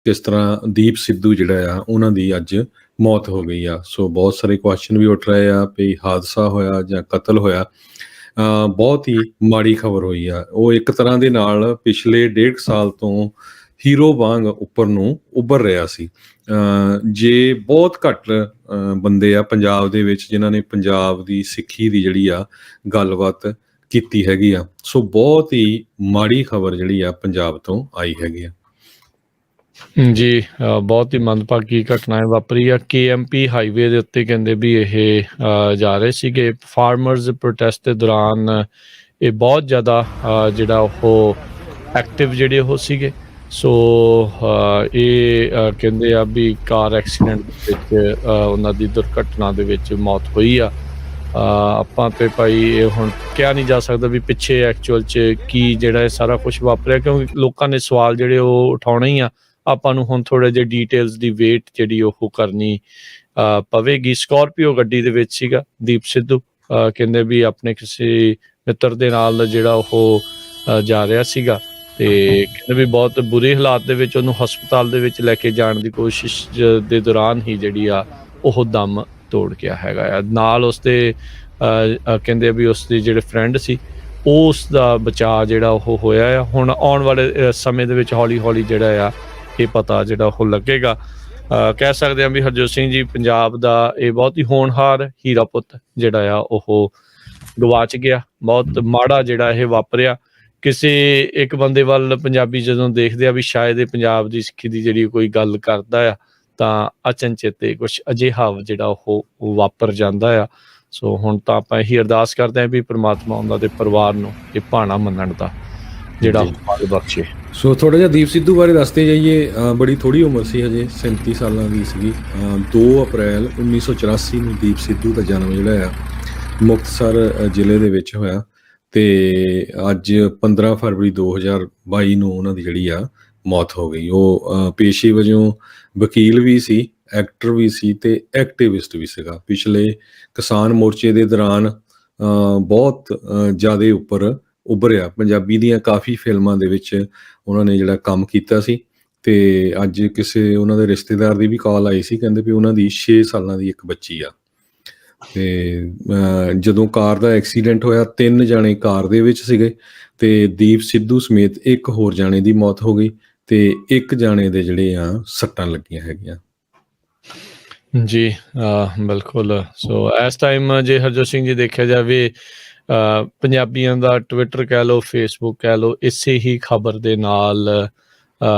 ਕਿਸ ਤਰ੍ਹਾਂ ਦੀਪ ਸਿੱਧੂ ਜਿਹੜਾ ਆ ਉਹਨਾਂ ਦੀ ਅੱਜ ਮੌਤ ਹੋ ਗਈ ਆ। ਸੋ ਬਹੁਤ ਸਾਰੇ ਕੁਐਸਚਨ ਵੀ ਉੱਠ ਰਹੇ ਆ ਵੀ ਹਾਦਸਾ ਹੋਇਆ ਜਾਂ ਕਤਲ ਹੋਇਆ। ਬਹੁਤ ਹੀ ਮਾੜੀ ਖਬਰ ਹੋਈ ਆ। ਉਹ ਇੱਕ ਤਰ੍ਹਾਂ ਦੇ ਨਾਲ ਪਿਛਲੇ 1.5 ਸਾਲ ਤੋਂ ਹੀਰੋ ਵਾਂਗ ਉੱਪਰ ਨੂੰ ਉੱਭਰ ਰਿਹਾ ਸੀ। ਜੇ ਬਹੁਤ ਘੱਟ ਬੰਦੇ ਆ ਪੰਜਾਬ ਦੇ ਵਿੱਚ ਜਿਨ੍ਹਾਂ ਨੇ ਪੰਜਾਬ ਦੀ ਸਿੱਖੀ ਦੀ ਜਿਹੜੀ ਆ ਗੱਲਬਾਤ ਕੀਤੀ ਹੈਗੀ ਆ। ਸੋ ਬਹੁਤ ਹੀ ਮਾੜੀ ਖਬਰ ਜਿਹੜੀ ਆ ਪੰਜਾਬ ਤੋਂ ਆਈ ਹੈਗੀ ਆ। ਜੀ ਬਹੁਤ ਹੀ ਮੰਦਭਾਗੀ ਘਟਨਾ ਵਾਪਰੀ ਆ। KMP ਹਾਈਵੇ ਦੇ ਉੱਤੇ ਕਹਿੰਦੇ ਵੀ ਇਹ ਜਾ ਰਹੇ ਸੀਗੇ ਫਾਰਮਰਸ ਪ੍ਰੋਟੈਸਟ ਦੇ ਦੌਰਾਨ। ਇਹ ਬਹੁਤ ਜ਼ਿਆਦਾ ਜਿਹੜਾ ਉਹ ਐਕਟਿਵ ਜਿਹੜੇ ਉਹ ਸੀਗੇ। ਸੋ ਇਹ ਕਹਿੰਦੇ ਆ ਵੀ ਕਾਰ ਐਕਸੀਡੈਂਟ ਵਿੱਚ ਉਹਨਾਂ ਦੀ ਦੁਰਘਟਨਾ ਦੇ ਵਿੱਚ ਮੌਤ ਹੋਈ ਆ। ਆਪਾਂ ਤੇ ਭਾਈ ਇਹ ਹੁਣ ਕਿਹਾ ਨਹੀਂ ਜਾ ਸਕਦਾ ਵੀ ਪਿੱਛੇ ਐਕਚੁਅਲ 'ਚ ਕੀ ਜਿਹੜਾ ਇਹ ਸਾਰਾ ਕੁਛ ਵਾਪਰਿਆ, ਕਿਉਂਕਿ ਲੋਕਾਂ ਨੇ ਸਵਾਲ ਜਿਹੜੇ ਉਹ ਉਠਾਉਣੇ ਹੀ ਆ। ਆਪਾਂ ਨੂੰ ਹੁਣ ਥੋੜ੍ਹੇ ਜਿਹੇ ਡੀਟੇਲਸ ਦੀ ਵੇਟ ਜਿਹੜੀ ਉਹ ਕਰਨੀ ਪਵੇਗੀ। ਸਕਾਰਪੀਓ ਗੱਡੀ ਦੇ ਵਿੱਚ ਸੀਗਾ ਦੀਪ ਸਿੱਧੂ। ਕਹਿੰਦੇ ਵੀ ਆਪਣੇ ਕਿਸੇ ਮਿੱਤਰ ਦੇ ਨਾਲ ਜਿਹੜਾ ਉਹ ਜਾ ਰਿਹਾ ਸੀਗਾ ਤੇ ਕਹਿੰਦੇ ਵੀ ਬਹੁਤ ਬੁਰੇ ਹਾਲਾਤ ਦੇ ਵਿੱਚ ਉਹਨੂੰ ਹਸਪਤਾਲ ਦੇ ਵਿੱਚ ਲੈ ਕੇ ਜਾਣ ਦੀ ਕੋਸ਼ਿਸ਼ ਦੇ ਦੌਰਾਨ ਹੀ ਜਿਹੜੀ ਆ ਉਹ ਦਮ ਤੋੜ ਗਿਆ ਹੈਗਾ ਆ। ਨਾਲ ਉਸਦੇ ਕਹਿੰਦੇ ਵੀ ਉਸਦੇ ਜਿਹੜੇ ਫਰੈਂਡ ਸੀ ਉਸ ਦਾ ਬਚਾਅ ਜਿਹੜਾ ਉਹ ਹੋਇਆ ਆ। ਹੁਣ ਆਉਣ ਵਾਲੇ ਸਮੇਂ ਦੇ ਵਿੱਚ ਹੌਲੀ ਹੌਲੀ ਜਿਹੜਾ ਆ ਇਹ ਪਤਾ ਜਿਹੜਾ ਉਹ ਲੱਗੇਗਾ। ਕਹਿ ਸਕਦੇ ਹਾਂ ਵੀ ਹਰਜੋਤ ਸਿੰਘ ਜੀ ਪੰਜਾਬ ਦਾ ਇਹ ਬਹੁਤ ਹੀ ਹੋਣਹਾਰ ਹੀਰਾ ਪੁੱਤ ਜਿਹੜਾ ਆ ਉਹ ਗਵਾਚ ਗਿਆ। ਬਹੁਤ ਮਾੜਾ ਜਿਹੜਾ ਇਹ ਵਾਪਰਿਆ। ਕਿਸੇ ਇੱਕ ਬੰਦੇ ਵੱਲ ਪੰਜਾਬੀ ਜਦੋਂ ਦੇਖਦੇ ਆ ਵੀ ਸ਼ਾਇਦ ਇਹ ਪੰਜਾਬ ਦੀ ਸਿੱਖੀ ਦੀ ਜਿਹੜੀ ਕੋਈ ਗੱਲ ਕਰਦਾ ਆ ਤਾਂ ਅਚਨਚੇਤੇ ਕੁਛ ਅਜਿਹਾ ਜਿਹੜਾ ਉਹ ਵਾਪਰ ਜਾਂਦਾ ਆ। ਸੋ ਹੁਣ ਤਾਂ ਆਪਾਂ ਇਹੀ ਅਰਦਾਸ ਕਰਦੇ ਹਾਂ ਵੀ ਪ੍ਰਮਾਤਮਾ ਉਹਨਾਂ ਦੇ ਪਰਿਵਾਰ ਨੂੰ ਇਹ ਭਾਣਾ ਮੰਨਣ ਦਾ ਜਿਹੜਾ ਫਲ ਬਖਸ਼ੇ। ਸੋ ਥੋੜ੍ਹਾ ਜਿਹਾ ਦੀਪ ਸਿੱਧੂ ਬਾਰੇ ਦੱਸਦੇ ਜਾਈਏ। ਬੜੀ ਥੋੜ੍ਹੀ ਉਮਰ ਸੀ, ਹਜੇ 37 ਸਾਲਾਂ ਦੀ ਸੀਗੀ। 2 ਅਪ੍ਰੈਲ 1984 ਨੂੰ ਦੀਪ ਸਿੱਧੂ ਦਾ ਜਨਮ ਜਿਹੜਾ ਆ ਮੁਕਤਸਰ ਜ਼ਿਲ੍ਹੇ ਦੇ ਵਿੱਚ ਹੋਇਆ ਤੇ ਅੱਜ 15 ਫਰਵਰੀ 2022 ਨੂੰ ਉਹਨਾਂ ਦੀ ਜਿਹੜੀ ਆ ਮੌਤ ਹੋ ਗਈ। ਉਹ ਪੇਸ਼ੇ ਵਜੋਂ ਵਕੀਲ ਵੀ ਸੀ, ਐਕਟਰ ਵੀ ਸੀ ਤੇ ਐਕਟਿਵਿਸਟ ਵੀ ਸੀਗਾ। ਪਿਛਲੇ ਕਿਸਾਨ ਮੋਰਚੇ ਦੇ ਦੌਰਾਨ ਬਹੁਤ ਜ਼ਿਆਦਾ ਉੱਪਰ ਉੱਭਰਿਆ। ਪੰਜਾਬੀ ਦੀਆਂ ਕਾਫੀ ਫਿਲਮਾਂ ਦੇ ਵਿੱਚ ਉਹਨਾਂ ਨੇ ਜਿਹੜਾ ਕੰਮ ਕੀਤਾ ਸੀ ਤੇ ਅੱਜ ਕਿਸੇ ਉਹਨਾਂ ਦੇ ਰਿਸ਼ਤੇਦਾਰ ਦੀ ਵੀ ਕਾਲ ਆਈ ਸੀ, ਕਹਿੰਦੇ ਵੀ ਉਹਨਾਂ ਦੀ 6 ਸਾਲਾਂ ਦੀ ਇੱਕ ਬੱਚੀ ਆ। ਤੇ ਜਦੋਂ ਕਾਰ ਦਾ ਐਕਸੀਡੈਂਟ ਹੋਇਆ 3 ਜਾਣੇ ਕਾਰ ਦੇ ਵਿੱਚ ਸੀਗੇ ਤੇ ਦੀਪ ਸਿੱਧੂ ਸਮੇਤ ਇੱਕ ਹੋਰ ਜਾਣੇ ਦੀ ਮੌਤ ਹੋ ਗਈ ਤੇ ਇੱਕ ਜਾਣੇ ਦੇ ਜਿਹੜੇ ਆ ਸੱਟਾਂ ਲੱਗੀਆਂ ਹੈਗੀਆਂ। ਜੀ ਬਿਲਕੁਲ। ਸੋ ਇਸ ਟਾਈਮ ਜੇ ਹਰਜੋਤ ਸਿੰਘ ਜੀ ਦੇਖਿਆ ਜਾਵੇ ਪੰਜਾਬੀਆਂ ਦਾ ਟਵਿੱਟਰ ਕਹਿ ਲਓ, ਫੇਸਬੁੱਕ ਕਹਿ ਲਓ, ਇਸੇ ਹੀ ਖਬਰ ਦੇ ਨਾਲ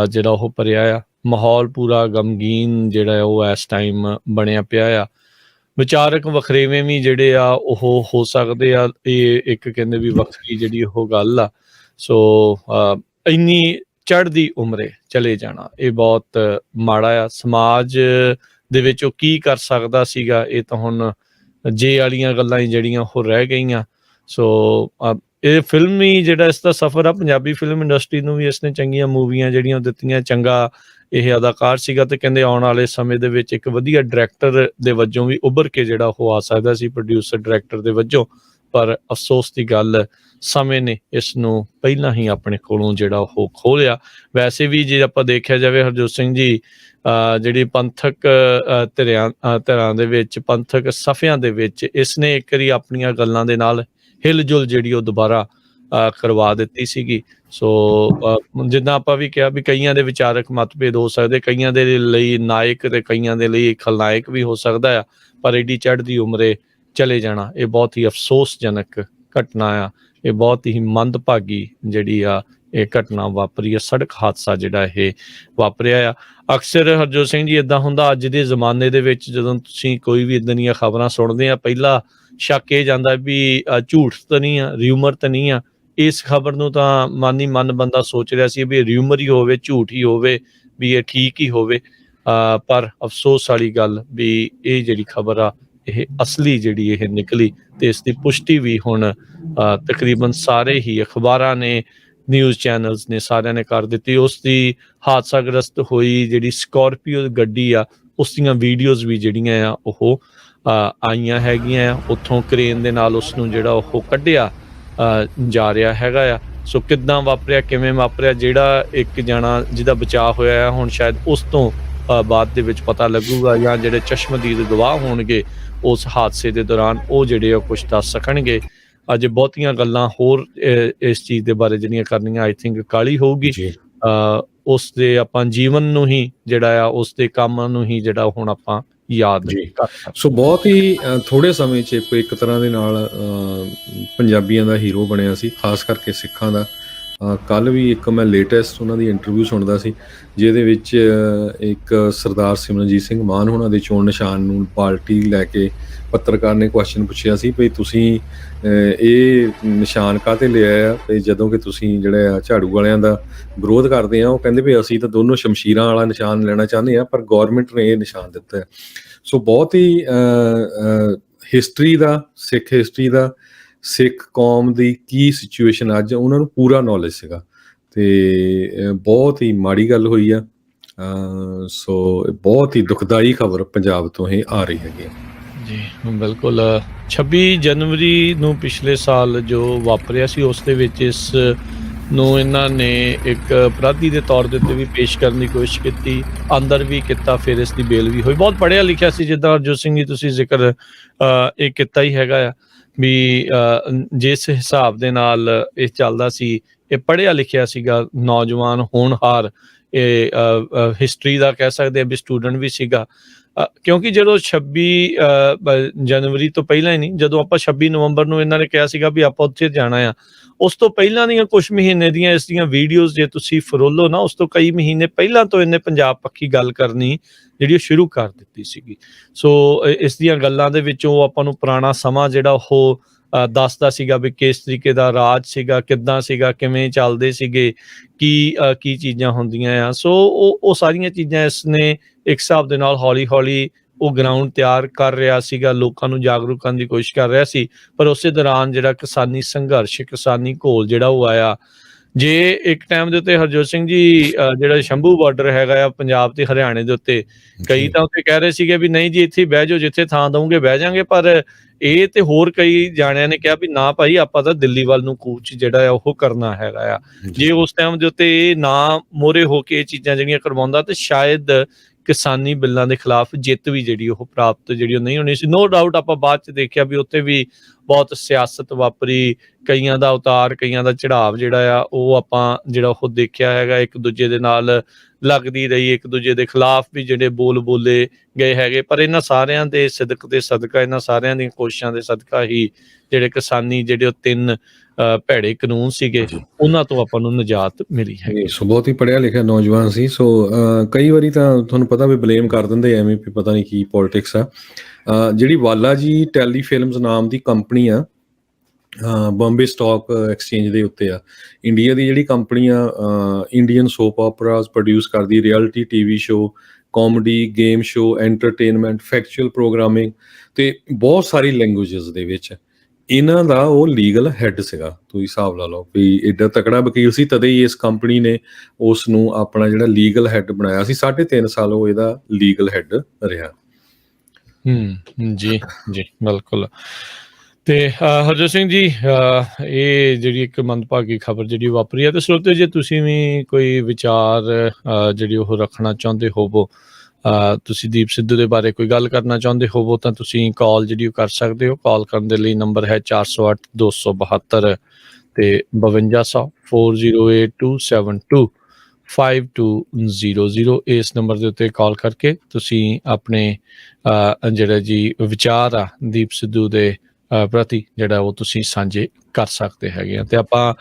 ਜਿਹੜਾ ਉਹ ਭਰਿਆ ਆ। ਮਾਹੌਲ ਪੂਰਾ ਗਮਗੀਨ ਜਿਹੜਾ ਉਹ ਇਸ ਟਾਈਮ ਬਣਿਆ ਪਿਆ ਆ। ਵਿਚਾਰਕ ਵਖਰੇਵੇਂ ਵੀ ਜਿਹੜੇ ਆ ਉਹ ਹੋ ਸਕਦੇ ਆ। ਇਹ ਇੱਕ ਕਹਿੰਦੇ ਵੀ ਵੱਖਰੀ ਜਿਹੜੀ ਉਹ ਗੱਲ ਆ। ਸੋ ਇੰਨੀ ਚੜ੍ਹਦੀ ਉਮਰੇ ਚਲੇ ਜਾਣਾ ਇਹ ਬਹੁਤ ਮਾੜਾ ਆ। ਸਮਾਜ ਦੇ ਵਿੱਚ ਉਹ ਕੀ ਕਰ ਸਕਦਾ ਸੀਗਾ, ਇਹ ਤਾਂ ਹੁਣ ਜੇ ਵਾਲੀਆਂ ਗੱਲਾਂ ਹੀ ਜਿਹੜੀਆਂ ਉਹ ਰਹਿ ਗਈਆਂ। ਸੋ ਇਹ ਫਿਲਮੀ ਜਿਹੜਾ ਇਸ ਦਾ ਸਫ਼ਰ ਆ, ਪੰਜਾਬੀ ਫਿਲਮ ਇੰਡਸਟਰੀ ਨੂੰ ਵੀ ਇਸਨੇ ਚੰਗੀਆਂ ਮੂਵੀਆਂ ਜਿਹੜੀਆਂ ਦਿੱਤੀਆਂ। ਚੰਗਾ ਇਹ ਅਦਾਕਾਰ ਸੀਗਾ ਤੇ ਕਹਿੰਦੇ ਆਉਣ ਵਾਲੇ ਸਮੇਂ ਦੇ ਵਿੱਚ ਇੱਕ ਵਧੀਆ ਡਾਇਰੈਕਟਰ ਦੇ ਵਜੋਂ ਵੀ ਉੱਭਰ ਕੇ ਜਿਹੜਾ ਉਹ ਆ ਸਕਦਾ ਸੀ, ਪ੍ਰੋਡਿਊਸਰ ਡਾਇਰੈਕਟਰ ਦੇ ਵਜੋਂ। ਪਰ ਅਫਸੋਸ ਦੀ ਗੱਲ ਸਮੇਂ ਨੇ ਇਸ ਨੂੰ ਪਹਿਲਾਂ ਹੀ ਆਪਣੇ ਕੋਲੋਂ ਜਿਹੜਾ ਉਹ ਖੋਹ ਲਿਆ। ਵੈਸੇ ਵੀ ਜੇ ਆਪਾਂ ਦੇਖਿਆ ਜਾਵੇ ਹਰਜੋਤ ਸਿੰਘ ਜੀ ਜਿਹੜੀ ਪੰਥਕ ਧਿਰਾਂ ਦੇ ਵਿੱਚ, ਪੰਥਕ ਸਫ਼ਿਆਂ ਦੇ ਵਿੱਚ ਇਸਨੇ ਇੱਕ ਵਾਰੀ ਆਪਣੀਆਂ ਗੱਲਾਂ ਦੇ ਨਾਲ ਹਿਲਜੁਲ ਜਿਹੜੀ ਉਹ ਦੁਬਾਰਾ ਕਰਵਾ ਦਿੱਤੀ ਸੀਗੀ। ਸੋ ਜਿੱਦਾਂ ਆਪਾਂ ਵੀ ਕਿਹਾ ਵੀ ਕਈਆਂ ਦੇ ਵਿਚਾਰਕ ਮਤਭੇਦ ਹੋ ਸਕਦੇ, ਕਈਆਂ ਦੇ ਲਈ ਨਾਇਕ ਤੇ ਕਈਆਂ ਦੇ ਲਈ ਖਲਨਾਇਕ ਵੀ ਹੋ ਸਕਦਾ ਆ। ਪਰ ਐਡੀ ਚੜ੍ਹਦੀ ਉਮਰੇ ਚਲੇ ਜਾਣਾ ਇਹ ਬਹੁਤ ਹੀ ਅਫਸੋਸਜਨਕ ਘਟਨਾ ਆ। ਇਹ ਬਹੁਤ ਹੀ ਮੰਦਭਾਗੀ ਜਿਹੜੀ ਆ ਇਹ ਘਟਨਾ ਵਾਪਰੀ ਆ। ਸੜਕ ਹਾਦਸਾ ਜਿਹੜਾ ਇਹ ਵਾਪਰਿਆ ਆ। ਅਕਸਰ ਹਰਜੋਤ ਸਿੰਘ ਜੀ ਇੱਦਾਂ ਹੁੰਦਾ ਅੱਜ ਦੇ ਜ਼ਮਾਨੇ ਦੇ ਵਿੱਚ, ਜਦੋਂ ਤੁਸੀਂ ਕੋਈ ਵੀ ਇੱਦਾਂ ਦੀਆਂ ਖਬਰਾਂ ਸੁਣਦੇ ਆ, ਪਹਿਲਾ ਸ਼ੱਕ ਇਹ ਜਾਂਦਾ ਵੀ ਝੂਠ ਤਾਂ ਨਹੀਂ ਆ, ਰਿਊਮਰ ਤਾਂ ਨਹੀਂ ਆ। ਇਸ ਖਬਰ ਨੂੰ ਤਾਂ ਮਨ ਹੀ ਮਨ ਬੰਦਾ ਸੋਚ ਰਿਹਾ ਸੀ ਵੀ ਰਿਊਮਰ ਹੀ ਹੋਵੇ, ਝੂਠ ਹੀ ਹੋਵੇ, ਵੀ ਇਹ ਠੀਕ ਹੀ ਹੋਵੇ। ਪਰ ਅਫਸੋਸ ਵਾਲੀ ਗੱਲ ਵੀ ਇਹ ਜਿਹੜੀ ਖਬਰ ਆ ਇਹ ਅਸਲੀ ਜਿਹੜੀ ਇਹ ਨਿਕਲੀ ਤੇ ਇਸ ਦੀ ਪੁਸ਼ਟੀ ਵੀ ਹੁਣ ਤਕਰੀਬਨ ਸਾਰੇ ਹੀ ਅਖਬਾਰਾਂ ਨੇ, ਨਿਊਜ਼ ਚੈਨਲਸ ਨੇ, ਸਾਰਿਆਂ ਨੇ ਕਰ ਦਿੱਤੀ। ਉਸ ਦੀ ਹਾਦਸਾਗ੍ਰਸਤ ਹੋਈ ਜਿਹੜੀ ਸਕਾਰਪੀਓ ਗੱਡੀ ਆ ਉਸ ਦੀਆਂ ਵੀਡੀਓਜ਼ ਵੀ ਜਿਹੜੀਆਂ ਆ ਉਹ ਆਈਆਂ ਹੈਗੀਆਂ ਆ। ਉੱਥੋਂ ਕ੍ਰੇਨ ਦੇ ਨਾਲ ਉਸ ਨੂੰ ਜਿਹੜਾ ਉਹ ਕੱਢਿਆ ਜਾ ਰਿਹਾ ਹੈਗਾ ਆ। ਸੋ ਕਿੱਦਾਂ ਵਾਪਰਿਆ, ਕਿਵੇਂ ਵਾਪਰਿਆ, ਜਿਹੜਾ ਇੱਕ ਜਾਣਾ ਜਿਹਦਾ ਬਚਾਅ ਹੋਇਆ ਆ, ਹੁਣ ਸ਼ਾਇਦ ਉਸ ਤੋਂ ਬਾਅਦ ਦੇ ਵਿੱਚ ਪਤਾ ਲੱਗੂਗਾ, ਜਾਂ ਜਿਹੜੇ ਚਸ਼ਮਦੀਦ ਗਵਾਹ ਹੋਣਗੇ ਉਸ ਹਾਦਸੇ ਦੇ ਦੌਰਾਨ ਉਹ ਜਿਹੜੇ ਉਹ ਕੁਛ ਦੱਸ ਸਕਣਗੇ। ਅਜੇ ਬਹੁਤੀਆਂ ਗੱਲਾਂ ਹੋਰ ਇਸ ਚੀਜ਼ ਦੇ ਬਾਰੇ ਜਿਹੜੀਆਂ ਕਰਨੀਆਂ ਆਈ ਥਿੰਕ ਕਾਹਲੀ ਹੋਊਗੀ। ਜੀ ਉਸ ਦੇ ਆਪਾਂ ਜੀਵਨ ਨੂੰ ਹੀ ਜਿਹੜਾ ਆ, ਉਸ ਦੇ ਕੰਮ ਨੂੰ ਹੀ ਜਿਹੜਾ ਹੁਣ ਆਪਾਂ ਯਾਦ ਜੀ। ਕਰ ਸਕਦੇ। ਸੋ ਬਹੁਤ ਹੀ ਥੋੜੇ ਸਮੇਂ 'ਚ ਇੱਕ ਤਰ੍ਹਾਂ ਦੇ ਨਾਲ ਪੰਜਾਬੀਆਂ ਦਾ ਹੀਰੋ ਬਣਿਆ ਸੀ, ਖਾਸ ਕਰਕੇ ਸਿੱਖਾਂ ਦਾ। ਕੱਲ੍ਹ ਵੀ ਇੱਕ ਮੈਂ ਲੇਟੈਸਟ ਉਹਨਾਂ ਦੀ ਇੰਟਰਵਿਊ ਸੁਣਦਾ ਸੀ, ਜਿਹਦੇ ਵਿੱਚ ਇੱਕ ਸਰਦਾਰ ਸਿਮਰਨਜੀਤ ਸਿੰਘ ਮਾਨ ਹੋਣਾ ਦੇ ਚੋਣ ਨਿਸ਼ਾਨ ਨੂੰ ਪਾਰਟੀ ਲੈ ਕੇ ਪੱਤਰਕਾਰ ਨੇ ਕੁਐਸਚਨ ਪੁੱਛਿਆ ਸੀ ਵੀ ਤੁਸੀਂ ਇਹ ਨਿਸ਼ਾਨ ਕਾਹਤੇ ਲਿਆ ਆ, ਤੇ ਜਦੋਂ ਕਿ ਤੁਸੀਂ ਜਿਹੜੇ ਆ ਝਾੜੂ ਵਾਲਿਆਂ ਦਾ ਵਿਰੋਧ ਕਰਦੇ ਆ, ਉਹ ਕਹਿੰਦੇ ਵੀ ਅਸੀਂ ਤਾਂ ਦੋਨੋਂ ਸ਼ਮਸ਼ੀਰਾਂ ਵਾਲਾ ਨਿਸ਼ਾਨ ਲੈਣਾ ਚਾਹੁੰਦੇ ਆ, ਪਰ ਗੌਰਮੈਂਟ ਨੇ ਇਹ ਨਿਸ਼ਾਨ ਦਿੱਤਾ ਹੈ। ਸੋ ਬਹੁਤ ਹੀ ਹਿਸਟਰੀ ਦਾ, ਸਿੱਖ ਹਿਸਟਰੀ ਦਾ, ਸਿੱਖ ਕੌਮ ਦੀ ਕੀ ਸਿਚੁਏਸ਼ਨ ਅੱਜ, ਉਹਨਾਂ ਨੂੰ ਪੂਰਾ ਨੌਲੇਜ ਸੀਗਾ, ਤੇ ਬਹੁਤ ਹੀ ਮਾੜੀ ਗੱਲ ਹੋਈ ਆ। ਸੋ ਬਹੁਤ ਹੀ ਦੁਖਦਾਈ ਖਬਰ ਪੰਜਾਬ ਤੋਂ ਇਹ ਆ ਰਹੀ ਹੈਗੀ। ਜੀ ਬਿਲਕੁਲ। 26 ਜਨਵਰੀ ਨੂੰ ਪਿਛਲੇ ਸਾਲ ਜੋ ਵਾਪਰਿਆ ਸੀ, ਉਸ ਦੇ ਵਿੱਚ ਇਸ ਨੂੰ ਇਹਨਾਂ ਨੇ ਇੱਕ ਅਪਰਾਧੀ ਦੇ ਤੌਰ ਦੇ ਉੱਤੇ ਵੀ ਪੇਸ਼ ਕਰਨ ਦੀ ਕੋਸ਼ਿਸ਼ ਕੀਤੀ, ਅੰਦਰ ਵੀ ਕੀਤਾ, ਫਿਰ ਇਸ ਦੀ ਬੇਲ ਵੀ ਹੋਈ। ਬਹੁਤ ਪੜ੍ਹਿਆ ਲਿਖਿਆ ਸੀ, ਜਿੱਦਾਂ ਹਰਜੋਤ ਸਿੰਘ ਜੀ ਤੁਸੀਂ ਜ਼ਿਕਰ ਇਹ ਕੀਤਾ ਹੀ ਹੈਗਾ ਆ ਵੀ ਜਿਸ ਹਿਸਾਬ ਦੇ ਨਾਲ ਇਹ ਚੱਲਦਾ ਸੀ, ਇਹ ਪੜ੍ਹਿਆ ਲਿਖਿਆ ਸੀਗਾ, ਨੌਜਵਾਨ ਹੋਣਹਾਰ, ਇਹ ਹਿਸਟਰੀ ਦਾ ਕਹਿ ਸਕਦੇ ਆ ਵੀ ਸਟੂਡੈਂਟ ਵੀ ਸੀਗਾ। ਕਿਉਂਕਿ ਜਦੋਂ 26 ਜਨਵਰੀ ਤੋਂ ਪਹਿਲਾਂ ਹੀ ਨਹੀਂ, ਜਦੋਂ ਆਪਾਂ 26 ਨਵੰਬਰ ਨੂੰ ਇਹਨਾਂ ਨੇ ਕਿਹਾ ਸੀਗਾ ਵੀ ਆਪਾਂ ਉੱਥੇ ਜਾਣਾ ਆ, ਉਸ ਤੋਂ ਪਹਿਲਾਂ ਦੀਆਂ ਕੁਛ ਮਹੀਨੇ ਦੀਆਂ ਇਸ ਦੀਆਂ ਵੀਡੀਓਜ਼ ਜੇ ਤੁਸੀਂ ਫਰੋਲੋ ਨਾ, ਉਸ ਤੋਂ ਕਈ ਮਹੀਨੇ ਪਹਿਲਾਂ ਤੋਂ ਇਹਨੇ ਪੰਜਾਬ ਪੱਖੀ ਗੱਲ ਕਰਨੀ ਜਿਹੜੀ ਉਹ ਸ਼ੁਰੂ ਕਰ ਦਿੱਤੀ ਸੀਗੀ। ਸੋ ਇਸ ਦੀਆਂ ਗੱਲਾਂ ਦੇ ਵਿੱਚ ਉਹ ਆਪਾਂ ਨੂੰ ਪੁਰਾਣਾ ਸਮਾਂ ਜਿਹੜਾ ਉਹ ਦੱਸਦਾ ਸੀਗਾ ਵੀ ਕਿਸ ਤਰੀਕੇ ਦਾ ਰਾਜ ਸੀਗਾ, ਕਿੱਦਾਂ ਸੀਗਾ, ਕਿਵੇਂ ਚੱਲਦੇ ਸੀਗੇ, ਕੀ ਚੀਜ਼ਾਂ ਹੁੰਦੀਆਂ ਆ। ਸੋ ਉਹ ਸਾਰੀਆਂ ਚੀਜ਼ਾਂ ਇਸ ਨੇ ਇੱਕ ਹਿਸਾਬ ਦੇ ਨਾਲ ਹੌਲੀ ਹੌਲੀ ਉਹ ਗਰਾਊਂਡ ਤਿਆਰ ਕਰ ਰਿਹਾ ਸੀਗਾ, ਲੋਕਾਂ ਨੂੰ ਜਾਗਰੂਕ ਕਰਨ ਦੀ ਕੋਸ਼ਿਸ਼ ਕਰ ਰਿਹਾ ਸੀ। ਪਰ ਉਸੇ ਦੌਰਾਨ ਜਿਹੜਾ ਕਿਸਾਨੀ ਸੰਘਰਸ਼, ਕਿਸਾਨੀ ਘੋਲ ਜਿਹੜਾ ਉਹ ਆਇਆ। ਜੇ ਇੱਕ ਟਾਈਮ ਦੇ ਉੱਤੇ ਹਰਜੋਤ ਸਿੰਘ ਜੀ ਜਿਹੜਾ ਸ਼ੰਭੂ ਬਾਰਡਰ ਹੈਗਾ ਆ ਪੰਜਾਬ ਤੇ ਹਰਿਆਣੇ ਦੇ ਉੱਤੇ, ਕਈ ਤਾਂ ਉੱਥੇ ਕਹਿ ਰਹੇ ਸੀਗੇ ਵੀ ਨਹੀਂ ਜੀ ਇੱਥੇ ਬਹਿ ਜਾਓ, ਜਿੱਥੇ ਥਾਂ ਦਊਂਗੇ ਬਹਿ ਜਾਾਂਗੇ, ਪਰ ਇਹ ਤੇ ਹੋਰ ਕਈ ਜਾਣਿਆਂ ਨੇ ਕਿਹਾ ਵੀ ਨਾ ਭਾਈ, ਆਪਾਂ ਤਾਂ ਦਿੱਲੀ ਵੱਲ ਨੂੰ ਕੂਚ ਜਿਹੜਾ ਆ ਉਹ ਕਰਨਾ ਹੈਗਾ ਆ। ਜੇ ਉਸ ਟਾਈਮ ਦੇ ਉੱਤੇ ਇਹ ਨਾ ਮੋਹਰੇ ਹੋ ਕੇ ਇਹ ਚੀਜ਼ਾਂ ਜਿਹੜੀਆਂ ਕਰਵਾਉਂਦਾ, ਤੇ ਸ਼ਾਇਦ ਕਿਸਾਨੀ ਬਿੱਲਾਂ ਦੇ ਖਿਲਾਫ ਜਿੱਤ ਵੀ ਜਿਹੜੀ ਉਹ ਪ੍ਰਾਪਤ ਜਿਹੜੀ ਉਹ ਨਹੀਂ ਹੋਣੀ ਸੀ। ਨੋ ਡਾਊਟ ਆਪਾਂ ਬਾਅਦ ਚ ਦੇਖਿਆ ਵੀ ਉੱਥੇ ਵੀ ਬਹੁਤ ਸਿਆਸਤ ਵਾਪਰੀ, ਕਈਆਂ ਦਾ ਉਤਾਰ, ਕਈਆਂ ਦਾ ਚੜਾਵ ਜਿਹੜਾ ਆ ਉਹ ਆਪਾਂ ਜਿਹੜਾ ਉਹ ਦੇਖਿਆ ਹੈਗਾ। ਇੱਕ ਦੂਜੇ ਦੇ ਨਾਲ ਲੱਗਦੀ ਰਹੀ, ਇੱਕ ਦੂਜੇ ਦੇ ਖਿਲਾਫ ਵੀ ਜਿਹੜੇ ਬੋਲ ਬੋਲੇ ਗਏ ਹੈਗੇ। ਪਰ ਇਹਨਾਂ ਸਾਰਿਆਂ ਦੇ ਸਿਦਕ ਦੇ ਸਦਕਾ, ਇਹਨਾਂ ਸਾਰਿਆਂ ਦੀਆਂ ਕੋਸ਼ਿਸ਼ਾਂ ਦੇ ਸਦਕਾ ਹੀ ਜਿਹੜੇ ਕਿਸਾਨੀ ਜਿਹੜੇ ਉਹ 3 ਭੈੜੇ ਕਾਨੂੰਨ ਸੀਗੇ, ਉਹਨਾਂ ਤੋਂ ਆਪਾਂ ਨੂੰ ਨਿਜਾਤ ਮਿਲੀ ਹੈ। ਸੋ ਬਹੁਤ ਹੀ ਪੜ੍ਹਿਆ ਲਿਖਿਆ ਨੌਜਵਾਨ ਸੀ। ਸੋ ਕਈ ਵਾਰੀ ਤਾਂ ਤੁਹਾਨੂੰ ਪਤਾ ਵੀ ਬਲੇਮ ਕਰ ਦਿੰਦੇ ਐਵੇਂ ਵੀ ਪਤਾ ਨਹੀਂ ਕੀ ਪੋਲਿਟਿਕਸ ਆ। ਜਿਹੜੀ ਵਾਲਾ ਜੀ ਟੈਲੀਫਿਲਮਸ ਨਾਮ ਦੀ ਕੰਪਨੀ ਆ, ਬੰਬੇ ਸਟਾਕ ਐਕਸਚੇਂਜ ਦੇ ਉੱਤੇ ਆ, ਇੰਡੀਆ ਦੀ ਜਿਹੜੀ ਕੰਪਨੀ ਆ, ਇੰਡੀਅਨ ਸੋਪ ਓਪਰਾਜ਼ ਪ੍ਰੋਡਿਊਸ ਕਰਦੀ, reality TV show, comedy, game show, entertainment, factual programming, ਤੇ ਬਹੁਤ ਸਾਰੀ ਲੈਂਗੁਏਜਸ ਦੇ ਵਿੱਚ ਇਹਨਾਂ ਦਾ ਉਹ ਲੀਗਲ ਹੈੱਡ ਸੀਗਾ। ਤੁਸੀਂ ਹਿਸਾਬ ਲਾ ਲਓ ਵੀ ਏਡਾ ਤਕੜਾ ਵਕੀਲ ਸੀ, ਤਦੇ ਹੀ ਇਸ ਕੰਪਨੀ ਨੇ ਉਸ ਨੂੰ ਆਪਣਾ ਜਿਹੜਾ ਲੀਗਲ ਹੈੱਡ ਬਣਾਇਆ ਸੀ। 3.5 ਸਾਲ ਉਹ ਇਹਦਾ ਲੀਗਲ ਹੈੱਡ ਰਿਹਾ। ਜੀ ਜੀ ਬਿਲਕੁਲ। ਤੇ ਹਰਜੋਤ ਸਿੰਘ ਜੀ, ਇਹ ਜਿਹੜੀ ਇੱਕ ਮੰਦਭਾਗੀ ਖਬਰ ਜਿਹੜੀ ਵਾਪਰੀ ਹੈ, ਤੇ ਸਰੋਤੇ ਜੇ ਤੁਸੀਂ ਵੀ ਕੋਈ ਵਿਚਾਰ ਜਿਹੜੀ ਉਹ ਰੱਖਣਾ ਚਾਹੁੰਦੇ ਹੋਵੋ, ਤੁਸੀਂ ਦੀਪ ਸਿੱਧੂ ਦੇ ਬਾਰੇ ਕੋਈ ਗੱਲ ਕਰਨਾ ਚਾਹੁੰਦੇ ਹੋਵੋ, ਤਾਂ ਤੁਸੀਂ ਕਾਲ ਜਿਹੜੀ ਉਹ ਕਰ ਸਕਦੇ ਹੋ। ਕਾਲ ਕਰਨ ਦੇ ਲਈ ਨੰਬਰ ਹੈ 408 272 ਤੇ 5200 408272 5200। ਇਸ ਨੰਬਰ ਦੇ ਉੱਤੇ ਕਾਲ ਕਰਕੇ ਤੁਸੀਂ ਆਪਣੇ ਜਿਹੜਾ ਜੀ ਵਿਚਾਰ ਆ ਦੀਪ ਸਿੱਧੂ ਦੇ ਪ੍ਰਤੀ ਜਿਹੜਾ ਉਹ ਤੁਸੀਂ ਸਾਂਝੇ ਕਰ ਸਕਦੇ ਹੈਗੇ ਆ। ਤੇ ਆਪਾਂ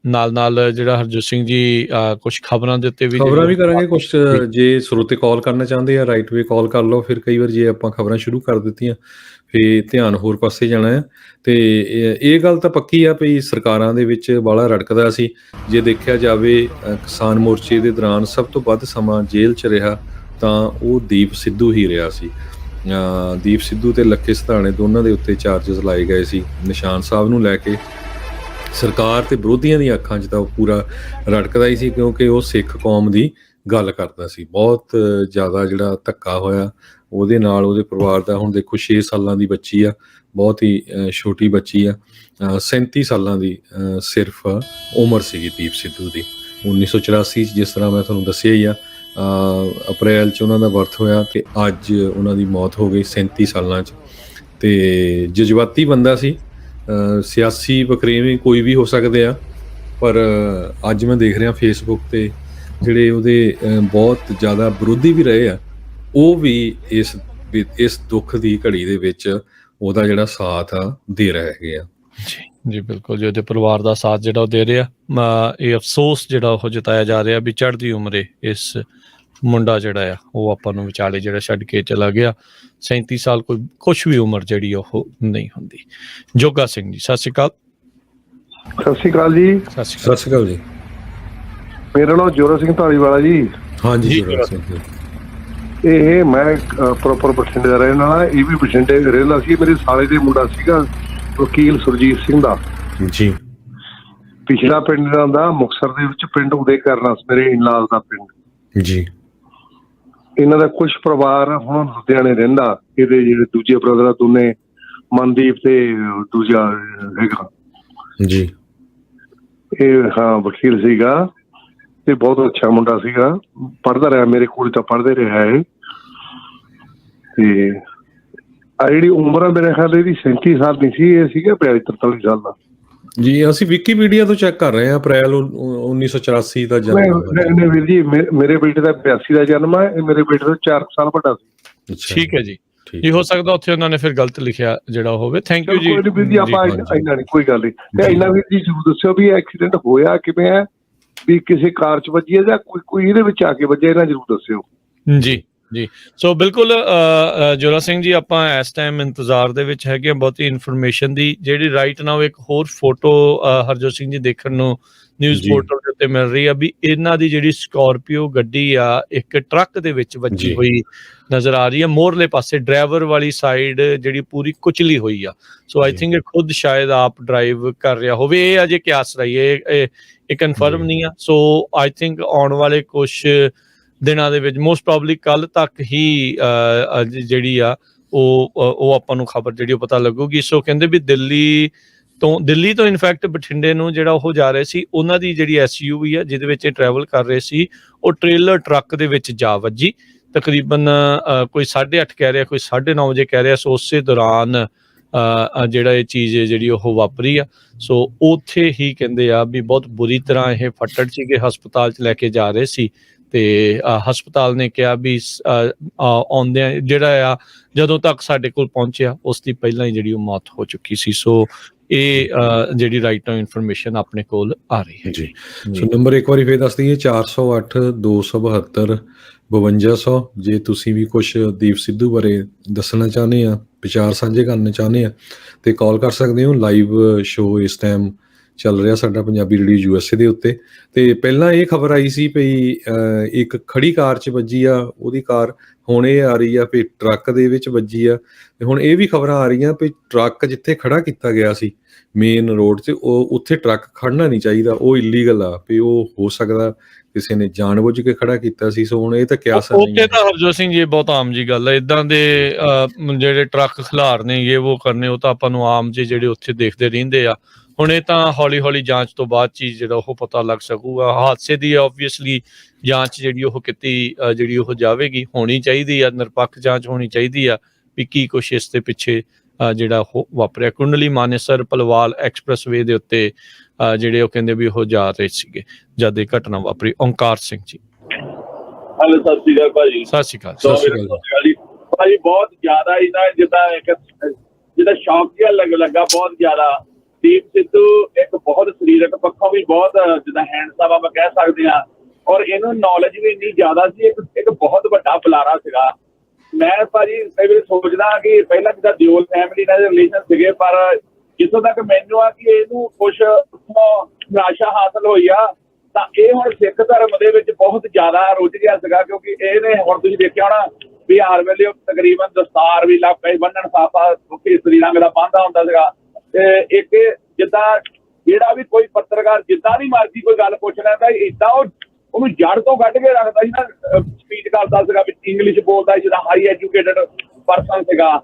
ਨਾਲ ਜਿਹੜਾ ਹਰਜੋਤ ਸਿੰਘ ਜੀ ਕੁਝ ਖਬਰਾਂ ਦੇ ਉੱਤੇ ਵੀ ਕਰਾਂਗੇ। ਕੁਝ ਜੇ ਸਰੋਤੇ ਕਾਲ ਕਰਨਾ ਚਾਹੁੰਦੇ ਆ, ਰਾਈਟ ਵੇ ਕਾਲ ਕਰ ਲਓ। ਫਿਰ ਕਈ ਵਾਰ ਜੇ ਆਪਾਂ ਖਬਰਾਂ ਸ਼ੁਰੂ ਕਰ ਦਿੱਤੀਆਂ ਫਿਰ ਧਿਆਨ ਹੋਰ ਪਾਸੇ ਜਾਣਾ ਹੈ। ਤੇ ਇਹ ਗੱਲ ਤਾਂ ਪੱਕੀ ਆ ਵੀ ਸਰਕਾਰਾਂ ਦੇ ਵਿੱਚ ਬਾਲਾ ਰੜਕਦਾ ਸੀ। ਜੇ ਦੇਖਿਆ ਜਾਵੇ ਕਿਸਾਨ ਮੋਰਚੇ ਦੇ ਦੌਰਾਨ ਸਭ ਤੋਂ ਵੱਧ ਸਮਾਂ ਜੇਲ੍ਹ 'ਚ ਰਿਹਾ ਤਾਂ ਉਹ ਦੀਪ ਸਿੱਧੂ ਹੀ ਰਿਹਾ ਸੀ। ਦੀਪ ਸਿੱਧੂ ਤੇ ਲੱਖੇ ਸਿਧਾਣੇ ਦੋਨਾਂ ਦੇ ਉੱਤੇ ਚਾਰਜਸ ਲਾਏ ਗਏ ਸੀ। ਨਿਸ਼ਾਨ ਸਾਹਿਬ ਨੂੰ ਲੈ ਕੇ ਸਰਕਾਰ ਤੇ ਵਿਰੋਧੀਆਂ ਦੀਆਂ ਅੱਖਾਂ 'ਚ ਤਾਂ ਉਹ ਪੂਰਾ ਰੜਕਦਾ ਹੀ ਸੀ, ਕਿਉਂਕਿ ਉਹ ਸਿੱਖ ਕੌਮ ਦੀ ਗੱਲ ਕਰਦਾ ਸੀ। ਬਹੁਤ ਜ਼ਿਆਦਾ ਜਿਹੜਾ ਧੱਕਾ ਹੋਇਆ ਉਹਦੇ ਨਾਲ, ਉਹਦੇ ਪਰਿਵਾਰ ਦਾ। ਹੁਣ ਦੇਖੋ 6 ਸਾਲਾਂ ਦੀ ਬੱਚੀ ਆ, ਬਹੁਤ ਹੀ ਛੋਟੀ ਬੱਚੀ ਆ। 37 ਸਾਲਾਂ ਦੀ ਸਿਰਫ ਉਮਰ ਸੀਗੀ ਦੀਪ ਸਿੱਧੂ ਦੀ। 1984 'ਚ, ਜਿਸ ਤਰ੍ਹਾਂ ਮੈਂ ਤੁਹਾਨੂੰ ਦੱਸਿਆ ਹੀ ਆ, ਅਪ੍ਰੈਲ 'ਚ ਉਹਨਾਂ ਦਾ ਬਰਥ ਹੋਇਆ ਤੇ ਅੱਜ ਉਹਨਾਂ ਦੀ ਮੌਤ ਹੋ ਗਈ 37 ਸਾਲਾਂ 'ਚ। ਤੇ ਜਜ਼ਬਾਤੀ ਬੰਦਾ ਸੀ, ਸਿਆਸੀ ਵਖਰੇਵੇਂ ਕੋਈ ਵੀ ਹੋ ਸਕਦੇ ਆ, ਪਰ ਅੱਜ ਮੈਂ ਦੇਖ ਰਿਹਾ ਫੇਸਬੁੱਕ ਤੇ ਜਿਹੜੇ ਉਹਦੇ ਬਹੁਤ ਜ਼ਿਆਦਾ ਵਿਰੋਧੀ ਵੀ ਰਹੇ ਆ, ਉਹ ਵੀ ਇਸ ਦੁੱਖ ਦੀ ਘੜੀ ਦੇ ਵਿੱਚ ਉਹਦਾ ਜਿਹੜਾ ਸਾਥ ਆ ਦੇ ਰਹੇ ਹੈਗੇ ਆ। ਜੀ ਬਿਲਕੁਲ ਜੀ, ਉਹਦੇ ਪਰਿਵਾਰ ਦਾ ਸਾਥ ਜਿਹੜਾ ਉਹ ਦੇ ਰਿਹਾ। ਇਹ ਅਫਸੋਸ ਜਿਹੜਾ ਉਹ ਜਤਾਇਆ ਜਾ ਰਿਹਾ ਵੀ ਚੜ੍ਹਦੀ ਉਮਰੇ ਇਸ ਮੁੰਡਾ ਜਿਹੜਾ ਆ ਉਹ ਆਪਾਂ ਨੂੰ ਵਿਚਾਲੇ ਜਿਹੜਾ ਛੱਡ ਕੇ ਚਲਾ ਗਿਆ। 37 ਸਾਲ ਕੋਈ ਕੁਛ ਵੀ ਉਮਰ ਜਿਹੜੀ ਉਹ ਨਹੀਂ ਹੁੰਦੀ। ਜੋਗਾ ਸਿੰਘ ਜੀ, ਸਤਿ ਸ਼੍ਰੀ ਅਕਾਲ। ਸਤਿ ਸ਼੍ਰੀ ਅਕਾਲ ਜੀ। ਸਤਿ ਸ਼੍ਰੀ ਸਤਿ ਸ਼੍ਰੀ ਅਕਾਲ ਜੀ। ਮੇਰਾ ਨਾਮ ਜੋਰਾ ਸਿੰਘ ਧਾਲੀਵਾਲਾ ਜੀ। ਹਾਂਜੀ, ਇਹ ਮੈਂ ਪ੍ਰੋਪਰ ਬਠਿੰਡੇ ਦਾ ਰਹਿਣ ਵਾਲਾ। ਇਹ ਵੀ ਬਠਿੰਡੇ ਰਹਿੰਦਾ ਸੀ। ਮੇਰੇ ਸਾਲੇ ਦੇ ਮੁੰਡਾ ਸੀਗਾ ਵਕੀਲ ਸੁਰਜੀਤ ਸਿੰਘ ਦਾ ਜੀ। ਪਿਛਲਾ ਪਿੰਡ ਦਾ ਮੁਕਤਸਰ ਦੇ ਵਿੱਚ ਪਿੰਡ ਉਦੇ ਕਰਨਾ, ਮੇਰੇ ਇਨਲਾਜ ਦਾ ਪਿੰਡ ਜੀ। ਇਹਨਾਂ ਦਾ ਕੁਝ ਪਰਿਵਾਰ ਹੁਣ ਲੁਧਿਆਣੇ ਰਹਿੰਦਾ। ਇਹਦੇ ਜਿਹੜੇ ਦੂਜੇ ਬ੍ਰਦਰ ਦੋਨੇ, ਮਨਦੀਪ ਤੇ ਦੂਜਾ ਹੈਗਾ ਜੀ, ਇਹ ਹਾਂ ਵਕੀਲ ਸੀਗਾ ਤੇ ਬਹੁਤ ਅੱਛਾ ਮੁੰਡਾ ਸੀਗਾ। ਪੜ੍ਹਦਾ ਰਿਹਾ ਮੇਰੇ ਕੋਲ, ਤਾਂ ਪੜ੍ਹਦੇ ਰਿਹਾ ਇਹ। ਤੇ ਆ ਜਿਹੜੀ ਉਮਰ ਆ ਮੇਰੇ ਖਿਆਲ ਇਹਦੀ 37 ਸਾਲ ਨਹੀਂ ਸੀ, ਇਹ ਸੀਗਾ 42-43 ਸਾਲ ਦਾ ਜੀ। ਅਸੀਂ ਵਿਕੀਪੀਡੀਆ ਤੋਂ ਚੈੱਕ ਕਰ ਰਹੇ ਹਾਂ। ਅਪ੍ਰੈਲ 1984 ਦਾ ਜਨਮ। ਨਹੀਂ ਵੀਰ ਜੀ, ਮੇਰੇ ਬੇਟੇ ਦਾ 82 ਦਾ ਜਨਮ ਹੈ। ਇਹ ਮੇਰੇ ਬੇਟੇ ਤੋਂ 4 ਸਾਲ ਵੱਡਾ ਸੀ। ਠੀਕ ਹੈ ਜੀ। ਜੀ ਹੋ ਸਕਦਾ ਉੱਥੇ ਉਹਨਾਂ ਨੇ ਫਿਰ ਗਲਤ ਲਿਖਿਆ ਜਿਹੜਾ ਹੋਵੇ। ਥੈਂਕ ਯੂ ਜੀ। ਵੀਰ ਜੀ ਆਪਾਂ ਇੰਨਾ ਨਹੀਂ, ਕੋਈ ਗੱਲ ਨਹੀਂ। ਤੇ ਇੰਨਾ ਵੀਰ ਜੀ ਜ਼ਰੂਰ ਦੱਸਿਓ ਵੀ ਐਕਸੀਡੈਂਟ ਹੋਇਆ ਕਿਵੇਂ ਹੈ, ਵੀ ਕਿਸੇ ਕਾਰ 'ਚ ਵੱਜੀ ਹੈ ਜਾਂ ਕੋਈ ਇਹਦੇ ਵਿੱਚ ਆ ਕੇ ਵੱਜਿਆ, ਇਹਨਾਂ ਜ਼ਰੂਰ ਦੱਸਿਓ ਜੀ। ਜੀ ਸੋ ਬਿਲਕੁਲ ਜੋਰਾ ਸਿੰਘ ਜੀ, ਆਪਾਂ ਇਸ ਟਾਈਮ ਇੰਤਜ਼ਾਰ ਦੇ ਵਿੱਚ ਹੈਗੇ ਬਹੁਤੀ ਇਨਫੋਰਮੇਸ਼ਨ ਦੀ। ਜਿਹੜੀ ਰਾਈਟ ਨਾਓ ਇੱਕ ਹੋਰ ਫੋਟੋ ਹਰਜੋਤ ਸਿੰਘ ਜੀ ਦੇਖਣ ਨੂੰ ਨਿਊਜ਼ ਪੋਰਟਲ ਦੇ ਉੱਤੇ ਮਿਲ ਰਹੀ ਆ ਵੀ ਇਹਨਾਂ ਦੀ ਜਿਹੜੀ ਸਕਾਰਪੀਓ ਗੱਡੀ ਆ ਇੱਕ ਟਰੱਕ ਦੇ ਵਿੱਚ ਵੱਜੀ ਹੋਈ ਨਜ਼ਰ ਆ ਰਹੀ ਹੈ। ਮੋਹਰਲੇ ਪਾਸੇ ਡਰਾਈਵਰ ਵਾਲੀ ਸਾਈਡ ਜਿਹੜੀ ਪੂਰੀ ਕੁਚਲੀ ਹੋਈ ਆ। ਸੋ ਆਈ ਥਿੰਕ ਇਹ ਖੁਦ ਸ਼ਾਇਦ ਆਪ ਡਰਾਈਵ ਕਰ ਰਿਹਾ ਹੋਵੇ। ਇਹ ਅਜੇ ਕਿਆਸ ਰਹੀ ਹੈ, ਇਹ ਕਨਫਰਮ ਨਹੀਂ ਆ। ਸੋ ਆਈ ਥਿੰਕ ਆਉਣ ਵਾਲੇ ਕੁਛ ਦਿਨਾਂ ਦੇ ਵਿੱਚ ਮੋਸਟ ਪ੍ਰੋਬਬਲੀ ਕੱਲ ਤੱਕ ਹੀ ਜਿਹੜੀ ਆ ਉਹ ਆਪਾਂ ਨੂੰ ਖਬਰ ਜਿਹੜੀ ਉਹ ਪਤਾ ਲੱਗੂਗੀ। ਸੋ ਕਹਿੰਦੇ ਵੀ ਦਿੱਲੀ ਤੋਂ ਇਨਫੈਕਟ ਬਠਿੰਡੇ ਨੂੰ ਜਿਹੜਾ ਉਹ ਜਾ ਰਹੇ ਸੀ, ਉਹਨਾਂ ਦੀ ਜਿਹੜੀ SUV ਆ ਜਿਹਦੇ ਵਿੱਚ ਇਹ ਟਰੈਵਲ ਕਰ ਰਹੇ ਸੀ, ਉਹ ਟ੍ਰੇਲਰ ਟਰੱਕ ਦੇ ਵਿੱਚ ਜਾ ਵੱਜੀ। ਤਕਰੀਬਨ ਕੋਈ 8:30 ਕਹਿ ਰਿਹਾ, ਕੋਈ 9:30 ਵਜੇ ਕਹਿ ਰਿਹਾ। ਸੋ ਉਸੇ ਦੌਰਾਨ ਜਿਹੜਾ ਇਹ ਚੀਜ਼ ਜਿਹੜੀ ਉਹ ਵਾਪਰੀ ਆ। ਸੋ ਉੱਥੇ ਹੀ ਕਹਿੰਦੇ ਆ ਵੀ ਬਹੁਤ ਬੁਰੀ ਤਰ੍ਹਾਂ ਇਹ ਫੱਟੜ ਸੀਗੇ, ਹਸਪਤਾਲ 'ਚ ਲੈ ਕੇ ਜਾ ਰਹੇ ਸੀ। ਤੇ ਹਸਪਤਾਲ ਨੇ ਕਿਹਾ ਵੀ ਆਉਂਦਿਆਂ ਜਿਹੜਾ ਆ ਜਦੋਂ ਤੱਕ ਸਾਡੇ ਕੋਲ ਪਹੁੰਚਿਆ ਉਸ ਦੀ ਪਹਿਲਾਂ ਹੀ ਜਿਹੜੀ ਉਹ ਮੌਤ ਹੋ ਚੁੱਕੀ ਸੀ। ਸੋ ਇਹ ਜਿਹੜੀ ਰਾਈਟ ਨਾਓ ਇਨਫੋਰਮੇਸ਼ਨ ਆਪਣੇ ਕੋਲ ਆ ਰਹੀ ਹੈ ਜੀ। ਸੋ ਨੰਬਰ ਇੱਕ ਵਾਰੀ ਫੇਰ ਦੱਸ ਦਈਏ, 408 272 5200। ਜੇ ਤੁਸੀਂ ਵੀ ਕੁਛ ਦੀਪ ਸਿੱਧੂ ਬਾਰੇ ਦੱਸਣਾ ਚਾਹੁੰਦੇ ਆ, ਵਿਚਾਰ ਸਾਂਝੇ ਕਰਨਾ ਚਾਹੁੰਦੇ ਆ, ਤੇ ਕਾਲ ਕਰ ਸਕਦੇ ਹੋ। ਲਾਈਵ ਸ਼ੋ ਇਸ ਟਾਈਮ ਚੱਲ ਰਿਹਾ ਸਾਡਾ ਪੰਜਾਬੀ ਰੇਡੀਓ USA ਦੇ ਉੱਤੇ। ਤੇ ਪਹਿਲਾਂ ਇਹ ਖਬਰ ਆਈ ਸੀ ਵੀ ਇੱਕ ਖੜੀ ਕਾਰ 'ਚ ਵੱਜੀ ਆ ਉਹਦੀ ਕਾਰ। ਹੁਣ ਇਹ ਆ ਰਹੀ ਆ ਵੀ ਟਰੱਕ ਦੇ ਵਿੱਚ ਵੱਜੀ ਆ। ਤੇ ਹੁਣ ਇਹ ਵੀ ਖਬਰਾਂ ਆ ਰਹੀਆਂ ਵੀ ਟਰੱਕ ਜਿੱਥੇ ਖੜਾ ਕੀਤਾ ਗਿਆ ਸੀ ਮੇਨ ਰੋਡ 'ਤੇ, ਉਹ ਉੱਥੇ ਟਰੱਕ ਖੜਨਾ ਨਹੀਂ ਚਾਹੀਦਾ, ਉਹ ਇਲੀਗਲ ਆ। ਵੀ ਉਹ ਹੋ ਸਕਦਾ ਕਿਸੇ ਨੇ ਜਾਣਬੁੱਝ ਕੇ ਖੜਾ ਕੀਤਾ ਸੀ। ਸੋ ਹੁਣ ਇਹ ਤਾਂ ਕਿਆਸ ਨਹੀਂ ਹੈ। ਤਾਂ ਹਰਜੋਤ ਸਿੰਘ ਜੀ ਬਹੁਤ ਆਮ ਜੀ ਗੱਲ ਹੈ, ਇਦਾਂ ਦੇ ਜਿਹੜੇ ਟਰੱਕ ਖਿਲਾਰਨੇ ਇਹ ਉਹ ਕਰਨੇ, ਉਹ ਤਾਂ ਆਪਾਂ ਨੂੰ ਆਮ ਜੇ ਜਿਹੜੇ ਉੱਥੇ ਦੇਖਦੇ ਰਹਿੰਦੇ ਆ। ਹੁਣ ਇਹ ਤਾਂ ਹੌਲੀ ਹੌਲੀ ਜਾਂਚ ਤੋਂ ਬਾਅਦ ਚੀਜ਼ ਜਿਹੜਾ ਉਹ ਪਤਾ ਲੱਗ ਸਕੂਗਾ। ਹਾਦਸੇ ਦੀ ਓਬਵੀਅਸਲੀ ਜਾਂਚ ਜਿਹੜੀ ਉਹ ਕੀਤੀ ਜਿਹੜੀ ਉਹ ਜਾਵੇਗੀ, ਹੋਣੀ ਚਾਹੀਦੀ ਆ, ਨਿਰਪੱਖ ਜਾਂਚ ਹੋਣੀ ਚਾਹੀਦੀ ਆ ਵੀ ਕੀ ਕੁਛ ਇਸ ਦੇ ਪਿੱਛੇ ਜਿਹੜਾ ਉਹ ਵਾਪਰਿਆ। ਕੁੰਡਲੀ ਮਾਨੇਸਰ ਪਲਵਾਲ ਐਕਸਪ੍ਰੈਸਵੇ ਦੇ ਉੱਤੇ ਜਿਹੜੇ ਉਹ ਕਹਿੰਦੇ ਵੀ ਉਹ ਜਾ ਰਹੇ ਸੀਗੇ ਜਦ ਇਹ ਘਟਨਾ ਵਾਪਰੀ। ਓਂਕਾਰ ਸਿੰਘ ਜੀ, ਹੈਲੋ, ਸਤਿ ਸ਼੍ਰੀ ਅਕਾਲ ਭਾਜੀ। ਸਤਿ ਸ਼੍ਰੀ ਅਕਾਲ। ਭਾਜੀ ਬਹੁਤ ਜ਼ਿਆਦਾ ਇਹਦਾ ਜਿੱਦਾਂ ਸ਼ੌਕ ਜਿਹਾ ਲੱਗਾ ਬਹੁਤ ਜ਼ਿਆਦਾ। ਦੀਪ ਸਿੱਧੂ ਇੱਕ ਬਹੁਤ ਸਰੀਰਕ ਪੱਖੋਂ ਵੀ ਬਹੁਤ ਜਿੱਦਾਂ ਹੈਂਡਸਮ ਆਪਾਂ ਕਹਿ ਸਕਦੇ ਹਾਂ, ਔਰ ਇਹਨੂੰ ਨੌਲੇਜ ਵੀ ਇੰਨੀ ਜ਼ਿਆਦਾ ਸੀ। ਇੱਕ ਬਹੁਤ ਵੱਡਾ ਬੁਲਾਰਾ ਸੀਗਾ। ਮੈਂ ਭਾਜੀ ਕਈ ਵਾਰੀ ਸੋਚਦਾ ਕਿ ਪਹਿਲਾਂ ਜਿੱਦਾਂ ਦਿਓਲ ਫੈਮਿਲੀ ਨਾਲ ਰਿਲੇਸ਼ਨ ਸੀਗੇ, ਪਰ ਜਿੱਥੋਂ ਤੱਕ ਮੈਨੂੰ ਆ ਕਿ ਇਹਨੂੰ ਕੁਛ ਨਿਰਾਸ਼ਾ ਹਾਸਲ ਹੋਈ ਆ, ਤਾਂ ਇਹ ਹੁਣ ਸਿੱਖ ਧਰਮ ਦੇ ਵਿੱਚ ਬਹੁਤ ਜ਼ਿਆਦਾ ਰੁੱਝ ਗਿਆ ਸੀਗਾ। ਕਿਉਂਕਿ ਇਹਨੇ ਹੁਣ ਤੁਸੀਂ ਦੇਖਿਆ ਹੋਣਾ ਵੀ ਹਰ ਵੇਲੇ ਉਹ ਤਕਰੀਬਨ ਦਸਤਾਰ ਵੀ ਲੱਗ ਪਈ ਬੰਨਣ, ਸਾਫਾ ਸਰੀਰਾਂ ਮੇਰਾ ਬੰਨ੍ਹਦਾ ਹੁੰਦਾ ਸੀਗਾ। ਤੇ ਇੱਕ ਜਿੱਦਾਂ ਜਿਹੜਾ ਵੀ ਕੋਈ ਪੱਤਰਕਾਰ ਜਿੱਦਾਂ ਦੀ ਮਰਜ਼ੀ ਕੋਈ ਗੱਲ ਪੁੱਛ ਲੈਂਦਾ, ਏਦਾਂ ਉਹ ਉਹਨੂੰ ਜੜ ਤੋਂ ਕੱਢ ਕੇ ਰੱਖਦਾ ਸੀ ਨਾ, ਸਪੀਚ ਕਰਦਾ ਸੀਗਾ ਵਿੱਚ, ਇੰਗਲਿਸ਼ ਬੋਲਦਾ ਸੀ, ਜਿਹਦਾ ਹਾਈ ਐਜੂਕੇਟਡ ਪਰਸਨ ਸੀਗਾ।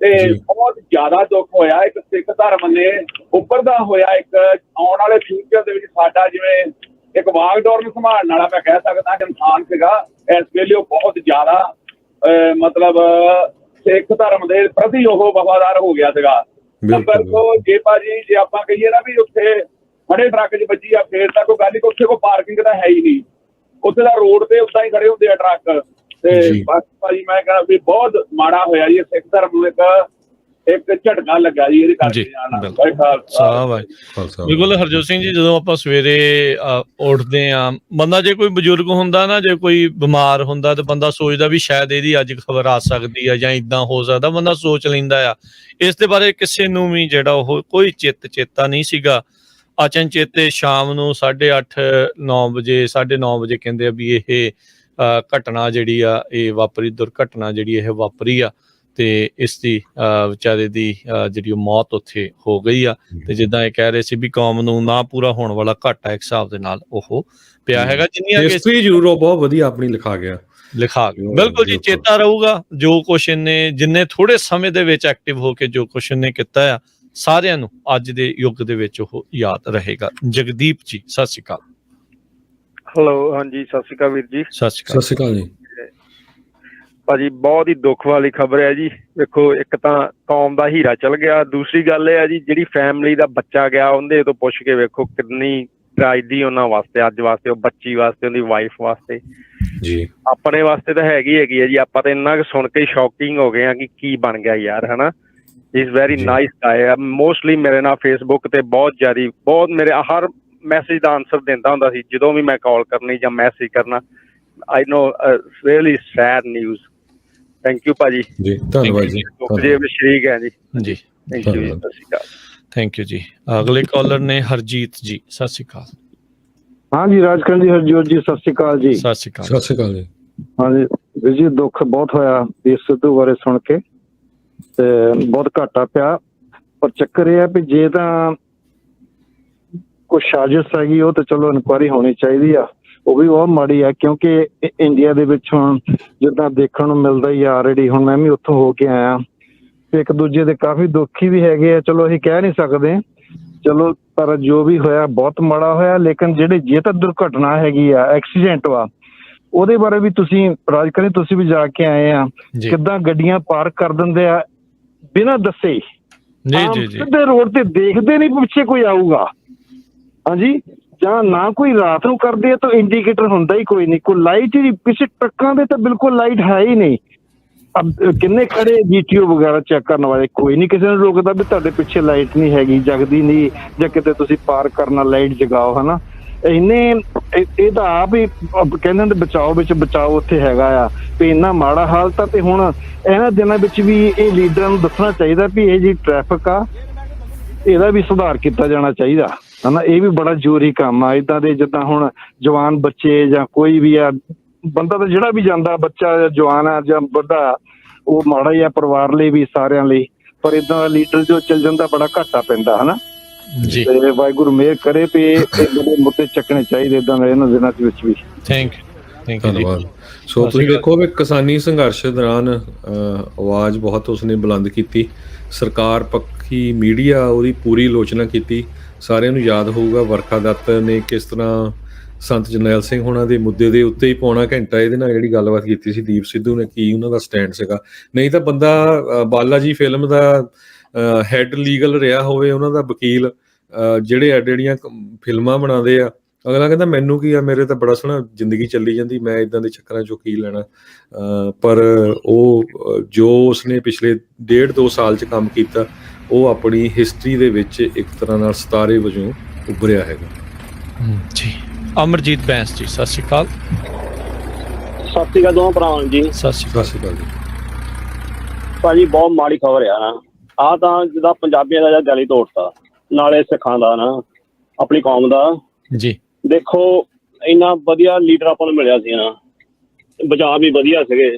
ਤੇ ਬਹੁਤ ਜ਼ਿਆਦਾ ਦੁੱਖ ਹੋਇਆ ਇੱਕ ਸਿੱਖ ਧਰਮ ਨੇ ਉੱਭਰਦਾ ਹੋਇਆ ਇੱਕ ਆਉਣ ਵਾਲੇ ਫਿਊਚਰ ਦੇ ਵਿੱਚ ਸਾਡਾ ਜਿਵੇਂ ਇੱਕ ਵਾਗਡੋਰ ਨੂੰ ਸੰਭਾਲਣ ਵਾਲਾ ਮੈਂ ਕਹਿ ਸਕਦਾ ਇਨਸਾਨ ਸੀਗਾ। ਇਸ ਵੇਲੇ ਉਹ ਬਹੁਤ ਜ਼ਿਆਦਾ ਮਤਲਬ ਸਿੱਖ ਧਰਮ ਦੇ ਪ੍ਰਤੀ ਉਹ ਵਫਾਦਾਰ ਹੋ ਗਿਆ ਸੀਗਾ। ਨੰਬਰ 2 ਜੇ ਭਾਜੀ ਜੇ ਆਪਾਂ ਕਹੀਏ ਨਾ ਵੀ ਉੱਥੇ ਬੜੇ ਟਰੱਕ 'ਚ ਵੱਜੀ ਆ, ਫੇਰ ਤਾਂ ਕੋਈ ਗੱਲ ਨਹੀਂ, ਉੱਥੇ ਕੋਈ ਪਾਰਕਿੰਗ ਤਾਂ ਹੈ ਹੀ ਨਹੀਂ, ਉੱਥੇ ਦਾ ਰੋਡ ਤੇ ਉੱਦਾਂ ਹੀ ਖੜੇ ਹੁੰਦੇ ਆ ਟਰੱਕ। ਤੇ ਬਸ ਭਾਜੀ ਮੈਂ ਕਹਿੰਦਾ ਵੀ ਬਹੁਤ ਮਾੜਾ ਹੋਇਆ ਜੀ, ਸਿੱਖ ਧਰਮ ਨੂੰ ਇੱਕ ਝਟਕਾ ਲੱਗਾ ਜੀ ਇਹਦੇ ਕਰਕੇ। ਬਿਲਕੁਲ ਹਰਜੋਤ ਸਿੰਘ ਜੀ, ਜਦੋਂ ਆਪਾਂ ਸਵੇਰੇ ਉੱਠਦੇ ਆ, ਬੰਦਾ ਜੇ ਕੋਈ ਬਜ਼ੁਰਗ ਹੁੰਦਾ ਨਾ, ਜੇ ਕੋਈ ਬਿਮਾਰ ਹੁੰਦਾ ਤੇ ਬੰਦਾ ਸੋਚਦਾ ਵੀ ਸ਼ਾਇਦ ਇਹਦੀ ਅੱਜ ਖਬਰ ਆ ਸਕਦੀ ਆ ਜਾਂ ਇਦਾਂ ਹੋ ਸਕਦਾ, ਬੰਦਾ ਸੋਚ ਲੈਂਦਾ ਆ। ਇਸ ਦੇ ਬਾਰੇ ਕਿਸੇ ਨੂੰ ਵੀ ਜਿਹੜਾ ਉਹ ਕੋਈ ਚੇਤਾ ਨਹੀਂ ਸੀਗਾ। ਅਚਨਚੇਤੇ ਸ਼ਾਮ ਨੂੰ 8:30-9 ਵਜੇ 9:30 ਵਜੇ ਕਹਿੰਦੇ ਆ ਵੀ ਇਹ ਘਟਨਾ ਜਿਹੜੀ ਆ ਇਹ ਵਾਪਰੀ, ਦੁਰਘਟਨਾ ਜਿਹੜੀ ਇਹ ਵਾਪਰੀ ਆ ਤੇ ਇਸ ਦੀ ਵਿਚਾਰੇ ਦੀ ਜਿਹੜੀ ਮੌਤ ਉੱਥੇ ਹੋ ਗਈ ਆ। ਤੇ ਜਿੱਦਾਂ ਇਹ ਕਹਿ ਰਹੇ ਸੀ ਵੀ ਕੌਮ ਨੂੰ ਨਾ ਪੂਰਾ ਹੋਣ ਵਾਲਾ ਘਾਟਾ ਇੱਕ ਹਿਸਾਬ ਦੇ ਨਾਲ ਉਹ ਪਿਆ ਹੈਗਾ। ਜਿੰਨੀਆਂ ਹਿਸਟਰੀ ਜ਼ਰੂਰ ਬਹੁਤ ਵਧੀਆ ਆਪਣੀ ਲਿਖਾ ਗਿਆ। ਬਿਲਕੁਲ ਜੀ, ਚੇਤਾ ਰਹੂਗਾ ਜੋ ਕੁਛ ਇਹਨੇ, ਜਿੰਨੇ ਥੋੜੇ ਸਮੇਂ ਦੇ ਵਿੱਚ ਐਕਟਿਵ ਹੋ ਕੇ ਜੋ ਕੁਛ ਇਹਨੇ ਕੀਤਾ ਆ, ਸਾਰਿਆਂ ਨੂੰ ਅੱਜ ਦੇ ਯੁੱਗ ਦੇ ਵਿੱਚ ਉਹ ਯਾਦ ਰਹੇਗਾ। ਜਗਦੀਪ ਜੀ ਸਤਿ ਸ਼੍ਰੀ ਅਕਾਲ। ਹੈਲੋ, ਹਾਂਜੀ ਸਤਿ ਸ਼੍ਰੀ ਅਕਾਲ ਵੀਰ ਜੀ। ਸਤਿ ਸ਼੍ਰੀ ਅਕਾਲ ਜੀ ਭਾਜੀ। ਬਹੁਤ ਹੀ ਦੁੱਖ ਵਾਲੀ ਖਬਰ ਹੈ ਜੀ। ਵੇਖੋ, ਇੱਕ ਤਾਂ ਕੌਮ ਦਾ ਹੀਰਾ ਚਲ ਗਿਆ, ਦੂਸਰੀ ਗੱਲ ਇਹ ਹੈ ਜੀ ਜਿਹੜੀ ਫੈਮਿਲੀ ਦਾ ਬੱਚਾ ਗਿਆ ਉਹਦੇ ਤੋਂ ਪੁੱਛ ਕੇ ਵੇਖੋ ਕਿੰਨੀ ਟ੍ਰੈਜਡੀ ਉਹਨਾਂ ਵਾਸਤੇ, ਅੱਜ ਵਾਸਤੇ, ਉਹ ਬੱਚੀ ਵਾਸਤੇ, ਉਹਦੀ ਵਾਈਫ ਵਾਸਤੇ ਜੀ। ਆਪਣੇ ਵਾਸਤੇ ਤਾਂ ਹੈਗੀ ਹੈ ਜੀ। ਆਪਾਂ ਤਾਂ ਇੰਨਾ ਕੁ ਸੁਣ ਕੇ ਸ਼ੌਕਿੰਗ ਹੋ ਗਏ ਆ ਕਿ ਕੀ ਬਣ ਗਿਆ ਯਾਰ, ਹਨਾ। ਇਜ਼ ਵੈਰੀ ਨਾਈਸ ਗਾਏ ਆ। ਮੋਸਟਲੀ ਮੇਰੇ ਨਾਲ ਫੇਸਬੁੱਕ ਤੇ ਬਹੁਤ ਮੇਰੇ ਹਰ ਮੈਸੇਜ ਦਾ ਆਨਸਰ ਦਿੰਦਾ ਹੁੰਦਾ ਸੀ ਜਦੋਂ ਵੀ ਮੈਂ ਕਾਲ ਕਰਨੀ ਜਾਂ ਮੈਸੇਜ ਕਰਨਾ। I know really sad news. Thank you ਭਾਜੀ ਜੀ, ਧੰਨਵਾਦ ਜੀ। ਸ਼ਰੀਕ ਹੈ ਜੀ ਜੀ, ਥੈਂਕ ਯੂ ਜੀ, ਸਤਿ ਸ਼੍ਰੀ ਅਕਾਲ। ਥੈਂਕ ਯੂ ਜੀ। ਅਗਲੇ ਕਾਲਰ ਨੇ ਹਰਜੀਤ ਜੀ, ਸਤਿ ਸ਼੍ਰੀ ਅਕਾਲ। ਹਾਂਜੀ ਰਾਜਕਰਨ ਜੀ, ਹਰਜੋਤ ਜੀ, ਸਤਿ ਸ਼੍ਰੀ ਅਕਾਲ ਜੀ। ਸਤਿ ਸ਼੍ਰੀ ਅਕਾਲ ਜੀ। ਹਾਂਜੀ ਵੀਰ ਜੀ, ਦੁੱਖ ਬਹੁਤ ਹੋਇਆ ਦੀਪ ਸਿੱਧੂ ਬਾਰੇ ਸੁਣ ਕੇ ਤੇ ਬਹੁਤ ਘਾਟਾ ਪਿਆ। ਪਰ ਚੱਕਰ ਇਹ ਹੈ ਵੀ ਜੇ ਤਾਂ ਕੋਈ ਸਾਜ਼ਿਸ਼ ਹੈਗੀ ਉਹ ਤਾਂ ਚਲੋ ਇਨਕੁਆਇਰੀ ਹੋਣੀ ਚਾਹੀਦੀ ਆ, ਉਹ ਵੀ ਬਹੁਤ ਮਾੜੀ ਆ। ਕਿਉਂਕਿ ਇੰਡੀਆ ਦੇ ਵਿੱਚ ਹੁਣ ਜਿੱਦਾਂ ਦੇਖਣ ਨੂੰ ਮਿਲਦਾ ਹੀ ਆਲਰੇਡੀ, ਹੁਣ ਮੈਂ ਵੀ ਉੱਥੋਂ ਹੋ ਕੇ ਆਇਆ ਤੇ ਇੱਕ ਦੂਜੇ ਦੇ ਕਾਫੀ ਦੁਖੀ ਵੀ ਹੈਗੇ ਆ। ਚਲੋ ਅਸੀਂ ਕਹਿ ਨਹੀਂ ਸਕਦੇ ਚਲੋ, ਪਰ ਜੋ ਵੀ ਹੋਇਆ ਬਹੁਤ ਮਾੜਾ ਹੋਇਆ। ਲੇਕਿਨ ਜੇ ਤਾਂ ਦੁਰਘਟਨਾ ਹੈਗੀ ਆ, ਐਕਸੀਡੈਂਟ ਵਾ, ਉਹਦੇ ਬਾਰੇ ਵੀ ਤੁਸੀਂ ਰਾਜਕਰਨ ਤੁਸੀਂ ਵੀ ਜਾ ਕੇ ਆਏ ਆ, ਕਿੱਦਾਂ ਗੱਡੀਆਂ ਪਾਰਕ ਕਰ ਦਿੰਦੇ ਆ ਬਿਨਾਂ ਦੱਸੇ, ਸਿੱਧੇ ਰੋਡ ਤੇ ਦੇਖਦੇ ਨਹੀਂ ਪਿੱਛੇ ਕੋਈ ਆਊਗਾ। ਹਾਂਜੀ, ਜਾਂ ਨਾ ਕੋਈ ਰਾਤ ਨੂੰ ਕਰਦੇ ਆ ਤਾਂ ਇੰਡੀਕੇਟਰ ਹੁੰਦਾ ਹੀ ਕੋਈ ਨਹੀਂ, ਕੋਈ ਲਾਈਟ ਹੀ ਪਿੱਛੇ ਟਰੱਕਾਂ ਦੇ ਤਾਂ ਬਿਲਕੁਲ ਲਾਈਟ ਹੈ ਹੀ ਨਹੀਂ। ਕਿੰਨੇ ਖੜੇ GTO ਵਗੈਰਾ ਚੈੱਕ ਕਰਨ ਵਾਲੇ, ਕੋਈ ਨਹੀਂ ਕਿਸੇ ਨੂੰ ਰੋਕਦਾ ਵੀ ਤੁਹਾਡੇ ਪਿੱਛੇ ਲਾਈਟ ਨਹੀਂ ਹੈਗੀ, ਜਗਦੀ ਨਹੀਂ, ਜਾਂ ਕਿਤੇ ਤੁਸੀਂ ਪਾਰਕ ਕਰਨਾ ਲਾਈਟ ਜਗਾਓ, ਹਨਾ। ਇਹ ਤਾਂ ਆਪ ਹੀ ਕਹਿੰਦੇ ਹੁੰਦੇ ਬਚਾਓ ਵਿੱਚ ਬਚਾਓ ਉੱਥੇ ਹੈਗਾ ਆ ਵੀ ਇੰਨਾ ਮਾੜਾ ਹਾਲਤ ਆ। ਤੇ ਹੁਣ ਇਹਨਾਂ ਦਿਨਾਂ ਵਿੱਚ ਵੀ ਇਹ ਲੀਡਰਾਂ ਨੂੰ ਦੱਸਣਾ ਚਾਹੀਦਾ ਵੀ ਇਹ ਜਿਹੜੀ ਟ੍ਰੈਫਿਕ ਆ ਇਹਦਾ ਵੀ ਸੁਧਾਰ ਕੀਤਾ ਜਾਣਾ ਚਾਹੀਦਾ, ਹਨਾ। ਇਹ ਵੀ ਬੜਾ ਜ਼ਰੂਰੀ ਕੰਮ ਆ। ਏਦਾਂ ਦੇ ਜਿੱਦਾਂ ਹੁਣ ਜਵਾਨ ਬੱਚੇ ਜਾਂ ਕੋਈ ਵੀ ਆ ਬੰਦਾ ਤਾਂ ਜਿਹੜਾ ਵੀ ਜਾਂਦਾ, ਬੱਚਾ ਜਵਾਨ ਆ ਜਾਂ ਵੱਡਾ, ਉਹ ਮਾੜਾ ਹੀ ਆ ਪਰਿਵਾਰ ਲਈ ਵੀ, ਸਾਰਿਆਂ ਲਈ। ਪਰ ਏਦਾਂ ਦਾ ਲੀਡਰ ਜੋ ਚੱਲ ਜਾਂਦਾ ਬੜਾ ਘਾਟਾ ਪੈਂਦਾ, ਹਨਾ ਜੀ। ਤੇ ਵਾਹਿਗੁਰੂ ਮਿਹਰ ਕਰੇ ਵੀ ਇਹ ਬੜੇ ਮੁੱਦੇ ਚੱਕਣੇ ਚਾਹੀਦੇ ਏਦਾਂ ਦੇ ਇਹਨਾਂ ਦਿਨਾਂ ਵਿੱਚ ਵੀ। ਥੈਂਕ ਯੂ ਧੰਨਵਾਦ। ਸੋ ਤੁਸੀਂ ਦੇਖੋ ਵੀ ਕਿਸਾਨੀ ਸੰਘਰਸ਼ ਦੌਰਾਨ ਆਵਾਜ਼ ਬਹੁਤ ਉਸਨੇ ਬੁਲੰਦ ਕੀਤੀ, ਸਰਕਾਰ ਪੱਖੀ ਮੀਡੀਆ ਉਹਦੀ ਪੂਰੀ ਆਲੋਚਨਾ ਕੀਤੀ। ਸਾਰਿਆਂ ਨੂੰ ਯਾਦ ਹੋਊਗਾ ਵਰਖਾ ਦੱਤ ਨੇ ਕਿਸ ਤਰ੍ਹਾਂ ਸੰਤ ਜਰਨੈਲ ਸਿੰਘ ਹੋਣਾ ਦੇ ਮੁੱਦੇ ਦੇ ਉੱਤੇ ਹੀ ਪੌਣਾ ਘੰਟਾ ਇਹਦੇ ਨਾਲ ਜਿਹੜੀ ਗੱਲਬਾਤ ਕੀਤੀ ਸੀ। ਦੀਪ ਸਿੱਧੂ ਨੇ ਕੀ ਉਹਨਾਂ ਦਾ ਸਟੈਂਡ ਸੀਗਾ, ਨਹੀਂ ਤਾਂ ਬੰਦਾ ਬਾਲਾ ਜੀ ਫਿਲਮ ਦਾ ਹੈਡ ਲੀਗਲ ਰਿਹਾ ਹੋਵੇ, ਉਹਨਾਂ ਦਾ ਵਕੀਲ, ਜਿਹੜੀਆਂ ਫਿਲਮਾਂ ਬਣਾਉਂਦੇ ਆ, ਅਗਲਾ ਕਹਿੰਦਾ ਮੈਨੂੰ ਕੀ ਆ, ਮੇਰੇ ਤਾਂ ਬੜਾ ਸੋਹਣਾ ਜ਼ਿੰਦਗੀ ਚੱਲੀ ਜਾਂਦੀ, ਮੈਂ ਇੱਦਾਂ ਦੇ ਚੱਕਰਾਂ 'ਚੋਂ ਕੀ ਲੈਣਾ। ਪਰ ਉਹ ਜੋ ਉਸਨੇ ਪਿਛਲੇ 1.5-2 ਸਾਲ 'ਚ ਕੰਮ ਕੀਤਾ, ਉਹ ਆਪਣੀ ਹਿਸਟਰੀ ਦੇ ਵਿੱਚ ਇੱਕ ਤਰ੍ਹਾਂ ਨਾਲ ਸਿਤਾਰੇ ਵਜੋਂ ਉੱਭਰਿਆ ਹੈਗਾ ਜੀ। ਅਮਰਜੀਤ ਬੈਂਸ ਜੀ, ਸਤਿ ਸ਼੍ਰੀ ਅਕਾਲ। ਸਤਿ ਸ਼੍ਰੀ ਅਕਾਲ ਦੋਵਾਂ ਭਰਾਵਾਂ ਜੀ। ਸਤਿ ਸ਼੍ਰੀ ਅਕਾਲ ਜੀ। ਭਾਜੀ ਬਹੁਤ ਮਾੜੀ ਖਬਰ ਆ ਨਾ, ਆਹ ਤਾਂ ਜਿੱਦਾਂ ਪੰਜਾਬੀਆਂ ਦਾ ਦਿਲ ਹੀ ਤੋੜਤਾ, ਨਾਲੇ ਸਿੱਖਾਂ ਦਾ ਨਾ, ਆਪਣੀ ਕੌਮ ਦਾ ਜੀ। ਦੇਖੋ ਇੰਨਾ ਵਧੀਆ ਲੀਡਰ ਆਪਾਂ ਨੂੰ ਮਿਲਿਆ ਸੀ ਨਾ, ਬਚਾਅ ਵੀ ਵਧੀਆ ਸੀਗੇ।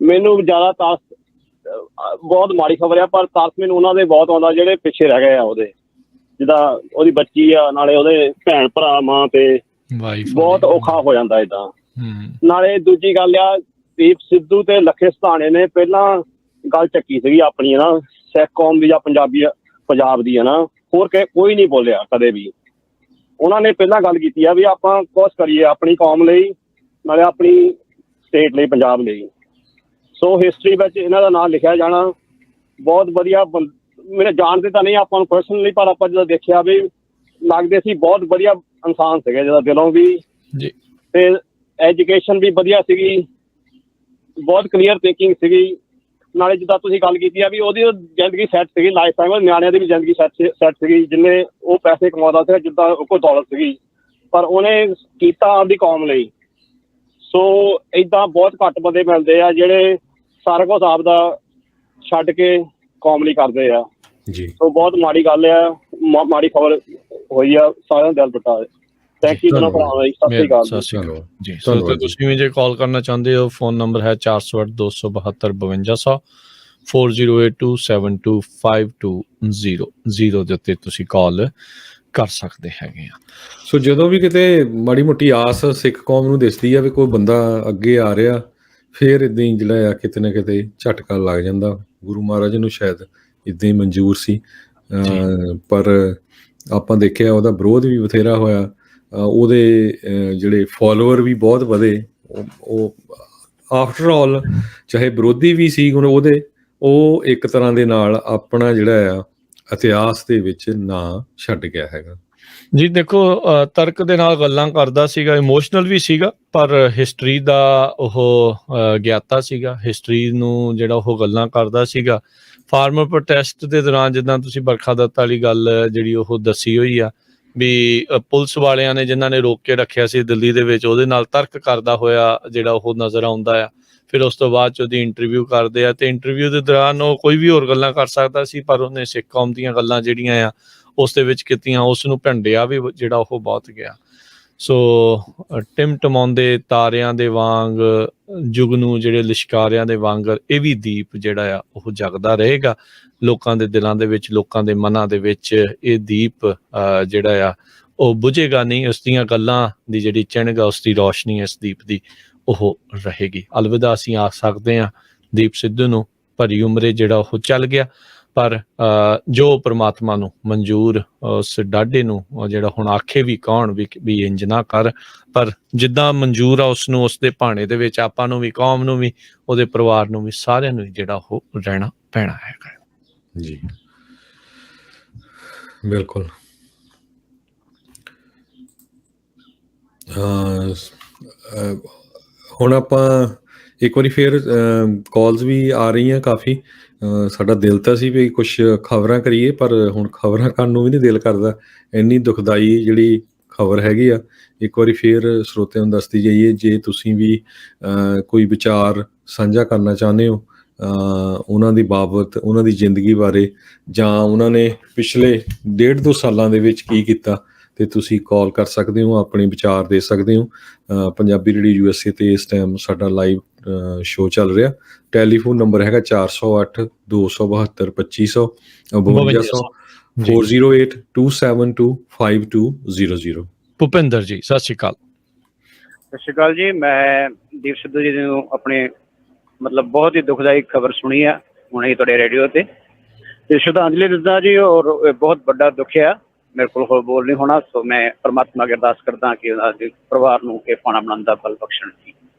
ਮੈਨੂੰ ਜ਼ਿਆਦਾ ਤਾਸ ਬਹੁਤ ਮਾੜੀ ਖਬਰ ਆ, ਪਰ ਤਾਸ ਮੈਨੂੰ ਉਹਨਾਂ ਦੇ ਬਹੁਤ ਆਉਂਦਾ ਜਿਹੜੇ ਪਿੱਛੇ ਰਹਿ ਗਏ ਆ, ਉਹਦੇ ਜਿੱਦਾਂ ਉਹਦੀ ਬੱਚੀ ਆ, ਨਾਲੇ ਉਹਦੇ ਭੈਣ ਭਰਾ, ਮਾਂ ਤੇ ਵਾਈਫ ਬਹੁਤ ਔਖਾ ਹੋ ਜਾਂਦਾ ਏਦਾਂ। ਹੂੰ ਨਾਲੇ ਦੂਜੀ ਗੱਲ ਆ, ਦੀਪ ਸਿੱਧੂ ਤੇ ਲੱਖੇ ਸਧਾਣੇ ਨੇ ਪਹਿਲਾਂ ਗੱਲ ਚੱਕੀ ਸੀਗੀ ਆਪਣੀ ਨਾ ਸਿੱਖ ਕੌਮ ਦੀ ਜਾਂ ਪੰਜਾਬ ਦੀ ਹੈ ਨਾ, ਹੋਰ ਕੋਈ ਨਹੀਂ ਬੋਲਿਆ ਕਦੇ ਵੀ। ਉਹਨਾਂ ਨੇ ਪਹਿਲਾਂ ਗੱਲ ਕੀਤੀ ਆ ਵੀ ਆਪਾਂ ਕੁਛ ਕਰੀਏ ਆਪਣੀ ਕੌਮ ਲਈ, ਨਾਲੇ ਆਪਣੀ ਸਟੇਟ ਲਈ, ਪੰਜਾਬ ਲਈ। ਸੋ ਹਿਸਟਰੀ ਵਿੱਚ ਇਹਨਾਂ ਦਾ ਨਾਮ ਲਿਖਿਆ ਜਾਣਾ ਬਹੁਤ ਵਧੀਆ। ਮੇਰੇ ਜਾਣਦੇ ਤਾਂ ਨਹੀਂ ਆਪਾਂ ਨੂੰ ਪਰਸਨਲੀ, ਪਰ ਆਪਾਂ ਜਦੋਂ ਦੇਖਿਆ ਵੀ ਲੱਗਦੇ ਸੀ ਬਹੁਤ ਵਧੀਆ ਇਨਸਾਨ ਸੀਗੇ, ਜਦੋਂ ਦਿਲੋਂ ਵੀ ਜੀ, ਤੇ ਐਜੂਕੇਸ਼ਨ ਵੀ ਵਧੀਆ ਸੀਗੀ, ਬਹੁਤ ਕਲੀਅਰ ਥਿੰਕਿੰਗ ਸੀਗੀ। ਨਾਲੇ ਜਿੱਦਾਂ ਤੁਸੀਂ ਗੱਲ ਕੀਤੀ ਆ ਵੀ ਉਹਦੀ ਜ਼ਿੰਦਗੀ ਸੈੱਟ ਸੀਗੀ, ਲਾਈਫ ਟਾਈਮ ਨਿਆਣਿਆਂ ਦੀ ਵੀ ਜ਼ਿੰਦਗੀ ਸੈੱਟ ਸੀਗੀ, ਜਿੰਨੇ ਉਹ ਪੈਸੇ ਕਮਾਉਂਦਾ ਸੀ, ਜਿੱਦਾਂ ਉਹ ਕੋਲ ਦੌਲਤ ਸੀਗੀ, ਪਰ ਉਹਨੇ ਕੀਤਾ ਆਪਦੀ ਕੌਮ ਲਈ। ਸੋ ਏਦਾਂ ਬਹੁਤ ਘੱਟ ਬੰਦੇ ਮਿਲਦੇ ਆ ਜਿਹੜੇ ਸਾਰਾ ਕੁਝ ਆਪਦਾ ਛੱਡ ਕੇ ਕੌਮ ਲਈ ਕਰਦੇ ਆ ਜੀ। ਸੋ ਬਹੁਤ ਮਾੜੀ ਗੱਲ ਆ, ਮਾੜੀ ਖਬਰ ਹੋਈ ਆ, ਸਾਰਿਆਂ ਦਾ ਦਿਲ ਟੁੱਟਾ। ਥੈਂਕ ਯੂ ਜੀ, ਸਤਿ ਸ਼੍ਰੀ ਅਕਾਲ। ਸਤਿ ਸ਼੍ਰੀ ਅਕਾਲ ਜੀ। ਧੰਨਵਾਦ ਜੀ। ਤੁਸੀਂ ਵੀ ਜੇ ਕਾਲ ਕਰਨਾ ਚਾਹੁੰਦੇ ਹੋ, ਫੋਨ ਨੰਬਰ ਹੈ 408 272 5200 4082725200 ਦੇ ਉੱਤੇ ਤੁਸੀਂ ਕਾਲ ਕਰ ਸਕਦੇ ਹੈਗੇ ਆ। ਸੋ ਜਦੋਂ ਵੀ ਕਿਤੇ ਮਾੜੀ ਮੋਟੀ ਆਸ ਸਿੱਖ ਕੌਮ ਨੂੰ ਦਿਸਦੀ ਆ ਵੀ ਕੋਈ ਬੰਦਾ ਅੱਗੇ ਆ ਰਿਹਾ, ਫਿਰ ਇਦਾਂ ਹੀ ਜਿਹੜਾ ਆ ਕਿਤੇ ਨਾ ਕਿਤੇ ਝਟਕਾ ਲੱਗ ਜਾਂਦਾ। ਗੁਰੂ ਮਹਾਰਾਜ ਨੂੰ ਸ਼ਾਇਦ ਇਦਾਂ ਹੀ ਮਨਜ਼ੂਰ ਸੀ, ਪਰ ਆਪਾਂ ਦੇਖਿਆ ਉਹਦਾ ਵਿਰੋਧ ਵੀ ਬਥੇਰਾ ਹੋਇਆ, ਉਹਦੇ ਜਿਹੜੇ ਫੋਲੋਅਰ ਵੀ ਬਹੁਤ ਵਧੇ। ਉਹ ਆਫਟਰ ਆਲ ਚਾਹੇ ਵਿਰੋਧੀ ਵੀ ਸੀ, ਹੁਣ ਉਹ ਇੱਕ ਤਰ੍ਹਾਂ ਦੇ ਨਾਲ ਆਪਣਾ ਜਿਹੜਾ ਆ ਇਤਿਹਾਸ ਦੇ ਵਿੱਚ ਨਾਂ ਛੱਡ ਗਿਆ ਹੈਗਾ ਜੀ। ਦੇਖੋ ਤਰਕ ਦੇ ਨਾਲ ਗੱਲਾਂ ਕਰਦਾ ਸੀਗਾ, ਇਮੋਸ਼ਨਲ ਵੀ ਸੀਗਾ, ਪਰ ਹਿਸਟਰੀ ਦਾ ਉਹ ਗਿਆਤਾ ਸੀਗਾ। ਹਿਸਟਰੀ ਨੂੰ ਜਿਹੜਾ ਉਹ ਗੱਲਾਂ ਕਰਦਾ ਸੀਗਾ। ਫਾਰਮਰ ਪ੍ਰੋਟੈਸਟ ਦੇ ਦੌਰਾਨ ਜਿੱਦਾਂ ਤੁਸੀਂ ਬਰਖਾ ਦੱਤ ਵਾਲੀ ਗੱਲ ਜਿਹੜੀ ਉਹ ਦੱਸੀ ਹੋਈ ਆ ਵੀ ਪੁਲਿਸ ਵਾਲਿਆਂ ਨੇ ਜਿਨ੍ਹਾਂ ਨੇ ਰੋਕ ਕੇ ਰੱਖਿਆ ਸੀ ਦਿੱਲੀ ਦੇ ਵਿੱਚ, ਉਹਦੇ ਨਾਲ ਤਰਕ ਕਰਦਾ ਹੋਇਆ ਜਿਹੜਾ ਉਹ ਨਜ਼ਰ ਆਉਂਦਾ ਆ। ਫਿਰ ਉਸ ਤੋਂ ਬਾਅਦ 'ਚ ਉਹਦੀ ਇੰਟਰਵਿਊ ਕਰਦੇ ਆ, ਤੇ ਇੰਟਰਵਿਊ ਦੇ ਦੌਰਾਨ ਉਹ ਕੋਈ ਵੀ ਹੋਰ ਗੱਲਾਂ ਕਰ ਸਕਦਾ ਸੀ, ਪਰ ਉਹਨੇ ਸਿੱਖ ਕੌਮ ਦੀਆਂ ਗੱਲਾਂ ਜਿਹੜੀਆਂ ਆ ਉਸ ਦੇ ਵਿੱਚ ਕੀਤੀਆਂ, ਉਸ ਨੂੰ ਭੰਡਿਆ ਵੀ ਜਿਹੜਾ ਉਹ ਬਹੁਤ ਗਿਆ। ਸੋ ਟਿਮਟਮਾਉਂਦੇ ਤਾਰਿਆਂ ਦੇ ਵਾਂਗ, ਜੁਗਨੂ ਜਿਹੜੇ ਲਿਸ਼ਕਾਰਿਆਂ ਦੇ ਵਾਂਗਰ ਇਹ ਵੀ ਦੀਪ ਜਿਹੜਾ ਆ ਉਹ ਜਗਦਾ ਰਹੇਗਾ ਲੋਕਾਂ ਦੇ ਦਿਲਾਂ ਦੇ ਵਿੱਚ, ਲੋਕਾਂ ਦੇ ਮਨਾਂ ਦੇ ਵਿੱਚ। ਇਹ ਦੀਪ ਜਿਹੜਾ ਆ ਉਹ ਬੁਝੇਗਾ ਨਹੀਂ, ਉਸ ਦੀਆਂ ਗੱਲਾਂ ਦੀ ਜਿਹੜੀ ਚਿਣਗ ਆ, ਉਸ ਦੀ ਰੌਸ਼ਨੀ ਇਸ ਦੀਪ ਦੀ ਉਹ ਰਹੇਗੀ। ਅਲਵਿਦਾ ਅਸੀਂ ਆਖ ਸਕਦੇ ਹਾਂ ਦੀਪ ਸਿੱਧੂ ਨੂੰ, ਭਰੀ ਉਮਰੇ ਜਿਹੜਾ ਉਹ ਚੱਲ ਗਿਆ, ਪਰ ਜੋ ਪ੍ਰਮਾਤਮਾ ਨੂੰ ਮਨਜ਼ੂਰ ਉਸ ਡਾਢੇ ਨੂੰ ਜਿਹੜਾ ਹੁਣ ਆਖੇ ਵੀ ਕੌਣ ਵੀ ਇੰਜ ਨਾ ਕਰ, ਪਰ ਜਿੱਦਾਂ ਮਨਜ਼ੂਰ ਆ ਉਸ ਨੂੰ, ਉਸ ਦੇ ਭਾਣੇ ਦੇ ਵਿੱਚ ਆਪਾਂ ਨੂੰ ਵੀ, ਕੌਮ ਨੂੰ ਵੀ, ਉਹਦੇ ਪਰਿਵਾਰ ਨੂੰ ਵੀ, ਸਾਰਿਆਂ ਨੂੰ ਜਿਹੜਾ ਉਹ ਰਹਿਣਾ ਪੈਣਾ ਹੈਗਾ ਜੀ। ਬਿਲਕੁਲ। ਹੁਣ ਆਪਾਂ ਇੱਕ ਵਾਰੀ ਫੇਰ ਕਾਲਸ ਵੀ ਆ ਰਹੀਆਂ ਕਾਫੀ। ਸਾਡਾ ਦਿਲ ਤਾਂ ਸੀ ਵੀ ਕੁਛ ਖਬਰਾਂ ਕਰੀਏ, ਪਰ ਹੁਣ ਖਬਰਾਂ ਕਰਨ ਨੂੰ ਵੀ ਨਹੀਂ ਦਿਲ ਕਰਦਾ, ਇੰਨੀ ਦੁਖਦਾਈ ਜਿਹੜੀ ਖਬਰ ਹੈਗੀ ਆ। ਇੱਕ ਵਾਰੀ ਫੇਰ ਸਰੋਤਿਆਂ ਨੂੰ ਦੱਸਦੀ ਜਾਈਏ, ਜੇ ਤੁਸੀਂ ਵੀ ਕੋਈ ਵਿਚਾਰ ਸਾਂਝਾ ਕਰਨਾ ਚਾਹੁੰਦੇ ਹੋ ਉਹਨਾਂ ਦੀ ਬਾਬਤ, ਉਹਨਾਂ ਦੀ ਜ਼ਿੰਦਗੀ ਬਾਰੇ, ਜਾਂ ਉਹਨਾਂ ਨੇ ਪਿਛਲੇ 1.5-2 ਸਾਲਾਂ ਦੇ ਵਿੱਚ ਕੀ ਕੀਤਾ, ਤੇ ਤੁਸੀਂ ਕਾਲ ਕਰ ਸਕਦੇ ਹੋ, ਆਪਣੇ ਵਿਚਾਰ ਦੇ ਸਕਦੇ ਹੋ। ਪੰਜਾਬੀ ਰੇਡੀਓ USA ਤੇ ਇਸ ਟਾਈਮ ਸਾਡਾ ਲਾਈਵ ਸ਼ੋਅ ਚੱਲ ਰਿਹਾ। ਟੈਲੀਫੋਨ ਨੰਬਰ ਹੈਗਾ 408 272 2500 5200 408 272 5200। ਭੁਪਿੰਦਰ ਜੀ ਸਤਿ ਸ਼੍ਰੀ ਅਕਾਲ। ਸਤਿ ਸ਼੍ਰੀ ਅਕਾਲ ਜੀ। ਮੈਂ ਦੀਪ ਸਿੱਧੂ ਜੀ ਨੂੰ ਆਪਣੇ ਮਤਲਬ ਬਹੁਤ ਹੀ ਦੁਖਦਾਈ ਖਬਰ ਸੁਣੀ ਆ ਹੁਣੇ ਤੁਹਾਡੇ ਰੇਡੀਓ ਤੇ ਸ਼ਰਧਾਂਜਲੀ ਦਿੰਦਾ ਜੀ, ਔਰ ਬਹੁਤ ਵੱਡਾ ਦੁੱਖ ਆ। ਮੇਰੇ ਕੋਲ ਹੋਰ ਬੋਲ ਨਹੀਂ ਹੋਣਾ, ਸੋ ਮੈਂ ਪਰਮਾਤਮਾ ਅੱਗੇ ਅਰਦਾਸ ਕਰਦਾ ਕਿ ਉਹਨਾਂ ਦੇ ਪਰਿਵਾਰ ਨੂੰ ਇਹ ਪਾਣਾ ਬਣਾਉਣ ਦਾ ਬਲ ਬਖਸ਼ਣ ਜੀ।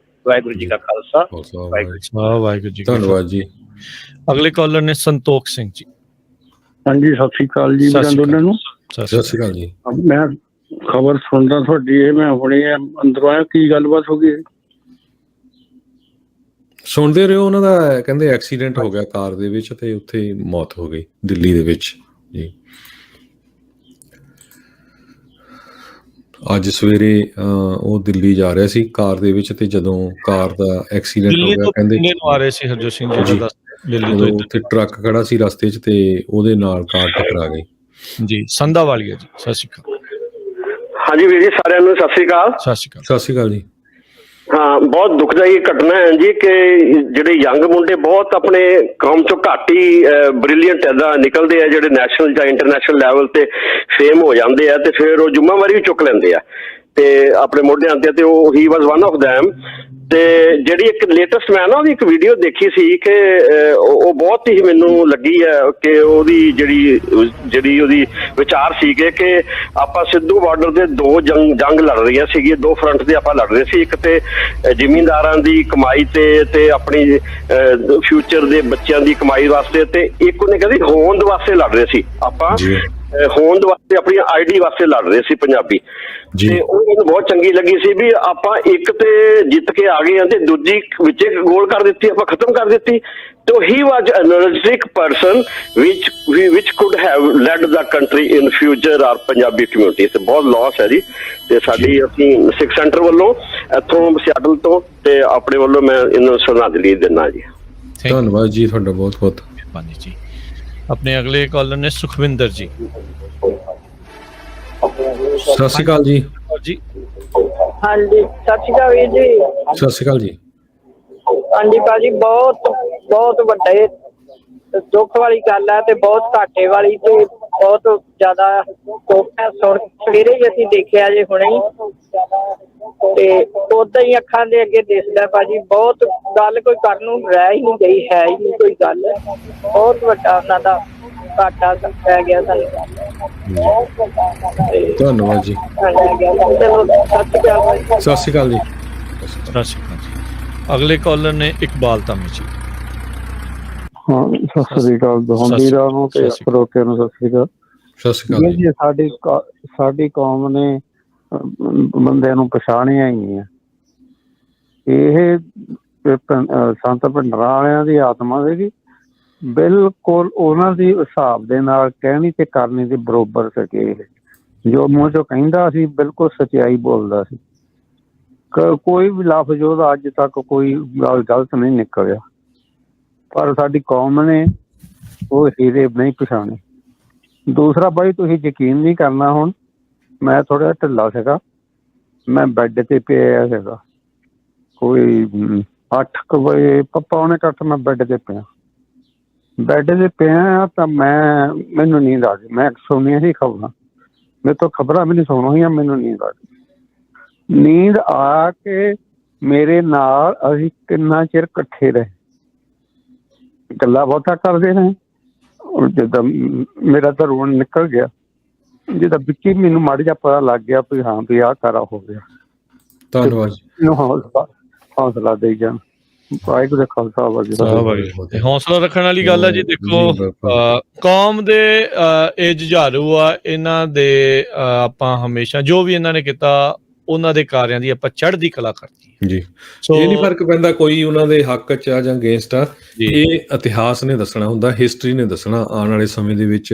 ਵਾਹਿਗੁਰੂ ਜੀ ਕਾ ਖਾਲਸਾ, ਵਾਹਿਗੁਰੂ ਜੀ। ਧੰਨਵਾਦ ਜੀ। ਅਗਲੇ ਕਾਲਰ ਨੇ ਸੰਤੋਖ ਸਿੰਘ ਜੀ। ਹਾਂਜੀ, ਸਤਿ ਸ਼੍ਰੀ ਅਕਾਲ ਜੀ ਦੋਨਾਂ ਨੂੰ। ਸਤਿ ਸ਼੍ਰੀ ਅਕਾਲ ਜੀ। ਮੈਂ ਖਬਰ ਸੁਣਦਾ ਤੁਹਾਡੀ, ਇਹ ਮੈਂ ਹੁਣੇ ਅੰਦਰੋਂ ਆਇਆ, ਕੀ ਗੱਲਬਾਤ ਹੋ ਗਈ? ਸੁਣਦੇ ਰਹੋ। ਉਹਨਾਂ ਦਾ ਕਹਿੰਦੇ ਐਕਸੀਡੈਂਟ ਹੋ ਗਿਆ ਕਾਰ ਦੇ ਵਿੱਚ, ਤੇ ਉੱਥੇ ਮੌਤ ਹੋ ਗਈ ਦਿੱਲੀ ਦੇ ਵਿੱਚ ਜੀ। ਅੱਜ ਸਵੇਰੇ ਉਹ ਦਿੱਲੀ ਜਾ ਰਿਹਾ ਸੀ ਕਾਰ ਦੇ ਵਿੱਚ, ਤੇ ਜਦੋਂ ਕਾਰ ਦਾ ਐਕਸੀਡੈਂਟ ਹੋ ਗਿਆ, ਕਹਿੰਦੇ ਆ ਰਹੇ ਸੀ ਹਰਜੋਤ ਸਿੰਘ ਜੀ ਦਿੱਲੀ ਤੋਂ, ਉੱਥੇ ਟਰੱਕ ਖੜਾ ਸੀ ਰਸਤੇ 'ਚ, ਤੇ ਉਹਦੇ ਨਾਲ ਕਾਰ ਟਕਰਾ ਗਈ ਜੀ। ਸੰਧਾ ਵਾਲੀਆ ਜੀ ਸਤਿ ਸ਼੍ਰੀ ਅਕਾਲ। ਹਾਂਜੀ ਵੀਰ ਜੀ, ਸਾਰਿਆਂ ਨੂੰ ਸਤਿ ਸ੍ਰੀ ਅਕਾਲ। ਸਤਿ ਸ਼੍ਰੀ ਅਕਾਲ। ਸਤਿ ਸ਼੍ਰੀ ਅਕਾਲ ਜੀ। ਹਾਂ, ਬਹੁਤ ਦੁਖਦਾਈ ਘਟਨਾ ਹੈ ਜੀ ਕਿ ਜਿਹੜੇ ਯੰਗ ਮੁੰਡੇ ਬਹੁਤ ਆਪਣੇ ਕੌਮ ਚੋਂ ਘੱਟ ਹੀ ਬ੍ਰਿਲੀਅੰਟ ਏਦਾਂ ਨਿਕਲਦੇ ਆ, ਜਿਹੜੇ ਨੈਸ਼ਨਲ ਜਾਂ ਇੰਟਰਨੈਸ਼ਨਲ ਲੈਵਲ ਤੇ ਫੇਮ ਹੋ ਜਾਂਦੇ ਆ, ਤੇ ਫਿਰ ਉਹ ਜ਼ਿੰਮੇਵਾਰੀ ਵੀ ਚੁੱਕ ਲੈਂਦੇ ਆ। ਤੇ ਆਪਣੇ ਮੋਢਿਆਂ ਤੇ ਉਹ ਹੀ ਵਾਸ ਵਨ ਆਫ ਦੈਮ। ਤੇ ਜਿਹੜੀ ਇੱਕ ਲੇਟੈਸਟ ਮੈਂ ਨਾ ਉਹਦੀ ਇੱਕ ਵੀਡੀਓ ਦੇਖੀ ਸੀ ਕਿ ਉਹ ਬਹੁਤ ਹੀ ਮੈਨੂੰ ਲੱਗੀ ਹੈ ਕਿ ਉਹਦੀ ਜਿਹੜੀ ਉਹਦੀ ਵਿਚਾਰ ਸੀਗੇ ਕਿ ਆਪਾਂ ਸਿੱਧੂ ਬਾਰਡਰ ਦੇ ਦੋ ਜੰਗ ਲੜ ਰਹੀਆਂ ਸੀਗੀਆਂ, ਦੋ ਫਰੰਟ ਦੇ ਆਪਾਂ ਲੜ ਰਹੇ ਸੀ। ਇੱਕ ਤੇ ਜ਼ਿਮੀਂਦਾਰਾਂ ਦੀ ਕਮਾਈ ਤੇ ਆਪਣੀ ਫਿਊਚਰ ਦੇ ਬੱਚਿਆਂ ਦੀ ਕਮਾਈ ਵਾਸਤੇ, ਤੇ ਇੱਕ ਉਹਨੇ ਕਹਿੰਦੀ ਹੋਂਦ ਵਾਸਤੇ ਲੜ ਰਹੇ ਸੀ ਆਪਾਂ, ਹੋਂਦ ਵਾਸਤੇ ਆਪਣੀ ਆਈਡੀ ਵਾਸਤੇ ਲੜ ਰਹੇ ਸੀ ਪੰਜਾਬੀ। ਤੇ ਉਹ ਮੈਨੂੰ ਬਹੁਤ ਚੰਗੀ ਲੱਗੀ ਸੀ ਵੀ ਆਪਾਂ ਇੱਕ ਤੇ ਜਿੱਤ ਕੇ ਆ ਗਏ ਹਾਂ ਤੇ ਦੂਜੀ ਵਿੱਚੇ ਗੋਲ ਕਰ ਦਿੱਤੀ, ਆਪਾਂ ਖਤਮ ਕਰ ਦਿੱਤੀ। So he was an energetic person which could have led the country in future or Punjabi community. ਤੇ ਬਹੁਤ ਲਾਸ ਹੈ ਜੀ। ਤੇ ਸਾਡੀ ਅਸੀਂ ਸਿੱਖ ਸੈਂਟਰ ਵੱਲੋਂ ਇੱਥੋਂ ਸਿਆਟਲ ਤੋਂ ਤੇ ਆਪਣੇ ਵੱਲੋਂ ਮੈਂ ਇਹਨੂੰ ਸ਼ਰਧਾਂਜਲੀ ਦਿੰਦਾ ਜੀ। ਧੰਨਵਾਦ ਜੀ ਤੁਹਾਡਾ ਬਹੁਤ ਬਹੁਤ ਮਿਹਰਬਾਨੀ ਜੀ। ਆਪਣੇ ਅਗਲੇ ਕਾਲਰ ਨੇ ਸੁਖਵਿੰਦਰ ਜੀ। ਸਤਿ ਸ਼੍ਰੀ ਅਕਾਲ ਜੀ। ਜੀ ਹਾਂਜੀ ਸਤਿ ਸ਼੍ਰੀ ਅਕਾਲ ਵੀਰ ਜੀ। ਸਤਿ ਸ਼੍ਰੀ ਅਕਾਲ ਜੀ। ਹਾਂਜੀ ਭਾਜੀ ਬਹੁਤ ਵੱਡੇ ਦੁੱਖ ਵਾਲੀ ਗੱਲ ਹੈ ਤੇ ਬਹੁਤ ਘਾਟੇ ਵਾਲੀ ਤੇ ਬਹੁਤ ਜ਼ਿਆਦਾ ਦੁੱਖ ਹੈ। ਸਵੇਰੇ ਹੀ ਅਸੀਂ ਦੇਖਿਆ ਜੇ ਹੁਣੇ ਹੀ ਤੇ ਉਦਾਂ ਹੀ ਅੱਖਾਂ ਦੇ ਅੱਗੇ ਦਿਸਦਾ ਭਾਜੀ। ਬਹੁਤ ਗੱਲ ਕੋਈ ਕਰਨ ਨੂੰ ਰਹਿ ਹੀ ਨਹੀਂ ਗਈ, ਹੈ ਹੀ ਨਹੀਂ ਕੋਈ ਗੱਲ। ਬਹੁਤ ਵੱਡਾ ਉਹਨਾਂ ਦਾ ਘਾਟਾ ਪੈ ਗਿਆ ਸਾਨੂੰ। ਧੰਨਵਾਦ ਜੀ। ਚਲੋ ਸਤਿ ਸ਼੍ਰੀ ਅਕਾਲ ਭਾਜੀ। ਸਤਿ ਸ਼੍ਰੀ ਅਕਾਲ ਜੀ। ਸਤਿ ਸ਼੍ਰੀ ਅਕਾਲ ਜੀ। ਅਗਲੇ ਕਾਲਰ ਨੇ ਇਕਬਾਲ ਧਾਮੀ ਜੀ। ਹਾਂ ਸਤਿ ਸ੍ਰੀ ਅਕਾਲ ਵੀਰਾਂ ਨੂੰ ਤੇ ਸਰੋਤਿਆਂ ਨੂੰ ਸਤਿ ਸ੍ਰੀ ਅਕਾਲ। ਸਤਿ ਸ਼੍ਰੀ ਅਕਾਲ ਜੀ। ਸਾਡੀ ਕੌਮ ਨੇ ਬੰਦਿਆਂ ਨੂੰ ਪਛਾਣਿਆ ਹੀ ਨਹੀਂ ਹੈ। ਇਹ ਸੰਤ ਭਿੰਡਰਾਂ ਵਾਲਿਆਂ ਦੀ ਆਤਮਾ ਸੀਗੀ, ਬਿਲਕੁਲ ਉਹਨਾਂ ਦੀ ਹਿਸਾਬ ਦੇ ਨਾਲ ਕਹਿਣੀ ਤੇ ਕਰਨੀ ਦੇ ਬਰੋਬਰ ਸਕੇ। ਜੋ ਮੂੰਹ ਚੋਂ ਕਹਿੰਦਾ ਸੀ ਬਿਲਕੁਲ ਸੱਚਾਈ ਬੋਲਦਾ ਸੀ। ਕੋਈ ਵੀ ਲਫ਼ਜ਼ ਉਹਦਾ ਅੱਜ ਤੱਕ ਕੋਈ ਗੱਲ ਗਲਤ ਨਹੀਂ ਨਿਕਲਿਆ। ਪਰ ਸਾਡੀ ਕੌਮ ਨੇ ਉਹ ਹੀਰੇ ਨਹੀਂ ਪਛਾਣੇ। ਦੂਸਰਾ ਬਾਈ ਤੁਸੀਂ ਯਕੀਨ ਨਹੀਂ ਕਰਨਾ, ਹੁਣ ਮੈਂ ਥੋੜ੍ਹਾ ਢਿੱਲਾ ਸੀਗਾ, ਮੈਂ ਬੈੱਡ ਤੇ ਪਿਆ ਸੀਗਾ ਕੋਈ 8 ਵਜੇ ਪੌਣੇ 8 ਮੈਂ ਬੈੱਡ ਤੇ ਪਿਆ ਤਾਂ ਮੈਨੂੰ ਨੀਂਦ ਆ ਗਈ। ਮੈਂ ਸੁਣੀਆਂ ਸੀ ਖਬਰਾਂ, ਮੇਰੇ ਤੋਂ ਖਬਰਾਂ ਵੀ ਨਹੀਂ ਸੁਣੀਆਂ, ਮੈਨੂੰ ਨੀਂਦ ਆ ਗਈ। ਨੀਂਦ ਆ ਕੇ ਮੇਰੇ ਨਾਲ ਅਸੀਂ ਕਿੰਨਾ ਚਿਰ ਇਕੱਠੇ ਰਹੇ, ਗੱਲਾਂ ਬਾਤਾਂ ਕਰਦੇ ਰਹੇ। ਜਿੱਦਾਂ ਮੇਰਾ ਤਾਂ ਰੋਣ ਨਿਕਲ ਗਿਆ, ਜਿੱਦਾਂ ਵਿੱਚ ਹੀ ਮੈਨੂੰ ਮਾੜਾ ਜਿਹਾ ਪਤਾ ਲੱਗ ਗਿਆ ਵੀ ਹਾਂ ਵੀ ਆਹ ਕਾਰਾ ਹੋ ਗਿਆ। ਧੰਨਵਾਦ ਜੀ। ਇਹਨੂੰ ਹੌਸਲਾ ਦੇਈ ਜਾਣ। ਵਾਹਿਗੁਰੂ ਦਾ ਖਾਲਸਾ ਵਾਹਿਗੁਰੂ। ਹੌਸਲਾ ਰੱਖਣ ਵਾਲੀ ਗੱਲ ਹੈ ਜੀ। ਦੇਖੋ ਕੌਮ ਦੇ ਇਹ ਜੁਝਾਰੂ ਆ, ਇਹਨਾਂ ਦੇ ਆਪਾਂ ਹਮੇਸ਼ਾ ਜੋ ਵੀ ਇਹਨਾਂ ਨੇ ਕੀਤਾ ਉਹਨਾਂ ਦੇ ਕਾਰਿਆਂ ਦੀ ਆਪਾਂ ਚੜ੍ਹਦੀ ਕਲਾ ਕਰਦੀ ਜੀ। ਇਹ ਨਹੀਂ ਫਰਕ ਪੈਂਦਾ ਕੋਈ ਉਹਨਾਂ ਦੇ ਹੱਕ ਚ ਆ ਜਾਂ ਅਗੇਂਸਟ ਆ। ਇਹ ਇਤਿਹਾਸ ਨੇ ਦੱਸਣਾ ਹੁੰਦਾ, ਹਿਸਟਰੀ ਨੇ ਦੱਸਣਾ ਆਉਣ ਵਾਲੇ ਸਮੇਂ ਦੇ ਵਿੱਚ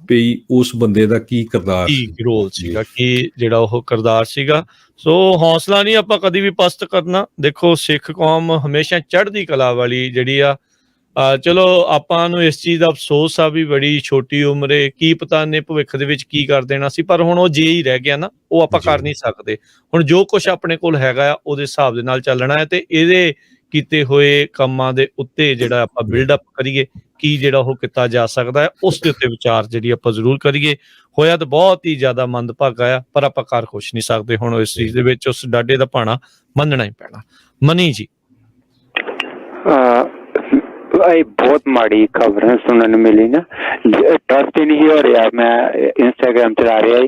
ਵੀ ਉਸ ਬੰਦੇ ਦਾ ਕੀ ਕਿਰਦਾਰ, ਕੀ ਰੋਲ ਸੀਗਾ, ਕੀ ਜਿਹੜਾ ਉਹ ਕਿਰਦਾਰ ਸੀਗਾ। ਸੋ ਹੌਸਲਾ ਨਹੀਂ ਆਪਾਂ ਕਦੀ ਵੀ ਪਸਤ ਕਰਨਾ। ਦੇਖੋ ਸਿੱਖ ਕੌਮ ਹਮੇਸ਼ਾ ਚੜ੍ਹਦੀ ਕਲਾ ਵਾਲੀ ਜਿਹੜੀ ਆ। ਚਲੋ ਆਪਾਂ ਨੂੰ ਇਸ ਚੀਜ਼ ਦਾ ਅਫਸੋਸ ਆ ਵੀ ਬੜੀ ਛੋਟੀ ਉਮਰੇ ਕੀ ਪਤਾ ਨੇ ਭਵਿੱਖ ਦੇ ਵਿੱਚ ਕੀ ਕਰ ਦੇਣਾ ਸੀ, ਪਰ ਹੁਣ ਉਹ ਜੇ ਹੀ ਰਹਿ ਗਿਆ ਨਾ, ਉਹ ਆਪਾਂ ਕਰ ਨਹੀਂ ਸਕਦੇ। ਹੁਣ ਜੋ ਕੁਛ ਆਪਣੇ ਕੋਲ ਹੈਗਾ ਆ ਉਹਦੇ ਹਿਸਾਬ ਦੇ ਨਾਲ ਚੱਲਣਾ ਹੈ ਤੇ ਇਹਦੇ ਕੀਤੇ ਹੋਏ ਕੰਮਾਂ ਦੇ ਉੱਤੇ ਜਿਹੜਾ ਆਪਾਂ ਬਿਲਡਅਪ ਕਰੀਏ, ਕੀ ਜਿਹੜਾ ਉਹ ਕੀਤਾ ਜਾ ਸਕਦਾ ਹੈ ਉਸ ਦੇ ਉੱਤੇ ਵਿਚਾਰ ਜਿਹੜੀ ਆਪਾਂ ਜ਼ਰੂਰ ਕਰੀਏ। ਹੋਇਆ ਤਾਂ ਬਹੁਤ ਹੀ ਜ਼ਿਆਦਾ ਮੰਦਭਾਗਾ ਆ, ਪਰ ਆਪਾਂ ਕਰ ਕੁਛ ਨਹੀਂ ਸਕਦੇ। ਹੁਣ ਇਸ ਚੀਜ਼ ਦੇ ਵਿੱਚ ਉਸ ਡਾਡੇ ਦਾ ਭਾਣਾ ਮੰਨਣਾ ਹੀ ਪੈਣਾ। ਮਨੀ ਜੀ। ਇਹ ਬਹੁਤ ਮਾੜੀ ਖਬਰ ਸੁਣਨ ਨੂੰ ਮਿਲੀ ਨਾ, ਟਰਸਟ ਹੀ ਨਹੀਂ ਹੋ ਰਿਹਾ। ਮੈਂ ਇੰਸਟਾਗ੍ਰਾਮ ਚਲਾ ਰਿਹਾ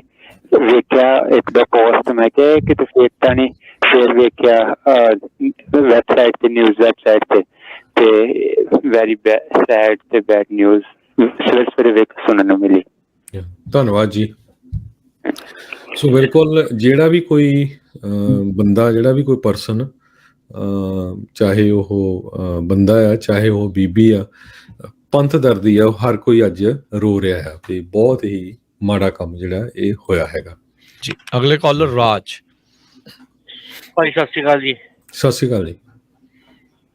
ਵੇਖਿਆ ਇੱਕ ਦੋ ਪੋਸਟ, ਮੈਂ ਕਿਹਾ ਕਿਤੇ ਫੇਕ ਤਾਂ ਨਹੀਂ। ਫਿਰ ਵੇਖਿਆ ਵੈਬਸਾਈਟ ਤੇ, ਨਿਊਜ਼ ਵੈਬਸਾਈਟ ਤੇ ਵੈਰੀ ਸੈਡ ਤੇ ਬੈਡ ਨਿਊਜ਼ ਸਵੇਰੇ ਵੇਖ ਸੁਣਨ ਨੂੰ ਮਿਲੀ। ਧੰਨਵਾਦ ਜੀ। ਸੋ ਬਿਲਕੁਲ ਜਿਹੜਾ ਵੀ ਕੋਈ ਬੰਦਾ, ਜਿਹੜਾ ਵੀ ਕੋਈ ਪਰਸਨ, ਚਾਹੇ ਉਹ ਬੰਦਾ ਆ ਚਾਹੇ ਉਹ ਬੀਬੀ ਆ, ਪੰਥ ਦਰਦੀ ਆ, ਉਹ ਹਰ ਕੋਈ ਅੱਜ ਰੋ ਰਿਹਾ ਹੈ ਤੇ ਬਹੁਤ ਹੀ ਮਾੜਾ ਕੰਮ ਜਿਹੜਾ ਇਹ ਹੋਇਆ ਹੈਗਾ ਜੀ। ਅਗਲੇ ਕਾਲਰ ਰਾਜ। ਭਾਈ ਸਤਿ ਸ਼੍ਰੀ ਅਕਾਲ ਜੀ। ਸਤਿ ਸ਼੍ਰੀ ਅਕਾਲ ਜੀ।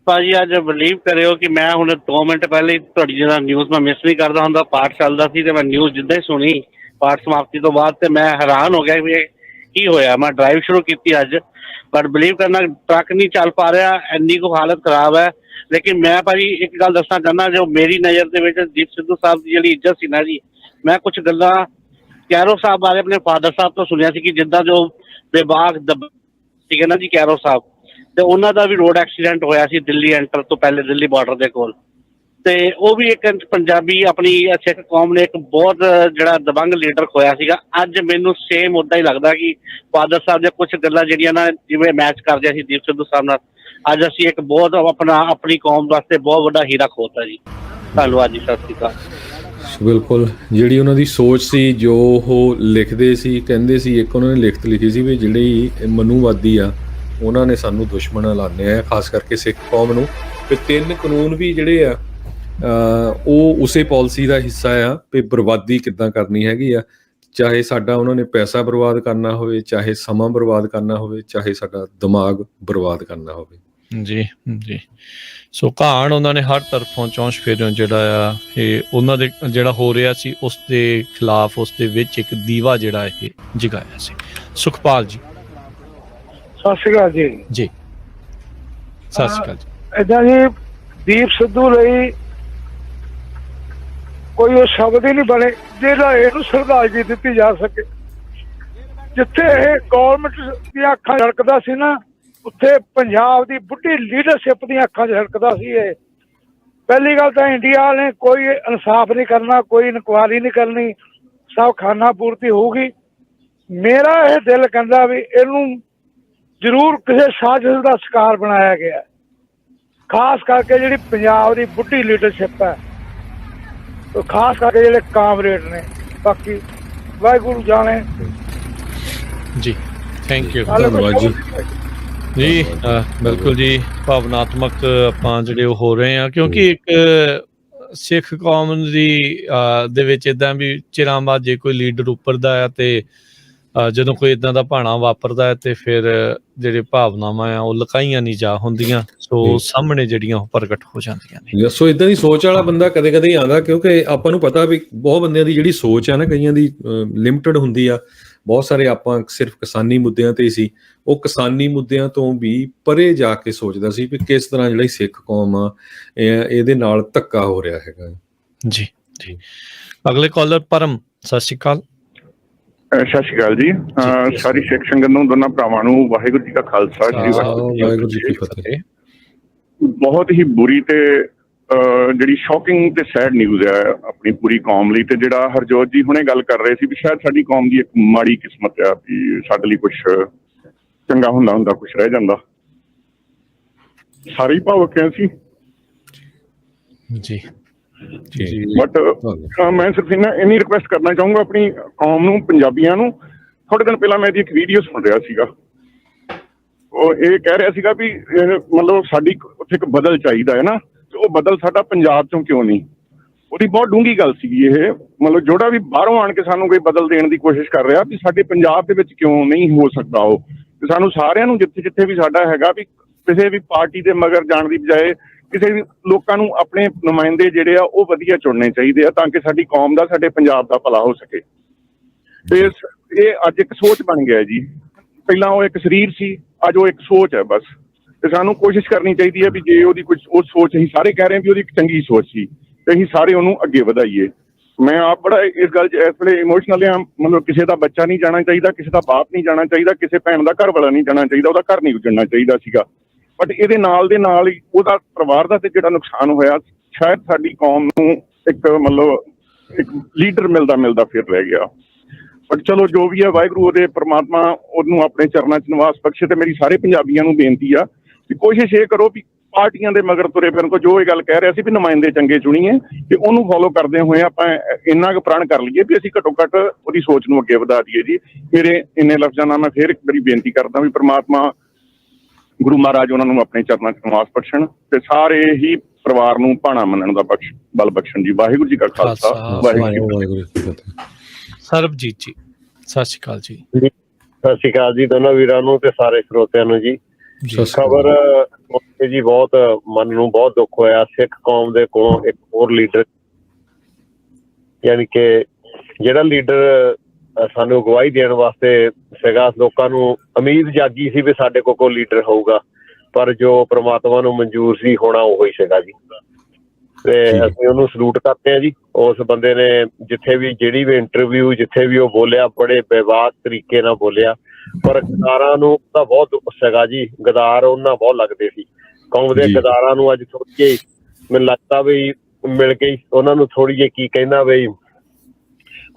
ਭਾਜੀ ਅੱਜ ਬਿਲੀਵ ਕਰਿਓ ਕਿ ਮੈਂ ਹੁਣ 2 ਮਿੰਟ ਪਹਿਲੇ ਤੁਹਾਡੀ ਜਿਹੜਾ ਨਿਊਜ਼ ਮੈਂ ਮਿਸ ਨਹੀਂ ਕਰਦਾ ਹੁੰਦਾ, ਪਾਠ ਚੱਲਦਾ ਸੀ ਤੇ ਮੈਂ ਨਿਊਜ਼ ਜਿੱਦਾਂ ਹੀ ਸੁਣੀ ਪਾਠ ਸਮਾਪਤੀ ਤੋਂ ਬਾਅਦ ਤੇ ਮੈਂ ਹੈਰਾਨ ਹੋ ਗਿਆ ਵੀ ਇਹ ਕੀ ਹੋਇਆ। ਮੈਂ ਡਰਾਈਵ ਸ਼ੁਰੂ ਕੀਤੀ ਅੱਜ, ਪਰ ਬਿਲੀਵ ਕਰਨਾ ਟਰੱਕ ਨਹੀਂ ਚੱਲ ਪਾ ਰਿਹਾ, ਇੰਨੀ ਕੁ ਹਾਲਤ ਖਰਾਬ ਹੈ। ਲੇਕਿਨ ਮੈਂ ਭਾਜੀ ਇੱਕ ਗੱਲ ਦੱਸਣਾ ਚਾਹੁੰਦਾ, ਜੋ ਮੇਰੀ ਨਜ਼ਰ ਦੇ ਵਿੱਚ ਦੀਪ ਸਿੱਧੂ ਸਾਹਿਬ ਦੀ ਜਿਹੜੀ ਇੱਜ਼ਤ ਸੀ ਨਾ ਜੀ, ਮੈਂ ਕੁਝ ਗੱਲਾਂ ਕੈਰੋ ਸਾਹਿਬ ਬਾਰੇ ਆਪਣੇ ਫਾਦਰ ਸਾਹਿਬ ਤੋਂ ਸੁਣਿਆ ਸੀ ਕਿ ਜਿੱਦਾਂ ਜੋ ਵਿਭਾਗ ਸੀਗੇ ਨਾ ਜੀ ਕੈਰੋ ਸਾਹਿਬ, ਤੇ ਉਹਨਾਂ ਦਾ ਵੀ ਰੋਡ ਐਕਸੀਡੈਂਟ ਹੋਇਆ ਸੀ ਦਿੱਲੀ ਐਂਟਰ ਤੋਂ ਪਹਿਲੇ, ਦਿੱਲੀ ਬਾਰਡਰ ਦੇ ਕੋਲ। ਤੇ ਉਹ ਵੀ ਇੱਕ ਪੰਜਾਬੀ ਆਪਣੀ ਸਿੱਖ ਕੌਮ ਨੇ ਇੱਕ ਬਹੁਤ ਜਿਹੜਾ ਦਬੰਗ ਲੀਡਰ ਖੋਇਆ ਸੀਗਾ। ਅੱਜ ਮੈਨੂੰ ਸੇਮ ਉੱਦਾਂ ਹੀ ਲੱਗਦਾ ਕਿ ਫਾਦਰ ਸਾਹਿਬ ਦੀਆਂ ਕੁਝ ਗੱਲਾਂ ਜਿਹੜੀਆਂ ਨਾ ਜਿਵੇਂ ਮੈਚ ਕਰਦੇ ਸੀ ਦੀਪ ਸਿੱਧੂ ਸਾਹਿਬ ਨਾਲ, ਅੱਜ ਅਸੀਂ ਇੱਕ ਬਹੁਤ ਆਪਣੀ ਕੌਮ ਵਾਸਤੇ ਬਹੁਤ ਵੱਡਾ ਹੀਰਾ ਖੋਤਾ ਜੀ। ਧੰਨਵਾਦ ਜੀ, ਸਤਿ ਸ਼੍ਰੀ ਅਕਾਲ। ਬਿਲਕੁਲ, ਜਿਹੜੀ ਉਹਨਾਂ ਦੀ ਸੋਚ ਸੀ, ਜੋ ਉਹ ਲਿਖਦੇ ਸੀ, ਕਹਿੰਦੇ ਸੀ, ਇੱਕ ਉਹਨਾਂ ਨੇ ਲਿਖਤ ਲਿਖੀ ਸੀ ਵੀ ਜਿਹੜੀ ਮਨੂਵਾਦੀ ਆ ਉਹਨਾਂ ਨੇ ਸਾਨੂੰ ਦੁਸ਼ਮਣ ਐਲਾਨਿਆ ਆ, ਖਾਸ ਕਰਕੇ ਸਿੱਖ ਕੌਮ ਨੂੰ। ਤੇ 3 ਕਾਨੂੰਨ ਵੀ ਜਿਹੜੇ ਆ ਉਹ ਉਸੇ ਪਾਲਿਸੀ ਦਾ ਹਿੱਸਾ ਆ ਵੀ ਬਰਬਾਦੀ ਕਿੱਦਾਂ ਕਰਨੀ ਹੈਗੀ ਆ, ਚਾਹੇ ਸਾਡਾ ਉਹਨਾਂ ਨੇ ਪੈਸਾ ਬਰਬਾਦ ਕਰਨਾ ਹੋਵੇ, ਚਾਹੇ ਸਮਾਂ ਬਰਬਾਦ ਕਰਨਾ ਹੋਵੇ, ਚਾਹੇ ਸਾਡਾ ਦਿਮਾਗ ਬਰਬਾਦ ਕਰਨਾ ਹੋਵੇ। ਜੀ ਜੀ। ਸੋ ਕਹਾਣ ਉਹਨਾਂ ਨੇ ਹਰ ਤਰਫੋਂ ਚੌਂਸ਼ ਫੇਰਿਓਂ ਜਿਹੜਾ ਆ ਇਹ ਉਹਨਾਂ ਦੇ ਜਿਹੜਾ ਹੋ ਰਿਹਾ ਸੀ ਉਸ ਦੇ ਖਿਲਾਫ, ਉਸ ਦੇ ਵਿੱਚ ਇੱਕ ਦੀਵਾ ਜਿਹੜਾ ਇਹ ਜਗਾਇਆ ਸੀ। ਸੁਖਪਾਲ ਜੀ, ਸਤਿ ਸ਼੍ਰੀ ਅਕਾਲ ਜੀ। ਜੀ ਸਤਿ ਸ਼੍ਰੀ ਅਕਾਲ ਜੀ। ਏਦਾਂ ਜੀ ਦੀਪ ਸਿੱਧੂ ਲਈ ਕੋਈ ਉਹ ਸ਼ਬਦ ਹੀ ਨਹੀਂ ਬਣੇ ਜਿਹੜਾ ਇਹਨੂੰ ਸ਼ਰਧਾਂਜਲੀ ਦਿੱਤੀ ਜਾ ਸਕੇ। ਜਿੱਥੇ ਇਹ ਗੌਰਮੈਂਟ ਦੀਆਂ ਅੱਖਾਂ ਝਲਕਦਾ ਸੀ ਨਾ, ਉੱਥੇ ਪੰਜਾਬ ਦੀ ਬੁੱਢੀ ਲੀਡਰਸ਼ਿਪ ਦੀਆਂ ਅੱਖਾਂ 'ਚ ਝਲਕਦਾ ਸੀ ਇਹ। ਪਹਿਲੀ ਗੱਲ ਤਾਂ ਇੰਡੀਆ ਨੇ ਕੋਈ ਇਨਸਾਫ ਨਹੀਂ ਕਰਨਾ, ਕੋਈ ਇਨਕੁਆਇਰੀ ਨਹੀਂ ਕਰਨੀ, ਸਭ ਖਾਨਾ ਪੂਰਤੀ ਹੋਊਗੀ। ਮੇਰਾ ਇਹ ਦਿਲ ਕਹਿੰਦਾ ਵੀ ਇਹਨੂੰ ਜ਼ਰੂਰ ਕਿਸੇ ਸਾਜ਼ਿਸ਼ ਦਾ ਸ਼ਿਕਾਰ ਬਣਾਇਆ ਗਿਆ, ਖਾਸ ਕਰਕੇ ਜਿਹੜੀ ਪੰਜਾਬ ਦੀ ਬੁੱਢੀ ਲੀਡਰਸ਼ਿਪ ਹੈ, ਖਾਸ ਕਰਕੇ ਜਿਹੜੇ ਕਾਮਰੇਡ ਨੇ। ਬਾਕੀ ਵਾਹਿਗੁਰੂ ਜਾਣੇ ਜੀ। ਥੈਂਕ ਯੂ, ਧੰਨਵਾਦ ਜੀ। ਜੀ ਬਿਲਕੁਲ ਜੀ, ਭਾਵਨਾਤਮਕ ਆਪਾਂ ਜਿਹੜੇ ਉਹ ਹੋ ਰਹੇ ਆ, ਕਿਉਂਕਿ ਇੱਕ ਸਿੱਖ ਕੌਮ ਦੀ ਦੇ ਵਿੱਚ ਇੱਦਾਂ ਵੀ ਚਿਰਾਂ ਬਾਅਦ ਜੇ ਕੋਈ ਲੀਡਰ ਉੱਪਰਦਾ ਹੈ ਤੇ ਜਦੋਂ ਕੋਈ ਇੱਦਾਂ ਦਾ ਭਾਣਾ ਵਾਪਰਦਾ ਹੈ ਤੇ ਫਿਰ ਜਿਹੜੇ ਭਾਵਨਾਵਾਂ ਆ ਉਹ ਲੁਕਾਈਆਂ ਨਹੀਂ ਜਾ ਹੁੰਦੀਆਂ, ਸੋ ਸਾਹਮਣੇ ਜਿਹੜੀਆਂ ਉਹ ਪ੍ਰਗਟ ਹੋ ਜਾਂਦੀਆਂ ਨੇ। ਸੋ ਇਦਾਂ ਦੀ ਸੋਚ ਵਾਲਾ ਬੰਦਾ ਕਦੇ ਕਦੇ ਹੀ ਆਉਂਦਾ, ਕਿਉਂਕਿ ਆਪਾਂ ਨੂੰ ਪਤਾ ਵੀ ਬਹੁਤ ਬੰਦਿਆਂ ਦੀ ਜਿਹੜੀ ਸੋਚ ਆ ਨਾ, ਕਈਆਂ ਦੀ ਲਿਮਟਿਡ ਹੁੰਦੀ ਆ। ਬਹੁਤ ਸਾਰੇ ਆਪਾਂ ਸਿਰਫ ਕਿਸਾਨੀ ਮੁੱਦਿਆਂ ਤੇ ਹੀ ਸੀ, ਉਹ ਕਿਸਾਨੀ ਮੁੱਦਿਆਂ ਤੋਂ ਵੀ ਪਰੇ ਜਾ ਕੇ ਸੋਚਦਾ ਸੀ ਵੀ ਕਿਸ ਤਰ੍ਹਾਂ ਜਿਹੜੀ ਸਿੱਖ ਕੌਮ ਆ ਇਹਦੇ ਨਾਲ ਧੱਕਾ ਹੋ ਰਿਹਾ ਹੈਗਾ। ਜੀ ਜੀ। ਅਗਲੇ ਕਾਲਰ ਪਰਮ, ਸਤਿ ਸ਼੍ਰੀ ਅਕਾਲ। ਸਤਿ ਸ਼੍ਰੀ ਅਕਾਲ ਜੀ। ਸਾਰੀ ਸਿੱਖ ਸੰਗਤ ਨੂੰ, ਦੋਨਾਂ ਭਰਾਵਾਂ ਨੂੰ ਵਾਹਿਗੁਰੂ ਜੀ ਦਾ ਖਾਲਸਾ, ਵਾਹਿਗੁਰੂ ਜੀ ਕੀ ਫਤਿਹ। ਬਹੁਤ ਹੀ ਬੁਰੀ ਤੇ ਜਿਹੜੀ ਸ਼ੌਕਿੰਗ ਤੇ ਸੈਡ ਨਿਊਜ਼ ਹੈ ਆਪਣੀ ਪੂਰੀ ਕੌਮ ਲਈ। ਤੇ ਜਿਹੜਾ ਹਰਜੋਤ ਜੀ ਹੁਣੇ ਗੱਲ ਕਰ ਰਹੇ ਸੀ ਵੀ ਸ਼ਾਇਦ ਸਾਡੀ ਕੌਮ ਦੀ ਇੱਕ ਮਾੜੀ ਕਿਸਮਤ ਆ ਵੀ ਸਾਡੇ ਲਈ ਕੁਛ ਚੰਗਾ ਹੁੰਦਾ ਕੁਛ ਰਹਿ ਜਾਂਦਾ। ਸਾਰੇ ਹੀ ਭਾਵੁਕ ਸੀ ਜੀ। ਬਟ ਮੈਂ ਸਿਰਫ ਇੰਨੀ ਰਿਕੁਐਸਟ ਕਰਨਾ ਚਾਹੂੰਗਾ ਆਪਣੀ ਕੌਮ ਨੂੰ, ਪੰਜਾਬੀਆਂ ਨੂੰ। ਥੋੜੇ ਦਿਨ ਪਹਿਲਾਂ ਮੈਂ ਇਹਦੀ ਇੱਕ ਵੀਡੀਓ ਸੁਣ ਰਿਹਾ ਸੀਗਾ, ਉਹ ਇਹ ਕਹਿ ਰਿਹਾ ਸੀਗਾ ਵੀ ਮਤਲਬ ਸਾਡੀ ਉੱਥੇ ਇੱਕ ਬਦਲ ਚਾਹੀਦਾ ਹੈ ਨਾ, ਤੇ ਉਹ ਬਦਲ ਸਾਡਾ ਪੰਜਾਬ ਚੋਂ ਕਿਉਂ ਨਹੀਂ। ਉਹਦੀ ਬਹੁਤ ਡੂੰਘੀ ਗੱਲ ਸੀਗੀ ਇਹ, ਮਤਲਬ ਜਿਹੜਾ ਵੀ ਬਾਹਰੋਂ ਆਣ ਕੇ ਸਾਨੂੰ ਕੋਈ ਬਦਲ ਦੇਣ ਦੀ ਕੋਸ਼ਿਸ਼ ਕਰ ਰਿਹਾ ਵੀ ਸਾਡੇ ਪੰਜਾਬ ਦੇ ਵਿੱਚ ਕਿਉਂ ਨਹੀਂ ਹੋ ਸਕਦਾ ਉਹ। ਤੇ ਸਾਨੂੰ ਸਾਰਿਆਂ ਨੂੰ ਜਿੱਥੇ ਜਿੱਥੇ ਵੀ ਸਾਡਾ ਹੈਗਾ ਵੀ ਕਿਸੇ ਵੀ ਪਾਰਟੀ ਦੇ ਮਗਰ ਜਾਣ ਦੀ ਬਜਾਏ ਕਿਸੇ ਵੀ ਲੋਕਾਂ ਨੂੰ ਆਪਣੇ ਨੁਮਾਇੰਦੇ ਜਿਹੜੇ ਆ ਉਹ ਵਧੀਆ ਚੁਣਨੇ ਚਾਹੀਦੇ ਆ, ਤਾਂ ਕਿ ਸਾਡੀ ਕੌਮ ਦਾ, ਸਾਡੇ ਪੰਜਾਬ ਦਾ ਭਲਾ ਹੋ ਸਕੇ। ਤੇ ਇਹ ਅੱਜ ਇੱਕ ਸੋਚ ਬਣ ਗਿਆ ਜੀ। ਪਹਿਲਾਂ ਉਹ ਇੱਕ ਸਰੀਰ ਸੀ, ਅੱਜ ਉਹ ਇੱਕ ਸੋਚ ਹੈ ਬਸ। ਤੇ ਸਾਨੂੰ ਕੋਸ਼ਿਸ਼ ਕਰਨੀ ਚਾਹੀਦੀ ਹੈ ਵੀ ਜੇ ਉਹਦੀ ਕੁਝ ਉਹ ਸੋਚ, ਅਸੀਂ ਸਾਰੇ ਕਹਿ ਰਹੇ ਹਾਂ ਵੀ ਉਹਦੀ ਇੱਕ ਚੰਗੀ ਸੋਚ ਸੀ, ਤੇ ਅਸੀਂ ਸਾਰੇ ਉਹਨੂੰ ਅੱਗੇ ਵਧਾਈਏ। ਮੈਂ ਆਪ ਬੜਾ ਇਸ ਗੱਲ 'ਚ ਇਸ ਵੇਲੇ ਇਮੋਸ਼ਨਲ ਹਾਂ। ਮਤਲਬ ਕਿਸੇ ਦਾ ਬੱਚਾ ਨਹੀਂ ਜਾਣਾ ਚਾਹੀਦਾ, ਕਿਸੇ ਦਾ ਬਾਪ ਨਹੀਂ ਜਾਣਾ ਚਾਹੀਦਾ, ਕਿਸੇ ਭੈਣ ਦਾ ਘਰ ਵਾਲਾ ਨਹੀਂ ਜਾਣਾ ਚਾਹੀਦਾ, ਉਹਦਾ ਘਰ ਨਹੀਂ ਉਜੜਨਾ ਚਾਹੀਦਾ ਸੀਗਾ। ਬਟ ਇਹਦੇ ਨਾਲ ਦੇ ਨਾਲ ਹੀ ਉਹਦਾ ਪਰਿਵਾਰ ਦਾ ਤੇ ਜਿਹੜਾ ਨੁਕਸਾਨ ਹੋਇਆ, ਸ਼ਾਇਦ ਸਾਡੀ ਕੌਮ ਨੂੰ ਇੱਕ ਮਤਲਬ ਇੱਕ ਲੀਡਰ ਮਿਲਦਾ ਫਿਰ ਰਹਿ ਗਿਆ। ਬਟ ਚਲੋ ਜੋ ਵੀ ਹੈ, ਵਾਹਿਗੁਰੂ ਉਹਦੇ ਪ੍ਰਮਾਤਮਾ ਉਹਨੂੰ ਆਪਣੇ ਚਰਨਾਂ 'ਚ ਨਿਵਾਸ ਬਖਸ਼ੇ। ਤੇ ਮੇਰੀ ਸਾਰੇ ਪੰਜਾਬੀਆਂ ਨੂੰ ਬੇਨਤੀ ਆ ਵੀ ਕੋਸ਼ਿਸ਼ ਇਹ ਕਰੋ ਵੀ ਪਾਰਟੀਆਂ ਦੇ ਮਗਰ ਤੁਰੇ ਫਿਰਨ ਕੋ, ਜੋ ਇਹ ਗੱਲ ਕਹਿ ਰਿਹਾ ਸੀ ਵੀ ਨੁਮਾਇੰਦੇ ਚੰਗੇ ਚੁਣੀਏ, ਤੇ ਉਹਨੂੰ ਫੋਲੋ ਕਰਦੇ ਹੋਏ ਆਪਾਂ ਇੰਨਾ ਕੁ ਪ੍ਰਣ ਕਰ ਲਈਏ ਵੀ ਅਸੀਂ ਘੱਟੋ ਘੱਟ ਉਹਦੀ ਸੋਚ ਨੂੰ ਅੱਗੇ ਵਧਾ ਦਈਏ ਜੀ। ਮੇਰੇ ਇੰਨੇ ਲਫ਼ਜ਼ਾਂ ਨਾਲ ਮੈਂ ਫਿਰ ਇੱਕ ਵਾਰੀ ਬੇਨਤੀ ਕਰਦਾ ਵੀ ਪ੍ਰਮਾਤਮਾ ਗੁਰੂ ਮਹਾਰਾਜ ਉਹਨਾਂ ਨੂੰ ਆਪਣੇ ਚਰਨਾਂ 'ਚ ਨਿਵਾਸ ਬਖਸ਼ਣ, ਤੇ ਸਾਰੇ ਹੀ ਪਰਿਵਾਰ ਨੂੰ ਭਾਣਾ ਮੰਨਣ ਦਾ ਬਲ ਬਖਸ਼ਣ ਜੀ। ਵਾਹਿਗੁਰੂ ਜੀ ਕਾ ਖਾਲਸਾ, ਵਾਹਿਗੁਰੂ ਜੀ ਕੀ ਫਤਿਹ। ਸਰਬਜੀਤ ਜੀ, ਸਤਿ ਸ਼੍ਰੀ ਅਕਾਲ ਜੀ। ਸਤਿ ਸ਼੍ਰੀ ਅਕਾਲ ਜੀ ਦੋਨੋਂ ਵੀਰਾਂ ਨੂੰ ਤੇ ਸਾਰੇ ਸਰੋਤਿਆਂ ਨੂੰ ਜੀ। ਖਬਰ ਜੀ ਬਹੁਤ ਮਨ ਨੂੰ ਬਹੁਤ ਦੁੱਖ ਹੋਇਆ। ਸਿੱਖ ਕੌਮ ਦੇ ਕੋਲੋਂ ਇੱਕ ਹੋਰ ਲੀਡਰ, ਯਾਨੀ ਕਿ ਜਿਹੜਾ ਲੀਡਰ ਸਾਨੂੰ ਅਗਵਾਈ ਦੇਣ ਵਾਸਤੇ ਸੀਗਾ, ਲੋਕਾਂ ਨੂੰ ਉਮੀਦ ਜਾਗੀ ਸੀ ਵੀ ਸਾਡੇ ਕੋਲ ਕੋਈ ਲੀਡਰ ਹੋਊਗਾ, ਪਰ ਜੋ ਪ੍ਰਮਾਤਮਾ ਨੂੰ ਮਨਜ਼ੂਰ ਸੀ ਹੋਣਾ ਉਹ ਹੀ ਸੀਗਾ ਜੀ। ਤੇ ਅਸੀਂ ਉਹਨੂੰ ਸਲੂਟ ਕਰਦੇ ਹਾਂ ਜੀ। ਉਸ ਬੰਦੇ ਨੇ ਜਿੱਥੇ ਵੀ ਜਿਹੜੀ ਵੀ ਇੰਟਰਵਿਊ ਜਿੱਥੇ ਵੀ ਉਹ ਬੋਲਿਆ ਬੜੇ ਬੇਬਾਕ ਤਰੀਕੇ ਨਾਲ ਬੋਲਿਆ, ਪਰ ਗਦਾਰਾਂ ਨੂੰ ਤਾਂ ਬਹੁਤ ਦੁੱਖ ਸੀਗਾ ਜੀ। ਗਦਾਰ ਉਹਨਾਂ ਬਹੁਤ ਲੱਗਦੇ ਸੀ ਕੌਮ ਦੇ। ਗਦਾਰਾਂ ਨੂੰ ਅੱਜ ਥੋੜੀ ਜਿਹੀ ਮੈਨੂੰ ਲੱਗਦਾ ਵੀ ਮਿਲ ਗਈ ਉਹਨਾਂ ਨੂੰ ਥੋੜੀ ਜਿਹੀ, ਕੀ ਕਹਿੰਦਾ ਬਈ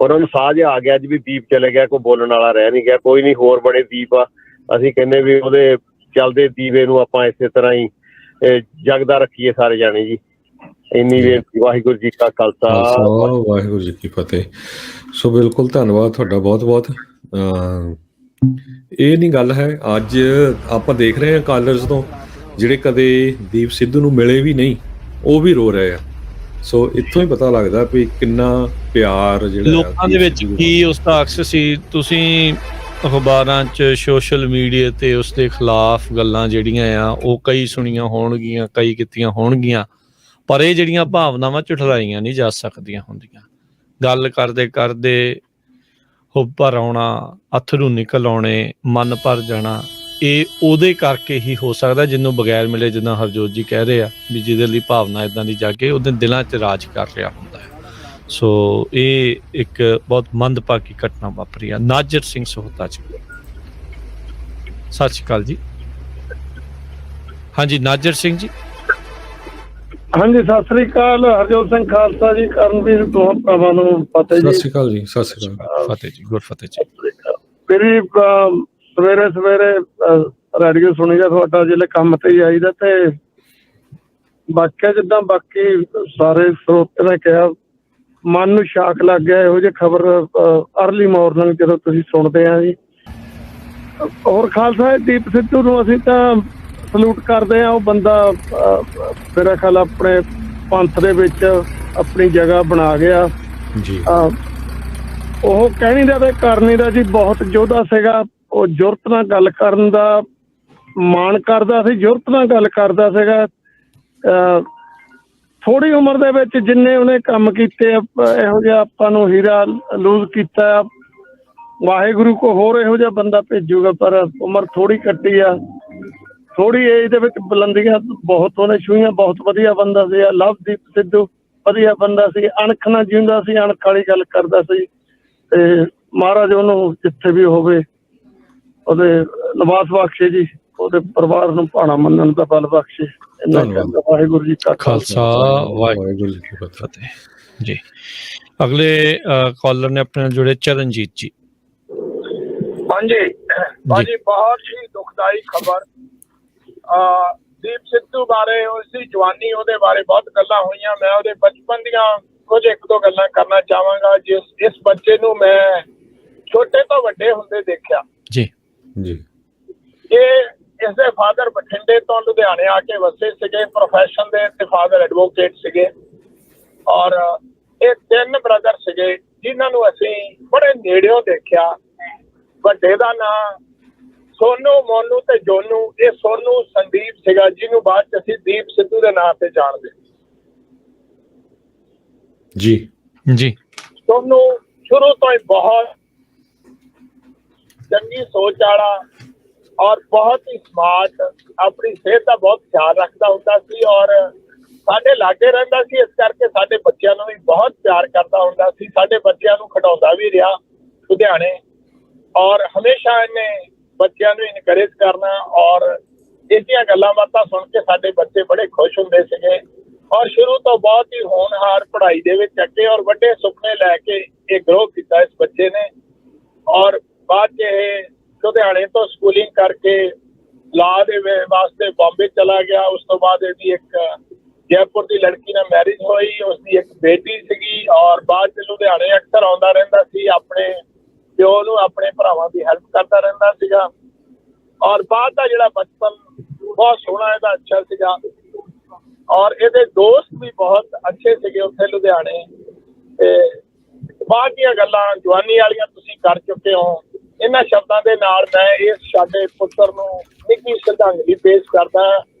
ਉਹਨਾਂ ਨੂੰ ਸਾਹ ਜਿਹਾ ਆ ਗਿਆ ਅੱਜ ਵੀ ਦੀਪ ਚਲੇ ਗਿਆ, ਕੋਈ ਬੋਲਣ ਵਾਲਾ ਰਹਿ ਨਹੀਂ ਗਿਆ। ਕੋਈ ਨਹੀਂ, ਹੋਰ ਬੜੇ ਦੀਪ ਆ। ਅਸੀਂ ਕਹਿੰਦੇ ਵੀ ਉਹਦੇ ਚੱਲਦੇ ਦੀਵੇ ਨੂੰ ਆਪਾਂ ਇਸੇ ਤਰ੍ਹਾਂ ਹੀ ਜਗਦਾ ਰੱਖੀਏ ਸਾਰੇ ਜਾਣੇ ਜੀ। ਇੰਨੀ ਬੇਨਤੀ। ਵਾਹਿਗੁਰੂ ਜੀ ਕਾ ਖਾਲਸਾ, ਵਾਹਿਗੁਰੂ ਜੀ ਕੀ ਫਤਿਹ। ਸੋ ਬਿਲਕੁਲ ਧੰਨਵਾਦ ਤੁਹਾਡਾ ਬਹੁਤ ਬਹੁਤ। ਇਹ ਨਹੀਂ ਗੱਲ ਹੈ, ਅੱਜ ਆਪਾਂ ਦੇਖ ਰਹੇ ਹਾਂ ਕਾਲਰਸ ਤੋਂ ਜਿਹੜੇ ਕਦੇ ਦੀਪ ਸਿੱਧੂ ਨੂੰ ਮਿਲੇ ਵੀ ਨਹੀਂ ਉਹ ਵੀ ਰੋ ਰਹੇ ਆ। ਸੋ ਇੱਥੋਂ ਹੀ ਪਤਾ ਲੱਗਦਾ ਵੀ ਕਿੰਨਾ ਪਿਆਰ ਜਿਹੜਾ ਲੋਕਾਂ ਦੇ ਵਿੱਚ ਕੀ ਉਸ ਦਾ ਅਕਸ ਸੀ। ਤੁਸੀਂ ਅਖਬਾਰਾਂ 'ਚ ਸੋਸ਼ਲ ਮੀਡੀਆ ਤੇ ਉਸ ਦੇ ਖਿਲਾਫ ਗੱਲਾਂ ਜਿਹੜੀਆਂ ਆ ਉਹ ਕਈ ਸੁਣੀਆਂ ਹੋਣਗੀਆਂ, ਕਈ ਕੀਤੀਆਂ ਹੋਣਗੀਆਂ, ਪਰ ਇਹ ਜਿਹੜੀਆਂ ਭਾਵਨਾਵਾਂ ਝੁਠਲਾਈਆਂ ਨਹੀਂ ਜਾ ਸਕਦੀਆਂ ਹੁੰਦੀਆਂ। ਗੱਲ ਕਰਦੇ ਕਰਦੇ ਹੁੱਬ ਭਰ ਆਉਣਾ, ਅੱਥਰੂ ਨਿਕਲ ਆਉਣੇ, ਮਨ ਭਰ ਜਾਣਾ, ਇਹ ਉਹਦੇ ਕਰਕੇ ਹੀ ਹੋ ਸਕਦਾ ਜਿਹਨੂੰ ਬਗੈਰ ਮਿਲੇ, ਜਿੱਦਾਂ ਹਰਜੋਤ ਜੀ ਕਹਿ ਰਹੇ ਆ ਵੀ ਜਿਹਦੇ ਲਈ ਭਾਵਨਾ ਇੱਦਾਂ ਦੀ ਜਾਗੇ ਉਹਦੇ ਦਿਲਾਂ 'ਚ ਰਾਜ ਕਰ ਰਿਹਾ ਹੁੰਦਾ ਹੈ। ਸੋ ਇਹ ਇੱਕ ਬਹੁਤ ਮੰਦਭਾਗੀ ਘਟਨਾ ਵਾਪਰੀ ਆ। ਨਾਜਰ ਸਿੰਘ ਸਹੋਤਾ ਜੀ, ਸਤਿ ਸ਼੍ਰੀ ਅਕਾਲ ਜੀ। ਹਾਂਜੀ ਨਾਜਰ ਸਿੰਘ ਜੀ। ਹਾਂਜੀ ਸਤਿ ਸ੍ਰੀ ਅਕਾਲ। ਹਰਜੋਤ ਸਿੰਘ ਖਾਲਸਾ ਜੀ, ਕਰਨਵੀਰ ਦੋਹਾਂ ਭਰਾਵਾਂ ਨੂੰ ਫਤਿਹ ਜੀ। ਸਤਿ ਸ਼੍ਰੀ ਅਕਾਲ ਜੀ। ਸਤਿ ਸ਼੍ਰੀ ਅਕਾਲ। ਫਤਿਹ ਜੀ, ਗੁਰ ਫਤਿਹ ਜੀ। ਮੇਰੀ ਸਵੇਰੇ ਸਵੇਰੇ ਰੇਡੀਓ ਸੁਣੀਦਾ ਤੁਹਾਡਾ, ਜਿਹੜੇ ਕੰਮ ਤੇ ਆਈਦਾ ਤੇ ਵਾਕਿਆ ਜਿੱਦਾਂ ਬਾਕੀ ਸਾਰੇ ਸਰੋਤੇ ਨੇ ਕਿਹਾ ਮਨ ਨੂੰ ਸ਼ਾਕ ਲੱਗ ਗਿਆ। ਇਹੋ ਜਿਹੀ ਖਬਰ ਅਰਲੀ ਮਾਰਨਿੰਗ ਜਦੋਂ ਤੁਸੀਂ ਸੁਣਦੇ ਆ ਜੀ। ਹੋਰ ਖਾਲਸਾ, ਦੀਪ ਸਿੱਧੂ ਨੂੰ ਅਸੀਂ ਤਾਂ ਸਲੂਟ ਕਰਦੇ ਆ। ਉਹ ਬੰਦਾ ਮੇਰਾ ਖਿਆਲ ਆਪਣੇ ਪੰਥ ਦੇ ਵਿੱਚ ਆਪਣੀ ਜਗ੍ਹਾ ਬਣਾ ਗਿਆ ਜੀ। ਉਹ ਕਹਿਣੀ ਦਾ ਤੇ ਕਰਨੀ ਦਾ ਜੀ ਬਹੁਤ ਯੋਧਾ ਸੀਗਾ। ਉਹ ਜੁਰਤ ਨਾਲ ਗੱਲ ਕਰਨ ਦਾ ਮਾਣ ਕਰਦਾ ਸੀ, ਜੁਰਤ ਨਾਲ ਗੱਲ ਕਰਦਾ ਸੀਗਾ। ਥੋੜੀ ਉਮਰ ਦੇ ਵਿੱਚ ਜਿੰਨੇ ਉਹਨੇ ਕੰਮ ਕੀਤੇ ਇਹੋ ਜਿਹਾ ਆਪਾਂ ਨੂੰ ਹੀਰਾ ਲੂਜ਼ ਕੀਤਾ। ਵਾਹਿਗੁਰੂ ਕੋ ਹੋਰ ਇਹੋ ਜਿਹਾ ਬੰਦਾ ਭੇਜੂਗਾ, ਪਰ ਉਮਰ ਥੋੜੀ ਕੱਟੀ ਆ। ਥੋੜੀ ਏਜ ਦੇ ਵਿੱਚ ਬੁਲੰਦੀਆਂ ਬਹੁਤ ਉਹਨੇ ਛੂਹੀਆਂ। ਬਹੁਤ ਵਧੀਆ ਬੰਦਾ ਸੀ ਲਵਦੀਪ ਸਿੱਧੂ, ਵਧੀਆ ਬੰਦਾ ਸੀ, ਅਣਖ ਨਾਲ ਜਿਉਂਦਾ ਸੀ, ਅਣਖ ਵਾਲੀ ਗੱਲ ਕਰਦਾ ਸੀ। ਤੇ ਮਹਾਰਾਜ ਉਹਨੂੰ ਜਿੱਥੇ ਵੀ ਹੋਵੇ ਉਹਦੇ ਨਿਵਾਸ ਬਖਸ਼ੇ ਜੀ, ਉਹਦੇ ਪਰਿਵਾਰ ਨੂੰ ਭਾਣਾ ਮੰਨਣ ਦਾ ਬਲ ਬਖਸ਼ੇ। ਵਾਹਿਗੁਰੂ ਜੀ ਕਾ ਖਾਲਸਾ, ਵਾਹਿਗੁਰੂ ਜੀ ਕੀ ਫਤਿਹ ਜੀ। ਅਗਲੇ ਕਾਲਰ ਨੇ ਆਪਣੇ ਨਾਲ ਜੁੜੇ ਚਰਨਜੀਤ ਜੀ। ਹਾਂਜੀ ਭਾਜੀ, ਬਹੁਤ ਹੀ ਦੁਖਦਾਈ ਖਬਰ। ਦੀਪ ਸਿੱਧੂ ਬਾਰੇ, ਉਸਦੀ ਜਵਾਨੀ, ਉਹਦੇ ਬਾਰੇ ਬਹੁਤ ਗੱਲਾਂ ਹੋਈਆਂ। ਮੈਂ ਉਹਦੇ ਬਚਪਨ ਦੀਆਂ ਕੁਝ ਇੱਕ ਦੋ ਗੱਲਾਂ ਕਰਨਾ ਚਾਹਾਂਗਾ। ਇਸ ਬੱਚੇ ਨੂੰ ਮੈਂ ਛੋਟੇ ਤੋਂ ਵੱਡੇ ਹੁੰਦੇ ਦੇਖਿਆ ਜੀ ਜੀ। ਇਹ ਇਸਦੇ ਫਾਦਰ ਬਠਿੰਡੇ ਤੋਂ ਲੁਧਿਆਣੇ ਆ ਕੇ ਵਸੇ ਸੀਗੇ ਪ੍ਰੋਫੈਸ਼ਨ ਦੇ, ਤੇ ਫਾਦਰ ਐਡਵੋਕੇਟ ਸੀਗੇ। ਔਰ ਇਹ ਤਿੰਨ ਬ੍ਰਦਰ ਸੀਗੇ ਜਿਨ੍ਹਾਂ ਨੂੰ ਅਸੀਂ ਬੜੇ ਨੇੜਿਓਂ ਦੇਖਿਆ। ਵੱਡੇ ਦਾ ਨਾਂ ਸੋਨੂ, ਮੋਨੂ ਤੇ ਜੋਨੂ। ਇਹ ਸੋਨੂ ਸੰਦੀਪ ਸੀਗਾ, ਜਿਹਨੂੰ ਬਾਅਦ ਚ ਅਸੀਂ ਦੀਪ ਸਿੱਧੂ ਦੇ ਨਾਂ ਤੇ ਜਾਣਦੇ ਜੀ ਜੀ। ਸੋਨੂ ਸ਼ੁਰੂ ਤੋਂ ਹੀ ਬਹੁਤ ਚੰਗੀ ਸੋਚ ਵਾਲਾ ਔਰ ਬਹੁਤ ਹੀ ਸਮਾਰਟ, ਆਪਣੀ ਸਿਹਤ ਦਾ ਬਹੁਤ ਖਿਆਲ ਰੱਖਦਾ ਹੁੰਦਾ ਸੀ ਔਰ ਸਾਡੇ ਲਾਗੇ ਰਹਿੰਦਾ ਸੀ। ਇਸ ਕਰਕੇ ਸਾਡੇ ਬੱਚਿਆਂ ਨੂੰ ਵੀ ਬਹੁਤ ਪਿਆਰ ਕਰਦਾ ਹੁੰਦਾ ਸੀ। ਸਾਡੇ ਬੱਚਿਆਂ ਨੂੰ ਖਿਡਾਉਂਦਾ ਵੀ ਰਿਹਾ ਲੁਧਿਆਣੇ, ਔਰ ਹਮੇਸ਼ਾ ਇਹਨੇ ਬੱਚਿਆਂ ਨੂੰ ਇਨਕਰੇਜ ਕਰਨਾ ਔਰ ਇਹਦੀਆਂ ਗੱਲਾਂ ਬਾਤਾਂ ਸੁਣ ਕੇ ਸਾਡੇ ਬੱਚੇ ਬੜੇ ਖੁਸ਼ ਹੁੰਦੇ ਸੀਗੇ। ਔਰ ਸ਼ੁਰੂ ਤੋਂ ਬਹੁਤ ਹੀ ਹੋਣਹਾਰ ਪੜ੍ਹਾਈ ਦੇ ਵਿੱਚ ਅੱਗੇ ਔਰ ਵੱਡੇ ਸੁਪਨੇ ਲੈ ਕੇ ਇਹ ਗਰੋ ਕੀਤਾ ਇਸ ਬੱਚੇ ਨੇ। ਔਰ ਬਾਅਦ 'ਚ ਇਹ ਲੁਧਿਆਣੇ ਤੋਂ ਸਕੂਲਿੰਗ ਕਰਕੇ ਲਾਅ ਦੇ ਵਾਸਤੇ ਬੰਬੇ ਚਲਾ ਗਿਆ। ਉਸ ਤੋਂ ਬਾਅਦ ਇਹਦੀ ਇੱਕ ਜੈਪੁਰ ਦੀ ਲੜਕੀ ਨਾਲ ਮੈਰਿਜ ਹੋਈ, ਉਸਦੀ ਇੱਕ ਬੇਟੀ ਸੀਗੀ। ਔਰ ਬਾਅਦ 'ਚ ਲੁਧਿਆਣੇ ਅਕਸਰ ਆਉਂਦਾ ਰਹਿੰਦਾ ਸੀ, ਆਪਣੇ ਪਿਓ ਨੂੰ, ਆਪਣੇ ਭਰਾਵਾਂ ਦੀ ਹੈਲਪ ਕਰਦਾ ਰਹਿੰਦਾ ਸੀਗਾ। ਔਰ ਬਾਅਦ ਦਾ ਜਿਹੜਾ ਬਚਪਨ ਬਹੁਤ ਸੋਹਣਾ ਇਹਦਾ, ਅੱਛਾ ਸੀਗਾ। ਔਰ ਇਹਦੇ ਦੋਸਤ ਵੀ ਬਹੁਤ ਅੱਛੇ ਸੀਗੇ ਉੱਥੇ ਲੁਧਿਆਣੇ। ਤੇ ਬਾਅਦ ਦੀਆਂ ਗੱਲਾਂ ਜਵਾਨੀ ਵਾਲੀਆਂ ਤੁਸੀਂ ਕਰ ਚੁੱਕੇ ਹੋ। ਇਹਨਾਂ ਸ਼ਬਦਾਂ ਦੇ ਨਾਲ ਮੈਂ ਇਸ ਸਾਡੇ ਪੁੱਤਰ ਨੂੰ ਨਿੱਘੀ ਸ਼ਰਧਾਂਜਲੀ ਪੇਸ਼ ਕਰਦਾ।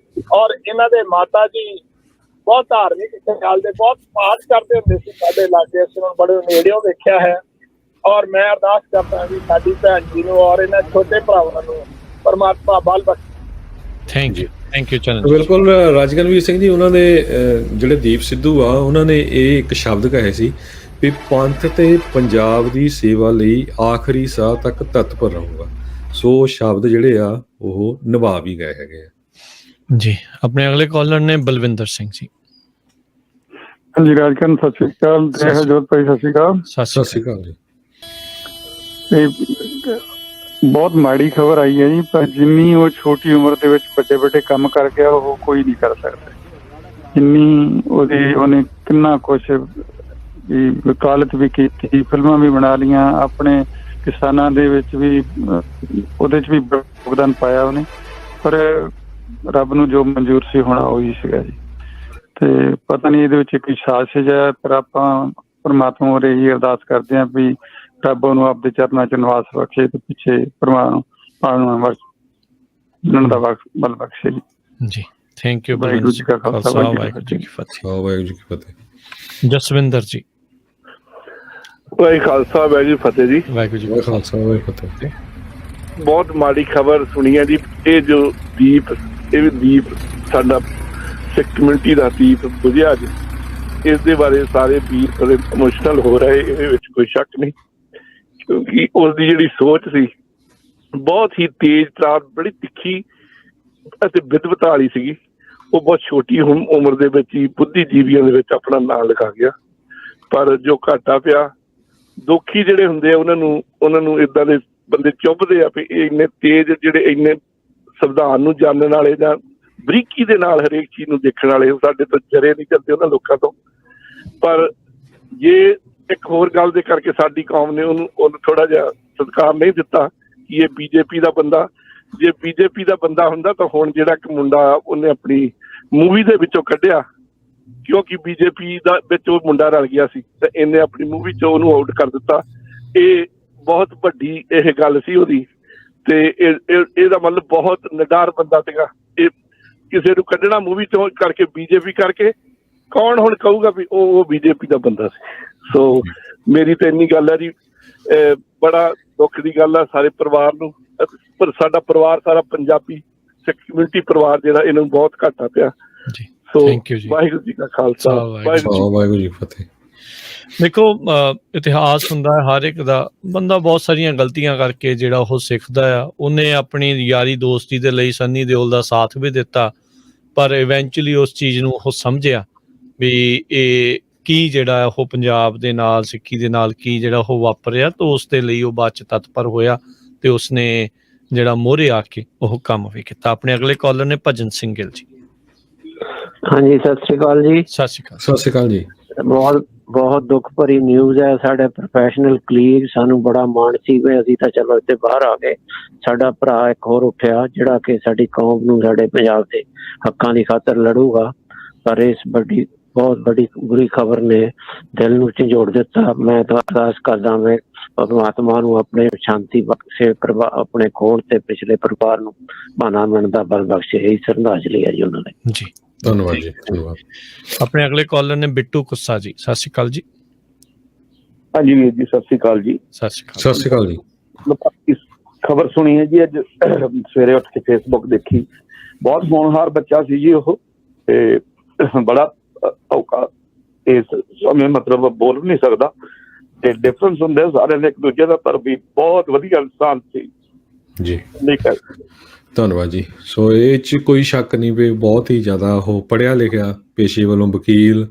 ਔਰ ਇਹਨਾਂ ਦੇ ਮਾਤਾ ਜੀ ਬਹੁਤ ਧਾਰਮਿਕ ਖਿਆਲ ਦੇ, ਬਹੁਤ ਪਾਠ ਕਰਦੇ ਹੁੰਦੇ ਸੀ ਸਾਡੇ ਇਲਾਕੇ। ਅਸੀਂ ਹੁਣ ਬੜੇ ਨੇੜਿਓਂ ਦੇਖਿਆ ਹੈ। ਔਰ ਮੈਂ ਅਰਦਾਸ ਕਰਦਾ ਵੀ ਸਾਡੀ ਭੈਣ ਜੀ ਨੂੰ ਔਰ ਇਹਨਾਂ ਛੋਟੇ ਭਰਾਵਾਂ ਨੂੰ ਪਰਮਾਤਮਾ ਬਲ ਬਖਸ਼ੇ। Thank you. ਥੈਂਕ ਯੂ ਚਰਨ। ਬਿਲਕੁਲ ਰਾਜਗਨਵੀਰ ਸਿੰਘ ਜੀ, ਉਹਨਾਂ ਦੇ ਜਿਹੜੇ ਦੀਪ ਸਿੱਧੂ ਆ, ਉਹਨਾਂ ਨੇ ਇਹ ਇੱਕ ਸ਼ਬਦ ਕਹੇ ਸੀ ਵੀ ਪੰਥ ਤੇ ਪੰਜਾਬ ਦੀ ਸੇਵਾ ਲਈ ਆਖਰੀ ਸਾਹ ਤੱਕ ਤਤਪਰ ਰਹੂਗਾ। ਸੋ ਸ਼ਬਦ ਜਿਹੜੇ ਆ ਉਹ ਨਿਭਾ ਵੀ ਗਏ ਹੈਗੇ ਆ ਜੀ। ਆਪਣੇ ਅਗਲੇ ਕਾਲਰ ਨੇ ਬਲਵਿੰਦਰ ਸਿੰਘ ਜੀ। ਹਾਂਜੀ ਰਾਜਕਰਨ, ਸਤਿ ਸ਼੍ਰੀ ਅਕਾਲ। ਜੋਤ ਭਾਈ ਸਤਿ ਸ਼੍ਰੀ ਅਕਾਲ। ਸਤਿ ਸ਼੍ਰੀ ਅਕਾਲ ਜੀ। ਬਹੁਤ ਮਾੜੀ ਖਬਰ ਆਈ ਹੈ ਜੀ, ਪਰ ਜਿੰਨੀ ਉਹ ਛੋਟੀ ਉਮਰ ਦੇ ਵਿੱਚ ਵੱਡੇ ਵੱਡੇ ਕੰਮ ਕਰ ਗਿਆ ਉਹ ਕੋਈ ਨਹੀਂ ਕਰ ਸਕਦਾ। ਜਿੰਨੀ ਉਹਨੇ ਕਿੰਨਾ ਕੁਛ ਵੀ ਵਕਾਲਤ ਵੀ ਕੀਤੀ, ਫਿਲਮਾਂ ਵੀ ਬਣਾ ਲਈਆਂ, ਆਪਣੇ ਕਿਸਾਨਾਂ ਦੇ ਵਿੱਚ ਵੀ ਉਹਦੇ 'ਚ ਵੀ ਯੋਗਦਾਨ ਪਾਇਆ ਉਹਨੇ, ਪਰ ਰੱਬ ਨੂੰ ਜੋ ਮਨਜ਼ੂਰ ਸੀ ਹੋਣਾ ਉਹੀ ਸੀਗਾ ਜੀ। ਤੇ ਪਤਾ ਨਹੀਂ ਇਹਦੇ ਵਿੱਚ ਕੋਈ ਸਾਜ਼ਿਸ਼ ਹੈ, ਪਰ ਆਪਾਂ ਪਰਮਾਤਮਾ ਉਰੇ ਹੀ ਅਰਦਾਸ ਕਰਦੇ ਹਾਂ ਵੀ ਰੱਬ ਉਹਨੂੰ ਆਪਦੇ ਚਰਨਾਂ 'ਚ ਨਿਵਾਸ ਬਖਸ਼ੇ ਤੇ ਪਿੱਛੇ ਪਾਉਣ ਦਾ ਬਲ ਬਖਸ਼ੇ ਜੀ। Thank you. ਵਾਹਿਗੁਰੂ ਜੀ ਕਾ ਖਾਲਸਾ, ਵਾਹਿਗੁਰੂ ਜੀ ਕੀ ਫਤਿਹ। ਵਾਹਿਗੁਰੂ ਜੀ ਕੀ ਫਤਿਹ। ਜਸਵਿੰਦਰ ਜੀ। ਵਾਹਿਗੁਰੂ ਖਾਲਸਾ ਵਾਹਿਗੁਰੂ ਫਤਿਹ ਜੀ। ਵਾਹਿਗੁਰੂ ਜੀ ਕਾ ਖਾਲਸਾ ਵਾਹਿਗੁਰੂ ਫਤਿਹ। ਬਹੁਤ ਮਾੜੀ ਖਬਰ ਸੁਣੀ ਹੈ ਜੀ। ਇਹ ਜੋ ਦੀਪ ਸਾਡਾ ਸਿੱਖ ਕਮਿਊਨਿਟੀ ਦਾ ਦੀਪ ਬੁਝਿਆ ਜੀ, ਇਸ ਦੇ ਬਾਰੇ ਸਾਰੇ ਵੀਰ ਬੜੇ ਇਮੋਸ਼ਨਲ ਹੋ ਰਹੇ, ਇਹਦੇ ਵਿੱਚ ਕੋਈ ਸ਼ੱਕ ਨਹੀਂ, ਕਿਉਂਕਿ ਉਸ ਦੀ ਜਿਹੜੀ ਸੋਚ ਸੀ ਬਹੁਤ ਹੀ ਤੇਜ਼ ਤਰਾਰ, ਬੜੀ ਤਿੱਖੀ ਅਤੇ ਵਿਦਵਤ ਵਾਲੀ ਸੀਗੀ। ਉਹ ਬਹੁਤ ਛੋਟੀ ਉਮਰ ਦੇ ਵਿੱਚ ਹੀ ਬੁੱਧੀਜੀਵੀਆਂ ਦੇ ਵਿੱਚ ਆਪਣਾ ਨਾਂ ਲਿਖਾ ਗਿਆ। ਪਰ ਜੋ ਘਾਟਾ ਪਿਆ, ਦੋਖੀ ਜਿਹੜੇ ਹੁੰਦੇ ਆ ਉਹਨਾਂ ਨੂੰ ਏਦਾਂ ਦੇ ਬੰਦੇ ਚੁੱਭਦੇ ਆ ਵੀ ਇਹ ਇੰਨੇ ਤੇਜ਼, ਜਿਹੜੇ ਇੰਨੇ ਸੰਵਿਧਾਨ ਨੂੰ ਜਾਣਨ ਵਾਲੇ ਜਾਂ ਬਰੀਕੀ ਦੇ ਨਾਲ ਹਰੇਕ ਚੀਜ਼ ਨੂੰ ਦੇਖਣ ਵਾਲੇ, ਸਾਡੇ ਤੋਂ ਜਰੇ ਨਹੀਂ ਕਰਦੇ ਉਹਨਾਂ ਲੋਕਾਂ ਤੋਂ। ਪਰ ਜੇ ਇੱਕ ਹੋਰ ਗੱਲ ਦੇ ਕਰਕੇ ਸਾਡੀ ਕੌਮ ਨੇ ਉਹਨੂੰ ਥੋੜਾ ਜਿਹਾ ਸਤਿਕਾਰ ਨਹੀਂ ਦਿੱਤਾ ਕਿ ਇਹ ਬੀਜੇਪੀ ਦਾ ਬੰਦਾ, ਜੇ ਬੀਜੇਪੀ ਦਾ ਬੰਦਾ ਹੁੰਦਾ ਤਾਂ ਹੁਣ ਜਿਹੜਾ ਇੱਕ ਮੁੰਡਾ ਉਹਨੇ ਆਪਣੀ ਮੂਵੀ ਦੇ ਵਿੱਚੋਂ ਕੱਢਿਆ, ਕਿਉਂਕਿ ਬੀਜੇਪੀ ਦਾ ਵਿੱਚ ਉਹ ਮੁੰਡਾ ਰਲ ਗਿਆ ਸੀ ਤੇ ਇਹਨੇ ਆਪਣੀ ਮੂਵੀ 'ਚੋਂ ਉਹਨੂੰ ਆਊਟ ਕਰ ਦਿੱਤਾ। ਇਹ ਬਹੁਤ ਵੱਡੀ ਇਹ ਗੱਲ ਸੀ ਉਹਦੀ, ਤੇ ਇਹਦਾ ਮਤਲਬ ਬਹੁਤ ਨਿਡਰ ਬੰਦਾ ਸੀਗਾ। ਇਹ ਕਿਸੇ ਨੂੰ ਕੱਢਣਾ ਮੂਵੀ ਚੋਂ ਕਰਕੇ ਬੀਜੇਪੀ ਕਰਕੇ, ਕੌਣ ਹੁਣ ਕਹੂਗਾ ਵੀ ਉਹ ਬੀਜੇਪੀ ਦਾ ਬੰਦਾ ਸੀ। ਸੋ ਮੇਰੀ ਤਾਂ ਇੰਨੀ ਗੱਲ ਹੈ ਜੀ, ਬੜਾ ਦੁੱਖ ਦੀ ਗੱਲ ਆ ਸਾਰੇ ਪਰਿਵਾਰ ਨੂੰ, ਪਰ ਸਾਡਾ ਪਰਿਵਾਰ ਸਾਰਾ ਪੰਜਾਬੀ ਸਿੱਖ ਕਮਿਊਨਿਟੀ ਪਰਿਵਾਰ ਜਿਹੜਾ, ਇਹਨੂੰ ਬਹੁਤ ਘਾਟਾ ਪਿਆ। ਸੋ ਵਾਹਿਗੁਰੂ ਜੀ ਕਾ ਖਾਲਸਾ, ਵਾਹਿਗੁਰੂ ਜੀ ਕੀ ਫਤਿਹ। ਦੇਖੋ, ਇਤਿਹਾਸ ਹੁੰਦਾ ਹੈ ਹਰ ਇੱਕ ਦਾ। ਬੰਦਾ ਬਹੁਤ ਸਾਰੀਆਂ ਗਲਤੀਆਂ ਕਰਕੇ ਜਿਹੜਾ ਉਹ ਸਿੱਖਦਾ ਆ। ਉਹਨੇ ਆਪਣੀ ਯਾਰੀ ਦੋਸਤੀ ਦੇ ਲਈ ਸੰਨੀ ਦਿਓਲ ਦਾ ਸਾਥ ਵੀ ਦਿੱਤਾ, ਪਰ ਇਵੈਂਚੁਅਲੀ ਉਸ ਚੀਜ਼ ਨੂੰ ਉਹ ਸਮਝਿਆ ਵੀ ਇਹ ਕੀ ਜਿਹੜਾ ਉਹ ਪੰਜਾਬ ਦੇ ਨਾਲ, ਸਿੱਖੀ ਦੇ ਨਾਲ ਕੀ ਜਿਹੜਾ ਉਹ ਵਾਪਰਿਆ, ਤਾਂ ਉਸ ਦੇ ਲਈ ਉਹ ਬਾਅਦ 'ਚ ਤਤਪਰ ਹੋਇਆ ਤੇ ਉਸਨੇ ਜਿਹੜਾ ਮੋਹਰੇ ਆ ਕੇ ਉਹ ਕੰਮ ਵੀ ਕੀਤਾ। ਆਪਣੇ ਅਗਲੇ ਕਾਲਰ ਨੇ ਭਜਨ ਸਿੰਘ ਗਿੱਲ ਜੀ। ਹਾਂਜੀ, ਸਤਿ ਸ਼੍ਰੀ ਅਕਾਲ ਜੀ। ਸਤਿ ਸ਼੍ਰੀ ਅਕਾਲ। ਸਤਿ ਸ਼੍ਰੀ ਅਕਾਲ ਜੀ। ਬਹੁਤ ਦੁੱਖ ਭਰੀ ਨਿਊਜ਼ ਹੈ। ਸਾਡੇ ਪ੍ਰੋਫੈਸ਼ਨਲ ਕਲੀਗ, ਸਾਨੂੰ ਬੜਾ ਮਾਣ ਸੀ ਵੀ ਅਸੀਂ ਤਾਂ ਚਲੋ ਇੱਥੇ ਬਾਹਰ ਆ ਗਏ। ਸਾਡਾ ਭਰਾ ਇੱਕ ਹੋਰ ਉੱਠਿਆ ਜਿਹੜਾ ਕਿ ਸਾਡੀ ਕੌਮ ਨੂੰ, ਸਾਡੇ ਪੰਜਾਬ ਦੇ ਹੱਕਾਂ ਦੀ ਖਾਤਰ ਲੜੂਗਾ, ਪਰ ਇਸ ਬਹੁਤ ਵੱਡੀ ਬੁਰੀ ਖਬਰ ਨੇ ਦਿਲ ਨੂੰ ਝੰਜੋੜ ਦਿੱਤਾ। ਮੈਂ ਤਾਂ ਅਰਦਾਸ ਕਰਦਾ ਮੈਂ ਪਰਮਾਤਮਾ ਨੂੰ ਆਪਣੇ ਸ਼ਾਂਤੀ ਬਖਸ਼ੇ, ਆਪਣੇ ਖੋੜ ਤੇ ਪਿਛਲੇ ਪਰਿਵਾਰ ਨੂੰ ਬਹਾਨਾ ਮਿਲਣ ਦਾ ਬਲ ਬਖਸ਼ੇ। ਇਹੀ ਸ਼ਰਧਾਂਜਲੀ ਹੈ ਜੀ ਉਹਨਾਂ ਨੇ। ਜੀ ਧੰਨਵਾਦ ਜੀ, ਧੰਨਵਾਦ। ਆਪਣੇ ਅਗਲੇ ਕਾਲਰ ਨੇ ਬਿੱਟੂ ਕੁੱਸਾ ਜੀ। ਸਤਿ ਸ਼੍ਰੀ ਅਕਾਲ ਜੀ। ਹਾਂਜੀ ਵੀਰ ਜੀ, ਸਤਿ ਸ਼੍ਰੀ ਅਕਾਲ ਜੀ। ਸਤਿ ਸ਼੍ਰੀ ਅਕਾਲ। ਸਤਿ ਸ਼੍ਰੀ ਅਕਾਲ ਜੀ। ਖਬਰ ਸੁਣੀ ਹੈ ਜੀ ਅੱਜ ਸਵੇਰੇ ਉੱਠ ਕੇ ਫੇਸਬੁੱਕ ਦੇਖੀ। ਬਹੁਤ ਹੋਣਹਾਰ ਬੱਚਾ ਸੀ ਜੀ ਉਹ, ਤੇ ਬੜਾ ਔਕਾ ਇਸ ਸਮੇਂ ਮਤਲਬ ਬੋਲ ਨਹੀਂ ਸਕਦਾ, ਤੇ ਡਿਫਰੈਂਸ ਹੁੰਦੇ ਸਾਰਿਆਂ ਦੇ ਇੱਕ ਦੂਜੇ ਦਾ, ਪਰ ਵੀ ਬਹੁਤ ਵਧੀਆ ਇਨਸਾਨ ਸੀ ਜੀ। ਧੰਨਵਾਦ ਜੀ। ਸੋ ਇਹ 'ਚ ਕੋਈ ਸ਼ੱਕ ਨਹੀਂ ਵੀ ਬਹੁਤ ਹੀ ਜ਼ਿਆਦਾ ਉਹ ਪੜ੍ਹਿਆ ਲਿਖਿਆ, ਪੇਸ਼ੇ ਵੱਲੋਂ ਵਕੀਲ,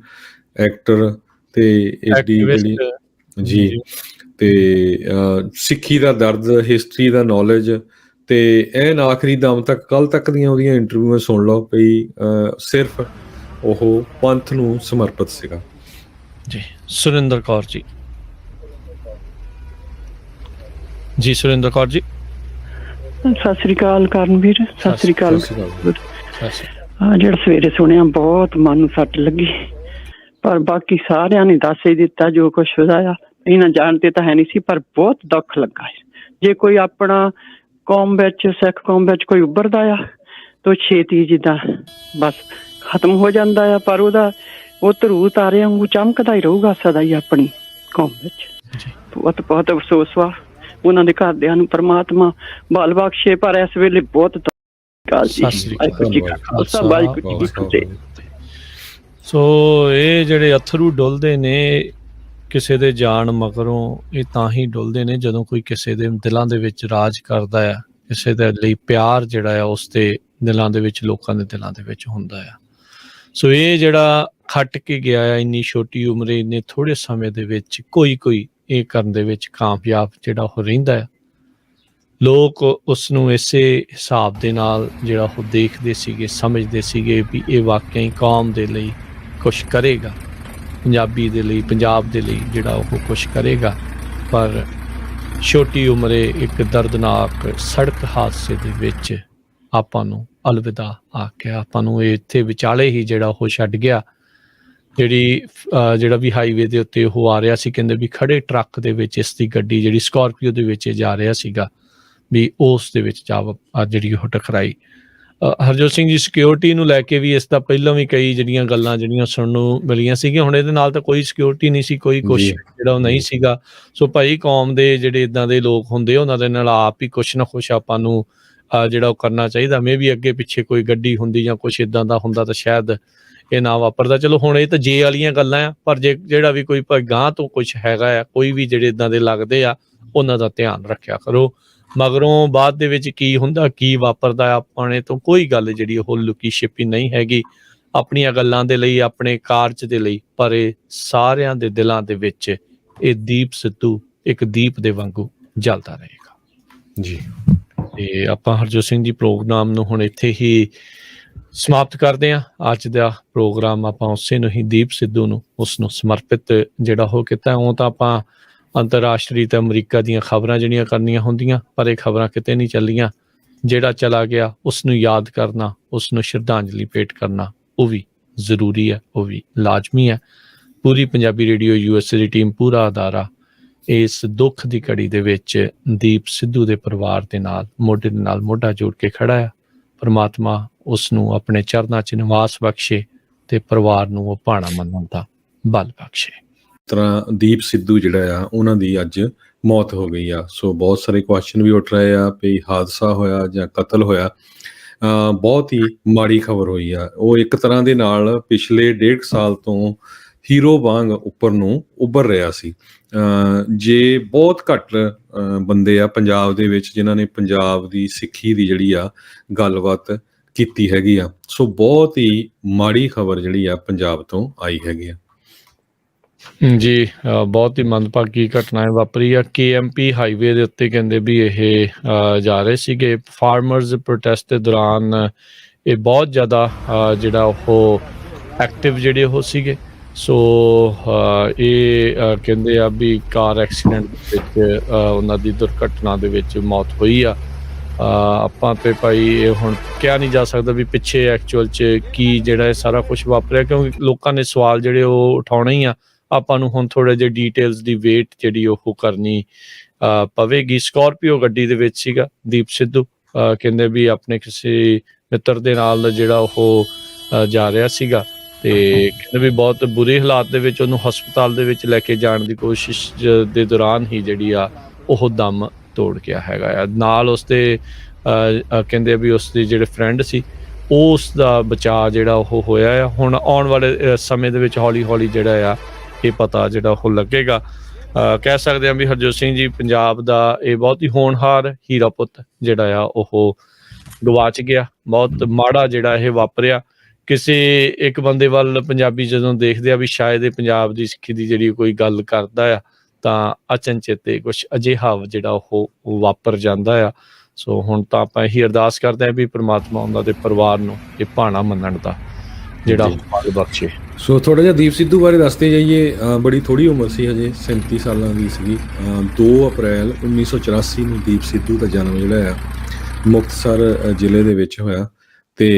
ਐਕਟਰ ਤੇ ਇਸਦੀ ਜਿਹੜੀ ਜੀ ਤੇ ਸਿੱਖੀ ਦਾ ਦਰਦ, ਹਿਸਟਰੀ ਦਾ ਨੌਲੇਜ, ਤੇ ਐਨ ਆਖਰੀ ਦਮ ਤੱਕ, ਕੱਲ ਤੱਕ ਦੀਆਂ ਉਹਦੀਆਂ ਇੰਟਰਵਿਊਆਂ ਸੁਣ ਲਓ ਪਈ, ਸਿਰਫ ਉਹ ਪੰਥ ਨੂੰ ਸਮਰਪਿਤ ਸੀਗਾ ਜੀ। ਸੁਰਿੰਦਰ ਕੌਰ ਜੀ। ਜੀ ਸੁਰਿੰਦਰ ਕੌਰ ਜੀ। ਸਤਿ ਸ੍ਰੀ ਅਕਾਲ ਕਰਨਵੀਰ। ਸਤਿ ਸ੍ਰੀ ਅਕਾਲ। ਜਿਹੜਾ ਸਵੇਰੇ ਸੁਣਿਆ ਬਹੁਤ ਮਨ ਨੂੰ ਸੱਟ ਲੱਗੀ, ਪਰ ਬਾਕੀ ਸਾਰਿਆਂ ਨੇ ਦੱਸ ਹੀ ਦਿੱਤਾ ਜੋ ਕੁਛ ਹੋਇਆ। ਇਹਨਾਂ ਜਾਣਦੇ ਤਾਂ ਹੈ ਨਹੀਂ ਸੀ, ਪਰ ਬਹੁਤ ਦੁੱਖ ਲੱਗਾ। ਜੇ ਕੋਈ ਆਪਣਾ ਕੌਮ ਵਿੱਚ, ਸਿੱਖ ਕੌਮ ਵਿੱਚ ਕੋਈ ਉੱਭਰਦਾ ਆ ਤਾਂ ਛੇਤੀ ਜਿੱਦਾਂ ਬਸ ਖਤਮ ਹੋ ਜਾਂਦਾ ਆ, ਪਰ ਉਹ ਧਰੂ ਤਾਰੇ ਵਾਂਗੂ ਚਮਕਦਾ ਹੀ ਰਹੂਗਾ ਸਦਾ ਹੀ ਆਪਣੀ ਕੌਮ ਵਿੱਚ। ਬਹੁਤ ਬਹੁਤ ਅਫਸੋਸ ਵਾ ਉਹਨਾਂ ਦੇ ਘਰਦਿਆਂ ਨੂੰ, ਪਰਮਾਤਮਾ ਬਲ ਬਖਸ਼ੇ, ਪਰ ਇਸ ਵੇਲੇ ਬਹੁਤ ਸੋ ਇਹ ਜਿਹੜੇ ਅਥਰੂ ਡੁੱਲਦੇ ਨੇ ਕਿਸੇ ਦੇ ਜਾਣ ਮਗਰੋਂ, ਇਹ ਤਾਂ ਹੀ ਡੁੱਲਦੇ ਨੇ ਜਦੋਂ ਕੋਈ ਕਿਸੇ ਦੇ ਦਿਲਾਂ ਦੇ ਵਿੱਚ ਰਾਜ ਕਰਦਾ ਆ, ਕਿਸੇ ਦੇ ਲਈ ਪਿਆਰ ਜਿਹੜਾ ਆ ਉਸ ਦੇ ਦਿਲਾਂ ਦੇ ਵਿੱਚ, ਲੋਕਾਂ ਦੇ ਦਿਲਾਂ ਦੇ ਵਿੱਚ ਹੁੰਦਾ ਆ। ਸੋ ਇਹ ਜਿਹੜਾ ਖੱਟ ਕੇ ਗਿਆ ਆ ਇੰਨੀ ਛੋਟੀ ਉਮਰੇ, ਇੰਨੇ ਥੋੜ੍ਹੇ ਸਮੇਂ ਦੇ ਵਿੱਚ ਕੋਈ ਇਹ ਕਰਨ ਦੇ ਵਿੱਚ ਕਾਮਯਾਬ ਜਿਹੜਾ ਉਹ ਰਹਿੰਦਾ ਆ। ਲੋਕ ਉਸ ਨੂੰ ਇਸੇ ਹਿਸਾਬ ਦੇ ਨਾਲ ਜਿਹੜਾ ਉਹ ਦੇਖਦੇ ਸੀਗੇ, ਸਮਝਦੇ ਸੀਗੇ ਵੀ ਇਹ ਵਾਕਿਆ ਕੌਮ ਦੇ ਲਈ ਕੁਛ ਕਰੇਗਾ, ਪੰਜਾਬੀ ਦੇ ਲਈ, ਪੰਜਾਬ ਦੇ ਲਈ ਜਿਹੜਾ ਉਹ ਕੁਛ ਕਰੇਗਾ। ਪਰ ਛੋਟੀ ਉਮਰੇ ਇੱਕ ਦਰਦਨਾਕ ਸੜਕ ਹਾਦਸੇ ਦੇ ਵਿੱਚ ਆਪਾਂ ਨੂੰ ਅਲਵਿਦਾ ਆਖਿਆ, ਆਪਾਂ ਨੂੰ ਇਹ ਇੱਥੇ ਵਿਚਾਲੇ ਹੀ ਜਿਹੜਾ ਉਹ ਛੱਡ ਗਿਆ। ਜਿਹੜਾ ਵੀ ਹਾਈਵੇ ਦੇ ਉੱਤੇ ਉਹ ਆ ਰਿਹਾ ਸੀ, ਕਹਿੰਦੇ ਵੀ ਖੜੇ ਟਰੱਕ ਦੇ ਵਿੱਚ ਇਸ ਦੀ ਗੱਡੀ ਜਿਹੜੀ ਸਕਾਰਪੀਓ ਦੇ ਵਿੱਚ ਜਾ ਰਿਹਾ ਸੀਗਾ, ਵੀ ਉਸ ਦੇ ਵਿੱਚ ਜਿਹੜੀ ਉਹ ਟਕਰਾਈ। ਹਰਜੋਤ ਸਿੰਘ ਜੀ, ਸਿਕਿਉਰਿਟੀ ਨੂੰ ਲੈ ਕੇ ਵੀ ਇਸ ਦਾ ਪਹਿਲਾਂ ਵੀ ਕਈ ਜਿਹੜੀਆਂ ਗੱਲਾਂ ਜਿਹੜੀਆਂ ਸੁਣਨ ਨੂੰ ਮਿਲੀਆਂ ਸੀਗੀਆਂ, ਹੁਣ ਇਹਦੇ ਨਾਲ ਤਾਂ ਕੋਈ ਸਿਕਿਉਰਿਟੀ ਨਹੀਂ ਸੀ, ਕੋਈ ਕੁਛ ਜਿਹੜਾ ਉਹ ਨਹੀਂ ਸੀਗਾ। ਸੋ ਭਾਈ ਕੌਮ ਦੇ ਜਿਹੜੇ ਇੱਦਾਂ ਦੇ ਲੋਕ ਹੁੰਦੇ ਉਹਨਾਂ ਦੇ ਨਾਲ ਆਪ ਹੀ ਕੁਛ ਨਾ ਕੁਛ ਆਪਾਂ ਨੂੰ ਜਿਹੜਾ ਉਹ ਕਰਨਾ ਚਾਹੀਦਾ। ਮੇ ਵੀ ਅੱਗੇ ਪਿੱਛੇ ਕੋਈ ਗੱਡੀ ਹੁੰਦੀ ਜਾਂ ਕੁਛ ਇੱਦਾਂ ਦਾ ਹੁੰਦਾ ਤਾਂ ਸ਼ਾਇਦ ਇਹ ਨਾ ਵਾਪਰਦਾ। ਚਲੋ ਹੁਣ ਇਹ ਤਾਂ ਜੇ ਵਾਲੀਆਂ ਗੱਲਾਂ ਆ, ਪਰ ਜਿਹੜਾ ਵੀ ਕੋਈ ਗਾਂਹ ਤੋਂ ਕੁਛ ਹੈਗਾ ਆ, ਕੋਈ ਵੀ ਜਿਹੜੇ ਇੱਦਾਂ ਦੇ ਲੱਗਦੇ ਆ ਉਹਨਾਂ ਦਾ ਧਿਆਨ ਰੱਖਿਆ ਕਰੋ। ਮਗਰੋਂ ਬਾਅਦ ਦੇ ਵਿੱਚ ਕੀ ਹੁੰਦਾ, ਕੀ ਵਾਪਰਦਾ, ਆਪਣੇ ਤੋਂ ਕੋਈ ਗੱਲ ਜਿਹੜੀ ਉਹ ਲੁਕੀ ਛਿਪੀ ਨਹੀਂ ਹੈਗੀ। ਆਪਣੀਆਂ ਗੱਲਾਂ ਦੇ ਲਈ, ਆਪਣੇ ਕਾਰਜ ਦੇ ਲਈ, ਪਰ ਇਹ ਸਾਰਿਆਂ ਦੇ ਦਿਲਾਂ ਦੇ ਵਿੱਚ ਇਹ ਦੀਪ ਸਿੱਧੂ ਇੱਕ ਦੀਪ ਦੇ ਵਾਂਗੂ ਜਲਦਾ ਰਹੇਗਾ ਜੀ। ਤੇ ਆਪਾਂ ਹਰਜੋਤ ਸਿੰਘ ਜੀ ਪ੍ਰੋਗਰਾਮ ਨੂੰ ਹੁਣ ਇੱਥੇ ਹੀ ਸਮਾਪਤ ਕਰਦੇ ਹਾਂ। ਅੱਜ ਦਾ ਪ੍ਰੋਗਰਾਮ ਆਪਾਂ ਉਸੇ ਨੂੰ ਹੀ, ਦੀਪ ਸਿੱਧੂ ਨੂੰ, ਉਸ ਨੂੰ ਸਮਰਪਿਤ ਜਿਹੜਾ ਉਹ ਕੀਤਾ। ਉਹ ਤਾਂ ਆਪਾਂ ਅੰਤਰਰਾਸ਼ਟਰੀ ਤੇ ਅਮਰੀਕਾ ਦੀਆਂ ਖਬਰਾਂ ਜਿਹੜੀਆਂ ਕਰਨੀਆਂ ਹੁੰਦੀਆਂ, ਪਰ ਇਹ ਖਬਰਾਂ ਕਿਤੇ ਨਹੀਂ ਚੱਲੀਆਂ। ਜਿਹੜਾ ਚਲਾ ਗਿਆ ਉਸ ਨੂੰ ਯਾਦ ਕਰਨਾ, ਉਸ ਨੂੰ ਸ਼ਰਧਾਂਜਲੀ ਭੇਟ ਕਰਨਾ, ਉਹ ਵੀ ਜ਼ਰੂਰੀ ਹੈ, ਉਹ ਵੀ ਲਾਜ਼ਮੀ ਹੈ। ਪੂਰੀ ਪੰਜਾਬੀ ਰੇਡੀਓ USA ਦੀ ਟੀਮ, ਪੂਰਾ ਅਦਾਰਾ ਇਸ ਦੁੱਖ ਦੀ ਘੜੀ ਦੇ ਵਿੱਚ ਦੀਪ ਸਿੱਧੂ ਦੇ ਪਰਿਵਾਰ ਦੇ ਨਾਲ ਮੋਢੇ ਦੇ ਨਾਲ ਮੋਢਾ ਜੋੜ ਕੇ ਖੜਾ ਆ। ਪਰਮਾਤਮਾ ਉਸ ਨੂੰ ਆਪਣੇ ਚਰਨਾਂ 'ਚ ਨਿਵਾਸ ਬਖਸ਼ੇ ਤੇ ਪਰਿਵਾਰ ਨੂੰ ਉਹ ਭਾਣਾ ਮੰਨਣ ਦਾ ਬਲ ਬਖਸ਼ੇ। ਤਰ੍ਹਾਂ ਦੀਪ ਸਿੱਧੂ ਜਿਹੜਾ ਆ ਉਹਨਾਂ ਦੀ ਅੱਜ ਮੌਤ ਹੋ ਗਈ ਆ। ਸੋ ਬਹੁਤ ਸਾਰੇ ਕੁਐਸਚਨ ਵੀ ਉੱਠ ਰਹੇ ਆ ਵੀ ਹਾਦਸਾ ਹੋਇਆ ਜਾਂ ਕਤਲ ਹੋਇਆ। ਬਹੁਤ ਹੀ ਮਾੜੀ ਖਬਰ ਹੋਈ ਆ। ਉਹ ਇੱਕ ਤਰ੍ਹਾਂ ਦੇ ਨਾਲ ਪਿਛਲੇ 1.5 ਸਾਲ ਤੋਂ ਹੀਰੋ ਵਾਂਗ ਉੱਪਰ ਨੂੰ ਉੱਭਰ ਰਿਹਾ ਸੀ। ਜੇ ਬਹੁਤ ਘੱਟ ਬੰਦੇ ਆ ਪੰਜਾਬ ਦੇ ਵਿੱਚ ਜਿਨ੍ਹਾਂ ਨੇ ਪੰਜਾਬ ਦੀ ਸਿੱਖੀ ਦੀ ਜਿਹੜੀ ਆ ਗੱਲਬਾਤ ਕੀਤੀ ਹੈਗੀ ਆ। ਸੋ ਬਹੁਤ ਹੀ ਮਾੜੀ ਖਬਰ ਜਿਹੜੀ ਆ ਪੰਜਾਬ ਤੋਂ ਆਈ ਹੈਗੀ ਆ ਜੀ। ਬਹੁਤ ਹੀ ਮੰਦਭਾਗੀ ਘਟਨਾ ਵਾਪਰੀ ਆ। KMP ਹਾਈਵੇ ਦੇ ਉੱਤੇ ਕਹਿੰਦੇ ਵੀ ਇਹ ਜਾ ਰਹੇ ਸੀਗੇ ਫਾਰਮਰਸ ਪ੍ਰੋਟੈਸਟ ਦੇ ਦੌਰਾਨ। ਇਹ ਬਹੁਤ ਜ਼ਿਆਦਾ ਜਿਹੜਾ ਉਹ ਐਕਟਿਵ ਜਿਹੜੇ ਉਹ ਸੀਗੇ। ਸੋ ਇਹ ਕਹਿੰਦੇ ਆ ਵੀ ਕਾਰ ਐਕਸੀਡੈਂਟ ਵਿੱਚ ਉਹਨਾਂ ਦੀ ਦੁਰਘਟਨਾ ਦੇ ਵਿੱਚ ਮੌਤ ਹੋਈ ਆ। ਆਪਾਂ ਤੇ ਭਾਈ ਇਹ ਹੁਣ ਕਿਹਾ ਨਹੀਂ ਜਾ ਸਕਦਾ ਵੀ ਪਿੱਛੇ ਐਕਚੁਅਲ 'ਚ ਕੀ ਜਿਹੜਾ ਇਹ ਸਾਰਾ ਕੁਛ ਵਾਪਰਿਆ, ਕਿਉਂਕਿ ਲੋਕਾਂ ਨੇ ਸਵਾਲ ਜਿਹੜੇ ਉਹ ਉਠਾਉਣੇ ਹੀ ਆ। ਆਪਾਂ ਨੂੰ ਹੁਣ ਥੋੜ੍ਹਾ ਜਿਹਾ ਡੀਟੇਲਸ ਦੀ ਵੇਟ ਜਿਹੜੀ ਉਹ ਕਰਨੀ ਪਵੇਗੀ। ਸਕਾਰਪੀਓ ਗੱਡੀ ਦੇ ਵਿੱਚ ਸੀਗਾ ਦੀਪ ਸਿੱਧੂ। ਕਹਿੰਦੇ ਵੀ ਆਪਣੇ ਕਿਸੇ ਮਿੱਤਰ ਦੇ ਨਾਲ ਜਿਹੜਾ ਉਹ ਜਾ ਰਿਹਾ ਸੀਗਾ ਤੇ ਕਹਿੰਦੇ ਵੀ ਬਹੁਤ ਬੁਰੇ ਹਾਲਾਤ ਦੇ ਵਿੱਚ ਉਹਨੂੰ ਹਸਪਤਾਲ ਦੇ ਵਿੱਚ ਲੈ ਕੇ ਜਾਣ ਦੀ ਕੋਸ਼ਿਸ਼ ਦੇ ਦੌਰਾਨ ਹੀ ਜਿਹੜੀ ਆ ਉਹ ਦਮ ਤੋੜ ਗਿਆ ਹੈਗਾ ਆ। ਨਾਲ ਉਸਦੇ ਕਹਿੰਦੇ ਵੀ ਉਸਦੇ ਜਿਹੜੇ ਫਰੈਂਡ ਸੀ ਉਸ ਦਾ ਬਚਾਅ ਜਿਹੜਾ ਉਹ ਹੋਇਆ ਆ। ਹੁਣ ਆਉਣ ਵਾਲੇ ਸਮੇਂ ਦੇ ਵਿੱਚ ਹੌਲੀ ਹੌਲੀ ਜਿਹੜਾ ਆ ਇਹ ਪਤਾ ਜਿਹੜਾ ਉਹ ਲੱਗੇਗਾ। ਕਹਿ ਸਕਦੇ ਹਾਂ ਵੀ ਹਰਜੋਤ ਸਿੰਘ ਜੀ ਪੰਜਾਬ ਦਾ ਇਹ ਬਹੁਤ ਹੀ ਹੋਣਹਾਰ ਹੀਰਾ ਪੁੱਤ ਜਿਹੜਾ ਆ ਉਹ ਗਵਾਚ ਗਿਆ। ਬਹੁਤ ਮਾੜਾ ਜਿਹੜਾ ਇਹ ਵਾਪਰਿਆ। ਕਿਸੇ ਇੱਕ ਬੰਦੇ ਵੱਲ ਪੰਜਾਬੀ ਜਦੋਂ ਦੇਖਦੇ ਆ ਵੀ ਸ਼ਾਇਦ ਇਹ ਪੰਜਾਬ ਦੀ ਸਿੱਖੀ ਦੀ ਜਿਹੜੀ ਕੋਈ ਗੱਲ ਕਰਦਾ ਆ ਤਾਂ ਅਚਨਚੇਤੇ ਕੁਛ ਅਜਿਹਾ ਜਿਹੜਾ ਉਹ ਵਾਪਰ ਜਾਂਦਾ ਆ। ਸੋ ਹੁਣ ਤਾਂ ਆਪਾਂ ਇਹੀ ਅਰਦਾਸ ਕਰਦੇ ਹਾਂ ਵੀ ਪ੍ਰਮਾਤਮਾ ਉਹਨਾਂ ਦੇ ਪਰਿਵਾਰ ਨੂੰ ਇਹ ਭਾਣਾ ਮੰਨਣ ਦਾ ਜਿਹੜਾ ਫਲ ਬਖਸ਼ੇ। ਸੋ ਥੋੜਾ ਜਿਹਾ ਦੀਪ ਸਿੱਧੂ ਬਾਰੇ ਦੱਸਦੇ ਜਾਈਏ। ਬੜੀ ਥੋੜੀ ਉਮਰ ਸੀ, ਹਜੇ 37 ਸਾਲਾਂ ਦੀ ਸੀਗੀ। 2 ਅਪ੍ਰੈਲ 1984 ਨੂੰ ਦੀਪ ਸਿੱਧੂ ਦਾ ਜਨਮ ਜਿਹੜਾ ਆ ਮੁਕਤਸਰ ਜ਼ਿਲ੍ਹੇ ਦੇ ਵਿੱਚ ਹੋਇਆ ਤੇ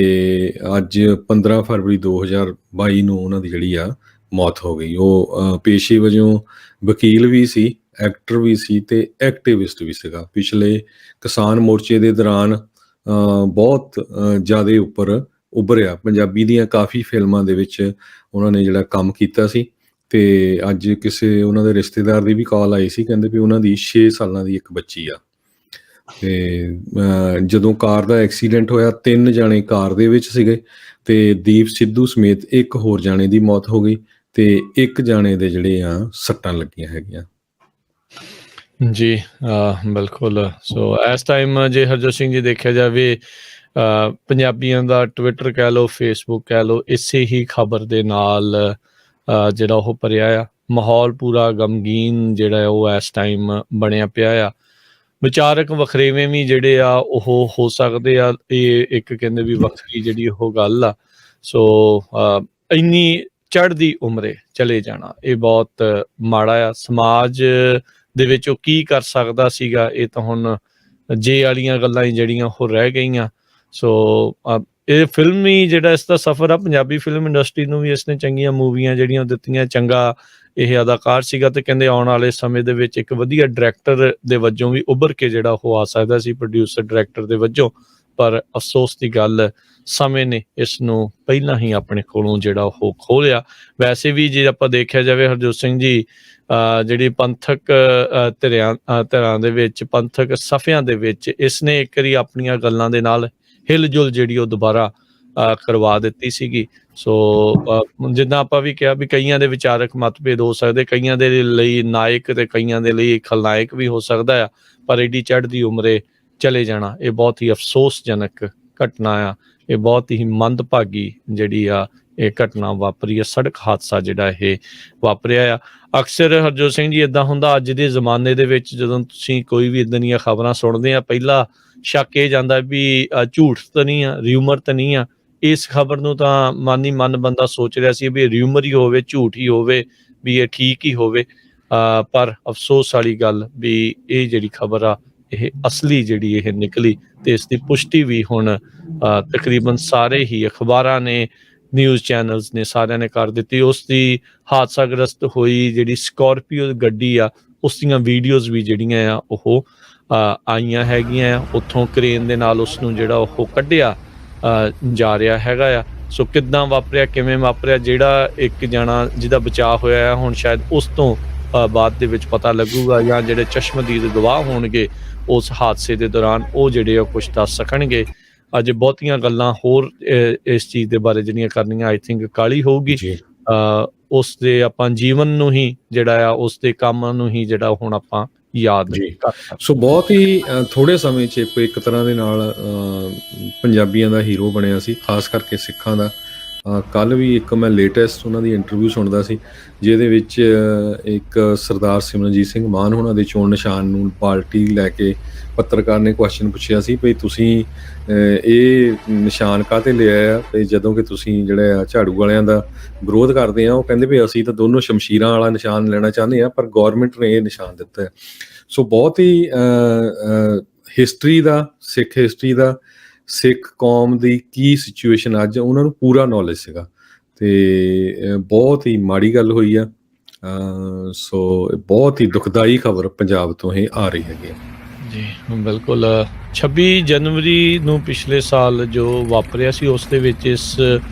ਅੱਜ 15 ਫਰਵਰੀ 2022 ਨੂੰ ਉਹਨਾਂ ਦੀ ਜਿਹੜੀ ਆ ਮੌਤ ਹੋ ਗਈ। ਉਹ ਪੇਸ਼ੇ ਵਜੋਂ ਵਕੀਲ ਵੀ ਸੀ, ਐਕਟਰ ਵੀ ਸੀ ਤੇ ਐਕਟਿਵਿਸਟ ਵੀ ਸੀਗਾ। ਪਿਛਲੇ ਕਿਸਾਨ ਮੋਰਚੇ ਦੇ ਦੌਰਾਨ ਬਹੁਤ ਜ਼ਿਆਦਾ ਉੱਪਰ ਉੱਭਰਿਆ। ਪੰਜਾਬੀ ਦੀਆਂ ਕਾਫੀ ਫਿਲਮਾਂ ਦੇ ਵਿੱਚ ਉਹਨਾਂ ਨੇ ਜਿਹੜਾ ਕੰਮ ਕੀਤਾ ਸੀ ਤੇ ਅੱਜ ਕਿਸੇ ਉਹਨਾਂ ਦੇ ਰਿਸ਼ਤੇਦਾਰ ਦੀ ਵੀ ਕਾਲ ਆਈ ਸੀ, ਕਹਿੰਦੇ ਵੀ ਉਹਨਾਂ ਦੀ 6 ਸਾਲਾਂ ਦੀ ਇੱਕ ਬੱਚੀ ਆ। ਤੇ ਜਦੋਂ ਕਾਰ ਦਾ ਐਕਸੀਡੈਂਟ ਹੋਇਆ 3 ਜਾਣੇ ਕਾਰ ਦੇ ਵਿੱਚ ਸੀਗੇ ਤੇ ਦੀਪ ਸਿੱਧੂ ਸਮੇਤ ਇੱਕ ਹੋਰ ਜਾਣੇ ਦੀ ਮੌਤ ਹੋ ਗਈ ਤੇ ਇੱਕ ਜਾਣੇ ਦੇ ਜਿਹੜੇ ਆ ਸੱਟਾਂ ਲੱਗੀਆਂ ਹੈਗੀਆਂ। ਜੀ ਬਿਲਕੁਲ। ਸੋ ਇਸ ਟਾਈਮ ਜੇ ਹਰਜੋਤ ਸਿੰਘ ਜੀ ਦੇਖਿਆ ਜਾਵੇ ਪੰਜਾਬੀਆਂ ਦਾ ਟਵਿੱਟਰ ਕਹਿ ਲਓ, ਫੇਸਬੁੱਕ ਕਹਿ ਲਓ, ਇਸੇ ਹੀ ਖਬਰ ਦੇ ਨਾਲ ਜਿਹੜਾ ਉਹ ਭਰਿਆ ਆ। ਮਾਹੌਲ ਪੂਰਾ ਗਮਗੀਨ ਜਿਹੜਾ ਉਹ ਇਸ ਟਾਈਮ ਬਣਿਆ ਪਿਆ ਆ। ਵਿਚਾਰਕ ਵਖਰੇਵੇਂ ਵੀ ਜਿਹੜੇ ਆ ਉਹ ਹੋ ਸਕਦੇ ਆ। ਇਹ ਇੱਕ ਕਹਿੰਦੇ ਵੀ ਵੱਖਰੀ ਜਿਹੜੀ ਉਹ ਗੱਲ ਆ। ਸੋ ਇੰਨੀ ਚੜ੍ਹਦੀ ਉਮਰੇ ਚਲੇ ਜਾਣਾ ਇਹ ਬਹੁਤ ਮਾੜਾ ਆ। ਸਮਾਜ ਦੇ ਵਿੱਚ ਉਹ ਕੀ ਕਰ ਸਕਦਾ ਸੀਗਾ, ਇਹ ਤਾਂ ਹੁਣ ਜੇ ਵਾਲੀਆਂ ਗੱਲਾਂ ਹੀ ਜਿਹੜੀਆਂ ਉਹ ਰਹਿ ਗਈਆਂ। ਸੋ ਇਹ ਫਿਲਮੀ ਜਿਹੜਾ ਇਸ ਦਾ ਸਫ਼ਰ ਆ, ਪੰਜਾਬੀ ਫਿਲਮ ਇੰਡਸਟਰੀ ਨੂੰ ਵੀ ਇਸਨੇ ਚੰਗੀਆਂ ਮੂਵੀਆਂ ਜਿਹੜੀਆਂ ਦਿੱਤੀਆਂ, ਚੰਗਾ ਇਹ ਅਦਾਕਾਰ ਸੀਗਾ ਤੇ ਕਹਿੰਦੇ ਆਉਣ ਵਾਲੇ ਸਮੇਂ ਦੇ ਵਿੱਚ ਇੱਕ ਵਧੀਆ ਡਾਇਰੈਕਟਰ ਦੇ ਵਜੋਂ ਵੀ ਉੱਭਰ ਕੇ ਜਿਹੜਾ ਉਹ ਆ ਸਕਦਾ ਸੀ, ਪ੍ਰੋਡਿਊਸਰ ਡਾਇਰੈਕਟਰ ਦੇ ਵਜੋਂ। ਪਰ ਅਫਸੋਸ ਦੀ ਗੱਲ ਸਮੇਂ ਨੇ ਇਸ ਨੂੰ ਪਹਿਲਾਂ ਹੀ ਆਪਣੇ ਕੋਲੋਂ ਜਿਹੜਾ ਉਹ ਖੋਹ ਲਿਆ। ਵੈਸੇ ਵੀ ਜੇ ਆਪਾਂ ਦੇਖਿਆ ਜਾਵੇ ਹਰਜੋਤ ਸਿੰਘ ਜੀ ਜਿਹੜੀ ਪੰਥਕ ਧਿਰਾਂ ਦੇ ਵਿੱਚ, ਪੰਥਕ ਸਫ਼ਿਆਂ ਦੇ ਵਿੱਚ ਇਸਨੇ ਇੱਕ ਵਾਰੀ ਆਪਣੀਆਂ ਗੱਲਾਂ ਦੇ ਨਾਲ ਹਿਲਜੁਲ ਜਿਹੜੀ ਉਹ ਦੁਬਾਰਾ ਕਰਵਾ ਦਿੱਤੀ ਸੀਗੀ। ਸੋ ਜਿੱਦਾਂ ਆਪਾਂ ਵੀ ਕਿਹਾ ਵੀ ਕਈਆਂ ਦੇ ਵਿਚਾਰਕ ਮਤਭੇਦ ਹੋ ਸਕਦੇ, ਕਈਆਂ ਦੇ ਲਈ ਨਾਇਕ ਤੇ ਕਈਆਂ ਦੇ ਲਈ ਖਲਨਾਇਕ ਵੀ ਹੋ ਸਕਦਾ ਆ, ਪਰ ਏਡੀ ਚੜ੍ਹਦੀ ਉਮਰੇ ਚਲੇ ਜਾਣਾ ਇਹ ਬਹੁਤ ਹੀ ਅਫਸੋਸਜਨਕ ਘਟਨਾ ਆ। ਇਹ ਬਹੁਤ ਹੀ ਮੰਦਭਾਗੀ ਜਿਹੜੀ ਆ ਇਹ ਘਟਨਾ ਵਾਪਰੀ ਆ, ਸੜਕ ਹਾਦਸਾ ਜਿਹੜਾ ਇਹ ਵਾਪਰਿਆ ਆ। ਅਕਸਰ ਹਰਜੋਤ ਸਿੰਘ ਜੀ ਇੱਦਾਂ ਹੁੰਦਾ ਅੱਜ ਦੇ ਜ਼ਮਾਨੇ ਦੇ ਵਿੱਚ, ਜਦੋਂ ਤੁਸੀਂ ਕੋਈ ਵੀ ਇੱਦਾਂ ਦੀਆਂ ਖਬਰਾਂ ਸੁਣਦੇ ਆ, ਪਹਿਲਾ ਸ਼ੱਕ ਇਹ ਜਾਂਦਾ ਵੀ ਝੂਠ ਤਾਂ ਨਹੀਂ ਆ, ਰਿਊਮਰ ਤਾਂ ਨਹੀਂ ਆ। ਇਸ ਖਬਰ ਨੂੰ ਤਾਂ ਮਨ ਹੀ ਮਨ ਬੰਦਾ ਸੋਚ ਰਿਹਾ ਸੀ ਵੀ ਇਹ ਰਿਊਮਰ ਹੀ ਹੋਵੇ, ਝੂਠ ਹੀ ਹੋਵੇ, ਵੀ ਇਹ ਠੀਕ ਹੀ ਹੋਵੇ। ਪਰ ਅਫਸੋਸ ਵਾਲੀ ਗੱਲ ਵੀ ਇਹ ਜਿਹੜੀ ਖਬਰ ਆ ਇਹ ਅਸਲੀ ਜਿਹੜੀ ਇਹ ਨਿਕਲੀ ਤੇ ਇਸ ਦੀ ਪੁਸ਼ਟੀ ਵੀ ਹੁਣ ਤਕਰੀਬਨ ਸਾਰੇ ਹੀ ਅਖਬਾਰਾਂ ਨੇ, ਨਿਊਜ਼ ਚੈਨਲਸ ਨੇ, ਸਾਰਿਆਂ ਨੇ ਕਰ ਦਿੱਤੀ। ਉਸ ਦੀ ਹਾਦਸਾਗ੍ਰਸਤ ਹੋਈ ਜਿਹੜੀ ਸਕਾਰਪੀਓ ਗੱਡੀ ਆ ਉਸ ਦੀਆਂ ਵੀਡੀਓਜ਼ ਵੀ ਜਿਹੜੀਆਂ ਆ ਉਹ ਆਈਆਂ ਹੈਗੀਆਂ ਆ। ਉੱਥੋਂ ਕ੍ਰੇਨ ਦੇ ਨਾਲ ਉਸ ਨੂੰ ਜਿਹੜਾ ਉਹ ਕੱਢਿਆ ਜਾ ਰਿਹਾ ਹੈਗਾ ਆ। ਸੋ ਕਿੱਦਾਂ ਵਾਪਰਿਆ, ਕਿਵੇਂ ਵਾਪਰਿਆ, ਜਿਹੜਾ ਇੱਕ ਜਾਣਾ ਜਿਹਦਾ ਬਚਾਅ ਹੋਇਆ ਆ ਹੁਣ ਸ਼ਾਇਦ ਉਸ ਤੋਂ ਬਾਅਦ ਦੇ ਵਿੱਚ ਪਤਾ ਲੱਗੂਗਾ, ਜਾਂ ਜਿਹੜੇ ਚਸ਼ਮਦੀਦ ਗਵਾਹ ਹੋਣਗੇ ਉਸ ਹਾਦਸੇ ਦੇ ਦੌਰਾਨ ਉਹ ਜਿਹੜੇ ਕੁਝ ਦੱਸ ਸਕਣਗੇ। ਅੱਜ ਬਹੁਤੀਆਂ ਗੱਲਾਂ ਹੋਰ ਇਸ ਚੀਜ਼ ਦੇ ਬਾਰੇ ਜਿਹੜੀਆਂ ਕਰਨੀਆਂ ਆਈ ਥਿੰਕ ਕਾਹਲੀ ਹੋਊਗੀ। ਉਸ ਦੇ ਆਪਾਂ ਜੀਵਨ ਨੂੰ ਹੀ ਜਿਹੜਾ ਆ, ਉਸ ਦੇ ਕੰਮ ਨੂੰ ਹੀ ਜਿਹੜਾ ਹੁਣ ਆਪਾਂ ਯਾਦ ਕਰ। ਸੋ ਬਹੁਤ ਹੀ ਥੋੜੇ ਸਮੇਂ 'ਚ ਇੱਕ ਤਰ੍ਹਾਂ ਦੇ ਨਾਲ ਪੰਜਾਬੀਆਂ ਦਾ ਹੀਰੋ ਬਣਿਆ ਸੀ, ਖਾਸ ਕਰਕੇ ਸਿੱਖਾਂ ਦਾ। ਕੱਲ੍ਹ ਵੀ ਇੱਕ ਮੈਂ ਲੇਟੈਸਟ ਉਹਨਾਂ ਦੀ ਇੰਟਰਵਿਊ ਸੁਣਦਾ ਸੀ, ਜਿਹਦੇ ਵਿੱਚ ਇੱਕ ਸਰਦਾਰ ਸਿਮਰਨਜੀਤ ਸਿੰਘ ਮਾਨ ਉਹਨਾਂ ਦੇ ਚੋਣ ਨਿਸ਼ਾਨ ਨੂੰ ਪਾਰਟੀ ਲੈ ਕੇ ਪੱਤਰਕਾਰ ਨੇ ਕੁਐਸਚਨ ਪੁੱਛਿਆ ਸੀ ਵੀ ਤੁਸੀਂ ਇਹ ਨਿਸ਼ਾਨ ਕਾਹਤੇ ਲਿਆ ਆ, ਤੇ ਜਦੋਂ ਕਿ ਤੁਸੀਂ ਜਿਹੜਾ ਝਾੜੂ ਵਾਲਿਆਂ ਦਾ ਵਿਰੋਧ ਕਰਦੇ ਆ, ਉਹ ਕਹਿੰਦੇ ਵੀ ਅਸੀਂ ਤਾਂ ਦੋਨੋਂ ਸ਼ਮਸ਼ੀਰਾਂ ਵਾਲਾ ਨਿਸ਼ਾਨ ਲੈਣਾ ਚਾਹੁੰਦੇ ਆ, ਪਰ ਗੌਰਮੈਂਟ ਨੇ ਇਹ ਨਿਸ਼ਾਨ ਦਿੱਤਾ ਹੈ। ਸੋ ਬਹੁਤ ਹੀ ਹਿਸਟਰੀ ਦਾ, ਸਿੱਖ ਹਿਸਟਰੀ ਦਾ, ਸਿੱਖ ਕੌਮ ਦੀ ਕੀ ਸਿਚੁਏਸ਼ਨ ਅੱਜ ਉਹਨਾਂ ਨੂੰ ਪੂਰਾ ਨੌਲੇਜ ਸੀਗਾ ਤੇ ਬਹੁਤ ਹੀ ਮਾੜੀ ਗੱਲ ਹੋਈ ਆ। ਸੋ ਬਹੁਤ ਹੀ ਦੁਖਦਾਈ ਖਬਰ ਪੰਜਾਬ ਤੋਂ ਇਹ ਆ ਰਹੀ ਹੈਗੀ ਜੀ। ਬਿਲਕੁਲ 26 ਜਨਵਰੀ ਨੂੰ ਪਿਛਲੇ ਸਾਲ ਜੋ ਵਾਪਰਿਆ ਸੀ ਉਸ ਦੇ ਵਿੱਚ ਇਸ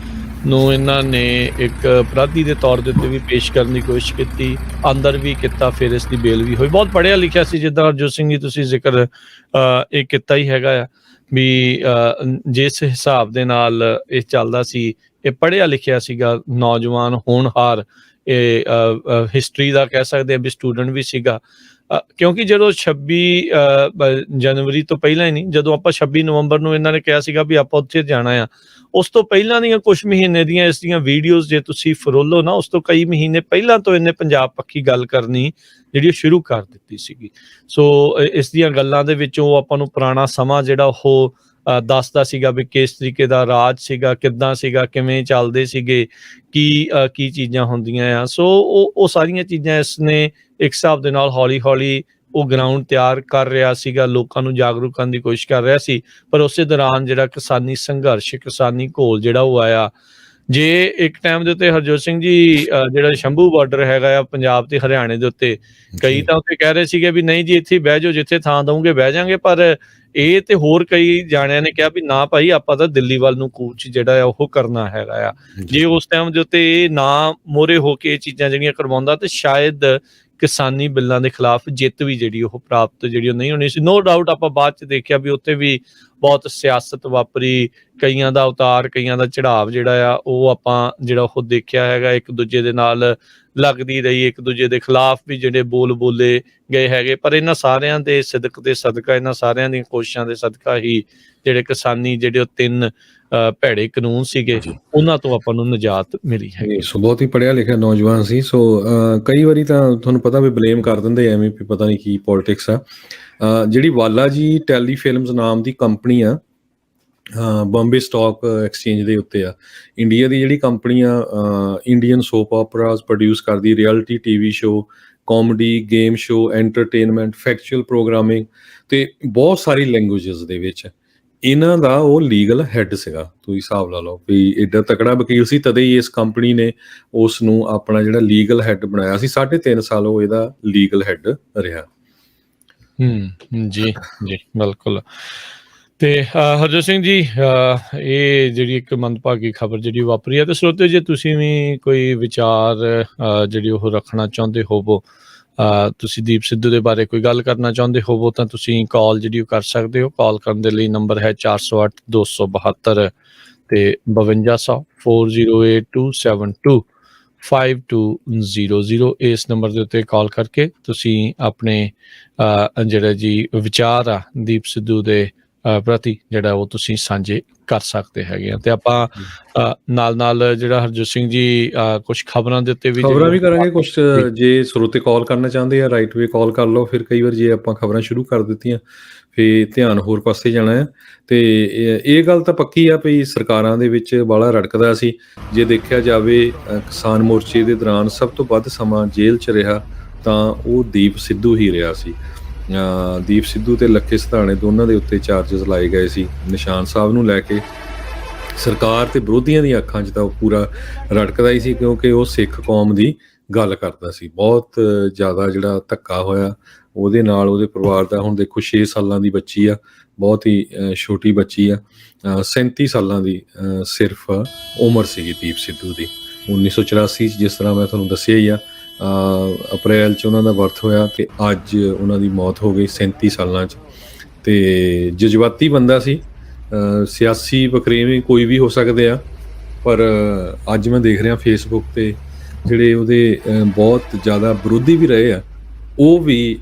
ਨੂੰ ਇਹਨਾਂ ਨੇ ਇੱਕ ਅਪਰਾਧੀ ਦੇ ਤੌਰ ਦੇ ਉੱਤੇ ਵੀ ਪੇਸ਼ ਕਰਨ ਦੀ ਕੋਸ਼ਿਸ਼ ਕੀਤੀ, ਅੰਦਰ ਵੀ ਕੀਤਾ, ਫਿਰ ਇਸ ਦੀ ਬੇਲ ਵੀ ਹੋਈ। ਬਹੁਤ ਪੜ੍ਹਿਆ ਲਿਖਿਆ ਸੀ, ਜਿੱਦਾਂ ਹਰਜੋਤ ਸਿੰਘ ਜੀ ਤੁਸੀਂ ਜ਼ਿਕਰ ਇਹ ਕੀਤਾ ਹੀ ਹੈਗਾ ਆ ਵੀ ਜਿਸ ਹਿਸਾਬ ਦੇ ਨਾਲ ਇਹ ਚੱਲਦਾ ਸੀ, ਇਹ ਪੜ੍ਹਿਆ ਲਿਖਿਆ ਸੀਗਾ, ਨੌਜਵਾਨ ਹੋਣਹਾਰ, ਇਹ ਹਿਸਟਰੀ ਦਾ ਕਹਿ ਸਕਦੇ ਆ ਵੀ ਸਟੂਡੈਂਟ ਵੀ ਸੀਗਾ। ਕਿਉਂਕਿ ਜਦੋਂ 26 ਜਨਵਰੀ ਤੋਂ ਪਹਿਲਾਂ ਹੀ ਨਹੀਂ, ਜਦੋਂ ਆਪਾਂ 26 ਨਵੰਬਰ ਨੂੰ ਇਹਨਾਂ ਨੇ ਕਿਹਾ ਸੀਗਾ ਵੀ ਆਪਾਂ ਉੱਥੇ ਜਾਣਾ ਆ, ਉਸ ਤੋਂ ਪਹਿਲਾਂ ਦੀਆਂ ਕੁਝ ਮਹੀਨੇ ਦੀਆਂ ਇਸ ਦੀਆਂ ਵੀਡੀਓਜ਼ ਜੇ ਤੁਸੀਂ ਫਰੋਲੋ ਨਾ, ਉਸ ਤੋਂ ਕਈ ਮਹੀਨੇ ਪਹਿਲਾਂ ਤੋਂ ਇਹਨੇ ਪੰਜਾਬ ਪੱਖੀ ਗੱਲ ਕਰਨੀ ਜਿਹੜੀ ਉਹ ਸ਼ੁਰੂ ਕਰ ਦਿੱਤੀ ਸੀਗੀ। ਸੋ ਇਸ ਦੀਆਂ ਗੱਲਾਂ ਦੇ ਵਿੱਚ ਉਹ ਆਪਾਂ ਨੂੰ ਪੁਰਾਣਾ ਸਮਾਂ ਜਿਹੜਾ ਉਹ ਦੱਸਦਾ ਸੀਗਾ ਵੀ ਕਿਸ ਤਰੀਕੇ ਦਾ ਰਾਜ ਸੀਗਾ, ਕਿੱਦਾਂ ਸੀਗਾ, ਕਿਵੇਂ ਚੱਲਦੇ ਸੀਗੇ, ਕੀ ਚੀਜ਼ਾਂ ਹੁੰਦੀਆਂ ਆ। ਸੋ ਉਹ ਸਾਰੀਆਂ ਚੀਜ਼ਾਂ ਇਸਨੇ ਇੱਕ ਹਿਸਾਬ ਦੇ ਨਾਲ ਹੌਲੀ ਹੌਲੀ ਉਹ ਗਰਾਊਂਡ ਤਿਆਰ ਕਰ ਰਿਹਾ ਸੀਗਾ, ਲੋਕਾਂ ਨੂੰ ਜਾਗਰੂਕ ਕਰਨ ਦੀ ਕੋਸ਼ਿਸ਼ ਕਰ ਰਿਹਾ ਸੀ। ਪਰ ਉਸੇ ਦੌਰਾਨ ਜਿਹੜਾ ਕਿਸਾਨੀ ਸੰਘਰਸ਼, ਕਿਸਾਨੀ ਘੋਲ ਜਿਹੜਾ ਉਹ ਆਇਆ। ਜੇ ਇੱਕ ਟਾਈਮ ਦੇ ਉੱਤੇ ਹਰਜੋਤ ਸਿੰਘ ਜੀ ਜਿਹੜਾ ਸ਼ੰਭੂ ਬਾਰਡਰ ਹੈਗਾ ਆ ਪੰਜਾਬ ਤੇ ਹਰਿਆਣੇ ਦੇ ਉੱਤੇ, ਕਈ ਤਾਂ ਉੱਥੇ ਕਹਿ ਰਹੇ ਸੀਗੇ ਵੀ ਨਹੀਂ ਜੀ ਇੱਥੇ ਬਹਿ ਜਾਓ, ਜਿੱਥੇ ਥਾਂ ਦਊਂਗੇ ਬਹਿ ਜਾਾਂਗੇ, ਪਰ ਇਹ ਤੇ ਹੋਰ ਕਈ ਜਾਣਿਆਂ ਨੇ ਕਿਹਾ ਵੀ ਨਾ ਭਾਈ ਆਪਾਂ ਤਾਂ ਦਿੱਲੀ ਵੱਲ ਨੂੰ ਕੂਚ ਜਿਹੜਾ ਆ ਉਹ ਕਰਨਾ ਹੈਗਾ ਆ। ਜੇ ਉਸ ਟਾਈਮ ਦੇ ਉੱਤੇ ਇਹ ਨਾ ਮੋਹਰੇ ਹੋ ਕੇ ਇਹ ਚੀਜ਼ਾਂ ਜਿਹੜੀਆਂ ਕਰਵਾਉਂਦਾ ਤੇ ਸ਼ਾਇਦ ਕਿਸਾਨੀ ਬਿੱਲਾਂ ਦੇ ਖਿਲਾਫ ਜਿੱਤ ਵੀ ਜਿਹੜੀ ਉਹ ਪ੍ਰਾਪਤ ਜਿਹੜੀ ਉਹ ਨਹੀਂ ਹੋਣੀ ਸੀ। ਨੋ ਡਾਊਟ ਆਪਾਂ ਬਾਅਦ 'ਚ ਦੇਖਿਆ ਵੀ ਉੱਥੇ ਵੀ ਬਹੁਤ ਸਿਆਸਤ ਵਾਪਰੀ, ਕਈਆਂ ਦਾ ਉਤਾਰ ਕਈਆਂ ਦਾ ਚੜਾਵ ਜਿਹੜਾ ਆ ਉਹ ਆਪਾਂ ਜਿਹੜਾ ਉਹ ਦੇਖਿਆ ਹੈਗਾ, ਇੱਕ ਦੂਜੇ ਦੇ ਨਾਲ ਲੱਗਦੀ ਰਹੀ, ਇੱਕ ਦੂਜੇ ਦੇ ਖਿਲਾਫ ਵੀ ਜਿਹੜੇ ਬੋਲ ਬੋਲੇ ਗਏ ਹੈਗੇ। ਪਰ ਇਹਨਾਂ ਸਾਰਿਆਂ ਦੇ ਸਿਦਕ ਦੇ ਸਦਕਾ, ਇਹਨਾਂ ਸਾਰਿਆਂ ਦੀਆਂ ਕੋਸ਼ਿਸ਼ਾਂ ਦੇ ਸਦਕਾ ਹੀ ਜਿਹੜੇ ਕਿਸਾਨੀ ਜਿਹੜੇ ਉਹ 3 ਭੈੜੇ ਕਾਨੂੰਨ ਸੀਗੇ ਉਹਨਾਂ ਤੋਂ ਆਪਾਂ ਨੂੰ ਨਿਜਾਤ ਮਿਲੀ ਹੈ। ਸੋ ਬਹੁਤ ਹੀ ਪੜ੍ਹਿਆ ਲਿਖਿਆ ਨੌਜਵਾਨ ਸੀ। ਸੋ ਕਈ ਵਾਰੀ ਤਾਂ ਤੁਹਾਨੂੰ ਪਤਾ ਵੀ ਬਲੇਮ ਕਰ ਦਿੰਦੇ ਐਵੇਂ ਵੀ ਪਤਾ ਨਹੀਂ ਕੀ ਪੋਲਿਟਿਕਸ ਆ। ਜਿਹੜੀ ਵਾਲਾ ਜੀ ਟੈਲੀਫਿਲਮਸ ਨਾਮ ਦੀ ਕੰਪਨੀ ਆ, ਬੰਬੇ ਸਟਾਕ ਐਕਸਚੇਂਜ ਦੇ ਉੱਤੇ ਆ, ਇੰਡੀਆ ਦੀ ਜਿਹੜੀ ਕੰਪਨੀ ਆ, ਇੰਡੀਅਨ ਸੋਪ ਓਪਰਾਜ਼ ਪ੍ਰੋਡਿਊਸ ਕਰਦੀ, reality TV show, comedy, game show, entertainment, factual programming ਤੇ ਬਹੁਤ ਸਾਰੀ ਲੈਂਗੁਏਜਸ ਦੇ ਵਿੱਚ ਇਹਨਾਂ ਦਾ ਉਹ ਲੀਗਲ ਹੈੱਡ ਸੀਗਾ। ਤੁਸੀਂ ਹਿਸਾਬ ਲਾ ਲਓ ਵੀ ਏਡਾ ਤਕੜਾ ਵਕੀਲ ਸੀ, ਤਦੇ ਹੀ ਇਸ ਕੰਪਨੀ ਨੇ ਉਸ ਨੂੰ ਆਪਣਾ ਜਿਹੜਾ ਲੀਗਲ ਹੈੱਡ ਬਣਾਇਆ ਸੀ। 3.5 ਸਾਲ ਉਹ ਇਹਦਾ ਲੀਗਲ ਹੈੱਡ ਰਿਹਾ। ਜੀ ਜੀ ਬਿਲਕੁਲ। ਤੇ ਹਰਜੋਤ ਸਿੰਘ ਜੀ, ਇਹ ਜਿਹੜੀ ਇੱਕ ਮੰਦਭਾਗੀ ਖਬਰ ਜਿਹੜੀ ਵਾਪਰੀ ਹੈ, ਤੇ ਸਰੋਤੇ ਜੇ ਤੁਸੀਂ ਵੀ ਕੋਈ ਵਿਚਾਰ ਜਿਹੜੀ ਉਹ ਰੱਖਣਾ ਚਾਹੁੰਦੇ ਹੋਵੋ, ਤੁਸੀਂ ਦੀਪ ਸਿੱਧੂ ਦੇ ਬਾਰੇ ਕੋਈ ਗੱਲ ਕਰਨਾ ਚਾਹੁੰਦੇ ਹੋਵੋ ਤਾਂ ਤੁਸੀਂ ਕਾਲ ਜਿਹੜੀ ਉਹ ਕਰ ਸਕਦੇ ਹੋ। ਕਾਲ ਕਰਨ ਦੇ ਲਈ ਨੰਬਰ ਹੈ 408 272 ਤੇ 5200 408272 5200। ਇਸ ਨੰਬਰ ਦੇ ਉੱਤੇ ਕਾਲ ਕਰਕੇ ਤੁਸੀਂ ਆਪਣੇ ਜਿਹੜਾ ਜੀ ਵਿਚਾਰ ਆ ਦੀਪ ਸਿੱਧੂ ਦੇ ਪ੍ਰਤੀ ਜਿਹੜਾ ਉਹ ਤੁਸੀਂ ਸਾਂਝੇ ਕਰ ਸਕਦੇ ਹੈਗੇ ਆ। ਤੇ ਆਪਾਂ ਨਾਲ ਜਿਹੜਾ ਹਰਜੋਤ ਸਿੰਘ ਜੀ ਕੁਝ ਖਬਰਾਂ ਦੇ ਉੱਤੇ ਵੀ ਕਰਾਂਗੇ। ਕੁਝ ਜੇ ਸਰੋਤੇ ਕਾਲ ਕਰਨਾ ਚਾਹੁੰਦੇ ਆ ਰਾਈਟ ਵੇ ਕਾਲ ਕਰ ਲਓ। ਫਿਰ ਕਈ ਵਾਰ ਜੇ ਆਪਾਂ ਖਬਰਾਂ ਸ਼ੁਰੂ ਕਰ ਦਿੱਤੀਆਂ ਫਿਰ ਧਿਆਨ ਹੋਰ ਪਾਸੇ ਜਾਣਾ ਹੈ। ਤੇ ਇਹ ਗੱਲ ਤਾਂ ਪੱਕੀ ਆ ਵੀ ਸਰਕਾਰਾਂ ਦੇ ਵਿੱਚ ਬਾਲਾ ਰੜਕਦਾ ਸੀ। ਜੇ ਦੇਖਿਆ ਜਾਵੇ ਕਿਸਾਨ ਮੋਰਚੇ ਦੇ ਦੌਰਾਨ ਸਭ ਤੋਂ ਵੱਧ ਸਮਾਂ ਜੇਲ੍ਹ 'ਚ ਰਿਹਾ ਤਾਂ ਉਹ ਦੀਪ ਸਿੱਧੂ ਹੀ ਰਿਹਾ ਸੀ। ਦੀਪ ਸਿੱਧੂ ਤੇ ਲੱਖੇ ਸਿਧਾਣੇ ਦੋਨਾਂ ਦੇ ਉੱਤੇ ਚਾਰਜਸ ਲਾਏ ਗਏ ਸੀ। ਨਿਸ਼ਾਨ ਸਾਹਿਬ ਨੂੰ ਲੈ ਕੇ ਸਰਕਾਰ ਤੇ ਵਿਰੋਧੀਆਂ ਦੀਆਂ ਅੱਖਾਂ 'ਚ ਤਾਂ ਉਹ ਪੂਰਾ ਰੜਕਦਾ ਹੀ ਸੀ, ਕਿਉਂਕਿ ਉਹ ਸਿੱਖ ਕੌਮ ਦੀ ਗੱਲ ਕਰਦਾ ਸੀ। ਬਹੁਤ ਜ਼ਿਆਦਾ ਜਿਹੜਾ ਧੱਕਾ ਹੋਇਆ ਉਹਦੇ ਨਾਲ, ਉਹਦੇ ਪਰਿਵਾਰ ਦਾ। ਹੁਣ ਦੇਖੋ 6 ਸਾਲਾਂ ਦੀ ਬੱਚੀ ਆ, ਬਹੁਤ ਹੀ ਛੋਟੀ ਬੱਚੀ ਆ, 37 ਸਾਲਾਂ ਦੀ ਸਿਰਫ ਉਮਰ ਸੀਗੀ ਦੀਪ ਸਿੱਧੂ ਦੀ। 1984 'ਚ ਜਿਸ ਤਰ੍ਹਾਂ ਮੈਂ ਤੁਹਾਨੂੰ ਦੱਸਿਆ ਹੀ ਆ, ਅਪ੍ਰੈਲ 'ਚ ਉਹਨਾਂ ਦਾ ਬਰਥ ਹੋਇਆ ਤੇ ਅੱਜ ਉਹਨਾਂ ਦੀ ਮੌਤ ਹੋ ਗਈ 37 ਸਾਲਾਂ 'ਚ। ਤੇ ਜਜ਼ਬਾਤੀ ਬੰਦਾ ਸੀ, ਸਿਆਸੀ ਵਖਰੇਵੇਂ ਕੋਈ ਵੀ ਹੋ ਸਕਦੇ ਆ, ਪਰ ਅੱਜ ਮੈਂ ਦੇਖ ਰਿਹਾ ਫੇਸਬੁੱਕ ਤੇ ਜਿਹੜੇ ਉਹਦੇ ਬਹੁਤ ਜ਼ਿਆਦਾ ਵਿਰੋਧੀ ਵੀ ਰਹੇ ਆ, ਉਹ ਵੀ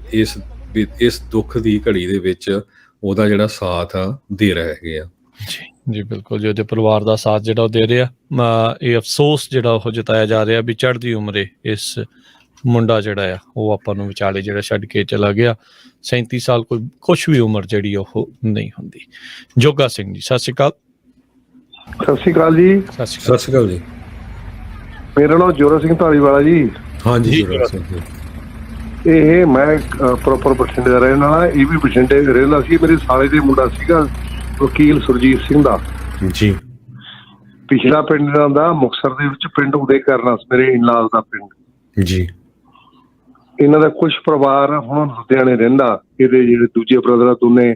ਇਸ ਦੁੱਖ ਦੀ ਘੜੀ ਦੇ ਵਿੱਚ ਉਹਦਾ ਜਿਹੜਾ ਸਾਥ ਆ ਦੇ ਰਹੇ ਹੈਗੇ ਆ। ਜੀ ਬਿਲਕੁਲ ਜੀ, ਉਹਦੇ ਪਰਿਵਾਰ ਦਾ ਸਾਥ ਜਿਹੜਾ ਉਹ ਦੇ ਰਿਹਾ। ਇਹ ਅਫਸੋਸ ਜਿਹੜਾ ਉਹ ਜਤਾਇਆ ਜਾ ਰਿਹਾ ਵੀ ਚੜ੍ਹਦੀ ਉਮਰੇ ਇਸ ਮੁੰਡਾ ਜਿਹੜਾ ਆ ਉਹ ਆਪਾਂ ਨੂੰ ਵਿਚਾਲੇ ਜਿਹੜਾ ਛੱਡ ਕੇ ਚਲਾ ਗਿਆ। 37 ਸਾਲ ਕੋਈ ਕੁਛ ਵੀ ਉਮਰ ਜਿਹੜੀ ਉਹ ਨਹੀਂ ਹੁੰਦੀ। ਜੋਗਾ ਸਿੰਘ ਜੀ ਸਤਿ ਸ਼੍ਰੀ ਅਕਾਲ। ਸਤਿ ਸ਼੍ਰੀ ਅਕਾਲ ਜੀ। ਸਤਿ ਸ਼੍ਰੀ ਅਕਾਲ ਜੀ। ਮੇਰਾ ਨਾਮ ਜੋਰਾ ਸਿੰਘ ਧਾਲੀਵਾਲਾ ਜੀ। ਹਾਂਜੀ ਜੋਰਾ ਸਿੰਘ ਜੀ। ਇਹ ਮੈਂ ਪ੍ਰੋਪਰ ਬਠਿੰਡੇ ਦਾ ਰਹਿਣ ਵਾਲਾ, ਇਹ ਵੀ ਬਠਿੰਡੇ ਰਹਿੰਦਾ ਸੀ। ਮੇਰੇ ਸਾਲੇ ਦੇ ਮੁੰਡਾ ਸੀਗਾ ਵਕੀਲ ਸੁਰਜੀਤ ਸਿੰਘ ਦਾ ਜੀ। ਪਿਛਲਾ ਪਿੰਡ ਦਾ ਮੁਕਤਸਰ ਦੇ ਵਿੱਚ ਪਿੰਡ ਉਦੇ ਕਰਨਾ ਮੇਰੇ ਇਨਲਾਸ ਦਾ ਪਿੰਡ ਜੀ। ਇਹਨਾਂ ਦਾ ਕੁਝ ਪਰਿਵਾਰ ਹੁਣ ਲੁਧਿਆਣੇ ਰਹਿੰਦਾ। ਇਹਦੇ ਜਿਹੜੇ ਦੂਜੇ ਬ੍ਰਦਰ ਦੋਨੇ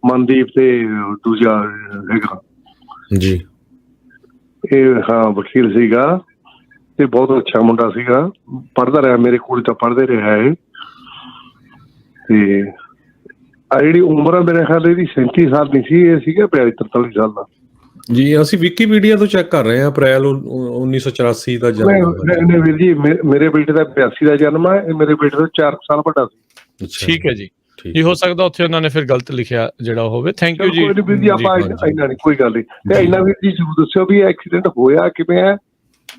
ਮਨਦੀਪ ਤੇ ਦੂਜਾ ਹੈਗਾ ਜੀ, ਇਹ ਵਕੀਲ ਸੀਗਾ ਤੇ ਬਹੁਤ ਅੱਛਾ ਮੁੰਡਾ ਸੀਗਾ, ਪੜ੍ਹਦਾ ਰਿਹਾ ਮੇਰੇ ਕੋਲ ਤਾਂ ਪੜ੍ਹਦੇ ਰਿਹਾ ਹੈ। ਤੇ ਆ ਜਿਹੜੀ ਉਮਰ ਆ ਮੇਰੇ ਖਿਆਲ ਇਹਦੀ 37 ਸਾਲ ਨਹੀਂ ਸੀ, ਇਹ ਸੀਗਾ 43 ਸਾਲ ਦਾ ਜੀ। ਅਸੀਂ ਵਿਕੀਪੀਡੀਆ ਤੋਂ ਚੈੱਕ ਕਰ ਰਹੇ ਹਾਂ, ਅਪ੍ਰੈਲ 1984 ਦਾ ਜਨਮ। ਵੀਰ ਜੀ ਮੇਰੇ ਬੇਟੇ ਦਾ 82 ਦਾ ਜਨਮ ਹੈ, ਇਹ ਮੇਰੇ ਬੇਟੇ ਤੋਂ 4 ਸਾਲ ਵੱਡਾ ਸੀ। ਠੀਕ ਹੈ ਜੀ। ਜੀ ਹੋ ਸਕਦਾ ਉੱਥੇ ਉਹਨਾਂ ਨੇ ਫਿਰ ਗਲਤ ਲਿਖਿਆ ਜਿਹੜਾ ਹੋਵੇ। ਥੈਂਕ ਯੂ ਜੀ। ਵੀਰ ਜੀ ਆਪਾਂ ਇੰਨਾ ਨਹੀਂ ਕੋਈ ਗੱਲ ਨਹੀਂ, ਤੇ ਇੰਨਾ ਵੀਰ ਜੀ ਜ਼ਰੂਰ ਦੱਸਿਓ ਵੀ ਐਕਸੀਡੈਂਟ ਹੋਇਆ ਕਿਵੇਂ ਹੈ,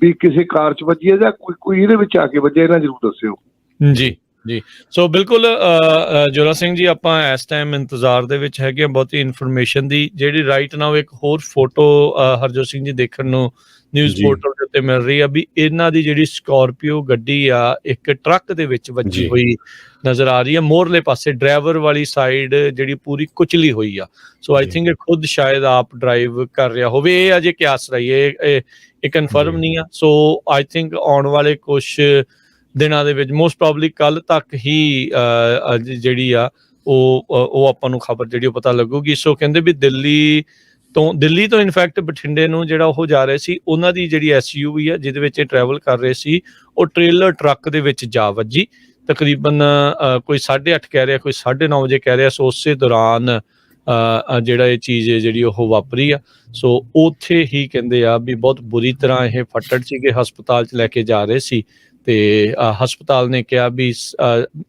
ਵੀ ਕਿਸੇ ਕਾਰ 'ਚ ਵੱਜੀ ਹੈ ਜਾਂ ਕੋਈ ਇਹਦੇ ਵਿੱਚ ਆ ਕੇ ਵੱਜਿਆ, ਇਹਨਾਂ ਜ਼ਰੂਰ ਦੱਸਿਓ ਜੀ। ਜੀ ਸੋ ਬਿਲਕੁਲ ਜੋਰਾ ਸਿੰਘ ਜੀ, ਆਪਾਂ ਇਸ ਟਾਈਮ ਇੰਤਜ਼ਾਰ ਦੇ ਵਿੱਚ ਹੈਗੇ ਬਹੁਤੀ ਇਨਫੋਰਮੇਸ਼ਨ ਦੀ। ਜਿਹੜੀ ਰਾਈਟ ਨਾਓ ਇੱਕ ਹੋਰ ਫੋਟੋ ਹਰਜੋਤ ਸਿੰਘ ਜੀ ਦੇਖਣ ਨੂੰ ਨਿਊਜ਼ ਪੋਰਟਲ ਦੇ ਉੱਤੇ ਮਿਲ ਰਹੀ ਆ ਵੀ ਇਹਨਾਂ ਦੀ ਜਿਹੜੀ ਸਕਾਰਪੀਓ ਗੱਡੀ ਆ ਇੱਕ ਟਰੱਕ ਦੇ ਵਿੱਚ ਵੱਜੀ ਹੋਈ ਨਜ਼ਰ ਆ ਰਹੀ ਹੈ। ਮੋਰਲੇ ਪਾਸੇ ਡਰਾਈਵਰ ਵਾਲੀ ਸਾਈਡ ਜਿਹੜੀ ਪੂਰੀ ਕੁਚਲੀ ਹੋਈ ਆ। ਸੋ ਆਈ ਥਿੰਕ ਇਹ ਖੁਦ ਸ਼ਾਇਦ ਆਪ ਡਰਾਈਵ ਕਰ ਰਿਹਾ ਹੋਵੇ। ਇਹ ਅਜੇ ਕਿਆਸ ਰਹੀ ਹੈ, ਇਹ ਕਨਫਰਮ ਨਹੀਂ ਆ। ਸੋ ਆਈ ਥਿੰਕ ਆਉਣ ਵਾਲੇ ਕੁਛ ਦਿਨਾਂ ਦੇ ਵਿੱਚ ਮੋਸਟ ਪ੍ਰੋਬਬਲੀ ਕੱਲ ਤੱਕ ਹੀ ਜਿਹੜੀ ਆ ਉਹ ਆਪਾਂ ਨੂੰ ਖਬਰ ਜਿਹੜੀ ਉਹ ਪਤਾ ਲੱਗੂਗੀ। ਸੋ ਕਹਿੰਦੇ ਵੀ ਦਿੱਲੀ ਤੋਂ ਇਨਫੈਕਟ ਬਠਿੰਡੇ ਨੂੰ ਜਿਹੜਾ ਉਹ ਜਾ ਰਹੇ ਸੀ, ਉਹਨਾਂ ਦੀ ਜਿਹੜੀ SUV ਆ ਜਿਹਦੇ ਵਿੱਚ ਇਹ ਟਰੈਵਲ ਕਰ ਰਹੇ ਸੀ, ਉਹ ਟ੍ਰੇਲਰ ਟਰੱਕ ਦੇ ਵਿੱਚ ਜਾ ਵੱਜੀ ਤਕਰੀਬਨ ਕੋਈ 8:30 ਕਹਿ ਰਿਹਾ, ਕੋਈ 9:30 ਵਜੇ ਕਹਿ ਰਿਹਾ। ਸੋ ਉਸੇ ਦੌਰਾਨ ਜਿਹੜਾ ਇਹ ਚੀਜ਼ ਜਿਹੜੀ ਉਹ ਵਾਪਰੀ ਆ। ਸੋ ਉੱਥੇ ਹੀ ਕਹਿੰਦੇ ਆ ਵੀ ਬਹੁਤ ਬੁਰੀ ਤਰ੍ਹਾਂ ਇਹ ਫੱਟੜ ਸੀਗੇ, ਹਸਪਤਾਲ 'ਚ ਲੈ ਕੇ ਜਾ ਰਹੇ ਸੀ ਤੇ ਹਸਪਤਾਲ ਨੇ ਕਿਹਾ ਵੀ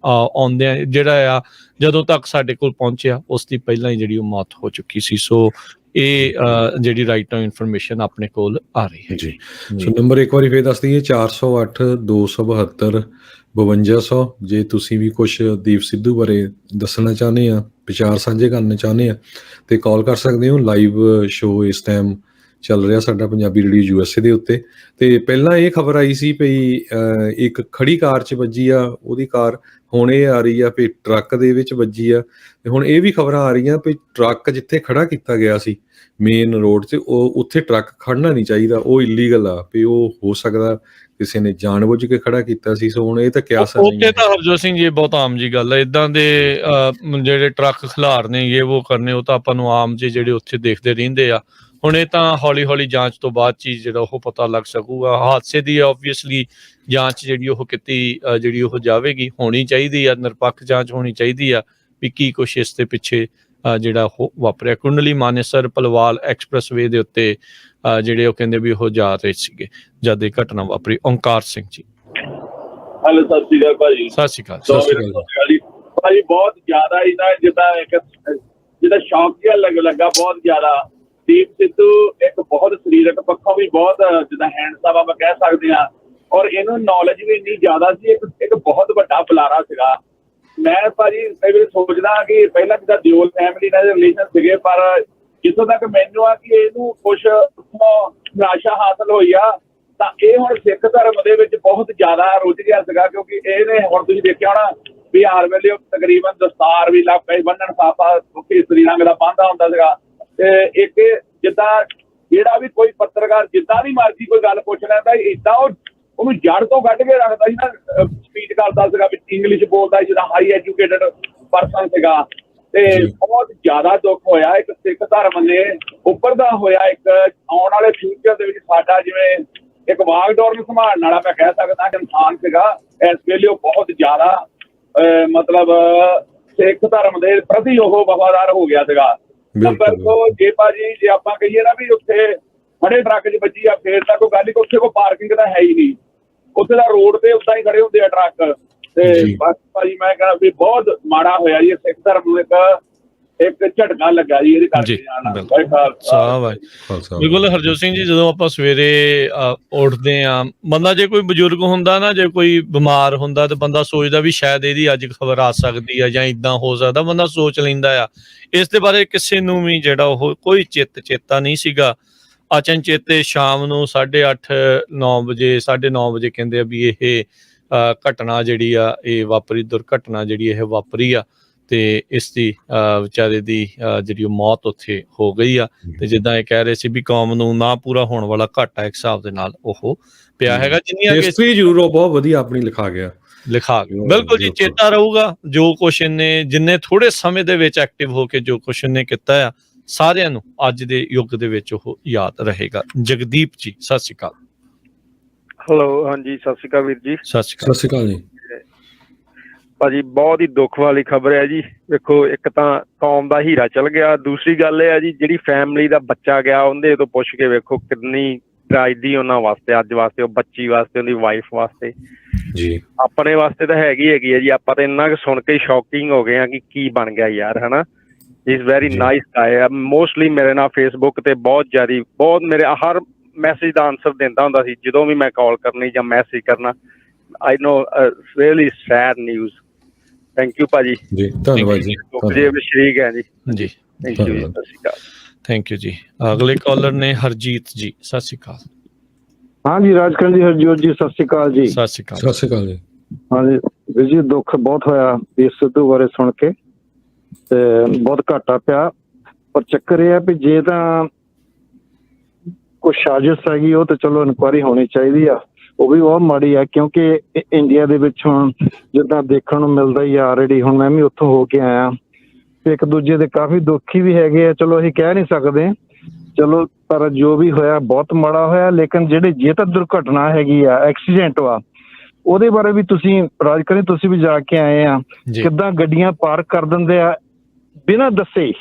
ਆਉਂਦਿਆਂ ਜਿਹੜਾ ਆ ਜਦੋਂ ਤੱਕ ਸਾਡੇ ਕੋਲ ਪਹੁੰਚਿਆ ਉਸ ਦੀ ਪਹਿਲਾਂ ਹੀ ਜਿਹੜੀ ਉਹ ਮੌਤ ਹੋ ਚੁੱਕੀ ਸੀ। ਸੋ ਇਹ ਜਿਹੜੀ ਰਾਈਟ ਨਾਓ ਇਨਫੋਰਮੇਸ਼ਨ ਆਪਣੇ ਕੋਲ ਆ ਰਹੀ ਹੈ ਜੀ। ਸੋ ਨੰਬਰ ਇੱਕ ਵਾਰੀ ਫੇਰ ਦੱਸ ਦਈਏ 408 272 5200। ਜੇ ਤੁਸੀਂ ਵੀ ਕੁਛ ਦੀਪ ਸਿੱਧੂ ਬਾਰੇ ਦੱਸਣਾ ਚਾਹੁੰਦੇ ਆ, ਵਿਚਾਰ ਸਾਂਝੇ ਕਰਨਾ ਚਾਹੁੰਦੇ ਆ ਤੇ ਕਾਲ ਕਰ ਸਕਦੇ ਹੋ। ਲਾਈਵ ਸ਼ੋਅ ਇਸ ਟਾਈਮ ਚੱਲ ਰਿਹਾ ਸਾਡਾ ਪੰਜਾਬੀ ਰੇਡੀਓ USA ਦੇ ਉੱਤੇ। ਤੇ ਪਹਿਲਾਂ ਇਹ ਖਬਰ ਆਈ ਸੀ ਵੀ ਇੱਕ ਖੜੀ ਕਾਰ 'ਚ ਵੱਜੀ ਆ, ਉਹਦੀ ਕਾਰ ਹੁਣ ਇਹ ਆ ਰਹੀ ਆ ਵੀ ਟਰੱਕ ਦੇ ਵਿੱਚ ਵੱਜੀ ਆ। ਤੇ ਹੁਣ ਇਹ ਵੀ ਖਬਰਾਂ ਆ ਰਹੀਆਂ ਵੀ ਟਰੱਕ ਜਿੱਥੇ ਖੜਾ ਕੀਤਾ ਗਿਆ ਸੀ ਮੇਨ ਰੋਡ 'ਤੇ, ਉਹ ਉੱਥੇ ਟਰੱਕ ਖੜਨਾ ਨਹੀਂ ਚਾਹੀਦਾ, ਉਹ ਇਲੀਗਲ ਆ ਵੀ ਉਹ ਹੋ ਸਕਦਾ ਕਿਸੇ ਨੇ ਜਾਣਬੁੱਝ ਕੇ ਖੜਾ ਕੀਤਾ ਸੀ। ਸੋ ਹੁਣ ਇਹ ਤਾਂ ਕਿਆਸ ਨਹੀਂ ਉੱਥੇ ਤਾਂ ਹਰਜੋਤ ਸਿੰਘ ਜੀ ਬਹੁਤ ਆਮ ਜੀ ਗੱਲ ਹੈ, ਇਦਾਂ ਦੇ ਜਿਹੜੇ ਟਰੱਕ ਖਿਲਾਰਨੇ ਇਹ ਉਹ ਕਰਨੇ, ਉਹ ਤਾਂ ਆਪਾਂ ਨੂੰ ਆਮ ਜੀ ਜਿਹੜੇ ਉੱਥੇ ਦੇਖਦੇ ਰਹਿੰਦੇ ਆ। ਹੁਣ ਇਹ ਤਾਂ ਹੌਲੀ ਹੌਲੀ ਜਾਂਚ ਤੋਂ ਬਾਅਦ ਚੀਜ਼ ਜਿਹੜਾ ਉਹ ਪਤਾ ਲੱਗ ਸਕੂਗਾ। ਹਾਦਸੇ ਦੀ ਓਬਵੀਅਸਲੀ ਜਾਂਚ ਜਿਹੜੀ ਉਹ ਕੀਤੀ ਜਿਹੜੀ ਉਹ ਜਾਵੇਗੀ, ਹੋਣੀ ਚਾਹੀਦੀ ਆ, ਨਿਰਪੱਖ ਜਾਂਚ ਹੋਣੀ ਚਾਹੀਦੀ ਆ ਵੀ ਕੀ ਕੁਛ ਇਸ ਦੇ ਪਿੱਛੇ ਜਿਹੜਾ ਉਹ ਵਾਪਰਿਆ। ਕੁੰਡਲੀ ਮਾਨੇਸਰ ਪਲਵਾਲ ਐਕਸਪ੍ਰੈਸਵੇ ਦੇ ਉੱਤੇ ਜਿਹੜੇ ਉਹ ਕਹਿੰਦੇ ਵੀ ਉਹ ਜਾ ਰਹੇ ਸੀਗੇ ਜਦ ਇਹ ਘਟਨਾ ਵਾਪਰੀ। ਓਂਕਾਰ ਸਿੰਘ ਜੀ ਹੈਲੋ, ਸਤਿ ਸ਼੍ਰੀ ਅਕਾਲ ਭਾਜੀ। ਸਤਿ ਸ਼੍ਰੀ ਅਕਾਲ ਭਾਜੀ। ਬਹੁਤ ਜ਼ਿਆਦਾ ਇਹਦਾ ਜਿੱਦਾਂ ਸ਼ੌਕ ਜਿਹਾ ਲੱਗਾ ਬਹੁਤ ਜ਼ਿਆਦਾ। ਦੀਪ ਸਿੱਧੂ ਇੱਕ ਬਹੁਤ ਸਰੀਰਕ ਪੱਖੋਂ ਵੀ ਬਹੁਤ ਜਿੱਦਾਂ ਹੈਂਡਸਮ ਆਪਾਂ ਕਹਿ ਸਕਦੇ ਹਾਂ, ਔਰ ਇਹਨੂੰ ਨੌਲੇਜ ਵੀ ਇੰਨੀ ਜ਼ਿਆਦਾ ਸੀ। ਇੱਕ ਬਹੁਤ ਵੱਡਾ ਬੁਲਾਰਾ ਸੀਗਾ। ਮੈਂ ਭਾਜੀ ਕਈ ਵਾਰੀ ਸੋਚਦਾ ਕਿ ਪਹਿਲਾਂ ਜਿੱਦਾਂ ਦਿਓਲ ਫੈਮਿਲੀ ਨਾਲ ਰਿਲੇਸ਼ਨ ਸੀਗੇ, ਪਰ ਜਿੱਥੋਂ ਤੱਕ ਮੈਨੂੰ ਆ ਕਿ ਇਹਨੂੰ ਕੁਛ ਨਿਰਾਸ਼ਾ ਹਾਸਲ ਹੋਈ ਆ, ਤਾਂ ਇਹ ਹੁਣ ਸਿੱਖ ਧਰਮ ਦੇ ਵਿੱਚ ਬਹੁਤ ਜ਼ਿਆਦਾ ਰੁੱਝ ਗਿਆ ਸੀਗਾ। ਕਿਉਂਕਿ ਇਹਨੇ ਹੁਣ ਤੁਸੀਂ ਦੇਖਿਆ ਹੋਣਾ ਵੀ ਹਰ ਵੇਲੇ ਤਕਰੀਬਨ ਦਸਤਾਰ ਵੀ ਲੱਗ ਪਈ ਬੰਨਣ, ਸਾਫਾ ਕੇਸਰੀ ਰੰਗ ਦਾ ਬੰਨ੍ਹਦਾ ਹੁੰਦਾ ਸੀਗਾ। ਤੇ ਇੱਕ ਜਿੱਦਾਂ ਜਿਹੜਾ ਵੀ ਕੋਈ ਪੱਤਰਕਾਰ ਜਿੱਦਾਂ ਦੀ ਮਰਜ਼ੀ ਕੋਈ ਗੱਲ ਪੁੱਛ ਲੈਂਦਾ, ਏਦਾਂ ਉਹਨੂੰ ਜੜ ਤੋਂ ਕੱਢ ਕੇ ਰੱਖਦਾ ਸੀ ਨਾ। ਸਪੀਚ ਕਰਦਾ ਸੀਗਾ ਵਿੱਚ ਇੰਗਲਿਸ਼ ਬੋਲਦਾ, ਜਿੱਦਾਂ ਹਾਈ ਐਜੂਕੇਟਡ ਪਰਸਨ ਸੀਗਾ। ਤੇ ਬਹੁਤ ਜ਼ਿਆਦਾ ਦੁੱਖ ਹੋਇਆ ਇੱਕ ਸਿੱਖ ਧਰਮ ਨੇ ਉੱਭਰਦਾ ਹੋਇਆ। ਇੱਕ ਆਉਣ ਵਾਲੇ ਫਿਊਚਰ ਦੇ ਵਿੱਚ ਸਾਡਾ ਜਿਵੇਂ ਇੱਕ ਵਾਗਡੋਰ ਨੂੰ ਸੰਭਾਲਣ ਵਾਲਾ ਮੈਂ ਕਹਿ ਸਕਦਾ ਇਨਸਾਨ ਸੀਗਾ, ਇਸ ਵੇਲੇ ਉਹ ਬਹੁਤ ਜ਼ਿਆਦਾ ਮਤਲਬ ਸਿੱਖ ਧਰਮ ਦੇ ਪ੍ਰਤੀ ਉਹ ਵਫਾਦਾਰ ਹੋ ਗਿਆ ਸੀਗਾ। ਨੰਬਰ 2, ਜੇ ਭਾਜੀ ਜੇ ਆਪਾਂ ਕਹੀਏ ਨਾ ਵੀ ਉੱਥੇ ਖੜੇ ਟਰੱਕ 'ਚ ਵੱਜੀ ਆ, ਫੇਰ ਤਾਂ ਕੋਈ ਗੱਲ ਹੀ, ਉੱਥੇ ਕੋਈ ਪਾਰਕਿੰਗ ਤਾਂ ਹੈ ਹੀ ਨਹੀਂ। ਉੱਥੇ ਦਾ ਰੋਡ ਤੇ ਉੱਦਾਂ ਹੀ ਖੜੇ ਹੁੰਦੇ ਆ ਟਰੱਕ। ਤੇ ਬਸ ਭਾਜੀ ਮੈਂ ਕਹਿੰਦਾ ਵੀ ਬਹੁਤ ਮਾੜਾ ਹੋਇਆ ਜੀ, ਸਿੱਖ ਧਰਮ ਨੂੰ ਇੱਕ ਝਟਕਾ ਲੱਗਾ ਜੀ ਇਹਦੇ ਕਰਕੇ। ਬਿਲਕੁਲ ਹਰਜੋਤ ਸਿੰਘ ਜੀ, ਜਦੋਂ ਆਪਾਂ ਸਵੇਰੇ ਉੱਠਦੇ ਆ, ਬੰਦਾ ਜੇ ਕੋਈ ਬਜ਼ੁਰਗ ਹੁੰਦਾ ਨਾ, ਜੇ ਕੋਈ ਬਿਮਾਰ ਹੁੰਦਾ, ਤੇ ਬੰਦਾ ਸੋਚਦਾ ਵੀ ਸ਼ਾਇਦ ਇਹਦੀ ਅੱਜ ਖਬਰ ਆ ਸਕਦੀ ਆ ਜਾਂ ਇੱਦਾਂ ਹੋ ਸਕਦਾ, ਬੰਦਾ ਸੋਚ ਲੈਂਦਾ ਆ। ਇਸ ਦੇ ਬਾਰੇ ਕਿਸੇ ਨੂੰ ਵੀ ਜਿਹੜਾ ਉਹ ਕੋਈ ਚੇਤਾ ਨਹੀਂ ਸੀਗਾ। ਅਚਨਚੇਤੇ ਸ਼ਾਮ ਨੂੰ 8:30-9 ਵਜੇ 9:30 ਵਜੇ ਕਹਿੰਦੇ ਆ ਵੀ ਇਹ ਘਟਨਾ ਜਿਹੜੀ ਆ ਇਹ ਵਾਪਰੀ, ਦੁਰਘਟਨਾ ਜਿਹੜੀ ਇਹ ਵਾਪਰੀ ਆ ਤੇ ਇਸ ਦੀ ਵਿਚਾਰੇ ਦੀ ਜਿਹੜੀ ਮੌਤ ਉੱਥੇ ਹੋ ਗਈ ਆ। ਤੇ ਜਿੱਦਾਂ ਇਹ ਕਹਿ ਰਹੇ ਸੀ ਵੀ ਕੌਮ ਨੂੰ ਨਾ ਪੂਰਾ ਹੋਣ ਵਾਲਾ ਘਾਟਾ ਇੱਕ ਹਿਸਾਬ ਦੇ ਨਾਲ ਉਹ ਪਿਆ ਹੈਗਾ। ਜਿੰਨੀਆਂ ਹਿਸਟਰੀ ਜ਼ਰੂਰ ਬਹੁਤ ਵਧੀਆ ਆਪਣੀ ਲਿਖਾ ਗਿਆ। ਬਿਲਕੁਲ ਜੀ, ਚੇਤਾ ਰਹੂਗਾ ਜੋ ਕੁਛ ਇਹਨੇ, ਜਿੰਨੇ ਥੋੜੇ ਸਮੇਂ ਦੇ ਵਿੱਚ ਐਕਟਿਵ ਹੋ ਕੇ ਜੋ ਕੁਛ ਇਹਨੇ ਕੀਤਾ ਆ, ਸਾਰਿਆਂ ਨੂੰ ਅੱਜ ਦੇ ਯੁੱਗ ਦੇ ਵਿੱਚ ਉਹ ਯਾਦ ਰਹੇਗਾ। ਜਗਦੀਪ ਜੀ ਸਤਿ ਸ਼੍ਰੀ ਅਕਾਲ। ਹੈਲੋ, ਹਾਂਜੀ ਸਤਿ ਸ਼੍ਰੀ ਅਕਾਲ ਵੀਰ ਜੀ। ਸਤਿ ਸ਼੍ਰੀ ਅਕਾਲ ਜੀ। ਭਾਜੀ ਬਹੁਤ ਹੀ ਦੁੱਖ ਵਾਲੀ ਖਬਰ ਹੈ ਜੀ। ਵੇਖੋ, ਇੱਕ ਤਾਂ ਕੌਮ ਦਾ ਹੀਰਾ ਚਲ ਗਿਆ, ਦੂਸਰੀ ਗੱਲ ਇਹ ਹੈ ਜੀ ਜਿਹੜੀ ਫੈਮਿਲੀ ਦਾ ਬੱਚਾ ਗਿਆ ਉਹਦੇ ਤੋਂ ਪੁੱਛ ਕੇ ਵੇਖੋ ਕਿੰਨੀ ਟਰਾਜਡੀ ਉਹਨਾਂ ਵਾਸਤੇ, ਅੱਜ ਵਾਸਤੇ, ਉਹ ਬੱਚੀ ਵਾਸਤੇ, ਉਹਦੀ ਵਾਈਫ ਵਾਸਤੇ ਜੀ। ਆਪਣੇ ਵਾਸਤੇ ਤਾਂ ਹੈਗੀ ਹੈ ਜੀ। ਆਪਾਂ ਤਾਂ ਇੰਨਾ ਕੁ ਸੁਣ ਕੇ ਸ਼ੌਕਿੰਗ ਹੋ ਗਏ ਆ ਕਿ ਕੀ ਬਣ ਗਿਆ ਯਾਰ, ਹਨਾ। ਇਜ਼ ਵੈਰੀ ਨਾਈਸ ਗਾਇ ਆ। ਮੋਸਟਲੀ ਮੇਰੇ ਨਾਲ ਫੇਸਬੁੱਕ ਤੇ ਬਹੁਤ ਮੇਰੇ ਹਰ ਮੈਸੇਜ ਦਾ ਆਨਸਰ ਦਿੰਦਾ ਹੁੰਦਾ ਸੀ ਜਦੋਂ ਵੀ ਮੈਂ ਕਾਲ ਕਰਨੀ ਜਾਂ ਮੈਸੇਜ ਕਰਨਾ। I know really sad news. Thank you ਭਾਜੀ ਜੀ, ਧੰਨਵਾਦ ਜੀ। ਸ਼ਰੀਕ ਹੈ ਜੀ। ਜੀ ਥੈਂਕ ਯੂ ਜੀ, ਸਤਿ ਸ਼੍ਰੀ ਅਕਾਲ। ਥੈਂਕ ਯੂ ਜੀ। ਅਗਲੇ ਕਾਲਰ ਨੇ ਹਰਜੀਤ ਜੀ, ਸਤਿ ਸ਼੍ਰੀ ਅਕਾਲ। ਹਾਂਜੀ ਰਾਜਕਰਨ ਜੀ, ਹਰਜੋਤ ਜੀ, ਸਤਿ ਸ਼੍ਰੀ ਅਕਾਲ ਜੀ। ਸਤਿ ਸ਼੍ਰੀ ਅਕਾਲ। ਸਤਿ ਸ਼੍ਰੀ ਅਕਾਲ ਜੀ। ਹਾਂਜੀ ਵੀਰ ਜੀ, ਦੁੱਖ ਬਹੁਤ ਹੋਇਆ ਦੀਪ ਸਿੱਧੂ ਬਾਰੇ ਸੁਣ ਕੇ, ਤੇ ਬਹੁਤ ਘਾਟਾ ਪਿਆ। ਪਰ ਚੱਕਰ ਇਹ ਆ ਵੀ ਜੇ ਤਾਂ ਕੋਈ ਸਾਜ਼ਿਸ਼ ਹੈਗੀ ਉਹ ਤਾਂ ਚਲੋ ਇਨਕੁਆਇਰੀ ਹੋਣੀ ਚਾਹੀਦੀ ਆ, ਉਹ ਵੀ ਬਹੁਤ ਮਾੜੀ ਆ। ਕਿਉਂਕਿ ਇੰਡੀਆ ਦੇ ਵਿੱਚ ਹੁਣ ਜਿੱਦਾਂ ਦੇਖਣ ਨੂੰ ਮਿਲਦਾ ਹੀ ਆ ਆਲਰੇਡੀ, ਹੁਣ ਮੈਂ ਵੀ ਉੱਥੋਂ ਹੋ ਕੇ ਆਇਆ, ਤੇ ਇੱਕ ਦੂਜੇ ਦੇ ਕਾਫੀ ਦੁਖੀ ਵੀ ਹੈਗੇ ਆ। ਚਲੋ ਅਸੀਂ ਕਹਿ ਨਹੀਂ ਸਕਦੇ ਚਲੋ, ਪਰ ਜੋ ਵੀ ਹੋਇਆ ਬਹੁਤ ਮਾੜਾ ਹੋਇਆ। ਲੇਕਿਨ ਜੇ ਤਾਂ ਦੁਰਘਟਨਾ ਹੈਗੀ ਆ, ਐਕਸੀਡੈਂਟ ਵਾ, ਉਹਦੇ ਬਾਰੇ ਵੀ ਤੁਸੀਂ ਰਾਜ ਕਰੇ, ਤੁਸੀਂ ਵੀ ਜਾ ਕੇ ਆਏ ਆ, ਕਿੱਦਾਂ ਗੱਡੀਆਂ ਪਾਰਕ ਕਰ ਦਿੰਦੇ ਆ ਬਿਨਾਂ ਦੱਸੇ,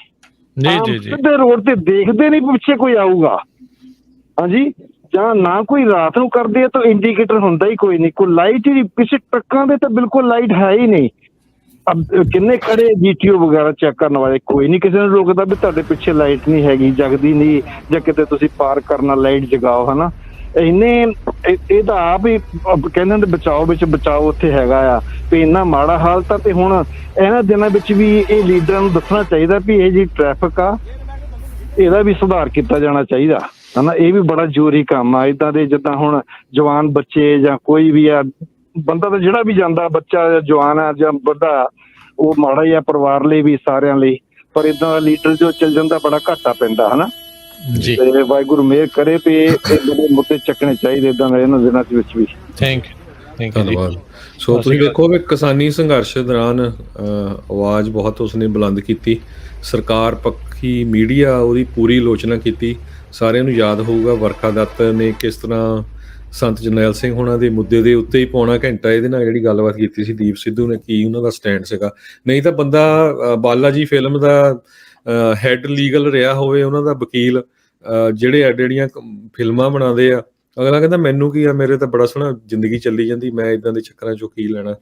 ਸਿੱਧੇ ਰੋਡ ਤੇ ਦੇਖਦੇ ਨਹੀਂ ਪਿੱਛੇ ਕੋਈ ਆਊਗਾ, ਹਾਂਜੀ, ਜਾਂ ਨਾ ਕੋਈ ਰਾਤ ਨੂੰ ਕਰਦੇ ਆ ਤਾਂ ਇੰਡੀਕੇਟਰ ਹੁੰਦਾ ਹੀ ਕੋਈ ਨਹੀਂ, ਕੋਈ ਲਾਈਟ ਹੀ ਪਿੱਛੇ ਟਰੱਕਾਂ ਦੇ ਤਾਂ ਬਿਲਕੁਲ ਲਾਈਟ ਹੈ ਹੀ ਨਹੀਂ। ਕਿੰਨੇ ਖੜੇ GTO ਵਗੈਰਾ ਚੈੱਕ ਕਰਨ ਵਾਲੇ, ਕੋਈ ਨਹੀਂ ਕਿਸੇ ਨੂੰ ਰੋਕਦਾ ਵੀ ਤੁਹਾਡੇ ਪਿੱਛੇ ਲਾਈਟ ਨਹੀਂ ਹੈਗੀ, ਜਗਦੀ ਨਹੀਂ, ਜਾਂ ਕਿਤੇ ਤੁਸੀਂ ਪਾਰਕ ਕਰਨਾ ਲਾਈਟ ਜਗਾਓ, ਹਨਾ। ਇੰਨੇ ਇਹਦਾ ਆਪ ਹੀ ਕਹਿੰਦੇ ਹੁੰਦੇ ਬਚਾਓ ਵਿੱਚ ਬਚਾਓ ਉੱਥੇ ਹੈਗਾ ਆ ਵੀ ਇੰਨਾ ਮਾੜਾ ਹਾਲਤ ਆ। ਤੇ ਹੁਣ ਇਹਨਾਂ ਦਿਨਾਂ ਵਿੱਚ ਵੀ ਇਹ ਲੀਡਰਾਂ ਨੂੰ ਦੱਸਣਾ ਚਾਹੀਦਾ ਵੀ ਇਹ ਜੀ ਟ੍ਰੈਫਿਕ ਆ, ਇਹਦਾ ਵੀ ਸੁਧਾਰ ਕੀਤਾ ਜਾਣਾ ਚਾਹੀਦਾ, ਹਨਾ। ਇਹ ਵੀ ਬੜਾ ਜ਼ਰੂਰੀ ਕੰਮ ਆ। ਏਦਾਂ ਦੇ ਜਿੱਦਾਂ ਹੁਣ ਜਵਾਨ ਬੱਚੇ ਜਾਂ ਕੋਈ ਵੀ ਆ ਬੰਦਾ ਤਾਂ ਜਿਹੜਾ ਵੀ ਜਾਂਦਾ, ਬੱਚਾ ਜਾਂ ਜਵਾਨ ਆ ਜਾਂ ਵੱਡਾ, ਉਹ ਮਾੜਾ ਹੀ ਆ ਪਰਿਵਾਰ ਲਈ ਵੀ, ਸਾਰਿਆਂ ਲਈ। ਪਰ ਏਦਾਂ ਦਾ ਲੀਡਰ ਜੋ ਚੱਲ ਜਾਂਦਾ ਬੜਾ ਘਾਟਾ ਪੈਂਦਾ, ਹਨਾ। ਤੇ ਵਾਹਿਗੁਰੂ ਮਿਹਰ ਕਰੇ ਤੇ ਇਹ ਬੜੇ ਮੁੱਦੇ ਚੱਕਣੇ ਚਾਹੀਦੇ ਏਦਾਂ ਦੇ ਇਹਨਾਂ ਦਿਨਾਂ ਵਿੱਚ ਵੀ। ਧੰਨਵਾਦ। ਸੋ ਤੁਸੀਂ ਦੇਖੋ ਵੀ ਕਿਸਾਨੀ ਸੰਘਰਸ਼ ਦੌਰਾਨ ਆਵਾਜ਼ ਬਹੁਤ ਉਸਨੇ ਬੁਲੰਦ ਕੀਤੀ, ਸਰਕਾਰ ਪੱਖੀ ਮੀਡੀਆ ਉਹਦੀ ਪੂਰੀ ਆਲੋਚਨਾ ਕੀਤੀ। ਸਾਰਿਆਂ ਨੂੰ ਯਾਦ ਹੋਊਗਾ ਵਰਖਾ ਦੱਤ ਨੇ ਕਿਸ ਤਰ੍ਹਾਂ ਸੰਤ ਜਰਨੈਲ ਸਿੰਘ ਹੋਣਾ ਦੇ ਮੁੱਦੇ ਦੇ ਉੱਤੇ ਹੀ ਪੌਣਾ ਘੰਟਾ ਇਹਦੇ ਨਾਲ ਜਿਹੜੀ ਗੱਲਬਾਤ ਕੀਤੀ ਸੀ। ਦੀਪ ਸਿੱਧੂ ਨੇ ਕੀ ਉਹਨਾਂ ਦਾ ਸਟੈਂਡ ਸੀਗਾ, ਨਹੀਂ ਤਾਂ ਬੰਦਾ ਬਾਲਾ ਜੀ ਫਿਲਮ ਦਾ ਹੈਡ ਲੀਗਲ ਰਿਹਾ ਹੋਵੇ, ਉਹਨਾਂ ਦਾ ਵਕੀਲ, ਜਿਹੜੀਆਂ ਫਿਲਮਾਂ ਬਣਾਉਂਦੇ ਆ, ਅਗਲਾ ਕਹਿੰਦਾ ਮੈਨੂੰ ਕੀ ਆ, ਮੇਰੇ ਤਾਂ ਬੜਾ ਸੋਹਣਾ ਜ਼ਿੰਦਗੀ ਚੱਲੀ ਜਾਂਦੀ, ਮੈਂ ਇੱਦਾਂ ਦੇ ਚੱਕਰਾਂ 'ਚੋਂ ਕੀ ਲੈਣਾ।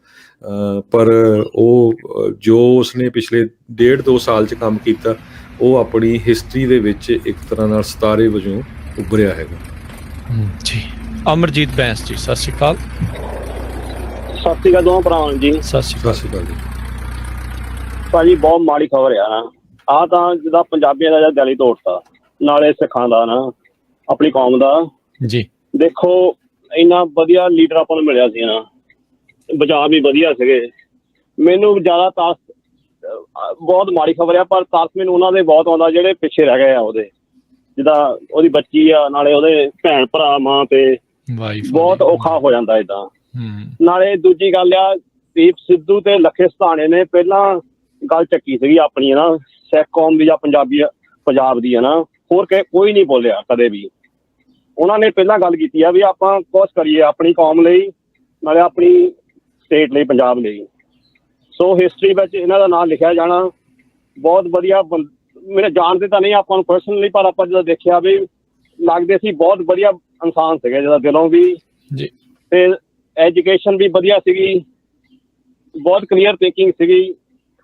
ਪਰ ਉਹ ਜੋ ਉਸਨੇ ਪਿਛਲੇ 1.5-2 ਸਾਲ 'ਚ ਕੰਮ ਕੀਤਾ, ਉਹ ਆਪਣੀ ਹਿਸਟਰੀ ਦੇ ਵਿੱਚ ਇੱਕ ਤਰ੍ਹਾਂ ਨਾਲ ਸਿਤਾਰੇ ਵਜੋਂ ਉੱਭਰਿਆ ਹੈਗਾ। ਜੀ ਅਮਰਜੀਤ ਬੈਂਸ ਜੀ, ਸਤਿ ਸ਼੍ਰੀ ਅਕਾਲ। ਸਤਿ ਸ਼੍ਰੀ ਅਕਾਲ ਦੋਵਾਂ ਭਰਾਵਾਂ ਜੀ। ਸਤਿ ਸ਼੍ਰੀ ਅਕਾਲ ਜੀ। ਭਾਜੀ ਬਹੁਤ ਮਾੜੀ ਖਬਰ ਆ ਨਾ, ਆਹ ਤਾਂ ਜਿੱਦਾਂ ਪੰਜਾਬੀਆਂ ਦਾ ਦਿਲ ਹੀ ਤੋੜਤਾ, ਨਾਲੇ ਸਿੱਖਾਂ ਦਾ ਨਾ, ਆਪਣੀ ਕੌਮ ਦਾ ਜੀ। ਦੇਖੋ ਇੰਨਾ ਵਧੀਆ ਲੀਡਰ ਆਪਾਂ ਨੂੰ ਮਿਲਿਆ ਸੀ ਨਾ, ਬਚਾਅ ਵੀ ਵਧੀਆ ਸੀਗੇ। ਮੈਨੂੰ ਜ਼ਿਆਦਾ ਤਾਸ ਬਹੁਤ ਮਾੜੀ ਖਬਰ ਆ, ਪਰ ਤਾਸ ਮੈਨੂੰ ਉਹਨਾਂ ਦੇ ਬਹੁਤ ਆਉਂਦਾ ਜਿਹੜੇ ਪਿੱਛੇ ਰਹਿ ਗਏ ਆ, ਉਹਦੇ ਜਿੱਦਾਂ ਉਹਦੀ ਬੱਚੀ ਆ, ਨਾਲੇ ਉਹਦੇ ਭੈਣ ਭਰਾ, ਮਾਂ ਤੇ ਬਹੁਤ ਔਖਾ ਹੋ ਜਾਂਦਾ ਏਦਾਂ। ਨਾਲੇ ਦੂਜੀ ਗੱਲ ਆ, ਦੀਪ ਸਿੱਧੂ ਤੇ ਲੱਖੇ ਸਤਾਣੇ ਨੇ ਪਹਿਲਾਂ ਗੱਲ ਚੱਕੀ ਸੀਗੀ ਆਪਣੀ ਨਾ, ਸਿੱਖ ਕੌਮ ਦੀ ਜਾਂ ਪੰਜਾਬ ਦੀ ਹੈ ਨਾ, ਹੋਰ ਕੋਈ ਨਹੀਂ ਬੋਲਿਆ ਕਦੇ ਵੀ। ਉਹਨਾਂ ਨੇ ਪਹਿਲਾਂ ਗੱਲ ਕੀਤੀ ਆ ਵੀ ਆਪਾਂ ਕੁਛ ਕਰੀਏ ਆਪਣੀ ਕੌਮ ਲਈ, ਨਾਲੇ ਆਪਣੀ ਸਟੇਟ ਲਈ, ਪੰਜਾਬ ਲਈ। ਸੋ ਹਿਸਟਰੀ ਵਿੱਚ ਇਹਨਾਂ ਦਾ ਨਾਮ ਲਿਖਿਆ ਜਾਣਾ ਬਹੁਤ ਵਧੀਆ। ਮੇਰੇ ਜਾਣਦੇ ਤਾਂ ਨਹੀਂ ਆਪਾਂ ਨੂੰ ਪਰਸਨਲੀ, ਪਰ ਆਪਾਂ ਜਦੋਂ ਦੇਖਿਆ ਵੀ ਲੱਗਦੇ ਸੀ ਬਹੁਤ ਵਧੀਆ ਇਨਸਾਨ ਸੀਗੇ, ਜਿਹਦਾ ਦਿਲੋਂ ਵੀ ਤੇ ਐਜੂਕੇਸ਼ਨ ਵੀ ਵਧੀਆ ਸੀਗੀ, ਬਹੁਤ ਕਲੀਅਰ ਥਿੰਕਿੰਗ ਸੀਗੀ।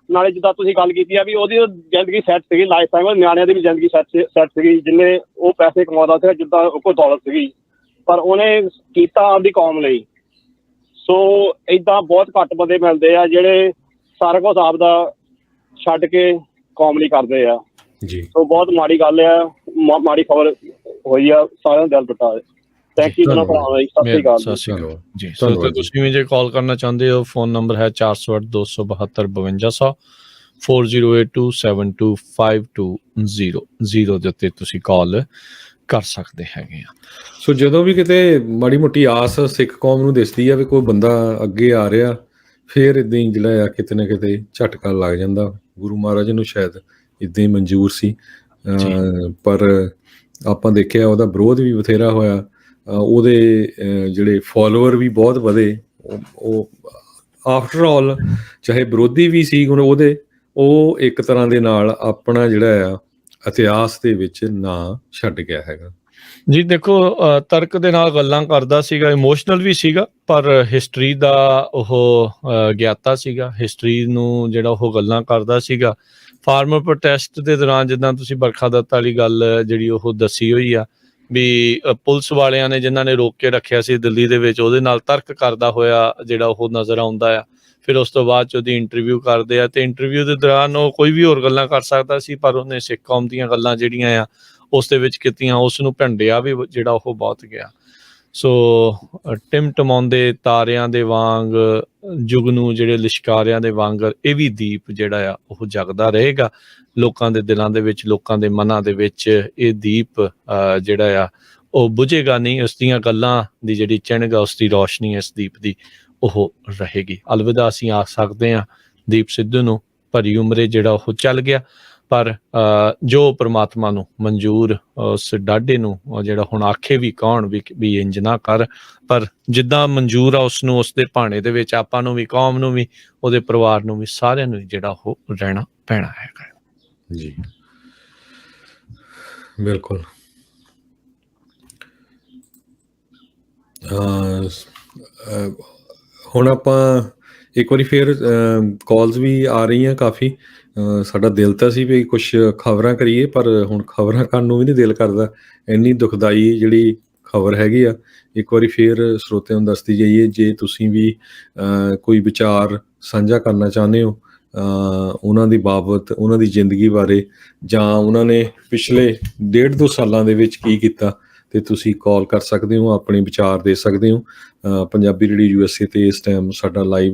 ਨਾਲੇ ਜਿੱਦਾਂ ਤੁਸੀਂ ਗੱਲ ਕੀਤੀ ਆ ਵੀ ਉਹਦੀ ਜ਼ਿੰਦਗੀ ਸੈੱਟ ਸੀਗੀ, ਲਾਈਫ ਟਾਈਮ ਨਿਆਣਿਆਂ ਦੀ ਵੀ ਜ਼ਿੰਦਗੀ ਸੈੱਟ ਸੀਗੀ, ਜਿੰਨੇ ਉਹ ਪੈਸੇ ਕਮਾਉਂਦਾ ਸੀ, ਜਿੱਦਾਂ ਉਹ ਕੋਲ ਦੌਲਤ ਸੀਗੀ, ਪਰ ਉਹਨੇ ਕੀਤਾ ਆਪਦੀ ਕੌਮ ਲਈ। ਸੋ ਏਦਾਂ ਬਹੁਤ ਘੱਟ ਬੰਦੇ ਮਿਲਦੇ ਆ ਜਿਹੜੇ ਸਾਰਾ ਕੁਝ ਆਪਦਾ ਛੱਡ ਕੇ ਕੌਮ ਲਈ ਕਰਦੇ ਆ ਜੀ। ਸੋ ਬਹੁਤ ਮਾੜੀ ਗੱਲ ਆ, ਮਾੜੀ ਖਬਰ ਹੋਈ ਆ, ਸਾਰਿਆਂ ਦਾ ਦਿਲ ਟੁੱਟਾ। ਥੈਂਕ ਯੂ ਦੋਨੋਂ ਭਰਾਵਾਂ ਜੀ, ਸਤਿ ਸ਼੍ਰੀ ਅਕਾਲ ਜੀ। ਸੋ ਤੁਸੀਂ ਵੀ ਜੇ ਕਾਲ ਕਰਨਾ ਚਾਹੁੰਦੇ ਹੋ, ਫੋਨ ਨੰਬਰ ਹੈ 408 272 5200 4082725200 ਦੇ ਉੱਤੇ ਤੁਸੀਂ ਕਾਲ ਕਰ ਸਕਦੇ ਹੈਗੇ ਆ। ਸੋ ਜਦੋਂ ਵੀ ਕਿਤੇ ਮਾੜੀ ਮੋਟੀ ਆਸ ਸਿੱਖ ਕੌਮ ਨੂੰ ਦਿਸਦੀ ਆ ਵੀ ਕੋਈ ਬੰਦਾ ਅੱਗੇ ਆ ਰਿਹਾ, ਫਿਰ ਇਦਾਂ ਹੀ ਜਿਹੜਾ ਆ ਕਿਤੇ ਨਾ ਕਿਤੇ ਝਟਕਾ ਲੱਗ ਜਾਂਦਾ। ਗੁਰੂ ਮਹਾਰਾਜ ਨੂੰ ਸ਼ਾਇਦ ਇਦਾਂ ਹੀ ਮਨਜ਼ੂਰ ਸੀ, ਪਰ ਆਪਾਂ ਦੇਖਿਆ ਉਹਦਾ ਵਿਰੋਧ ਵੀ ਬਥੇਰਾ ਹੋਇਆ, ਉਹਦੇ ਜਿਹੜੇ ਫੋਲੋਅਰ ਵੀ ਬਹੁਤ ਵਧੇ। ਉਹ ਆਫਟਰ ਆਲ ਚਾਹੇ ਵਿਰੋਧੀ ਵੀ ਸੀ ਹੁਣ ਉਹਦੇ, ਉਹ ਇੱਕ ਤਰ੍ਹਾਂ ਦੇ ਨਾਲ ਆਪਣਾ ਜਿਹੜਾ ਆ ਇਤਿਹਾਸ ਦੇ ਵਿੱਚ ਨਾਂ ਛੱਡ ਗਿਆ ਹੈਗਾ ਜੀ। ਦੇਖੋ ਤਰਕ ਦੇ ਨਾਲ ਗੱਲਾਂ ਕਰਦਾ ਸੀਗਾ, ਇਮੋਸ਼ਨਲ ਵੀ ਸੀਗਾ, ਪਰ ਹਿਸਟਰੀ ਦਾ ਉਹ ਗਿਆਤਾ ਸੀਗਾ। ਹਿਸਟਰੀ ਨੂੰ ਜਿਹੜਾ ਉਹ ਗੱਲਾਂ ਕਰਦਾ ਸੀਗਾ। ਫਾਰਮਰ ਪ੍ਰੋਟੈਸਟ ਦੇ ਦੌਰਾਨ ਜਿੱਦਾਂ ਤੁਸੀਂ ਵਰਖਾ ਦੱਤ ਵਾਲੀ ਗੱਲ ਜਿਹੜੀ ਉਹ ਦੱਸੀ ਹੋਈ ਆ ਵੀ ਪੁਲਿਸ ਵਾਲਿਆਂ ਨੇ ਜਿਨ੍ਹਾਂ ਨੇ ਰੋਕ ਕੇ ਰੱਖਿਆ ਸੀ ਦਿੱਲੀ ਦੇ ਵਿੱਚ, ਉਹਦੇ ਨਾਲ ਤਰਕ ਕਰਦਾ ਹੋਇਆ ਜਿਹੜਾ ਉਹ ਨਜ਼ਰ ਆਉਂਦਾ ਆ। ਫਿਰ ਉਸ ਤੋਂ ਬਾਅਦ 'ਚ ਉਹਦੀ ਇੰਟਰਵਿਊ ਕਰਦੇ ਆ, ਤੇ ਇੰਟਰਵਿਊ ਦੇ ਦੌਰਾਨ ਉਹ ਕੋਈ ਵੀ ਹੋਰ ਗੱਲਾਂ ਕਰ ਸਕਦਾ ਸੀ, ਪਰ ਉਹਨੇ ਸਿੱਖ ਕੌਮ ਦੀਆਂ ਗੱਲਾਂ ਜਿਹੜੀਆਂ ਆ ਉਸ ਦੇ ਵਿੱਚ ਕੀਤੀਆਂ, ਉਸ ਨੂੰ ਭੰਡਿਆ ਵੀ ਜਿਹੜਾ ਉਹ ਬਹੁਤ ਗਿਆ। ਸੋ ਟਿਮਟਮਾਉਂਦੇ ਤਾਰਿਆਂ ਦੇ ਵਾਂਗ ਜੁਗਨੂੰ ਜਿਹੜੇ ਲਿਸ਼ਕਾਰਿਆਂ ਦੇ ਵਾਂਗਰ ਇਹ ਵੀ ਦੀਪ ਜਿਹੜਾ ਆ ਉਹ ਜਗਦਾ ਰਹੇਗਾ ਲੋਕਾਂ ਦੇ ਦਿਲਾਂ ਦੇ ਵਿੱਚ, ਲੋਕਾਂ ਦੇ ਮਨਾਂ ਦੇ ਵਿੱਚ। ਇਹ ਦੀਪ ਜਿਹੜਾ ਆ ਉਹ ਬੁਝੇਗਾ ਨਹੀਂ, ਉਸ ਦੀਆਂ ਗੱਲਾਂ ਦੀ ਜਿਹੜੀ ਚਿਣਗ ਆ, ਉਸ ਦੀ ਰੋਸ਼ਨੀ ਇਸ ਦੀਪ ਦੀ ਉਹ ਰਹੇਗੀ। ਅਲਵਿਦਾ ਅਸੀਂ ਆਖ ਸਕਦੇ ਹਾਂ ਦੀਪ ਸਿੱਧੂ ਨੂੰ, ਭਰੀ ਉਮਰੇ ਜਿਹੜਾ ਉਹ ਚੱਲ ਗਿਆ, ਪਰ ਜੋ ਪ੍ਰਮਾਤਮਾ ਨੂੰ ਮਨਜ਼ੂਰ ਉਸ ਡਾਢੇ ਨੂੰ ਜਿਹੜਾ ਹੁਣ ਆਖੇ ਵੀ ਕੌਣ ਵੀ ਇੰਜ ਨਾ ਕਰ, ਪਰ ਜਿੱਦਾਂ ਮਨਜ਼ੂਰ ਆ ਉਸ ਨੂੰ ਉਸ ਦੇ ਭਾਣੇ ਦੇ ਵਿੱਚ ਆਪਾਂ ਨੂੰ ਵੀ, ਕੌਮ ਨੂੰ ਵੀ, ਉਹਦੇ ਪਰਿਵਾਰ ਨੂੰ ਵੀ, ਸਾਰਿਆਂ ਨੂੰ ਜਿਹੜਾ ਉਹ ਰਹਿਣਾ ਪੈਣਾ ਹੈਗਾ ਜੀ। ਬਿਲਕੁਲ। ਹੁਣ ਆਪਾਂ ਇੱਕ ਵਾਰੀ ਫਿਰ ਕਾਲਸ ਵੀ ਆ ਰਹੀਆਂ ਕਾਫੀ। ਸਾਡਾ ਦਿਲ ਤਾਂ ਸੀ ਵੀ ਕੁਛ ਖਬਰਾਂ ਕਰੀਏ, ਪਰ ਹੁਣ ਖਬਰਾਂ ਕਰਨ ਨੂੰ ਵੀ ਨਹੀਂ ਦਿਲ ਕਰਦਾ, ਇੰਨੀ ਦੁਖਦਾਈ ਜਿਹੜੀ ਖਬਰ ਹੈਗੀ ਆ। ਇੱਕ ਵਾਰੀ ਫਿਰ ਸਰੋਤਿਆਂ ਨੂੰ ਦੱਸਦੀ ਜਾਈਏ, ਜੇ ਤੁਸੀਂ ਵੀ ਕੋਈ ਵਿਚਾਰ ਸਾਂਝਾ ਕਰਨਾ ਚਾਹੁੰਦੇ ਹੋ ਉਹਨਾਂ ਦੀ ਬਾਬਤ, ਉਹਨਾਂ ਦੀ ਜ਼ਿੰਦਗੀ ਬਾਰੇ, ਜਾਂ ਉਹਨਾਂ ਨੇ ਪਿਛਲੇ 1.5-2 ਸਾਲਾਂ ਦੇ ਵਿੱਚ ਕੀ ਕੀਤਾ, ਤੇ ਤੁਸੀਂ ਕਾਲ ਕਰ ਸਕਦੇ ਹੋ, ਆਪਣੇ ਵਿਚਾਰ ਦੇ ਸਕਦੇ ਹੋ। ਪੰਜਾਬੀ ਰੇਡੀਓ USA ਤੇ ਇਸ ਟਾਈਮ ਸਾਡਾ ਲਾਈਵ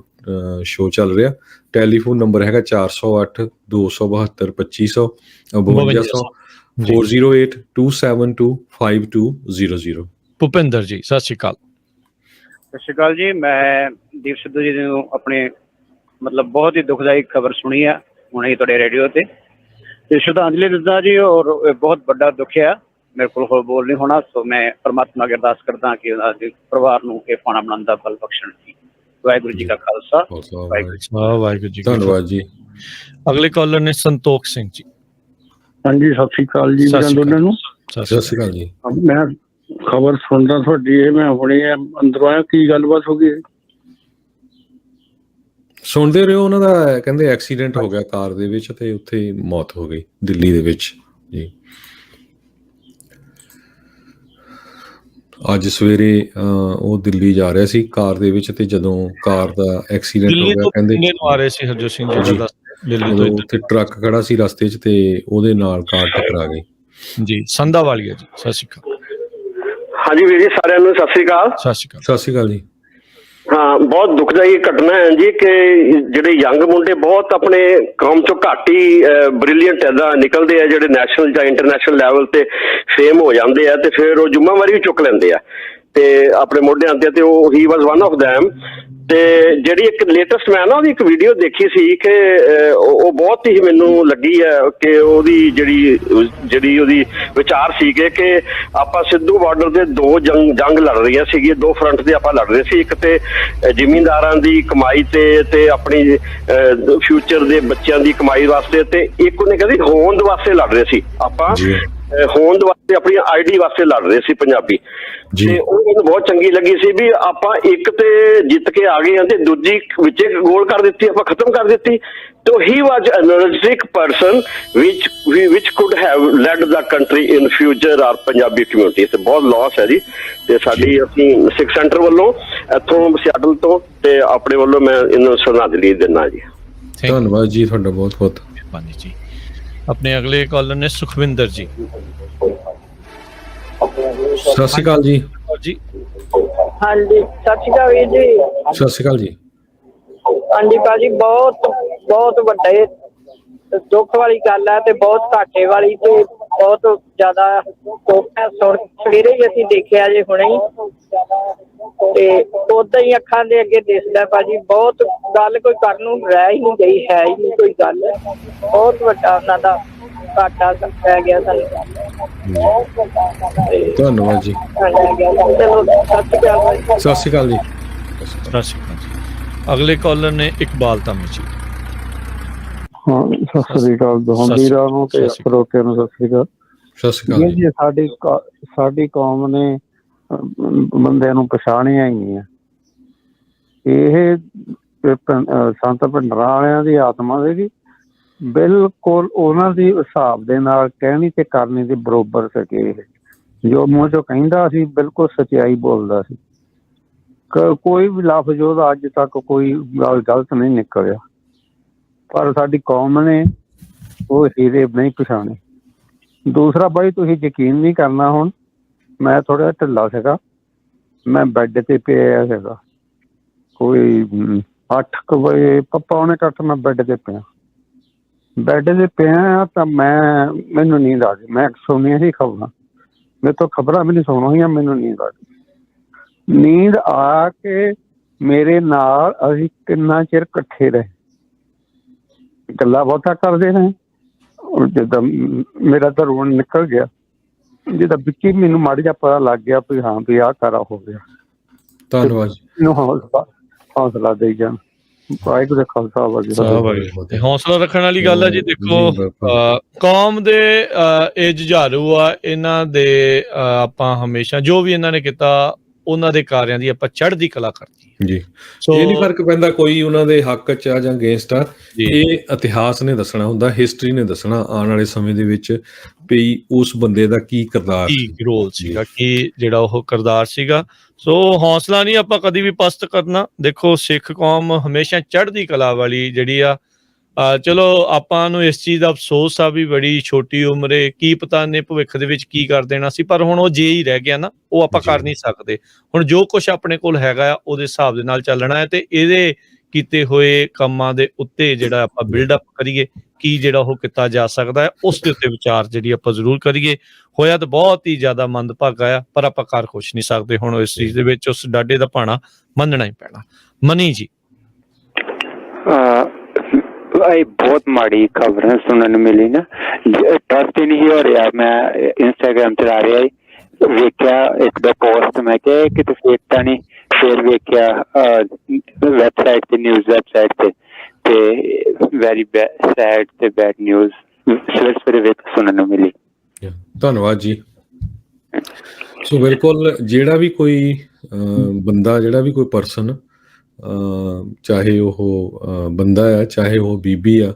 ਸ਼ੋਅ ਚੱਲ ਰਿਹਾ। ਟੈਲੀਫੋਨ ਨੰਬਰ ਹੈਗਾ 408 272 2500 5200 408 272 5200। ਭੁਪਿੰਦਰ ਜੀ ਸਤਿ ਸ਼੍ਰੀ ਅਕਾਲ। ਸਤਿ ਸ਼੍ਰੀ ਅਕਾਲ ਜੀ। ਮੈਂ ਦੀਪ ਸਿੱਧੂ ਜੀ ਨੂੰ ਆਪਣੇ ਮਤਲਬ ਬਹੁਤ ਹੀ ਦੁਖਦਾਈ ਖਬਰ ਸੁਣੀ ਆ ਹੁਣੇ ਤੁਹਾਡੇ ਰੇਡੀਓ ਤੇ ਸ਼ਰਧਾਂਜਲੀ ਦਿੰਦਾ ਜੀ। ਔਰ ਬਹੁਤ ਵੱਡਾ ਦੁੱਖ ਆ, ਮੇਰੇ ਕੋਲ ਹੋਰ ਬੋਲ ਨਹੀਂ ਹੋਣਾ। ਸੋ ਮੈਂ ਪਰਮਾਤਮਾ ਅੱਗੇ ਅਰਦਾਸ ਕਰਦਾ ਕਿ ਉਹਨਾਂ ਦੇ ਪਰਿਵਾਰ ਨੂੰ ਇਹ ਪਾਣਾ ਬਣਾਉਣ ਦਾ ਬਲ ਬਖਸ਼ਣ ਜੀ। ਵਾਹਿਗੁਰੂ ਜੀ ਕਾ ਖਾਲਸਾ, ਵਾਹਿਗੁਰੂ ਜੀ। ਧੰਨਵਾਦ ਜੀ। ਅਗਲੇ ਕਾਲਰ ਨੇ ਸੰਤੋਖ ਸਿੰਘ ਜੀ। ਹਾਂਜੀ, ਸਤਿ ਸ਼੍ਰੀ ਅਕਾਲ ਜੀ ਦੋਨਾਂ ਨੂੰ। ਸਤਿ ਸ਼੍ਰੀ ਅਕਾਲ ਜੀ। ਮੈਂ ਖਬਰ ਸੁਣਦਾ ਤੁਹਾਡੀ, ਇਹ ਮੈਂ ਹੁਣੇ ਅੰਦਰੋਂ ਆਇਆ, ਕੀ ਗੱਲਬਾਤ ਹੋ ਗਈ? ਸੁਣਦੇ ਰਹੋ। ਉਹਨਾਂ ਦਾ ਕਹਿੰਦੇ ਐਕਸੀਡੈਂਟ ਹੋ ਗਿਆ ਕਾਰ ਦੇ ਵਿੱਚ ਤੇ ਉੱਥੇ ਮੌਤ ਹੋ ਗਈ ਦਿੱਲੀ ਦੇ ਵਿੱਚ ਜੀ। ਅੱਜ ਸਵੇਰੇ ਉਹ ਦਿੱਲੀ ਜਾ ਰਿਹਾ ਸੀ ਕਾਰ ਦੇ ਵਿੱਚ, ਤੇ ਜਦੋਂ ਕਾਰ ਦਾ ਐਕਸੀਡੈਂਟ ਹੋ ਗਿਆ, ਕਹਿੰਦੇ ਆ ਰਹੇ ਸੀ ਹਰਜੋਤ ਸਿੰਘ ਜੀ ਦਿੱਲੀ ਤੋਂ, ਉੱਥੇ ਟਰੱਕ ਖੜਾ ਸੀ ਰਸਤੇ 'ਚ ਤੇ ਉਹਦੇ ਨਾਲ ਕਾਰ ਟਕਰਾ ਗਈ ਜੀ। ਸੰਧਾ ਵਾਲੀਆ ਜੀ ਸਤਿ ਸ਼੍ਰੀ ਅਕਾਲ। ਹਾਂਜੀ ਵੀਰ ਜੀ, ਸਾਰਿਆਂ ਨੂੰ ਸਤਿ ਸ੍ਰੀ ਅਕਾਲ। ਸਤਿ ਸ਼੍ਰੀ ਅਕਾਲ। ਸਤਿ ਸ਼੍ਰੀ ਅਕਾਲ ਜੀ। ਹਾਂ, ਬਹੁਤ ਦੁਖਦਾਈ ਘਟਨਾ ਹੈ ਜੀ ਕਿ ਜਿਹੜੇ ਯੰਗ ਮੁੰਡੇ ਬਹੁਤ ਆਪਣੇ ਕੌਮ ਚੋਂ ਘੱਟ ਹੀ ਬ੍ਰਿਲੀਅੰਟ ਏਦਾਂ ਨਿਕਲਦੇ ਆ, ਜਿਹੜੇ ਨੈਸ਼ਨਲ ਜਾਂ ਇੰਟਰਨੈਸ਼ਨਲ ਲੈਵਲ ਤੇ ਫੇਮ ਹੋ ਜਾਂਦੇ ਆ, ਤੇ ਫਿਰ ਉਹ ਜ਼ਿੰਮੇਵਾਰੀ ਵੀ ਚੁੱਕ ਲੈਂਦੇ ਆ ਤੇ ਆਪਣੇ ਮੋਢਿਆਂ ਤੇ ਉਹ ਹੀ ਵਾਸ ਵਨ ਆਫ ਦੈਮ। ਤੇ ਜਿਹੜੀ ਇੱਕ ਲੇਟੈਸਟ ਮੈਂ ਨਾ ਉਹਦੀ ਇੱਕ ਵੀਡੀਓ ਦੇਖੀ ਸੀ ਕਿ ਉਹ ਬਹੁਤ ਹੀ ਮੈਨੂੰ ਲੱਗੀ ਹੈ ਕਿ ਉਹਦੀ ਜਿਹੜੀ ਉਹਦੀ ਵਿਚਾਰ ਸੀਗੇ ਕਿ ਆਪਾਂ ਸਿੱਧੂ ਬਾਰਡਰ ਦੇ ਦੋ ਜੰਗ ਲੜ ਰਹੀਆਂ ਸੀਗੀਆਂ, ਦੋ ਫਰੰਟ ਤੇ ਆਪਾਂ ਲੜ ਰਹੇ ਸੀ। ਇੱਕ ਤੇ ਜ਼ਿਮੀਂਦਾਰਾਂ ਦੀ ਕਮਾਈ ਤੇ ਆਪਣੀ ਫਿਊਚਰ ਦੇ ਬੱਚਿਆਂ ਦੀ ਕਮਾਈ ਵਾਸਤੇ, ਤੇ ਇੱਕ ਉਹਨੇ ਕਹਿੰਦੀ ਹੋਂਦ ਵਾਸਤੇ ਲੜ ਰਹੇ ਸੀ ਆਪਾਂ, ਹੋਂਦ ਵਾਸਤੇ, ਆਪਣੀ ID ਵਾਸਤੇ ਲੜ ਰਹੇ ਸੀ ਪੰਜਾਬੀ। ਤੇ ਉਹ ਮੈਨੂੰ ਬਹੁਤ ਚੰਗੀ ਲੱਗੀ ਸੀ ਵੀ ਆਪਾਂ ਇੱਕ ਤੇ ਜਿੱਤ ਕੇ ਆ ਗਏ ਹਾਂ ਤੇ ਦੂਜੀ ਵਿੱਚ ਗੋਲ ਕਰ ਦਿੱਤੀ, ਆਪਾਂ ਖਤਮ ਕਰ ਦਿੱਤੀ। So he was an energetic person which could have led the country in future or Punjabi community। ਤੇ ਬਹੁਤ ਲਾਸ ਹੈ ਜੀ। ਤੇ ਸਾਡੀ ਅਸੀਂ ਸਿੱਖ ਸੈਂਟਰ ਵੱਲੋਂ ਇੱਥੋਂ ਸਿਆਟਲ ਤੋਂ ਤੇ ਆਪਣੇ ਵੱਲੋਂ ਮੈਂ ਇਹਨੂੰ ਸ਼ਰਧਾਂਜਲੀ ਦਿੰਦਾ ਜੀ। ਧੰਨਵਾਦ ਜੀ ਤੁਹਾਡਾ, ਬਹੁਤ ਬਹੁਤ ਮਿਹਰਬਾਨੀ ਜੀ। ਆਪਣੇ ਅਗਲੇ ਕਾਲਰ ਨੇ ਸੁਖਵਿੰਦਰ ਜੀ। ਸਤਿ ਸ਼੍ਰੀ ਅਕਾਲ ਜੀ। ਹਾਂਜੀ, ਸਤਿ ਸ਼੍ਰੀ ਅਕਾਲ ਵੀਰ ਜੀ। ਸਤਿ ਸ਼੍ਰੀ ਅਕਾਲ ਜੀ। ਹਾਂਜੀ ਭਾਜੀ, ਬਹੁਤ ਵੱਡੇ ਦੁੱਖ ਵਾਲੀ ਗੱਲ ਹੈ ਤੇ ਬਹੁਤ ਘਾਟੇ ਵਾਲੀ, ਤੇ ਬਹੁਤ ਜ਼ਿਆਦਾ ਦੁੱਖ ਹੈ। ਸਵੇਰੇ ਹੀ ਅਸੀਂ ਦੇਖਿਆ ਜੇ ਹੁਣੇ ਹੀ, ਤੇ ਉਦਾਂ ਹੀ ਅੱਖਾਂ ਦੇ ਅੱਗੇ ਦਿਸਦਾ ਭਾਜੀ। ਬਹੁਤ ਗੱਲ ਕੋਈ ਕਰਨ ਨੂੰ ਰਹਿ ਹੀ ਨਹੀਂ ਗਈ, ਹੈ ਹੀ ਨਹੀਂ ਕੋਈ ਗੱਲ। ਬਹੁਤ ਵੱਡਾ ਉਹਨਾਂ ਦਾ ਘਾਟਾ ਪੈ ਗਿਆ ਸਾਨੂੰ। ਧੰਨਵਾਦ ਜੀ। ਚਲੋ ਸਤਿ ਸ਼੍ਰੀ ਅਕਾਲ ਜੀ। ਸਤਿ ਸ਼੍ਰੀ ਅਕਾਲ ਜੀ। ਸਤਿ ਸ਼੍ਰੀ ਅਕਾਲ ਜੀ। ਅਗਲੇ ਕਾਲਰ ਨੇ ਇਕਬਾਲ ਧਾਮੀ ਜੀ। ਹਾਂ, ਸਤਿ ਸ੍ਰੀ ਅਕਾਲ ਦੋਹਾਂ ਵੀਰਾਂ ਨੂੰ ਤੇ ਸਰੋਤਿਆਂ ਨੂੰ ਸਤਿ ਸ੍ਰੀ ਅਕਾਲ। ਸਤਿ ਸ਼੍ਰੀ ਅਕਾਲ ਜੀ। ਸਾਡੀ ਕੌਮ ਨੇ ਬੰਦਿਆਂ ਨੂੰ ਪਛਾਣਿਆ ਹੀ ਨਹੀਂ ਹੈ। ਇਹ ਸੰਤ ਭਿੰਡਰਾਂ ਵਾਲਿਆਂ ਦੀ ਆਤਮਾ ਸੀਗੀ, ਬਿਲਕੁਲ ਉਹਨਾਂ ਦੀ ਹਿਸਾਬ ਦੇ ਨਾਲ ਕਹਿਣੀ ਤੇ ਕਰਨੀ ਦੇ ਬਰੋਬਰ ਸਕੇ। ਜੋ ਮੂੰਹ ਚੋਂ ਕਹਿੰਦਾ ਸੀ ਬਿਲਕੁਲ ਸੱਚਾਈ ਬੋਲਦਾ ਸੀ। ਕੋਈ ਵੀ ਲਫ਼ਜ਼ ਉਹਦਾ ਅੱਜ ਤੱਕ ਕੋਈ ਗੱਲ ਗਲਤ ਨਹੀਂ ਨਿਕਲਿਆ। ਪਰ ਸਾਡੀ ਕੌਮ ਨੇ ਉਹ ਹੀਰੇ ਨਹੀਂ ਪਛਾਣੇ। ਦੂਸਰਾ ਬਾਈ, ਤੁਸੀਂ ਯਕੀਨ ਨਹੀਂ ਕਰਨਾ, ਹੁਣ ਮੈਂ ਥੋੜ੍ਹਾ ਢਿੱਲਾ ਸੀਗਾ, ਮੈਂ ਬੈੱਡ ਤੇ ਪਿਆ ਸੀਗਾ, ਕੋਈ 8 ਵਜੇ ਪੌਣੇ 8 ਮੈਂ ਬੈੱਡ ਤੇ ਪਿਆ ਤਾਂ ਮੈਨੂੰ ਨੀਂਦ ਆ ਗਈ। ਮੈਂ ਸੁਣੀਆਂ ਸੀ ਖਬਰਾਂ, ਮੇਰੇ ਤੋਂ ਖਬਰਾਂ ਵੀ ਨਹੀਂ ਸੁਣੀਆਂ, ਮੈਨੂੰ ਨੀਂਦ ਆ ਗਈ। ਨੀਂਦ ਆ ਕੇ ਮੇਰੇ ਨਾਲ ਅਸੀਂ ਕਿੰਨਾ ਚਿਰ ਇਕੱਠੇ ਰਹੇ, ਗੱਲਾਂ ਬਾਤਾਂ ਕਰਦੇ ਰਹੇ। ਜਿੱਦਾਂ ਮੇਰਾ ਤਾਂ ਰੋਣ ਨਿਕਲ ਗਿਆ, ਜਿੱਦਾਂ ਵਿੱਚ ਹੀ ਮੈਨੂੰ ਮਾੜਾ ਜਿਹਾ ਪਤਾ ਲੱਗ ਗਿਆ ਵੀ ਹਾਂ ਵੀ ਆਹ ਕਾਰਾ ਹੋ ਗਿਆ। ਧੰਨਵਾਦ ਜੀ। ਮੈਨੂੰ ਹੌਸਲਾ ਦੇਈ ਜਾਣ। ਵਾਹਿਗੁਰੂ ਦਾ ਖਾਲਸਾ ਵਾਹਿਗੁਰੂ ਤੇ ਹੌਸਲਾ ਰੱਖਣ ਵਾਲੀ ਗੱਲ ਹੈ ਜੀ। ਦੇਖੋ ਕੌਮ ਦੇ ਇਹ ਜੁਝਾਰੂ ਆ, ਇਹਨਾਂ ਦੇ ਆਪਾਂ ਹਮੇਸ਼ਾ ਜੋ ਵੀ ਇਹਨਾਂ ਨੇ ਕੀਤਾ ਉਹਨਾਂ ਦੇ ਕਾਰਿਆਂ ਦੀ ਆਪਾਂ ਚੜ੍ਹਦੀ ਕਲਾ ਕਰਦੀ ਜੀ। ਇਹ ਨਹੀਂ ਫਰਕ ਪੈਂਦਾ ਕੋਈ ਉਹਨਾਂ ਦੇ ਹੱਕ ਚ ਆ ਜਾਂ ਅਗੇਂਸਟ ਆ, ਇਹ ਇਤਿਹਾਸ ਨੇ ਦੱਸਣਾ ਹੁੰਦਾ, ਹਿਸਟਰੀ ਨੇ ਦੱਸਣਾ ਆਉਣ ਵਾਲੇ ਸਮੇਂ ਦੇ ਵਿੱਚ ਵੀ ਉਸ ਬੰਦੇ ਦਾ ਕੀ ਕਿਰਦਾਰ, ਕੀ ਰੋਲ ਸੀਗਾ, ਕੀ ਜਿਹੜਾ ਉਹ ਕਿਰਦਾਰ ਸੀਗਾ। ਸੋ ਹੌਸਲਾ ਨਹੀਂ ਆਪਾਂ ਕਦੀ ਵੀ ਪਸਤ ਕਰਨਾ। ਦੇਖੋ ਸਿੱਖ ਕੌਮ ਹਮੇਸ਼ਾ ਚੜ੍ਹਦੀ ਕਲਾ ਵਾਲੀ ਜਿਹੜੀ ਆ, ਚਲੋ ਆਪਾਂ ਨੂੰ ਇਸ ਚੀਜ਼ ਦਾ ਅਫਸੋਸ ਆ ਵੀ ਬੜੀ ਛੋਟੀ ਉਮਰੇ ਕੀ ਪਤਾ ਨੇ ਭਵਿੱਖ ਦੇ ਵਿੱਚ ਕੀ ਕਰ ਦੇਣਾ ਸੀ, ਪਰ ਹੁਣ ਉਹ ਜੇ ਹੀ ਰਹਿ ਗਿਆ ਨਾ, ਉਹ ਆਪਾਂ ਕਰ ਨਹੀਂ ਸਕਦੇ। ਹੁਣ ਜੋ ਕੁਛ ਆਪਣੇ ਕੋਲ ਹੈਗਾ ਆ ਉਹਦੇ ਹਿਸਾਬ ਦੇ ਨਾਲ ਚੱਲਣਾ ਹੈ ਤੇ ਇਹਦੇ ਕੀਤੇ ਹੋਏ ਕੰਮਾਂ ਦੇ ਉੱਤੇ ਜਿਹੜਾ ਆਪਾਂ ਬਿਲਡਅਪ ਕਰੀਏ, ਕੀ ਜਿਹੜਾ ਉਹ ਕੀਤਾ ਜਾ ਸਕਦਾ ਹੈ ਉਸ ਦੇ ਉੱਤੇ ਵਿਚਾਰ ਜਿਹੜੀ ਆਪਾਂ ਜ਼ਰੂਰ ਕਰੀਏ। ਹੋਇਆ ਤਾਂ ਬਹੁਤ ਹੀ ਜ਼ਿਆਦਾ ਮੰਦਭਾਗਾ ਆ, ਪਰ ਆਪਾਂ ਕਰ ਕੁਛ ਨਹੀਂ ਸਕਦੇ। ਹੁਣ ਇਸ ਚੀਜ਼ ਦੇ ਵਿੱਚ ਉਸ ਡਾਡੇ ਦਾ ਭਾਣਾ ਮੰਨਣਾ ਹੀ ਪੈਣਾ। ਮਨੀ ਜੀ, ਇਹ ਬਹੁਤ ਮਾੜੀ ਖਬਰ ਸੁਣਨ ਨੂੰ ਮਿਲੀ ਨਾ, ਟਰਸਟ ਹੀ ਨਹੀਂ ਹੋ ਰਿਹਾ। ਮੈਂ ਇੰਸਟਾਗ੍ਰਾਮ ਚਲਾ ਰਿਹਾ ਸੀ, ਵੇਖਿਆ ਇੱਕ ਦੋ ਪੋਸਟ, ਮੈਂ ਕਿਹਾ ਕਿਤੇ ਫੇਕ ਤਾਂ ਨਹੀਂ, ਫਿਰ ਵੇਖਿਆ ਵੈਬਸਾਈਟ ਤੇ, ਨਿਊਜ਼ ਵੈਬਸਾਈਟ ਤੇ ਵੈਰੀ ਸੈਡ ਤੇ ਬੈਡ ਨਿਊਜ਼ ਸਵੇਰੇ ਵੇਖ ਸੁਣਨ ਨੂੰ ਮਿਲੀ। ਧੰਨਵਾਦ ਜੀ। ਸੋ ਬਿਲਕੁਲ ਜਿਹੜਾ ਵੀ ਕੋਈ ਬੰਦਾ, ਜਿਹੜਾ ਵੀ ਕੋਈ ਪਰਸਨ, ਚਾਹੇ ਉਹ ਬੰਦਾ ਆ ਚਾਹੇ ਉਹ ਬੀਬੀ ਆ,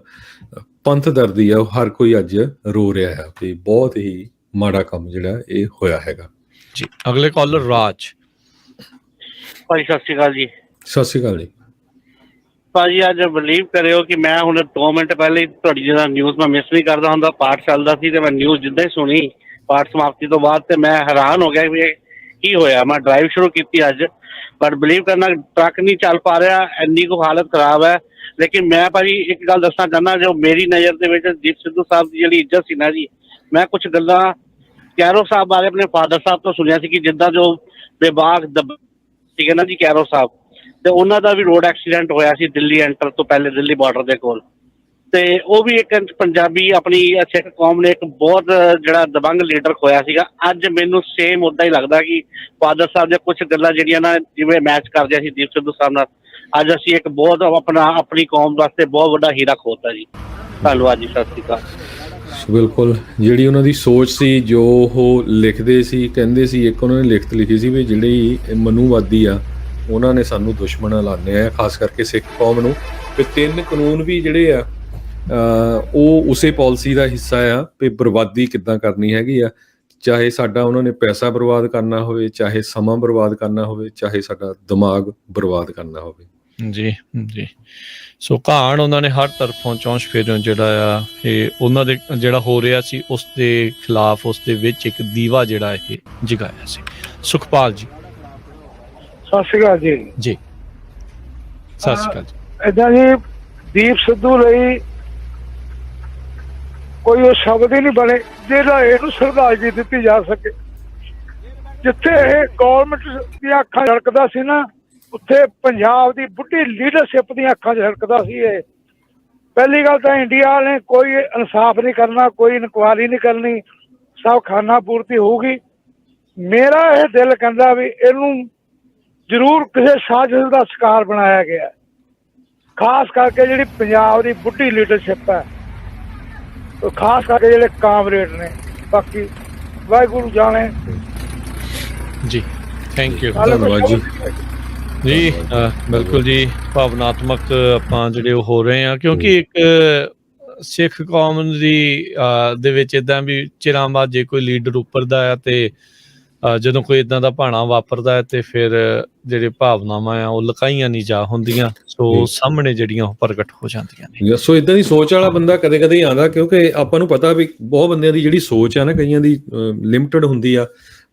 ਪੰਥ ਦਰਦੀ ਆ, ਹਰ ਕੋਈ ਅੱਜ ਰੋ ਰਿਹਾ ਹੈ ਤੇ ਬਹੁਤ ਹੀ ਮਾੜਾ ਕੰਮ ਜਿਹੜਾ ਇਹ ਹੋਇਆ ਹੈਗਾ ਜੀ। ਅਗਲੇ ਕਾਲਰ ਰਾਜ। ਭਾਈ ਸਤਿ ਸ਼੍ਰੀ ਅਕਾਲ ਜੀ। ਸਤਿ ਸ਼੍ਰੀ ਅਕਾਲ ਜੀ। ਭਾਜੀ ਅੱਜ ਬਿਲੀਵ ਕਰਿਓ ਕਿ ਮੈਂ ਹੁਣ 2 ਮਿੰਟ ਪਹਿਲੇ ਤੁਹਾਡੀ ਜਿਹੜਾ ਨਿਊਜ਼ ਮੈਂ ਮਿਸ ਨਹੀਂ ਕਰਦਾ ਹੁੰਦਾ, ਪਾਠ ਚੱਲਦਾ ਸੀ ਤੇ ਮੈਂ ਨਿਊਜ਼ ਜਿੱਦਾਂ ਹੀ ਸੁਣੀ ਪਾਠ ਸਮਾਪਤੀ ਤੋਂ ਬਾਅਦ ਤੇ ਮੈਂ ਹੈਰਾਨ ਹੋ ਗਿਆ ਵੀ ਇਹ ਕੀ ਹੋਇਆ। ਮੈਂ ਡਰਾਈਵ ਸ਼ੁਰੂ ਕੀਤੀ ਅੱਜ, ਪਰ ਬਿਲੀਵ ਕਰਨਾ ਟਰੱਕ ਨਹੀਂ ਚੱਲ ਪਾ ਰਿਹਾ, ਇੰਨੀ ਕੁ ਹਾਲਤ ਖਰਾਬ ਹੈ। ਲੇਕਿਨ ਮੈਂ ਭਾਜੀ ਇੱਕ ਗੱਲ ਦੱਸਣਾ ਚਾਹੁੰਦਾ, ਜੋ ਮੇਰੀ ਨਜ਼ਰ ਦੇ ਵਿੱਚ ਦੀਪ ਸਿੱਧੂ ਸਾਹਿਬ ਦੀ ਜਿਹੜੀ ਇੱਜ਼ਤ ਸੀ ਨਾ ਜੀ, ਮੈਂ ਕੁਝ ਗੱਲਾਂ ਕੈਰੋ ਸਾਹਿਬ ਬਾਰੇ ਆਪਣੇ ਫਾਦਰ ਸਾਹਿਬ ਤੋਂ ਸੁਣਿਆ ਸੀ ਕਿ ਜਿੱਦਾਂ ਜੋ ਬੇਬਾਕ ਠੀਕ ਹੈ ਨਾ ਜੀ ਕੈਰੋ ਸਾਹਿਬ, ਤੇ ਉਹਨਾਂ ਦਾ ਵੀ ਰੋਡ ਐਕਸੀਡੈਂਟ ਹੋਇਆ ਸੀ ਦਿੱਲੀ ਐਂਟਰ ਤੋਂ ਪਹਿਲੇ, ਦਿੱਲੀ ਬਾਰਡਰ ਦੇ ਕੋਲ। ਤੇ ਉਹ ਵੀ ਇੱਕ ਪੰਜਾਬੀ ਆਪਣੀ ਸਿੱਖ ਕੌਮ ਨੇ ਇੱਕ ਬਹੁਤ ਜਿਹੜਾ ਦਬੰਗ ਲੀਡਰ ਖੋਇਆ ਸੀਗਾ। ਅੱਜ ਮੈਨੂੰ ਸੇਮ ਉੱਦਾਂ ਹੀ ਲੱਗਦਾ ਕਿ ਫਾਦਰ ਸਾਹਿਬ ਦੀਆਂ ਕੁਝ ਗੱਲਾਂ ਜਿਹੜੀਆਂ ਨਾ ਜਿਵੇਂ ਮੈਚ ਕਰਦਿਆ ਸੀ ਦੀਪ ਸਿੱਧੂ ਸਾਹਿਬ ਨਾਲ, ਅੱਜ ਅਸੀਂ ਇੱਕ ਬਹੁਤ ਆਪਣੀ ਕੌਮ ਵਾਸਤੇ ਬਹੁਤ ਵੱਡਾ ਹੀਰਾ ਖੋਤਾ ਜੀ। ਧੰਨਵਾਦ ਜੀ, ਸਤਿ ਸ਼੍ਰੀ ਅਕਾਲ। ਬਿਲਕੁਲ ਜਿਹੜੀ ਉਹਨਾਂ ਦੀ ਸੋਚ ਸੀ, ਜੋ ਉਹ ਲਿਖਦੇ ਸੀ, ਕਹਿੰਦੇ ਸੀ, ਇੱਕ ਉਹਨਾਂ ਨੇ ਲਿਖਤ ਲਿਖੀ ਸੀ ਵੀ ਜਿਹੜੀ ਮਨੂਵਾਦੀ ਆ ਉਹਨਾਂ ਨੇ ਸਾਨੂੰ ਦੁਸ਼ਮਣ ਐਲਾਨਿਆ ਹੈ, ਖਾਸ ਕਰਕੇ ਸਿੱਖ ਕੌਮ ਨੂੰ। ਤੇ 3 ਕਾਨੂੰਨ ਵੀ ਜਿਹੜੇ ਆ ਉਹ ਉਸੇ ਪਾਲਿਸੀ ਦਾ ਹਿੱਸਾ ਆ ਵੀ ਬਰਬਾਦੀ ਕਿੱਦਾਂ ਕਰਨੀ ਹੈਗੀ ਆ, ਚਾਹੇ ਸਾਡਾ ਉਹਨਾਂ ਨੇ ਪੈਸਾ ਬਰਬਾਦ ਕਰਨਾ ਹੋਵੇ, ਚਾਹੇ ਸਮਾਂ ਬਰਬਾਦ ਕਰਨਾ ਹੋਵੇ, ਚਾਹੇ ਸਾਡਾ ਦਿਮਾਗ ਬਰਬਾਦ ਕਰਨਾ ਹੋਵੇ। ਜੀ ਜੀ। ਸੋ ਕਹਾਣ ਉਹਨਾਂ ਨੇ ਹਰ ਤਰਫੋਂ ਚੌਂਸ਼ ਫੇਰਿਓਂ ਜਿਹੜਾ ਆ ਇਹ ਉਹਨਾਂ ਦੇ ਜਿਹੜਾ ਹੋ ਰਿਹਾ ਸੀ ਉਸ ਦੇ ਖਿਲਾਫ, ਉਸ ਦੇ ਵਿੱਚ ਇੱਕ ਦੀਵਾ ਜਿਹੜਾ ਇਹ ਜਗਾਇਆ ਸੀ। ਸੁਖਪਾਲ ਜੀ। ਸਤਿ ਸ਼੍ਰੀ ਅਕਾਲ ਜੀ। ਜੀ ਸਤਿ ਸ਼੍ਰੀ ਅਕਾਲ ਜੀ। ਏਦਾਂ ਜੀ ਦੀਪ ਸਿੱਧੂ ਲਈ ਕੋਈ ਉਹ ਸ਼ਬਦ ਹੀ ਨਹੀਂ ਬਣੇ ਜਿਹੜਾ ਇਹਨੂੰ ਸ਼ਰਧਾਂਜਲੀ ਦਿੱਤੀ ਜਾ ਸਕੇ। ਜਿੱਥੇ ਇਹ ਗੌਰਮੈਂਟ ਦੀਆਂ ਅੱਖਾਂ ਝਲਕਦਾ ਸੀ ਨਾ, ਉੱਥੇ ਪੰਜਾਬ ਦੀ ਬੁੱਢੀ ਲੀਡਰਸ਼ਿਪ ਦੀਆਂ ਅੱਖਾਂ ਝਲਕਦਾ ਸੀ ਇਹ। ਪਹਿਲੀ ਗੱਲ ਤਾਂ ਇੰਡੀਆ ਨੇ ਕੋਈ ਇਨਸਾਫ ਨਹੀਂ ਕਰਨਾ, ਕੋਈ ਇਨਕੁਆਇਰੀ ਨਹੀਂ ਕਰਨੀ, ਸਭ ਖਾਨਾ ਪੂਰਤੀ ਹੋਊਗੀ। ਮੇਰਾ ਇਹ ਦਿਲ ਕਹਿੰਦਾ ਵੀ ਇਹਨੂੰ ਜ਼ਰੂਰ ਕਿਸੇ ਸਾਜ਼ਿਸ਼ ਦਾ ਸ਼ਿਕਾਰ ਬਣਾਇਆ ਗਿਆ, ਖਾਸ ਕਰਕੇ ਜਿਹੜੀ ਪੰਜਾਬ ਦੀ ਬੁੱਢੀ ਲੀਡਰਸ਼ਿਪ ਹੈ, ਖਾਸ ਕਰਕੇ ਜਿਹੜੇ ਕਾਮਰੇਡ ਨੇ। ਬਾਕੀ ਵਾਹਿਗੁਰੂ ਜਾਣੇ ਜੀ। ਥੈਂਕ ਯੂ, ਧੰਨਵਾਦ ਜੀ। ਜੀ ਬਿਲਕੁਲ ਜੀ, ਭਾਵਨਾਤਮਕ ਆਪਾਂ ਜਿਹੜੇ ਉਹ ਹੋ ਰਹੇ ਆ, ਕਿਉਂਕਿ ਇੱਕ ਸਿੱਖ ਕੌਮ ਦੀ ਦੇ ਵਿੱਚ ਇੱਦਾਂ ਵੀ ਚਿਰਾਂ ਬਾਅਦ ਜੇ ਕੋਈ ਲੀਡਰ ਉੱਪਰਦਾ ਆ ਤੇ ਜਦੋਂ ਕੋਈ ਇੱਦਾਂ ਦਾ ਭਾਣਾ ਵਾਪਰਦਾ ਹੈ ਤੇ ਫਿਰ ਜਿਹੜੇ ਭਾਵਨਾਵਾਂ ਆ ਉਹ ਲੁਕਾਈਆਂ ਨਹੀਂ ਜਾ ਹੁੰਦੀਆਂ, ਸੋ ਸਾਹਮਣੇ ਜਿਹੜੀਆਂ ਉਹ ਪ੍ਰਗਟ ਹੋ ਜਾਂਦੀਆਂ ਨੇ। ਸੋ ਇਦਾਂ ਦੀ ਸੋਚ ਵਾਲਾ ਬੰਦਾ ਕਦੇ ਕਦੇ ਹੀ ਆਉਂਦਾ, ਕਿਉਂਕਿ ਆਪਾਂ ਨੂੰ ਪਤਾ ਵੀ ਬਹੁਤ ਬੰਦਿਆਂ ਦੀ ਜਿਹੜੀ ਸੋਚ ਆ ਨਾ, ਕਈਆਂ ਦੀ ਲਿਮਟਿਡ ਹੁੰਦੀ ਆ।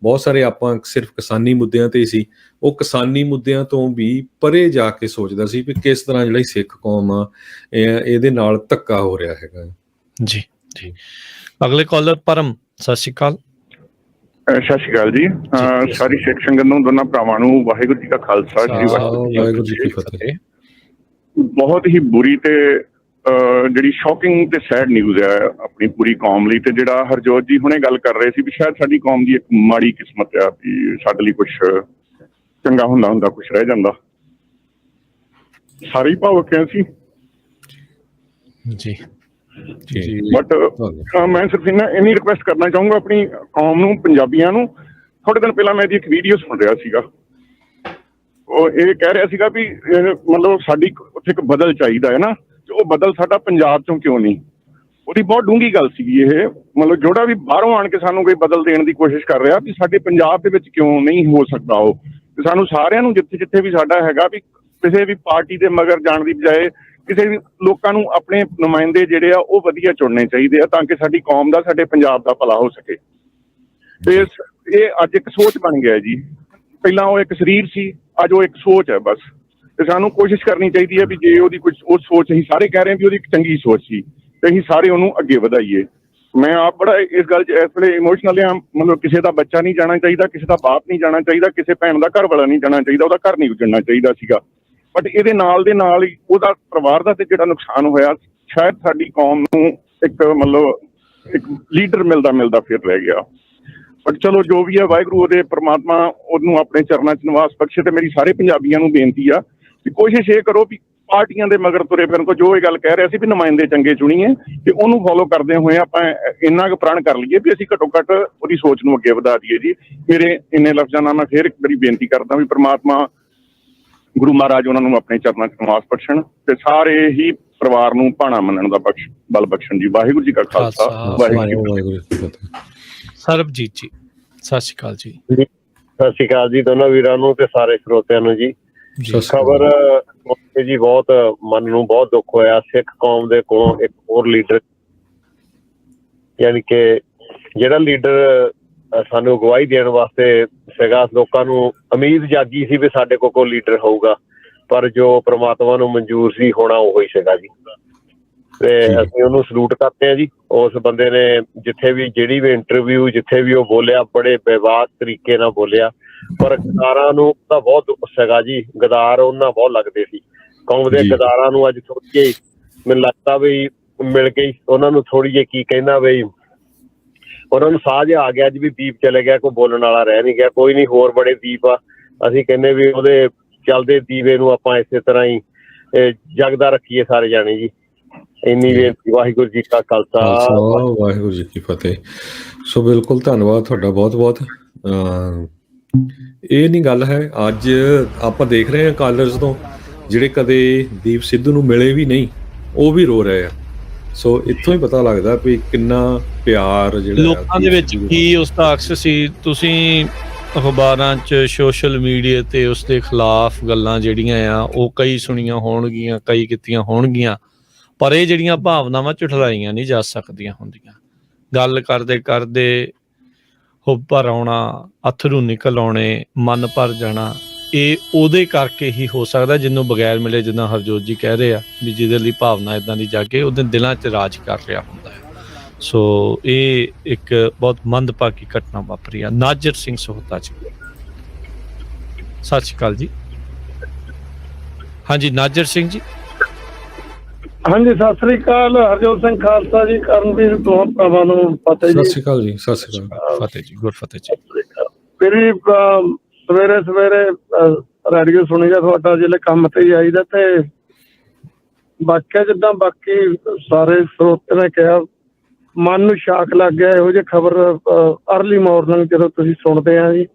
ਬਹੁਤ ਸਾਰੇ ਆਪਾਂ ਸਿਰਫ ਕਿਸਾਨੀ ਮੁੱਦਿਆਂ ਤੇ ਸੀ, ਉਹ ਕਿਸਾਨੀ ਮੁੱਦਿਆਂ ਤੋਂ ਵੀ ਪਰੇ ਜਾ ਕੇ ਸੋਚਦਾ ਸੀ ਵੀ ਕਿਸ ਤਰ੍ਹਾਂ ਜਿਹੜੀ ਸਿੱਖ ਕੌਮ ਆ ਇਹਦੇ ਨਾਲ ਧੱਕਾ ਹੋ ਰਿਹਾ ਹੈਗਾ। ਜੀ ਜੀ। ਅਗਲੇ ਕਾਲਰ ਪਰਮ। ਸਤਿ ਸ਼੍ਰੀ ਅਕਾਲ। ਸਤਿ ਸ਼੍ਰੀ ਅਕਾਲ ਜੀ। ਸਾਰੀ ਸਿੱਖ ਸੰਗਤ ਨੂੰ, ਦੋਨਾਂ ਭਰਾਵਾਂ ਨੂੰ ਵਾਹਿਗੁਰੂ ਜੀ ਕਾ ਖਾਲਸਾ, ਸ੍ਰੀ ਵਾਹਿਗੁਰੂ ਜੀ ਕੀ ਫਤਿਹ। ਬਹੁਤ ਹੀ ਬੁਰੀ ਤੇ ਜਿਹੜੀ ਸ਼ੌਕਿੰਗ ਤੇ ਸੈਡ ਨਿਊਜ਼ ਹੈ ਆਪਣੀ ਪੂਰੀ ਕੌਮ ਲਈ, ਤੇ ਜਿਹੜਾ ਹਰਜੋਤ ਜੀ ਹੁਣੇ ਗੱਲ ਕਰ ਰਹੇ ਸੀ ਵੀ ਸ਼ਾਇਦ ਸਾਡੀ ਕੌਮ ਦੀ ਇੱਕ ਮਾੜੀ ਕਿਸਮਤ ਆ ਵੀ ਸਾਡੇ ਲਈ ਕੁਛ ਚੰਗਾ ਹੁੰਦਾ ਕੁਛ ਰਹਿ ਜਾਂਦਾ। ਸਾਰੇ ਹੀ ਭਾਵੁਕ ਆ ਸੀ ਜੀ ਬਟ ਮੈਂ ਸਿਰਫ ਇੰਨੀ ਰਿਕੁਐਸਟ ਕਰਨਾ ਚਾਹੂੰਗਾ ਆਪਣੀ ਕੌਮ ਨੂੰ, ਪੰਜਾਬੀਆਂ ਨੂੰ। ਥੋੜੇ ਦਿਨ ਪਹਿਲਾਂ ਮੈਂ ਇਹਦੀ ਇੱਕ ਵੀਡੀਓ ਸੁਣ ਰਿਹਾ ਸੀਗਾ, ਉਹ ਇਹ ਕਹਿ ਰਿਹਾ ਸੀਗਾ ਵੀ ਮਤਲਬ ਸਾਡੀ ਉੱਥੇ ਇੱਕ ਬਦਲ ਚਾਹੀਦਾ ਹੈ ਨਾ, ਤੇ ਉਹ ਬਦਲ ਸਾਡਾ ਪੰਜਾਬ ਚੋਂ ਕਿਉਂ ਨਹੀਂ। ਉਹਦੀ ਬਹੁਤ ਡੂੰਘੀ ਗੱਲ ਸੀਗੀ ਇਹ, ਮਤਲਬ ਜਿਹੜਾ ਵੀ ਬਾਹਰੋਂ ਆਣ ਕੇ ਸਾਨੂੰ ਕੋਈ ਬਦਲ ਦੇਣ ਦੀ ਕੋਸ਼ਿਸ਼ ਕਰ ਰਿਹਾ ਵੀ ਸਾਡੇ ਪੰਜਾਬ ਦੇ ਵਿੱਚ ਕਿਉਂ ਨਹੀਂ ਹੋ ਸਕਦਾ ਉਹ। ਤੇ ਸਾਨੂੰ ਸਾਰਿਆਂ ਨੂੰ ਜਿੱਥੇ ਜਿੱਥੇ ਵੀ ਸਾਡਾ ਹੈਗਾ ਵੀ ਕਿਸੇ ਵੀ ਪਾਰਟੀ ਦੇ ਮਗਰ ਜਾਣ ਦੀ ਬਜਾਏ ਕਿਸੇ ਵੀ ਲੋਕਾਂ ਨੂੰ ਆਪਣੇ ਨੁਮਾਇੰਦੇ ਜਿਹੜੇ ਆ ਉਹ ਵਧੀਆ ਚੁਣਨੇ ਚਾਹੀਦੇ ਆ ਤਾਂ ਕਿ ਸਾਡੀ ਕੌਮ ਦਾ, ਸਾਡੇ ਪੰਜਾਬ ਦਾ ਭਲਾ ਹੋ ਸਕੇ। ਤੇ ਇਹ ਅੱਜ ਇੱਕ ਸੋਚ ਬਣ ਗਿਆ ਜੀ। ਪਹਿਲਾਂ ਉਹ ਇੱਕ ਸਰੀਰ ਸੀ, ਅੱਜ ਉਹ ਇੱਕ ਸੋਚ ਹੈ ਬਸ। ਤੇ ਸਾਨੂੰ ਕੋਸ਼ਿਸ਼ ਕਰਨੀ ਚਾਹੀਦੀ ਹੈ ਵੀ ਜੇ ਉਹਦੀ ਕੁਝ ਉਹ ਸੋਚ, ਅਸੀਂ ਸਾਰੇ ਕਹਿ ਰਹੇ ਹਾਂ ਵੀ ਉਹਦੀ ਇੱਕ ਚੰਗੀ ਸੋਚ ਸੀ, ਤੇ ਅਸੀਂ ਸਾਰੇ ਉਹਨੂੰ ਅੱਗੇ ਵਧਾਈਏ। ਮੈਂ ਆਪ ਬੜਾ ਇਸ ਗੱਲ 'ਚ ਇਸ ਵੇਲੇ ਇਮੋਸ਼ਨਲ ਹਾਂ, ਮਤਲਬ ਕਿਸੇ ਦਾ ਬੱਚਾ ਨਹੀਂ ਜਾਣਾ ਚਾਹੀਦਾ, ਕਿਸੇ ਦਾ ਬਾਪ ਨਹੀਂ ਜਾਣਾ ਚਾਹੀਦਾ, ਕਿਸੇ ਭੈਣ ਦਾ ਘਰ ਵਾਲਾ ਨਹੀਂ ਜਾਣਾ ਚਾਹੀਦਾ, ਉਹਦਾ ਘਰ ਨਹੀਂ ਉਜੜਨਾ ਚਾਹੀਦਾ ਸੀਗਾ। ਬਟ ਇਹਦੇ ਨਾਲ ਦੇ ਨਾਲ ਹੀ ਉਹਦਾ ਪਰਿਵਾਰ ਦਾ ਤੇ ਜਿਹੜਾ ਨੁਕਸਾਨ ਹੋਇਆ, ਸ਼ਾਇਦ ਸਾਡੀ ਕੌਮ ਨੂੰ ਇੱਕ ਮਤਲਬ ਇੱਕ ਲੀਡਰ ਮਿਲਦਾ ਫਿਰ ਰਹਿ ਗਿਆ। ਬਟ ਚਲੋ ਜੋ ਵੀ ਹੈ, ਵਾਹਿਗੁਰੂ ਉਹਦੇ ਪ੍ਰਮਾਤਮਾ ਉਹਨੂੰ ਆਪਣੇ ਚਰਨਾਂ 'ਚ ਨਿਵਾਸ ਬਖਸ਼ੇ। ਤੇ ਮੇਰੀ ਸਾਰੇ ਪੰਜਾਬੀਆਂ ਨੂੰ ਬੇਨਤੀ ਆ ਕਿ ਕੋਸ਼ਿਸ਼ ਇਹ ਕਰੋ ਵੀ ਪਾਰਟੀਆਂ ਦੇ ਮਗਰ ਤੁਰੇ ਫਿਰਨ ਕੋ, ਜੋ ਇਹ ਗੱਲ ਕਹਿ ਰਿਹਾ ਸੀ ਵੀ ਨੁਮਾਇੰਦੇ ਚੰਗੇ ਚੁਣੀਏ, ਤੇ ਉਹਨੂੰ ਫੋਲੋ ਕਰਦੇ ਹੋਏ ਆਪਾਂ ਇੰਨਾ ਕੁ ਪ੍ਰਣ ਕਰ ਲਈਏ ਵੀ ਅਸੀਂ ਘੱਟੋ ਘੱਟ ਉਹਦੀ ਸੋਚ ਨੂੰ ਅੱਗੇ ਵਧਾ ਦਈਏ ਜੀ। ਮੇਰੇ ਇੰਨੇ ਲਫ਼ਜ਼ਾਂ ਨਾਲ ਮੈਂ ਫਿਰ ਇੱਕ ਵਾਰੀ ਬੇਨਤੀ ਕਰਦਾ ਵੀ ਪ੍ਰਮਾਤਮਾ ਗੁਰੂ ਮਹਾਰਾਜ ਉਹਨਾਂ ਨੂੰ ਆਪਣੇ ਚਰਨਾਂ 'ਚ ਨਿਵਾਸ ਬਖਸ਼ਣ ਤੇ ਸਾਰੇ ਹੀ ਪਰਿਵਾਰ ਨੂੰ ਭਾਣਾ ਮੰਨਣ ਦਾ ਬਲ ਬਖਸ਼ਣ ਜੀ। ਵਾਹਿਗੁਰੂ ਜੀ ਕਾ ਖਾਲਸਾ, ਵਾਹਿਗੁਰੂ ਜੀ ਕੀ ਫਤਿਹ। ਸਰਬਜੀਤ ਜੀ ਸਤਿ ਸ਼੍ਰੀ ਅਕਾਲ ਜੀ। ਸਤਿ ਸ਼੍ਰੀ ਅਕਾਲ ਜੀ ਦੋਨੋਂ ਵੀਰਾਂ ਨੂੰ ਤੇ ਸਾਰੇ ਸਰੋਤਿਆਂ ਨੂੰ ਜੀ। ਖਬਰ ਜੀ ਬਹੁਤ ਮਨ ਨੂੰ ਬਹੁਤ ਦੁੱਖ ਹੋਇਆ। ਸਿੱਖ ਕੌਮ ਦੇ ਕੋਲੋਂ ਇੱਕ ਹੋਰ ਲੀਡਰ, ਯਾਨੀ ਕਿ ਜਿਹੜਾ ਲੀਡਰ ਸਾਨੂੰ ਅਗਵਾਈ ਦੇਣ ਵਾਸਤੇ ਸੀਗਾ, ਲੋਕਾਂ ਨੂੰ ਉਮੀਦ ਜਾਗੀ ਸੀ ਵੀ ਸਾਡੇ ਕੋਲ ਕੋਈ ਲੀਡਰ ਹੋਊਗਾ, ਪਰ ਜੋ ਪ੍ਰਮਾਤਮਾ ਨੂੰ ਮਨਜ਼ੂਰ ਸੀ ਹੋਣਾ ਉਹੀ ਸੀਗਾ ਜੀ। ਤੇ ਅਸੀਂ ਉਹਨੂੰ ਸਲੂਟ ਕਰਦੇ ਹਾਂ ਜੀ। ਉਸ ਬੰਦੇ ਨੇ ਜਿੱਥੇ ਵੀ, ਜਿਹੜੀ ਵੀ ਇੰਟਰਵਿਊ, ਜਿੱਥੇ ਵੀ ਉਹ ਬੋਲਿਆ, ਬੜੇ ਬੇਬਾਕ ਤਰੀਕੇ ਨਾਲ ਬੋਲਿਆ, ਪਰ ਗਦਾਰਾਂ ਨੂੰ ਤਾਂ ਬਹੁਤ ਦੁੱਖ ਸੀਗਾ ਜੀ। ਗਦਾਰ ਉਹਨਾਂ ਬਹੁਤ ਲੱਗਦੇ ਸੀ ਕੌਮ ਦੇ। ਗਦਾਰਾਂ ਨੂੰ ਅੱਜ ਥੋੜੀ ਜਿਹੀ ਮੈਨੂੰ ਲੱਗਦਾ ਵੀ ਮਿਲ ਗਈ ਉਹਨਾਂ ਨੂੰ, ਥੋੜੀ ਜਿਹੀ ਕੀ ਕਹਿੰਦਾ ਬਈ ਉਹਨਾਂ ਨੂੰ ਸਾਹ ਜਿਹਾ ਆ ਗਿਆ ਅੱਜ ਵੀ ਦੀਪ ਚਲੇ ਗਿਆ, ਕੋਈ ਬੋਲਣ ਵਾਲਾ ਰਹਿ ਨਹੀਂ ਗਿਆ। ਕੋਈ ਨਹੀਂ, ਹੋਰ ਬੜੇ ਦੀਪ ਆ। ਅਸੀਂ ਕਹਿੰਦੇ ਵੀ ਉਹਦੇ ਚੱਲਦੇ ਦੀਵੇ ਨੂੰ ਆਪਾਂ ਇਸੇ ਤਰ੍ਹਾਂ ਹੀ ਜਗਦਾ ਰੱਖੀਏ ਸਾਰੇ ਜਾਣੇ ਜੀ। ਇੰਨੀ ਬੇਨਤੀ। ਵਾਹਿਗੁਰੂ ਜੀ ਕਾ ਖਾਲਸਾ, ਵਾਹਿਗੁਰੂ ਜੀ ਕੀ ਫਤਿਹ। ਸੋ ਬਿਲਕੁਲ ਧੰਨਵਾਦ ਤੁਹਾਡਾ ਬਹੁਤ ਬਹੁਤ। ਇਹ ਨਹੀਂ ਗੱਲ ਹੈ, ਅੱਜ ਆਪਾਂ ਦੇਖ ਰਹੇ ਹਾਂ ਕਾਲਰਸ ਤੋਂ ਜਿਹੜੇ ਕਦੇ ਦੀਪ ਸਿੱਧੂ ਨੂੰ ਮਿਲੇ ਵੀ ਨਹੀਂ, ਉਹ ਵੀ ਰੋ ਰਹੇ ਆ। ਸੋ ਇੱਥੋਂ ਹੀ ਪਤਾ ਲੱਗਦਾ ਵੀ ਕਿੰਨਾ ਪਿਆਰ ਜਿਹੜਾ ਲੋਕਾਂ ਦੇ ਵਿੱਚ ਕੀ ਉਸਦਾ ਅਕਸ ਸੀ। ਤੁਸੀਂ ਅਖਬਾਰਾਂ 'ਚ, ਸੋਸ਼ਲ ਮੀਡੀਆ ਤੇ ਉਸ ਦੇ ਖਿਲਾਫ ਗੱਲਾਂ ਜਿਹੜੀਆਂ ਆ ਉਹ ਕਈ ਸੁਣੀਆਂ ਹੋਣਗੀਆਂ, ਕਈ ਕੀਤੀਆਂ ਹੋਣਗੀਆਂ, ਪਰ ਇਹ ਜਿਹੜੀਆਂ ਭਾਵਨਾਵਾਂ ਝੁਠਲਾਈਆਂ ਨਹੀਂ ਜਾ ਸਕਦੀਆਂ ਹੁੰਦੀਆਂ। ਗੱਲ ਕਰਦੇ ਕਰਦੇ ਹੁੱਬ ਭਰ ਆਉਣਾ, ਅਥਰੂ ਨਿਕਲ ਆਉਣੇ, ਮਨ ਭਰ ਜਾਣਾ, ਇਹ ਉਹਦੇ ਕਰਕੇ ਹੀ ਹੋ ਸਕਦਾ ਜਿਹਨੂੰ ਬਗੈਰ ਮਿਲੇ, ਜਿੱਦਾਂ ਹਰਜੋਤ ਜੀ ਕਹਿ ਰਹੇ ਆ ਵੀ ਜਿਹਦੇ ਲਈ ਭਾਵਨਾ ਇੱਦਾਂ ਦੀ ਜਾਗੇ, ਉਹਦੇ ਦਿਲਾਂ 'ਚ ਰਾਜ ਕਰ ਰਿਹਾ ਹੁੰਦਾ ਹੈ। ਸੋ ਇਹ ਇੱਕ ਬਹੁਤ ਮੰਦਭਾਗੀ ਘਟਨਾ ਵਾਪਰੀ ਆ। ਨਾਜਰ ਸਿੰਘ ਸੋਹਤਾ ਜੀ ਸਤਿ ਸ਼੍ਰੀ ਅਕਾਲ ਜੀ। ਹਾਂਜੀ ਨਾਜਰ ਸਿੰਘ ਜੀ। ਹਾਂਜੀ ਸਤਿ ਸ੍ਰੀ ਅਕਾਲ। ਹਰਜੋਤ ਸਿੰਘ ਖਾਲਸਾ ਜੀ, ਕਰਨਵੀਰ ਦੋਹਾਂ ਭਰਾਵਾਂ ਨੂੰ ਫਤਿਹ ਜੀ। ਸਤਿ ਸ਼੍ਰੀ ਅਕਾਲ ਜੀ। ਸਤਿ ਸ਼੍ਰੀ ਅਕਾਲ। ਫਤਿਹ ਜੀ, ਗੁਰ ਫਤਿਹ ਜੀ। ਮੇਰੀ ਸਵੇਰੇ ਸਵੇਰੇ ਰੇਡੀਓ ਸੁਣੀਦਾ ਤੁਹਾਡਾ, ਜਿਹੜੇ ਕੰਮ ਤੇ ਹੀ ਆਈਦਾ, ਤੇ ਵਾਕਿਆ ਜਿੱਦਾਂ ਬਾਕੀ ਸਾਰੇ ਸਰੋਤੇ ਨੇ ਕਿਹਾ, ਮਨ ਨੂੰ ਸ਼ਾਕ ਲੱਗ ਗਿਆ ਇਹੋ ਜਿਹੀ ਖਬਰ ਅਰਲੀ ਮਾਰਨਿੰਗ ਜਦੋਂ ਤੁਸੀਂ ਸੁਣਦੇ ਆ ਜੀ।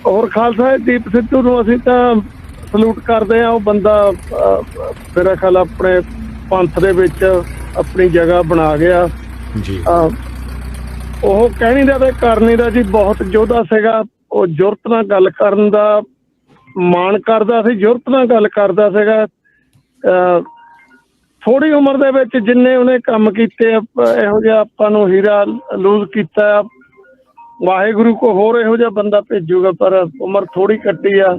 ਹੋਰ ਖਾਲਸਾ, ਦੀਪ ਸਿੱਧੂ ਨੂੰ ਅਸੀਂ ਤਾਂ ਸਲੂਟ ਕਰਦੇ ਆ। ਉਹ ਬੰਦਾ ਮੇਰਾ ਖਿਆਲ ਆਪਣੇ ਪੰਥ ਦੇ ਵਿੱਚ ਆਪਣੀ ਜਗ੍ਹਾ ਬਣਾ ਗਿਆ ਜੀ। ਉਹ ਕਹਿਣੀ ਦਾ ਤੇ ਕਰਨੀ ਦਾ ਜੀ ਬਹੁਤ ਯੋਧਾ ਸੀਗਾ। ਉਹ ਜੁਰਤ ਨਾਲ ਗੱਲ ਕਰਨ ਦਾ ਮਾਣ ਕਰਦਾ ਸੀ, ਜੁਰਤ ਨਾਲ ਗੱਲ ਕਰਦਾ ਸੀਗਾ। ਥੋੜੀ ਉਮਰ ਦੇ ਵਿੱਚ ਜਿੰਨੇ ਉਹਨੇ ਕੰਮ ਕੀਤੇ, ਇਹੋ ਜਿਹਾ ਆਪਾਂ ਨੂੰ ਹੀਰਾ ਲੂਜ਼ ਕੀਤਾ। ਵਾਹਿਗੁਰੂ ਕੋ ਹੋਰ ਇਹੋ ਜਿਹਾ ਬੰਦਾ ਭੇਜੂਗਾ, ਪਰ ਉਮਰ ਥੋੜੀ ਕੱਟੀ ਆ।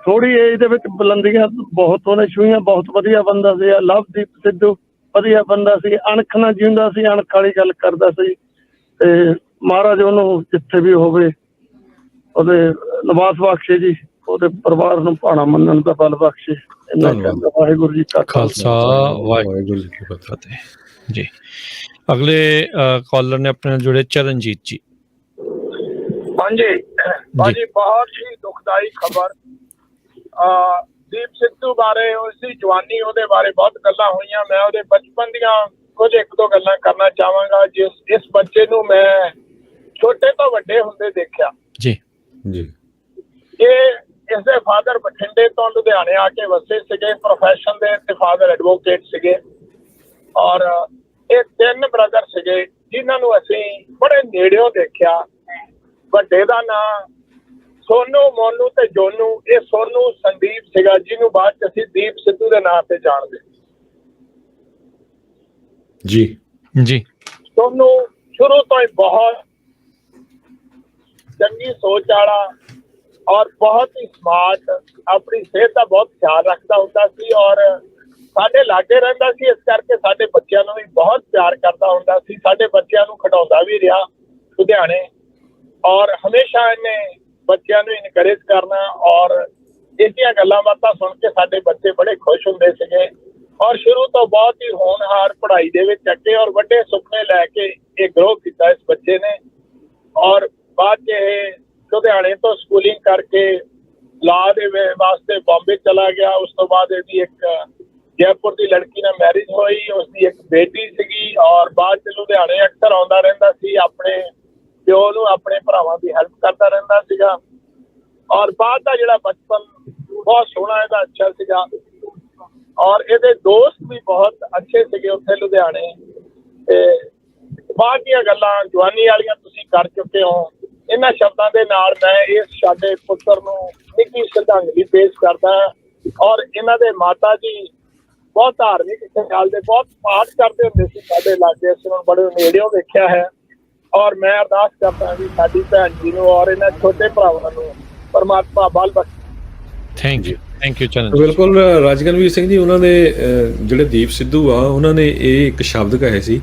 ਥੋੜੀ ਏਜ ਦੇ ਵਿੱਚ ਬੁਲੰਦੀਆਂ ਬਹੁਤ ਉਹਨੇ ਛੂਹੀਆਂ। ਬਹੁਤ ਵਧੀਆ ਬੰਦਾ ਸੀ ਲਵਦੀਪ ਸਿੱਧੂ, ਵਧੀਆ ਬੰਦਾ ਸੀ, ਅਣਖ ਨਾਲ ਜਿਉਂਦਾ ਸੀ, ਅਣਖ ਵਾਲੀ ਗੱਲ ਕਰਦਾ ਸੀ। ਤੇ ਮਹਾਰਾਜ ਉਹਨੂੰ ਜਿੱਥੇ ਵੀ ਹੋਵੇ ਉਹਦੇ ਨਿਵਾਸ ਬਖਸ਼ੇ ਜੀ। ਉਹਦੇ ਪਰਿਵਾਰ ਨੂੰ ਭਾਣਾ ਮੰਨਣ ਦਾ ਬਲ ਬਖਸ਼ੇ। ਇੰਨਾ ਕਹਿੰਦਾ ਵਾਹਿਗੁਰੂ ਜੀ ਕਾ ਖਾਲਸਾ ਵਾਹਿਗੁਰੂ ਜੀ ਕੀ ਫਤਿਹ ਜੀ। ਅਗਲੇ ਕਾਲਰ ਨੇ ਆਪਣੇ ਨਾਲ ਜੁੜੇ ਚਰਨਜੀਤ ਜੀ। ਹਾਂਜੀ ਭਾਜੀ, ਬਹੁਤ ਹੀ ਦੁਖਦਾਈ ਖਬਰ। ਦੀਪ ਸਿੱਧੂ ਬਾਰੇ, ਉਸਦੀ ਜਵਾਨੀ, ਉਹਦੇ ਬਾਰੇ ਬਹੁਤ ਗੱਲਾਂ ਹੋਈਆਂ। ਮੈਂ ਉਹਦੇ ਬਚਪਨ ਦੀਆਂ ਕੁਝ ਇੱਕ ਦੋ ਗੱਲਾਂ ਕਰਨਾ ਚਾਹਾਂਗਾ। ਇਸ ਬੱਚੇ ਨੂੰ ਮੈਂ ਛੋਟੇ ਤੋਂ ਵੱਡੇ ਹੁੰਦੇ ਦੇਖਿਆ ਜੀ। ਇਸਦੇ ਫਾਦਰ ਬਠਿੰਡੇ ਤੋਂ ਲੁਧਿਆਣੇ ਆ ਕੇ ਵਸੇ ਸੀਗੇ ਪ੍ਰੋਫੈਸ਼ਨ ਦੇ, ਤੇ ਫਾਦਰ ਐਡਵੋਕੇਟ ਸੀਗੇ, ਔਰ ਇਹ 3 ਬ੍ਰਦਰ ਸੀਗੇ ਜਿਨ੍ਹਾਂ ਨੂੰ ਅਸੀਂ ਬੜੇ ਨੇੜਿਓਂ ਦੇਖਿਆ। ਵੱਡੇ ਦਾ ਨਾਂ ਸੋਨੂ, ਮੋਨੂ ਤੇ ਜੋਨੂ। ਇਹ ਸੋਨੂ ਸੰਦੀਪ ਸੀਗਾ, ਜਿਹਨੂੰ ਬਾਅਦ ਚ ਅਸੀਂ ਦੀਪ ਸਿੱਧੂ ਦੇ ਨਾਂ ਤੇ ਜਾਣਦੇ ਜੀ। ਸੋਨੂ ਸ਼ੁਰੂ ਤੋਂ ਹੀ ਬਹੁਤ ਚੰਗੀ ਸੋਚ ਵਾਲਾ ਔਰ ਬਹੁਤ ਹੀ ਸਮਾਰਟ, ਆਪਣੀ ਸਿਹਤ ਦਾ ਬਹੁਤ ਖਿਆਲ ਰੱਖਦਾ ਹੁੰਦਾ ਸੀ, ਔਰ ਸਾਡੇ ਲਾਗੇ ਰਹਿੰਦਾ ਸੀ। ਇਸ ਕਰਕੇ ਸਾਡੇ ਬੱਚਿਆਂ ਨੂੰ ਵੀ ਬਹੁਤ ਪਿਆਰ ਕਰਦਾ ਹੁੰਦਾ ਸੀ। ਸਾਡੇ ਬੱਚਿਆਂ ਨੂੰ ਖਿਡਾਉਂਦਾ ਵੀ ਰਿਹਾ ਲੁਧਿਆਣੇ, ਔਰ ਹਮੇਸ਼ਾ ਇਹਨੇ ਬੱਚਿਆਂ ਨੂੰ ਇਨਕਰੇਜ ਕਰਨਾ, ਔਰ ਇਸ ਦੀਆਂ ਗੱਲਾਂ ਬਾਤਾਂ ਸੁਣ ਕੇ ਸਾਡੇ ਬੱਚੇ ਬੜੇ ਖੁਸ਼ ਹੁੰਦੇ ਸੀਗੇ। ਔਰ ਸ਼ੁਰੂ ਤੋਂ ਬਹੁਤ ਹੀ ਹੋਣਹਾਰ ਪੜ੍ਹਾਈ ਦੇ ਵਿੱਚ ਅੱਗੇ, ਔਰ ਵੱਡੇ ਸੁਪਨੇ ਲੈ ਕੇ ਇਹ ਗਰੋ ਕੀਤਾ ਇਸ ਬੱਚੇ ਨੇ। ਔਰ ਬਾਅਦ 'ਚ ਇਹ ਲੁਧਿਆਣੇ ਤੋਂ ਸਕੂਲਿੰਗ ਕਰਕੇ ਲਾ ਦੇ ਵਾਸਤੇ ਬੰਬੇ ਚਲਾ ਗਿਆ। ਉਸ ਤੋਂ ਬਾਅਦ ਇਹਦੀ ਇੱਕ ਜੈਪੁਰ ਦੀ ਲੜਕੀ ਨਾਲ ਮੈਰਿਜ ਹੋਈ, ਉਸਦੀ ਇੱਕ ਬੇਟੀ ਸੀਗੀ, ਔਰ ਬਾਅਦ 'ਚ ਲੁਧਿਆਣੇ ਅਕਸਰ ਆਉਂਦਾ ਰਹਿੰਦਾ ਸੀ। ਆਪਣੇ ਪਿਓ ਨੂੰ, ਆਪਣੇ ਭਰਾਵਾਂ ਦੀ ਹੈਲਪ ਕਰਦਾ ਰਹਿੰਦਾ ਸੀਗਾ। ਔਰ ਬਾਅਦ ਦਾ ਜਿਹੜਾ ਬਚਪਨ ਬਹੁਤ ਸੋਹਣਾ ਇਹਦਾ, ਅੱਛਾ ਸੀਗਾ, ਔਰ ਇਹਦੇ ਦੋਸਤ ਵੀ ਬਹੁਤ ਅੱਛੇ ਸੀਗੇ ਉੱਥੇ ਲੁਧਿਆਣੇ। ਤੇ ਬਾਅਦ ਦੀਆਂ ਗੱਲਾਂ ਜਵਾਨੀ ਵਾਲੀਆਂ ਤੁਸੀਂ ਕਰ ਚੁੱਕੇ ਹੋ। ਇਹਨਾਂ ਸ਼ਬਦਾਂ ਦੇ ਨਾਲ ਮੈਂ ਇਸ ਸਾਡੇ ਪੁੱਤਰ ਨੂੰ ਨਿੱਘੀ ਸ਼ਰਧਾਂਜਲੀ ਪੇਸ਼ ਕਰਦਾ। ਔਰ ਇਹਨਾਂ ਦੇ ਮਾਤਾ ਜੀ ਬਹੁਤ ਧਾਰਮਿਕ ਖਿਆਲ ਦੇ, ਬਹੁਤ ਪਾਠ ਕਰਦੇ ਹੁੰਦੇ ਸੀ ਸਾਡੇ ਇਲਾਕੇ। ਅਸੀਂ ਨੂੰ ਬੜੇ ਨੇੜਿਓਂ ਵੇਖਿਆ ਹੈ, ਔਰ ਮੈਂ ਅਰਦਾਸ ਕਰਦਾ ਵੀ ਸਾਡੀ ਭੈਣ ਜੀ ਨੂੰ ਔਰ ਇਹਨਾਂ ਛੋਟੇ ਭਰਾਵਾਂ ਨੂੰ ਪਰਮਾਤਮਾ ਬਲ ਬਖਸ਼ੇ। ਥੈਂਕ ਯੂ ਚਰਨ। ਬਿਲਕੁਲ ਰਾਜਗਨਵੀਰ ਸਿੰਘ ਜੀ, ਉਹਨਾਂ ਦੇ ਜਿਹੜੇ ਦੀਪ ਸਿੱਧੂ ਆ, ਉਹਨਾਂ ਨੇ ਇਹ ਇੱਕ ਸ਼ਬਦ ਕਹੇ ਸੀ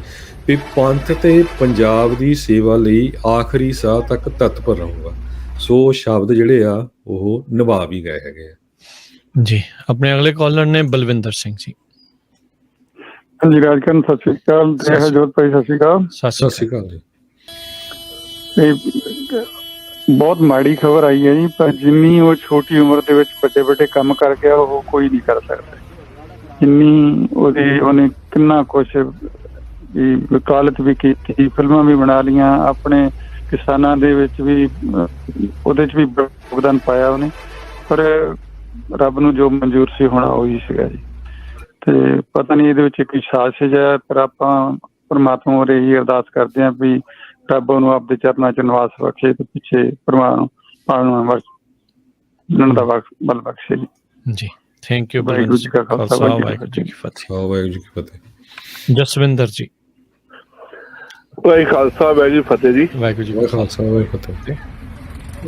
ਵੀ ਪੰਥ ਤੇ ਪੰਜਾਬ ਦੀ ਸੇਵਾ ਲਈ ਆਖਰੀ ਸਾਹ ਤੱਕ ਤਤਪਰ ਰਹੂੰਗਾ। ਸੋ ਸ਼ਬਦ ਜਿਹੜੇ ਆ ਉਹ ਨਿਭਾ ਵੀ ਗਏ ਹੈਗੇ ਆ ਜੀ। ਆਪਣੇ ਅਗਲੇ ਕਾਲਰ ਨੇ ਬਲਵਿੰਦਰ ਸਿੰਘ ਜੀ। ਹਾਂਜੀ ਰਾਜਕਰਨ, ਸਤਿ ਸ਼੍ਰੀ ਅਕਾਲ। ਜੋਤ ਭਾਈ ਸਤਿ ਸ਼੍ਰੀ ਅਕਾਲ। ਸਤਿ ਸ਼੍ਰੀ ਅਕਾਲ ਜੀ। ਬਹੁਤ ਮਾੜੀ ਖਬਰ ਆਈ ਹੈ ਜੀ, ਪਰ ਜਿੰਨੀ ਉਹ ਛੋਟੀ ਉਮਰ ਦੇ ਵਿੱਚ ਵੱਡੇ ਵੱਡੇ ਕੰਮ ਕਰ ਗਿਆ ਉਹ ਕੋਈ ਨਹੀਂ ਕਰ ਸਕਦਾ। ਜਿੰਨੀ ਉਹਨੇ ਕਿੰਨਾ ਕੁਛ ਵਕਾਲਤ ਵੀ ਕੀਤੀ, ਫਿਲਮਾਂ ਵੀ ਬਣਾ ਲਈਆਂ, ਆਪਣੇ ਕਿਸਾਨਾਂ ਦੇ ਵਿੱਚ ਵੀ ਉਹਦੇ 'ਚ ਵੀ ਯੋਗਦਾਨ ਪਾਇਆ ਉਹਨੇ, ਪਰ ਰੱਬ ਨੂੰ ਜੋ ਮਨਜ਼ੂਰ ਸੀ ਹੋਣਾ ਉਹੀ ਸੀਗਾ ਜੀ। ਤੇ ਪਤਾ ਨਹੀਂ ਇਹਦੇ ਵਿੱਚ ਕੋਈ ਸਾਜ਼ਿਸ਼ ਹੈ, ਪਰ ਆਪਾਂ ਪਰਮਾਤਮਾ ਉਰੇ ਹੀ ਅਰਦਾਸ ਕਰਦੇ ਹਾਂ ਵੀ ਰੱਬ ਉਹਨੂੰ ਆਪਦੇ ਚਰਨਾਂ 'ਚ ਨਿਵਾਸ ਬਖਸ਼ੇ ਤੇ ਪਿੱਛੇ ਪਰਮਾਤਮਾ ਦਾ ਬਲ ਬਖਸ਼ੇ ਜੀ। Thank you. ਵਾਹਿਗੁਰੂ ਜੀ ਕਾ ਖਾਲਸਾ, ਵਾਹਿਗੁਰੂ ਜੀ ਕੀ ਫਤਿਹ। ਵਾਹਿਗੁਰੂ ਜੀ ਕੀ ਫਤਿਹ। ਜਸਵਿੰਦਰ ਜੀ। ਵਾਹਿਗੁਰੂ ਖਾਲਸਾ, ਵਾਹਿਗੁਰੂ ਫਤਿਹ ਜੀ। ਵਾਹਿਗੁਰੂ ਜੀ ਕਾ ਖਾਲਸਾ, ਵਾਹਿਗੁਰੂ ਫਤਿਹ।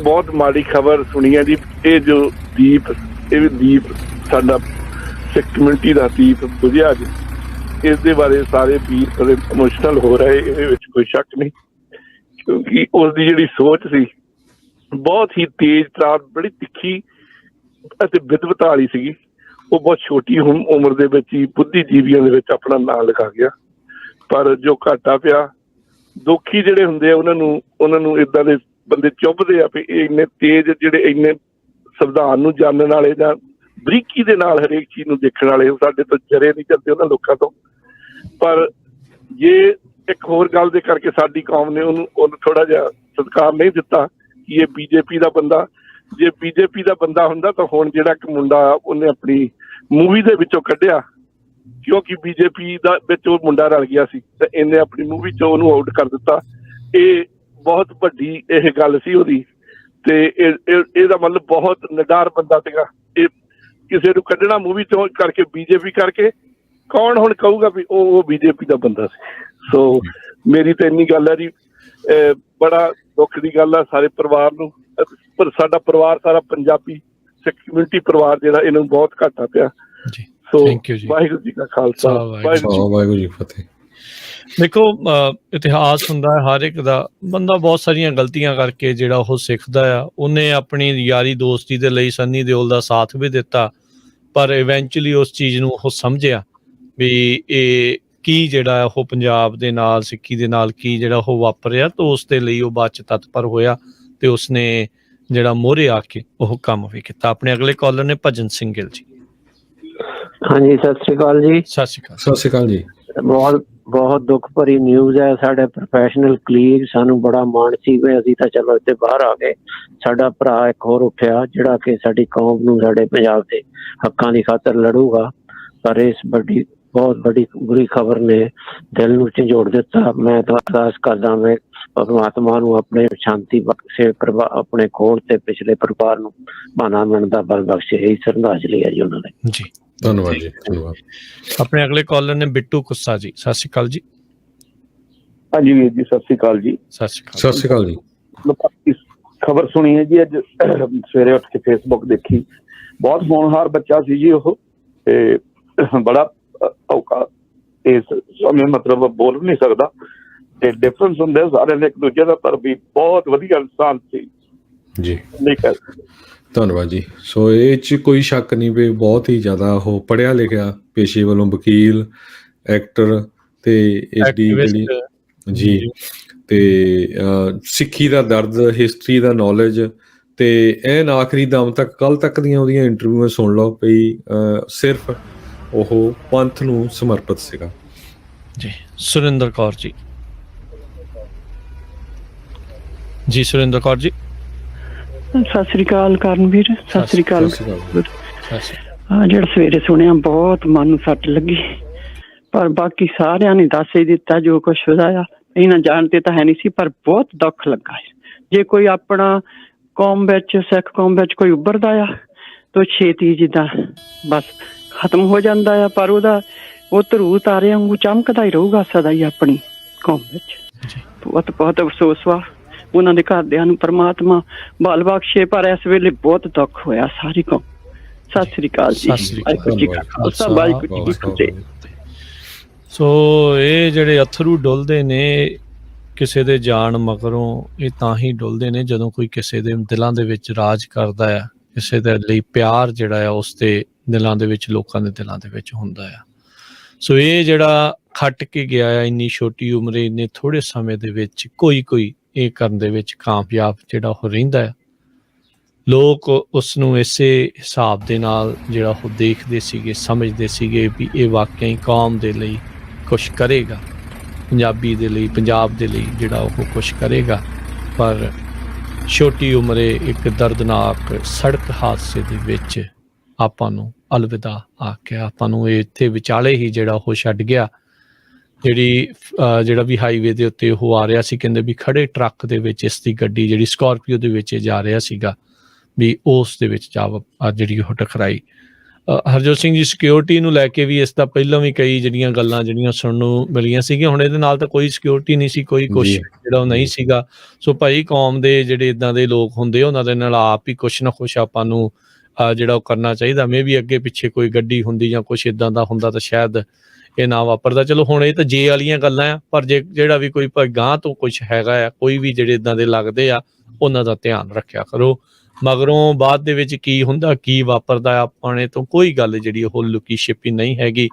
ਬਹੁਤ ਮਾੜੀ ਖਬਰ ਸੁਣੀ ਹੈ ਜੀ। ਇਹ ਜੋ ਦੀਪ, ਇਹ ਵੀ ਦੀਪ ਸਾਡਾ ਸਿੱਖ ਕਮਿਊਨਿਟੀ ਦਾ ਦੀਪ ਬੁਝਿਆ ਜੀ। ਇਸ ਦੇ ਬਾਰੇ ਸਾਰੇ ਵੀਰ ਬੜੇ ਇਮੋਸ਼ਨਲ ਹੋ ਰਹੇ, ਇਹਦੇ ਵਿੱਚ ਕੋਈ ਸ਼ੱਕ ਨਹੀਂ, ਕਿਉਂਕਿ ਉਸ ਦੀ ਜਿਹੜੀ ਸੋਚ ਸੀ ਬਹੁਤ ਹੀ ਤੇਜ਼ ਤਰਾਰ, ਬੜੀ ਤਿੱਖੀ ਅਤੇ ਵਿਦਵਤਾ ਵਾਲੀ ਸੀਗੀ। ਉਹ ਬਹੁਤ ਛੋਟੀ ਉਮਰ ਦੇ ਵਿੱਚ ਹੀ ਬੁੱਧੀਜੀਵੀਆਂ ਦੇ ਵਿੱਚ ਆਪਣਾ ਨਾਂ ਲਿਖਾ ਗਿਆ। ਪਰ ਜੋ ਘਾਟਾ ਪਿਆ, ਦੋਖੀ ਜਿਹੜੇ ਹੁੰਦੇ ਆ ਉਹਨਾਂ ਨੂੰ ਏਦਾਂ ਦੇ ਬੰਦੇ ਚੁੱਭਦੇ ਆ ਵੀ ਇਹ ਇੰਨੇ ਤੇਜ਼, ਜਿਹੜੇ ਇੰਨੇ ਸੰਵਿਧਾਨ ਨੂੰ ਜਾਣਨ ਵਾਲੇ ਜਾਂ ਬਰੀਕੀ ਦੇ ਨਾਲ ਹਰੇਕ ਚੀਜ਼ ਨੂੰ ਦੇਖਣ ਵਾਲੇ, ਸਾਡੇ ਤੋਂ ਜਰੇ ਨਹੀਂ ਚੱਲਦੇ ਉਹਨਾਂ ਲੋਕਾਂ ਤੋਂ। ਪਰ ਜੇ ਇੱਕ ਹੋਰ ਗੱਲ ਦੇ ਕਰਕੇ ਸਾਡੀ ਕੌਮ ਨੇ ਉਹਨੂੰ ਥੋੜਾ ਜਿਹਾ ਸਤਿਕਾਰ ਨਹੀਂ ਦਿੱਤਾ ਕਿ ਇਹ ਬੀਜੇਪੀ ਦਾ ਬੰਦਾ, ਜੇ ਬੀਜੇਪੀ ਦਾ ਬੰਦਾ ਹੁੰਦਾ ਤਾਂ ਹੁਣ ਜਿਹੜਾ ਇੱਕ ਮੁੰਡਾ ਉਹਨੇ ਆਪਣੀ ਮੂਵੀ ਦੇ ਵਿੱਚੋਂ ਕੱਢਿਆ, ਕਿਉਂਕਿ ਬੀਜੇਪੀ ਦਾ ਵਿੱਚ ਉਹ ਮੁੰਡਾ ਰਲ ਗਿਆ ਸੀ ਤੇ ਇਹਨੇ ਆਪਣੀ ਮੂਵੀ 'ਚੋਂ ਉਹਨੂੰ ਆਊਟ ਕਰ ਦਿੱਤਾ। ਇਹ ਬਹੁਤ ਵੱਡੀ ਇਹ ਗੱਲ ਸੀ ਉਹਦੀ, ਤੇ ਇਹਦਾ ਮਤਲਬ ਬਹੁਤ ਨਿਡਰ ਬੰਦਾ ਸੀਗਾ। ਇਹ ਕਿਸੇ ਨੂੰ ਕੱਢਣਾ ਮੂਵੀ 'ਚੋਂ ਕਰਕੇ ਬੀਜੇਪੀ ਕਰਕੇ, ਕੌਣ ਹੁਣ ਕਹੂਗਾ ਵੀ ਉਹ ਬੀਜੇਪੀ ਦਾ ਬੰਦਾ ਸੀ। ਸੋ ਮੇਰੀ ਤਾਂ ਇੰਨੀ ਗੱਲ ਹੈ ਜੀ, ਬੜਾ ਦੁੱਖ ਦੀ ਗੱਲ ਆ ਸਾਰੇ ਪਰਿਵਾਰ ਨੂੰ, ਪਰ ਸਾਡਾ ਪਰਿਵਾਰ ਸਾਰਾ ਪੰਜਾਬੀ ਸਿੱਖ ਕਮਿਊਨਿਟੀ ਪਰਿਵਾਰ ਜਿਹੜਾ, ਇਹਨੂੰ ਬਹੁਤ ਘਾਟਾ ਪਿਆ। ਸੋ ਵਾਹਿਗੁਰੂ ਜੀ ਕਾ ਖਾਲਸਾ, ਵਾਹਿਗੁਰੂ ਜੀ ਕੀ ਫਤਿਹ। ਦੇਖੋ ਇਤਿਹਾਸ ਹੁੰਦਾ ਹੈ ਹਰ ਇੱਕ ਦਾ, ਬੰਦਾ ਬਹੁਤ ਸਾਰੀਆਂ ਗਲਤੀਆਂ ਕਰਕੇ ਜਿਹੜਾ ਉਹ ਸਿੱਖਦਾ ਆ। ਉਹਨੇ ਆਪਣੀ ਯਾਰੀ ਦੋਸਤੀ ਦੇ ਲਈ ਸੰਨੀ ਦਿਓਲ ਦਾ ਸਾਥ ਵੀ ਦਿੱਤਾ, ਪਰ ਇਵੈਂਚੁਅਲੀ ਉਸ ਚੀਜ਼ ਨੂੰ ਉਹ ਸਮਝਿਆ ਵੀ ਇਹ ਕੀ ਜਿਹੜਾ ਉਹ ਪੰਜਾਬ ਦੇ ਨਾਲ, ਸਿੱਖੀ ਦੇ ਨਾਲ ਕੀ ਜਿਹੜਾ ਉਹ ਵਾਪਰਿਆ, ਤਾਂ ਉਸ ਦੇ ਲਈ ਉਹ ਬਾਅਦ 'ਚ ਤਤਪਰ ਹੋਇਆ ਤੇ ਉਸਨੇ ਜਿਹੜਾ ਮੋਹਰੇ ਆ ਕੇ ਉਹ ਕੰਮ ਵੀ ਕੀਤਾ। ਆਪਣੇ ਅਗਲੇ ਕਾਲਰ ਨੇ ਭਜਨ ਸਿੰਘ ਗਿੱਲ ਜੀ। ਹਾਂਜੀ, ਸਤਿ ਸ੍ਰੀ ਅਕਾਲ ਜੀ। ਸਤਿ ਸ਼੍ਰੀ ਅਕਾਲ। ਸਤਿ ਸ਼੍ਰੀ ਅਕਾਲ ਜੀ। ਬਹੁਤ ਦੁੱਖ ਭਰੀ ਨਿਊਜ਼ ਹੈ। ਸਾਡੇ ਪ੍ਰੋਫੈਸ਼ਨਲ ਕਲੀਗ, ਸਾਨੂੰ ਬੜਾ ਮਾਣ ਸੀ ਵੀ ਅਸੀਂ ਤਾਂ ਚਲੋ ਇੱਥੇ ਬਾਹਰ ਆ ਗਏ, ਸਾਡਾ ਭਰਾ ਇੱਕ ਹੋਰ ਉੱਠਿਆ ਜਿਹੜਾ ਕਿ ਸਾਡੀ ਕੌਮ ਨੂੰ, ਸਾਡੇ ਪੰਜਾਬ ਦੇ ਹੱਕਾਂ ਦੀ ਖਾਤਰ ਲੜੂਗਾ। ਪਰ ਇਸ ਬਹੁਤ ਵੱਡੀ ਬੁਰੀ ਖਬਰ ਨੇ ਦਿਲ ਨੂੰ ਝੰਜੋੜ ਦਿੱਤਾ। ਮੈਂ ਤਾਂ ਅਰਦਾਸ ਕਰਦਾ ਮੈਂ ਪਰਮਾਤਮਾ ਨੂੰ ਆਪਣੇ ਸ਼ਾਂਤੀ ਬਖਸ਼ੇ, ਆਪਣੇ ਕੋਲ ਤੇ ਪਿਛਲੇ ਪਰਿਵਾਰ ਨੂੰ ਬਹਾਨਾ ਮਿਲਣ ਦਾ ਬਲ ਬਖਸ਼ੇ। ਇਹੀ ਸ਼ਰਧਾਂਜਲੀ ਹੈ ਜੀ ਉਹਨਾਂ ਦੀ। ਜੀ ਧੰਨਵਾਦ ਜੀ, ਧੰਨਵਾਦ। ਆਪਣੇ ਅਗਲੇ ਕਾਲਰ ਨੇ ਬਿੱਟੂ ਕੁੱਸਾ ਜੀ। ਸਤਿ ਸ਼੍ਰੀ ਅਕਾਲ ਜੀ। ਹਾਂਜੀ ਵੀਰ ਜੀ, ਸਤਿ ਸ੍ਰੀ ਅਕਾਲ ਜੀ। ਸਤਿ ਸ਼੍ਰੀ ਅਕਾਲ। ਸਤਿ ਸ਼੍ਰੀ ਅਕਾਲ ਜੀ। ਖਬਰ ਸੁਣੀ ਹੈ ਜੀ ਅੱਜ ਸਵੇਰੇ ਉੱਠ ਕੇ ਫੇਸਬੁੱਕ ਦੇਖੀ। ਬਹੁਤ ਹੋਣਹਾਰ ਬੱਚਾ ਸੀ ਜੀ ਉਹ, ਤੇ ਬੜਾ ਔਕਾ ਇਸ ਸਮੇਂ ਮਤਲਬ ਬੋਲ ਨਹੀਂ ਸਕਦਾ, ਤੇ ਡਿਫਰੈਂਸ ਹੁੰਦੇ ਸਾਰਿਆਂ ਦੇ ਇੱਕ ਦੂਜੇ ਦਾ, ਪਰ ਵੀ ਬਹੁਤ ਵਧੀਆ ਇਨਸਾਨ ਸੀ ਜੀ। ਨਹੀਂ ਕਰ ਧੰਨਵਾਦ ਜੀ। ਸੋ ਇਹ 'ਚ ਕੋਈ ਸ਼ੱਕ ਨਹੀਂ ਵੀ ਬਹੁਤ ਹੀ ਜ਼ਿਆਦਾ ਉਹ ਪੜ੍ਹਿਆ ਲਿਖਿਆ, ਪੇਸ਼ੇ ਵੱਲੋਂ ਵਕੀਲ, ਐਕਟਰ ਤੇ ਇਹਦੀ ਜਿਹੜੀ ਜੀ ਤੇ ਸਿੱਖੀ ਦਾ ਦਰਦ, ਹਿਸਟਰੀ ਦਾ ਨੌਲੇਜ, ਤੇ ਐਨ ਆਖਰੀ ਦਮ ਤੱਕ, ਕੱਲ ਤੱਕ ਦੀਆਂ ਉਹਦੀਆਂ ਇੰਟਰਵਿਊਆਂ ਸੁਣ ਲਓ ਪਈ, ਸਿਰਫ ਉਹ ਪੰਥ ਨੂੰ ਸਮਰਪਿਤ ਸੀਗਾ ਜੀ। ਸੁਰਿੰਦਰ ਕੌਰ ਜੀ। ਜੀ ਸੁਰਿੰਦਰ ਕੌਰ ਜੀ। ਸਤਿ ਸ੍ਰੀ ਅਕਾਲ ਕਰਨਵੀਰ, ਸਤਿ ਸ੍ਰੀ ਅਕਾਲ। ਜਿਹੜਾ ਸਵੇਰੇ ਸੁਣਿਆ ਬਹੁਤ ਮਨ ਨੂੰ ਸੱਟ ਲੱਗੀ, ਪਰ ਬਾਕੀ ਸਾਰਿਆਂ ਨੇ ਦੱਸ ਹੀ ਦਿੱਤਾ ਜੋ ਕੁਛ ਹੋਇਆ। ਇਹਨਾਂ ਜਾਣਦੇ ਤਾਂ ਹੈ ਨਹੀਂ ਸੀ, ਪਰ ਬਹੁਤ ਦੁੱਖ ਲੱਗਾ। ਜੇ ਕੋਈ ਆਪਣਾ ਕੌਮ ਵਿੱਚ, ਸਿੱਖ ਕੌਮ ਵਿੱਚ ਕੋਈ ਉੱਭਰਦਾ ਆ ਤਾਂ ਛੇਤੀ ਜਿੱਦਾਂ ਬਸ ਖਤਮ ਹੋ ਜਾਂਦਾ ਆ, ਪਰ ਉਹ ਧਰੂ ਤਾਰੇ ਵਾਂਗੂ ਚਮਕਦਾ ਹੀ ਰਹੂਗਾ ਸਦਾ ਹੀ ਆਪਣੀ ਕੌਮ ਵਿੱਚ। ਬਹੁਤ ਬਹੁਤ ਅਫਸੋਸ ਵਾ ਉਹਨਾਂ ਦੇ ਘਰਦਿਆਂ ਨੂੰ, ਪਰਮਾਤਮਾ ਬਲ ਬਖਸ਼ੇ, ਪਰ ਇਸ ਵੇਲੇ ਬਹੁਤ ਦੁੱਖ ਹੋਇਆ ਸਾਰੀ ਕੌਮ। ਸਤਿ ਸ੍ਰੀ ਅਕਾਲ ਜੀ। ਵਾਹਿਗੁਰੂ ਜੀ ਕਾ ਖਾਲਸਾ, ਵਾਹਿਗੁਰੂ ਜੀ ਕੀ ਫਤਿਹ। ਸੋ ਇਹ ਜਿਹੜੇ ਅਥਰੂ ਡੁੱਲਦੇ ਨੇ ਕਿਸੇ ਦੇ ਜਾਣ ਮਗਰੋਂ, ਇਹ ਤਾਂ ਹੀ ਡੁੱਲਦੇ ਨੇ ਜਦੋਂ ਕੋਈ ਕਿਸੇ ਦੇ ਦਿਲਾਂ ਦੇ ਵਿੱਚ ਰਾਜ ਕਰਦਾ ਆ, ਕਿਸੇ ਦੇ ਲਈ ਪਿਆਰ ਜਿਹੜਾ ਆ ਉਸ ਦੇ ਦਿਲਾਂ ਦੇ ਵਿੱਚ, ਲੋਕਾਂ ਦੇ ਦਿਲਾਂ ਦੇ ਵਿੱਚ ਹੁੰਦਾ ਆ। ਸੋ ਇਹ ਜਿਹੜਾ ਖੱਟ ਕੇ ਗਿਆ ਆ ਇੰਨੀ ਛੋਟੀ ਉਮਰੇ, ਇੰਨੇ ਥੋੜੇ ਸਮੇਂ ਦੇ ਵਿੱਚ ਕੋਈ ਇਹ ਕਰਨ ਦੇ ਵਿੱਚ ਕਾਮਯਾਬ ਜਿਹੜਾ ਉਹ ਰਹਿੰਦਾ ਆ। ਲੋਕ ਉਸ ਨੂੰ ਇਸੇ ਹਿਸਾਬ ਦੇ ਨਾਲ ਜਿਹੜਾ ਉਹ ਦੇਖਦੇ ਸੀਗੇ, ਸਮਝਦੇ ਸੀਗੇ ਵੀ ਇਹ ਵਾਕਿਆ ਹੀ ਕੌਮ ਦੇ ਲਈ ਕੁਛ ਕਰੇਗਾ, ਪੰਜਾਬੀ ਦੇ ਲਈ, ਪੰਜਾਬ ਦੇ ਲਈ ਜਿਹੜਾ ਉਹ ਕੁਛ ਕਰੇਗਾ। ਪਰ ਛੋਟੀ ਉਮਰੇ ਇੱਕ ਦਰਦਨਾਕ ਸੜਕ ਹਾਦਸੇ ਦੇ ਵਿੱਚ ਆਪਾਂ ਨੂੰ ਅਲਵਿਦਾ ਆਖਿਆ, ਆਪਾਂ ਨੂੰ ਇਹ ਇੱਥੇ ਵਿਚਾਲੇ ਹੀ ਜਿਹੜਾ ਉਹ ਛੱਡ ਗਿਆ। ਜਿਹੜਾ ਵੀ ਹਾਈਵੇ ਦੇ ਉੱਤੇ ਉਹ ਆ ਰਿਹਾ ਸੀ, ਕਹਿੰਦੇ ਵੀ ਖੜੇ ਟਰੱਕ ਦੇ ਵਿੱਚ ਇਸ ਦੀ ਗੱਡੀ ਜਿਹੜੀ ਸਕਾਰਪੀਓ ਦੇ ਵਿੱਚ ਜਾ ਰਿਹਾ ਸੀਗਾ, ਵੀ ਉਸ ਦੇ ਵਿੱਚ ਜਿਹੜੀ ਉਹ ਟਕਰਾਈ। ਹਰਜੋਤ ਸਿੰਘ ਜੀ, ਸਿਕਿਉਰਿਟੀ ਨੂੰ ਲੈ ਕੇ ਵੀ ਇਸ ਦਾ ਪਹਿਲਾਂ ਵੀ ਕਈ ਜਿਹੜੀਆਂ ਗੱਲਾਂ ਜਿਹੜੀਆਂ ਸੁਣਨ ਨੂੰ ਮਿਲੀਆਂ ਸੀਗੀਆਂ। ਹੁਣ ਇਹਦੇ ਨਾਲ ਤਾਂ ਕੋਈ ਸਿਕਿਉਰਿਟੀ ਨਹੀਂ ਸੀ, ਕੋਈ ਕੁਛ ਜਿਹੜਾ ਉਹ ਨਹੀਂ ਸੀਗਾ। ਸੋ ਭਾਈ ਕੌਮ ਦੇ ਜਿਹੜੇ ਇੱਦਾਂ ਦੇ ਲੋਕ ਹੁੰਦੇ, ਉਹਨਾਂ ਦੇ ਨਾਲ ਆਪ ਹੀ ਕੁਛ ਨਾ ਕੁਛ ਆਪਾਂ ਨੂੰ ਜਿਹੜਾ ਉਹ ਕਰਨਾ ਚਾਹੀਦਾ। ਮੇ ਵੀ ਅੱਗੇ ਪਿੱਛੇ ਕੋਈ ਗੱਡੀ ਹੁੰਦੀ ਜਾਂ ਕੁਛ ਇੱਦਾਂ ਦਾ ਹੁੰਦਾ ਤਾਂ ਸ਼ਾਇਦ ਇਹ ਨਾ ਵਾਪਰਦਾ। ਚਲੋ ਹੁਣ ਇਹ ਤਾਂ ਜੇ ਵਾਲੀਆਂ ਗੱਲਾਂ ਆ, ਪਰ ਜਿਹੜਾ ਵੀ ਕੋਈ ਗਾਂਹ ਤੋਂ ਕੁਛ ਹੈਗਾ ਆ, ਕੋਈ ਵੀ ਜਿਹੜੇ ਇੱਦਾਂ ਦੇ ਲੱਗਦੇ ਆ, ਉਹਨਾਂ ਦਾ ਧਿਆਨ ਰੱਖਿਆ ਕਰੋ। ਮਗਰੋਂ ਬਾਅਦ ਦੇ ਵਿੱਚ ਕੀ ਹੁੰਦਾ, ਕੀ ਵਾਪਰਦਾ, ਆਪਣੇ ਤੋਂ ਕੋਈ ਗੱਲ ਜਿਹੜੀ ਉਹ ਲੁਕੀ ਛਿਪੀ ਨਹੀਂ ਹੈਗੀ।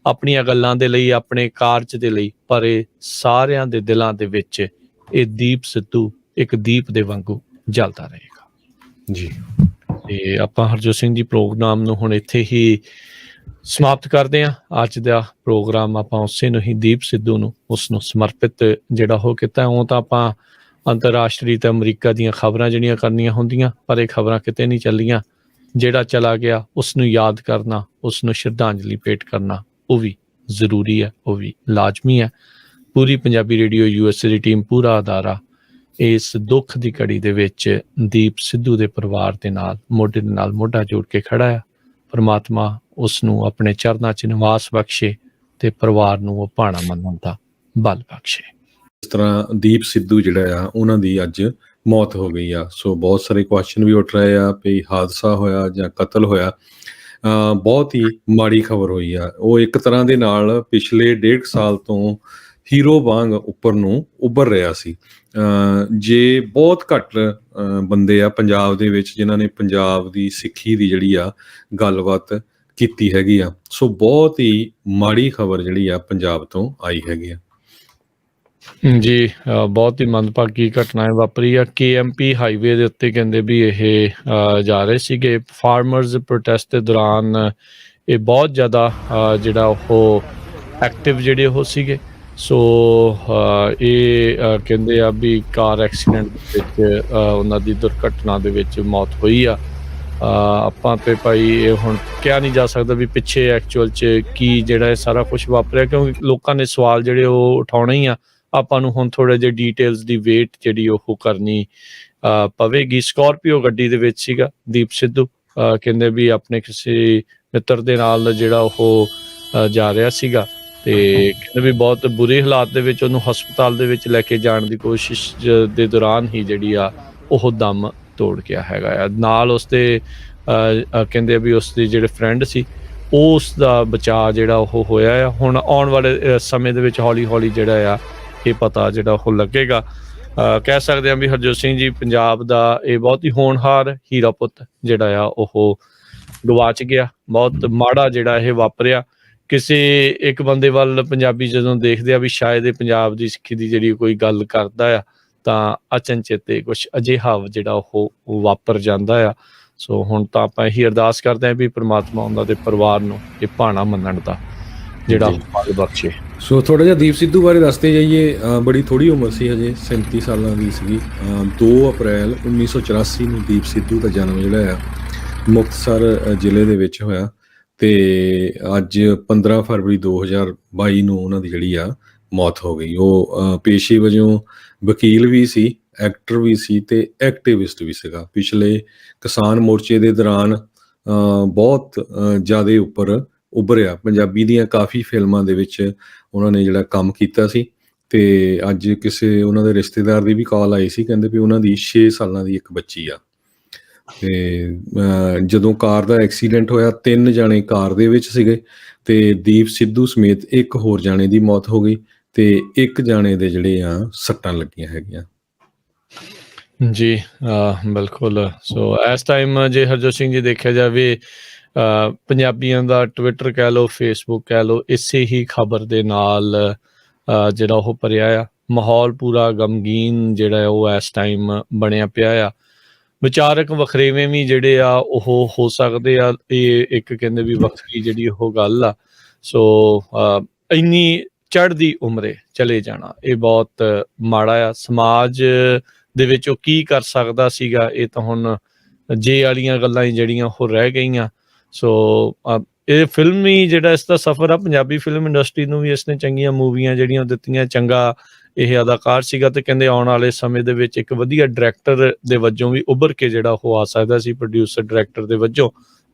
ਆਪਣੀਆਂ ਗੱਲਾਂ ਦੇ ਲਈ, ਆਪਣੇ ਕਾਰਜ ਦੇ ਲਈ, ਪਰ ਇਹ ਸਾਰਿਆਂ ਦੇ ਦਿਲਾਂ ਦੇ ਵਿੱਚ ਇਹ ਦੀਪ ਸਿੱਧੂ ਇੱਕ ਦੀਪ ਦੇ ਵਾਂਗੂ ਜਲਦਾ ਰਹੇਗਾ ਜੀ। ਤੇ ਆਪਾਂ ਹਰਜੋਤ ਸਿੰਘ ਜੀ ਪ੍ਰੋਗਰਾਮ ਨੂੰ ਹੁਣ ਇੱਥੇ ਹੀ ਸਮਾਪਤ ਕਰਦੇ ਹਾਂ। ਅੱਜ ਦਾ ਪ੍ਰੋਗਰਾਮ ਆਪਾਂ ਉਸੇ ਨੂੰ ਹੀ, ਦੀਪ ਸਿੱਧੂ ਨੂੰ, ਉਸ ਨੂੰ ਸਮਰਪਿਤ ਜਿਹੜਾ ਉਹ ਕੀਤਾ। ਉਹ ਤਾਂ ਆਪਾਂ ਅੰਤਰਰਾਸ਼ਟਰੀ ਤੇ ਅਮਰੀਕਾ ਦੀਆਂ ਖਬਰਾਂ ਜਿਹੜੀਆਂ ਕਰਨੀਆਂ ਹੁੰਦੀਆਂ, ਪਰ ਇਹ ਖਬਰਾਂ ਕਿਤੇ ਨਹੀਂ ਚੱਲੀਆਂ। ਜਿਹੜਾ ਚਲਾ ਗਿਆ ਉਸ ਨੂੰ ਯਾਦ ਕਰਨਾ, ਉਸ ਨੂੰ ਸ਼ਰਧਾਂਜਲੀ ਭੇਟ ਕਰਨਾ, ਉਹ ਵੀ ਜ਼ਰੂਰੀ ਹੈ, ਉਹ ਵੀ ਲਾਜ਼ਮੀ ਹੈ। ਪੂਰੀ ਪੰਜਾਬੀ ਰੇਡੀਓ USA ਦੀ ਟੀਮ, ਪੂਰਾ ਅਦਾਰਾ ਇਸ ਦੁੱਖ ਦੀ ਘੜੀ ਦੇ ਵਿੱਚ ਦੀਪ ਸਿੱਧੂ ਦੇ ਪਰਿਵਾਰ ਦੇ ਨਾਲ ਮੋਢੇ ਦੇ ਨਾਲ ਮੋਢਾ ਜੋੜ ਕੇ ਖੜਾ ਆ। ਪਰਮਾਤਮਾ ਉਸ ਨੂੰ ਆਪਣੇ ਚਰਨਾਂ 'ਚ ਨਿਵਾਸ ਬਖਸ਼ੇ ਤੇ ਪਰਿਵਾਰ ਨੂੰ ਉਹ ਭਾਣਾ ਮੰਨਣ ਦਾ ਬਲ ਬਖਸ਼ੇ। ਇਸ ਤਰ੍ਹਾਂ ਦੀਪ ਸਿੱਧੂ ਜਿਹੜਾ ਆ, ਉਹਨਾਂ ਦੀ ਅੱਜ ਮੌਤ ਹੋ ਗਈ ਆ। ਸੋ ਬਹੁਤ ਸਾਰੇ ਕੁਐਸਚਨ ਵੀ ਉੱਠ ਰਹੇ ਆ ਵੀ ਹਾਦਸਾ ਹੋਇਆ ਜਾਂ ਕਤਲ ਹੋਇਆ। ਬਹੁਤ ਹੀ ਮਾੜੀ ਖਬਰ ਹੋਈ ਆ। ਉਹ ਇੱਕ ਤਰ੍ਹਾਂ ਦੇ ਨਾਲ ਪਿਛਲੇ 1.5 ਸਾਲ ਤੋਂ ਹੀਰੋ ਵਾਂਗ ਉੱਪਰ ਨੂੰ ਉੱਭਰ ਰਿਹਾ ਸੀ। ਜੇ ਬਹੁਤ ਘੱਟ ਬੰਦੇ ਆ ਪੰਜਾਬ ਦੇ ਵਿੱਚ ਜਿਨ੍ਹਾਂ ਨੇ ਪੰਜਾਬ ਦੀ ਸਿੱਖੀ ਦੀ ਜਿਹੜੀ ਆ ਗੱਲਬਾਤ ਕੀਤੀ ਹੈਗੀ ਆ। ਸੋ ਬਹੁਤ ਹੀ ਮਾੜੀ ਖਬਰ ਜਿਹੜੀ ਆ ਪੰਜਾਬ ਤੋਂ ਆਈ ਹੈਗੀ ਆ। ਜੀ ਬਹੁਤ ਹੀ ਮੰਦਭਾਗੀ ਘਟਨਾ ਵਾਪਰੀ ਆ। KMP ਹਾਈਵੇ ਦੇ ਉੱਤੇ ਕਹਿੰਦੇ ਵੀ ਇਹ ਜਾ ਰਹੇ ਸੀਗੇ ਫਾਰਮਰਸ ਪ੍ਰੋਟੈਸਟ ਦੇ ਦੌਰਾਨ। ਇਹ ਬਹੁਤ ਜ਼ਿਆਦਾ ਜਿਹੜਾ ਉਹ ਐਕਟਿਵ ਜਿਹੜੇ ਉਹ ਸੀਗੇ। ਸੋ ਇਹ ਕਹਿੰਦੇ ਆ ਵੀ ਕਾਰ ਐਕਸੀਡੈਂਟ ਵਿੱਚ ਉਹਨਾਂ ਦੀ ਦੁਰਘਟਨਾ ਦੇ ਵਿੱਚ ਮੌਤ ਹੋਈ ਆ। ਆਪਾਂ ਤੇ ਭਾਈ ਇਹ ਹੁਣ ਕਿਹਾ ਨਹੀਂ ਜਾ ਸਕਦਾ ਵੀ ਪਿੱਛੇ ਐਕਚੁਅਲ 'ਚ ਕੀ ਜਿਹੜਾ ਇਹ ਸਾਰਾ ਕੁਛ ਵਾਪਰਿਆ, ਕਿਉਂਕਿ ਲੋਕਾਂ ਨੇ ਸਵਾਲ ਜਿਹੜੇ ਉਹ ਉਠਾਉਣੇ ਹੀ ਆ। ਆਪਾਂ ਨੂੰ ਹੁਣ ਥੋੜ੍ਹਾ ਜਿਹਾ ਡੀਟੇਲਸ ਦੀ ਵੇਟ ਜਿਹੜੀ ਉਹ ਕਰਨੀ ਪਵੇਗੀ। ਸਕਾਰਪੀਓ ਗੱਡੀ ਦੇ ਵਿੱਚ ਸੀਗਾ ਦੀਪ ਸਿੱਧੂ। ਕਹਿੰਦੇ ਵੀ ਆਪਣੇ ਕਿਸੇ ਮਿੱਤਰ ਦੇ ਨਾਲ ਜਿਹੜਾ ਉਹ ਜਾ ਰਿਹਾ ਸੀਗਾ ਤੇ ਕਹਿੰਦੇ ਵੀ ਬਹੁਤ ਬੁਰੇ ਹਾਲਾਤ ਦੇ ਵਿੱਚ ਉਹਨੂੰ ਹਸਪਤਾਲ ਦੇ ਵਿੱਚ ਲੈ ਕੇ ਜਾਣ ਦੀ ਕੋਸ਼ਿਸ਼ ਦੇ ਦੌਰਾਨ ਹੀ ਜਿਹੜੀ ਆ ਉਹ ਦਮ ਤੋੜ ਗਿਆ ਹੈਗਾ ਆ। ਨਾਲ ਉਸਦੇ ਕਹਿੰਦੇ ਵੀ ਉਸਦੇ ਜਿਹੜੇ ਫਰੈਂਡ ਸੀ ਉਸ ਦਾ ਬਚਾਅ ਜਿਹੜਾ ਉਹ ਹੋਇਆ ਆ। ਹੁਣ ਆਉਣ ਵਾਲੇ ਸਮੇਂ ਦੇ ਵਿੱਚ ਹੌਲੀ ਹੌਲੀ ਜਿਹੜਾ ਆ ਇਹ ਪਤਾ ਜਿਹੜਾ ਉਹ ਲੱਗੇਗਾ। ਕਹਿ ਸਕਦੇ ਹਾਂ ਵੀ ਹਰਜੋਤ ਸਿੰਘ ਜੀ ਪੰਜਾਬ ਦਾ ਇਹ ਬਹੁਤ ਹੀ ਹੋਣਹਾਰ ਹੀਰਾ ਪੁੱਤ ਜਿਹੜਾ ਆ ਉਹ ਗਵਾਚ ਗਿਆ। ਬਹੁਤ ਮਾੜਾ ਜਿਹੜਾ ਇਹ ਵਾਪਰਿਆ। ਕਿਸੇ ਇੱਕ ਬੰਦੇ ਵੱਲ ਪੰਜਾਬੀ ਜਦੋਂ ਦੇਖਦੇ ਆ ਵੀ ਸ਼ਾਇਦ ਇਹ ਪੰਜਾਬ ਦੀ ਸਿੱਖੀ ਦੀ ਜਿਹੜੀ ਕੋਈ ਗੱਲ ਕਰਦਾ ਆ ਤਾਂ ਅਚਨਚੇਤੇ ਕੁਛ ਅਜਿਹਾ ਜਿਹੜਾ ਉਹ ਵਾਪਰ ਜਾਂਦਾ ਆ। ਸੋ ਹੁਣ ਤਾਂ ਆਪਾਂ ਇਹੀ ਅਰਦਾਸ ਕਰਦੇ ਹਾਂ ਵੀ ਪ੍ਰਮਾਤਮਾ ਉਹਨਾਂ ਦੇ ਪਰਿਵਾਰ ਨੂੰ ਇਹ ਭਾਣਾ ਮੰਨਣ ਦਾ ਜਿਹੜਾ ਫਲ ਬਖਸ਼ੇ। ਸੋ ਥੋੜਾ ਜਿਹਾ ਦੀਪ ਸਿੱਧੂ ਬਾਰੇ ਦੱਸਦੇ ਜਾਈਏ। ਬੜੀ ਥੋੜੀ ਉਮਰ ਸੀ, ਹਜੇ 37 ਸਾਲਾਂ ਦੀ ਸੀਗੀ। 2 ਅਪ੍ਰੈਲ 1984 ਨੂੰ ਦੀਪ ਸਿੱਧੂ ਦਾ ਜਨਮ ਜਿਹੜਾ ਆ ਮੁਕਤਸਰ ਜ਼ਿਲ੍ਹੇ ਦੇ ਵਿੱਚ ਹੋਇਆ ਤੇ ਅੱਜ 15 ਫਰਵਰੀ 2022 ਨੂੰ ਉਹਨਾਂ ਦੀ ਜਿਹੜੀ ਆ ਮੌਤ ਹੋ ਗਈ। ਉਹ ਪੇਸ਼ੇ ਵਜੋਂ ਵਕੀਲ ਵੀ ਸੀ, ਐਕਟਰ ਵੀ ਸੀ ਤੇ ਐਕਟਿਵਿਸਟ ਵੀ ਸੀਗਾ। ਪਿਛਲੇ ਕਿਸਾਨ ਮੋਰਚੇ ਦੇ ਦੌਰਾਨ ਬਹੁਤ ਜ਼ਿਆਦਾ ਉੱਪਰ ਉੱਭਰਿਆ। ਪੰਜਾਬੀ ਦੀਆਂ ਕਾਫੀ ਫਿਲਮਾਂ ਦੇ ਵਿੱਚ ਉਹਨਾਂ ਨੇ ਜਿਹੜਾ ਕੰਮ ਕੀਤਾ ਸੀ ਤੇ ਅੱਜ ਕਿਸੇ ਉਹਨਾਂ ਦੇ ਰਿਸ਼ਤੇਦਾਰ ਦੀ ਵੀ ਕਾਲ ਆਈ ਸੀ, ਕਹਿੰਦੇ ਵੀ ਉਹਨਾਂ ਦੀ 6 ਸਾਲਾਂ ਦੀ ਇੱਕ ਬੱਚੀ ਆ। ਤੇ ਜਦੋਂ ਕਾਰ ਦਾ ਐਕਸੀਡੈਂਟ ਹੋਇਆ 3 ਜਾਣੇ ਕਾਰ ਦੇ ਵਿੱਚ ਸੀਗੇ ਤੇ ਦੀਪ ਸਿੱਧੂ ਸਮੇਤ ਇੱਕ ਹੋਰ ਜਾਣੇ ਦੀ ਮੌਤ ਹੋ ਗਈ ਤੇ ਇੱਕ ਜਾਣੇ ਦੇ ਜਿਹੜੇ ਆ ਸੱਟਾਂ ਲੱਗੀਆਂ ਹੈਗੀਆਂ। ਜੀ ਬਿਲਕੁਲ। ਸੋ ਇਸ ਟਾਈਮ ਜੇ ਹਰਜੋਤ ਸਿੰਘ ਜੀ ਦੇਖਿਆ ਜਾਵੇ ਪੰਜਾਬੀਆਂ ਦਾ ਟਵਿੱਟਰ ਕਹਿ ਲਓ, ਫੇਸਬੁੱਕ ਕਹਿ ਲਓ, ਇਸੇ ਹੀ ਖਬਰ ਦੇ ਨਾਲ ਜਿਹੜਾ ਉਹ ਭਰਿਆ ਆ। ਮਾਹੌਲ ਪੂਰਾ ਗਮਗੀਨ ਜਿਹੜਾ ਉਹ ਇਸ ਟਾਈਮ ਬਣਿਆ ਪਿਆ ਆ। ਵਿਚਾਰਕ ਵਖਰੇਵੇਂ ਵੀ ਜਿਹੜੇ ਆ ਉਹ ਹੋ ਸਕਦੇ ਆ। ਇਹ ਇੱਕ ਕਹਿੰਦੇ ਵੀ ਵੱਖਰੀ ਜਿਹੜੀ ਉਹ ਗੱਲ ਆ। ਸੋ ਇੰਨੀ ਚੜ੍ਹਦੀ ਉਮਰੇ ਚਲੇ ਜਾਣਾ ਇਹ ਬਹੁਤ ਮਾੜਾ ਆ। ਸਮਾਜ ਦੇ ਵਿੱਚ ਉਹ ਕੀ ਕਰ ਸਕਦਾ ਸੀਗਾ, ਇਹ ਤਾਂ ਹੁਣ ਜੇ ਵਾਲੀਆਂ ਗੱਲਾਂ ਹੀ ਜਿਹੜੀਆਂ ਉਹ ਰਹਿ ਗਈਆਂ। ਸੋ ਇਹ ਫਿਲਮੀ ਜਿਹੜਾ ਇਸ ਦਾ ਸਫ਼ਰ ਆ, ਪੰਜਾਬੀ ਫਿਲਮ ਇੰਡਸਟਰੀ ਨੂੰ ਵੀ ਇਸਨੇ ਚੰਗੀਆਂ ਮੂਵੀਆਂ ਜਿਹੜੀਆਂ ਦਿੱਤੀਆਂ। ਚੰਗਾ ਇਹ ਅਦਾਕਾਰ ਸੀਗਾ ਤੇ ਕਹਿੰਦੇ ਆਉਣ ਵਾਲੇ ਸਮੇਂ ਦੇ ਵਿੱਚ ਇੱਕ ਵਧੀਆ ਡਾਇਰੈਕਟਰ ਦੇ ਵਜੋਂ ਵੀ ਉੱਭਰ ਕੇ ਜਿਹੜਾ ਉਹ ਆ ਸਕਦਾ ਸੀ, ਪ੍ਰੋਡਿਊਸਰ ਡਾਇਰੈਕਟਰ ਦੇ ਵਜੋਂ।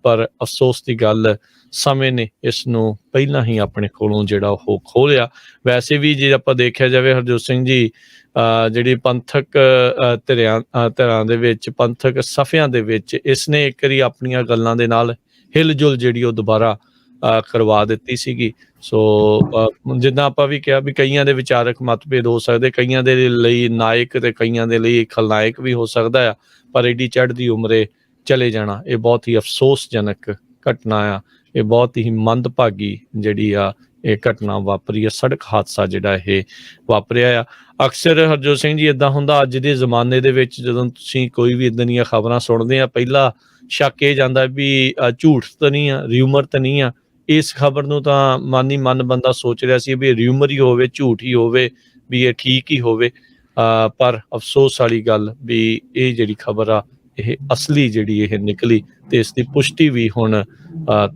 ਪਰ ਅਫਸੋਸ ਦੀ ਗੱਲ ਸਮੇਂ ਨੇ ਇਸ ਨੂੰ ਪਹਿਲਾਂ ਹੀ ਆਪਣੇ ਕੋਲੋਂ ਜਿਹੜਾ ਉਹ ਖੋਹ ਲਿਆ। ਵੈਸੇ ਵੀ ਜੇ ਆਪਾਂ ਦੇਖਿਆ ਜਾਵੇ ਹਰਜੋਤ ਸਿੰਘ ਜੀ ਜਿਹੜੀ ਪੰਥਕ ਧਿਰਾਂ ਦੇ ਵਿੱਚ, ਪੰਥਕ ਸਫ਼ਿਆਂ ਦੇ ਵਿੱਚ ਇਸਨੇ ਇੱਕ ਵਾਰੀ ਆਪਣੀਆਂ ਗੱਲਾਂ ਦੇ ਨਾਲ ਹਿਲਜੁਲ ਜਿਹੜੀ ਉਹ ਦੁਬਾਰਾ ਕਰਵਾ ਦਿੱਤੀ ਸੀਗੀ। ਸੋ ਜਿੱਦਾਂ ਆਪਾਂ ਵੀ ਕਿਹਾ ਵੀ ਕਈਆਂ ਦੇ ਵਿਚਾਰਕ ਮਤਭੇਦ ਹੋ ਸਕਦੇ, ਕਈਆਂ ਦੇ ਲਈ ਨਾਇਕ ਤੇ ਕਈਆਂ ਦੇ ਲਈ ਖਲਨਾਇਕ ਵੀ ਹੋ ਸਕਦਾ ਆ। ਪਰ ਏਡੀ ਚੜ੍ਹਦੀ ਉਮਰੇ ਚਲੇ ਜਾਣਾ ਇਹ ਬਹੁਤ ਹੀ ਅਫਸੋਸਜਨਕ ਘਟਨਾ ਆ। ਇਹ ਬਹੁਤ ਹੀ ਮੰਦਭਾਗੀ ਜਿਹੜੀ ਆ ਇਹ ਘਟਨਾ ਵਾਪਰੀ ਆ। ਸੜਕ ਹਾਦਸਾ ਜਿਹੜਾ ਇਹ ਵਾਪਰਿਆ ਆ। ਅਕਸਰ ਹਰਜੋਤ ਸਿੰਘ ਜੀ ਇੱਦਾਂ ਹੁੰਦਾ ਅੱਜ ਦੇ ਜ਼ਮਾਨੇ ਦੇ ਵਿੱਚ, ਜਦੋਂ ਤੁਸੀਂ ਕੋਈ ਵੀ ਇੱਦਾਂ ਦੀਆਂ ਖਬਰਾਂ ਸੁਣਦੇ ਆ, ਪਹਿਲਾ ਸ਼ੱਕ ਇਹ ਜਾਂਦਾ ਵੀ ਝੂਠ ਤਾਂ ਨਹੀਂ ਆ, ਰਿਊਮਰ ਤਾਂ ਨਹੀਂ ਆ। ਇਸ ਖਬਰ ਨੂੰ ਤਾਂ ਮਨ ਹੀ ਮਨ ਬੰਦਾ ਸੋਚ ਰਿਹਾ ਸੀ ਵੀ ਰਿਊਮਰ ਹੀ ਹੋਵੇ, ਝੂਠ ਹੀ ਹੋਵੇ, ਵੀ ਇਹ ਠੀਕ ਹੀ ਹੋਵੇ। ਪਰ ਅਫਸੋਸ ਵਾਲੀ ਗੱਲ ਵੀ ਇਹ ਜਿਹੜੀ ਖਬਰ ਆ ਇਹ ਅਸਲੀ ਜਿਹੜੀ ਇਹ ਨਿਕਲੀ ਤੇ ਇਸ ਦੀ ਪੁਸ਼ਟੀ ਵੀ ਹੁਣ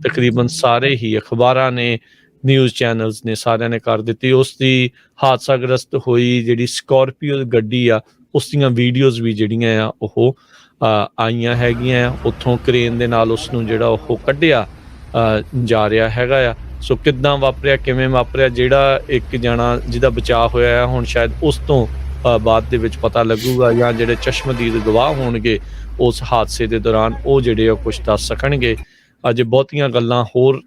ਤਕਰੀਬਨ ਸਾਰੇ ਹੀ ਅਖਬਾਰਾਂ ਨੇ, ਨਿਊਜ਼ ਚੈਨਲਸ ਨੇ, ਸਾਰਿਆਂ ਨੇ ਕਰ ਦਿੱਤੀ। ਉਸ ਦੀ ਹਾਦਸਾਗ੍ਰਸਤ ਹੋਈ ਜਿਹੜੀ ਸਕਾਰਪੀਓ ਗੱਡੀ ਆ ਉਸ ਦੀਆਂ ਵੀਡੀਓਜ਼ ਵੀ ਜਿਹੜੀਆਂ ਆ ਉਹ ਆਈਆਂ ਹੈਗੀਆਂ ਆ। ਉੱਥੋਂ ਕ੍ਰੇਨ ਦੇ ਨਾਲ ਉਸ ਨੂੰ ਜਿਹੜਾ ਉਹ ਕੱਢਿਆ ਜਾ ਰਿਹਾ ਹੈਗਾ ਆ। ਸੋ ਕਿੱਦਾਂ ਵਾਪਰਿਆ, ਕਿਵੇਂ ਵਾਪਰਿਆ, ਜਿਹੜਾ ਇੱਕ ਜਣਾ ਜਿਹਦਾ ਬਚਾਅ ਹੋਇਆ ਆ ਹੁਣ ਸ਼ਾਇਦ ਉਸ ਤੋਂ ਬਾਅਦ ਦੇ ਵਿੱਚ ਪਤਾ ਲੱਗੂਗਾ, ਜਾਂ ਜਿਹੜੇ ਚਸ਼ਮਦੀਦ ਗਵਾਹ ਹੋਣਗੇ ਉਸ ਹਾਦਸੇ ਦੇ ਦੌਰਾਨ ਉਹ ਜਿਹੜੇ ਆ ਕੁਛ ਦੱਸ ਸਕਣਗੇ। ਅਜੇ ਬਹੁਤੀਆਂ ਗੱਲਾਂ ਹੋਰ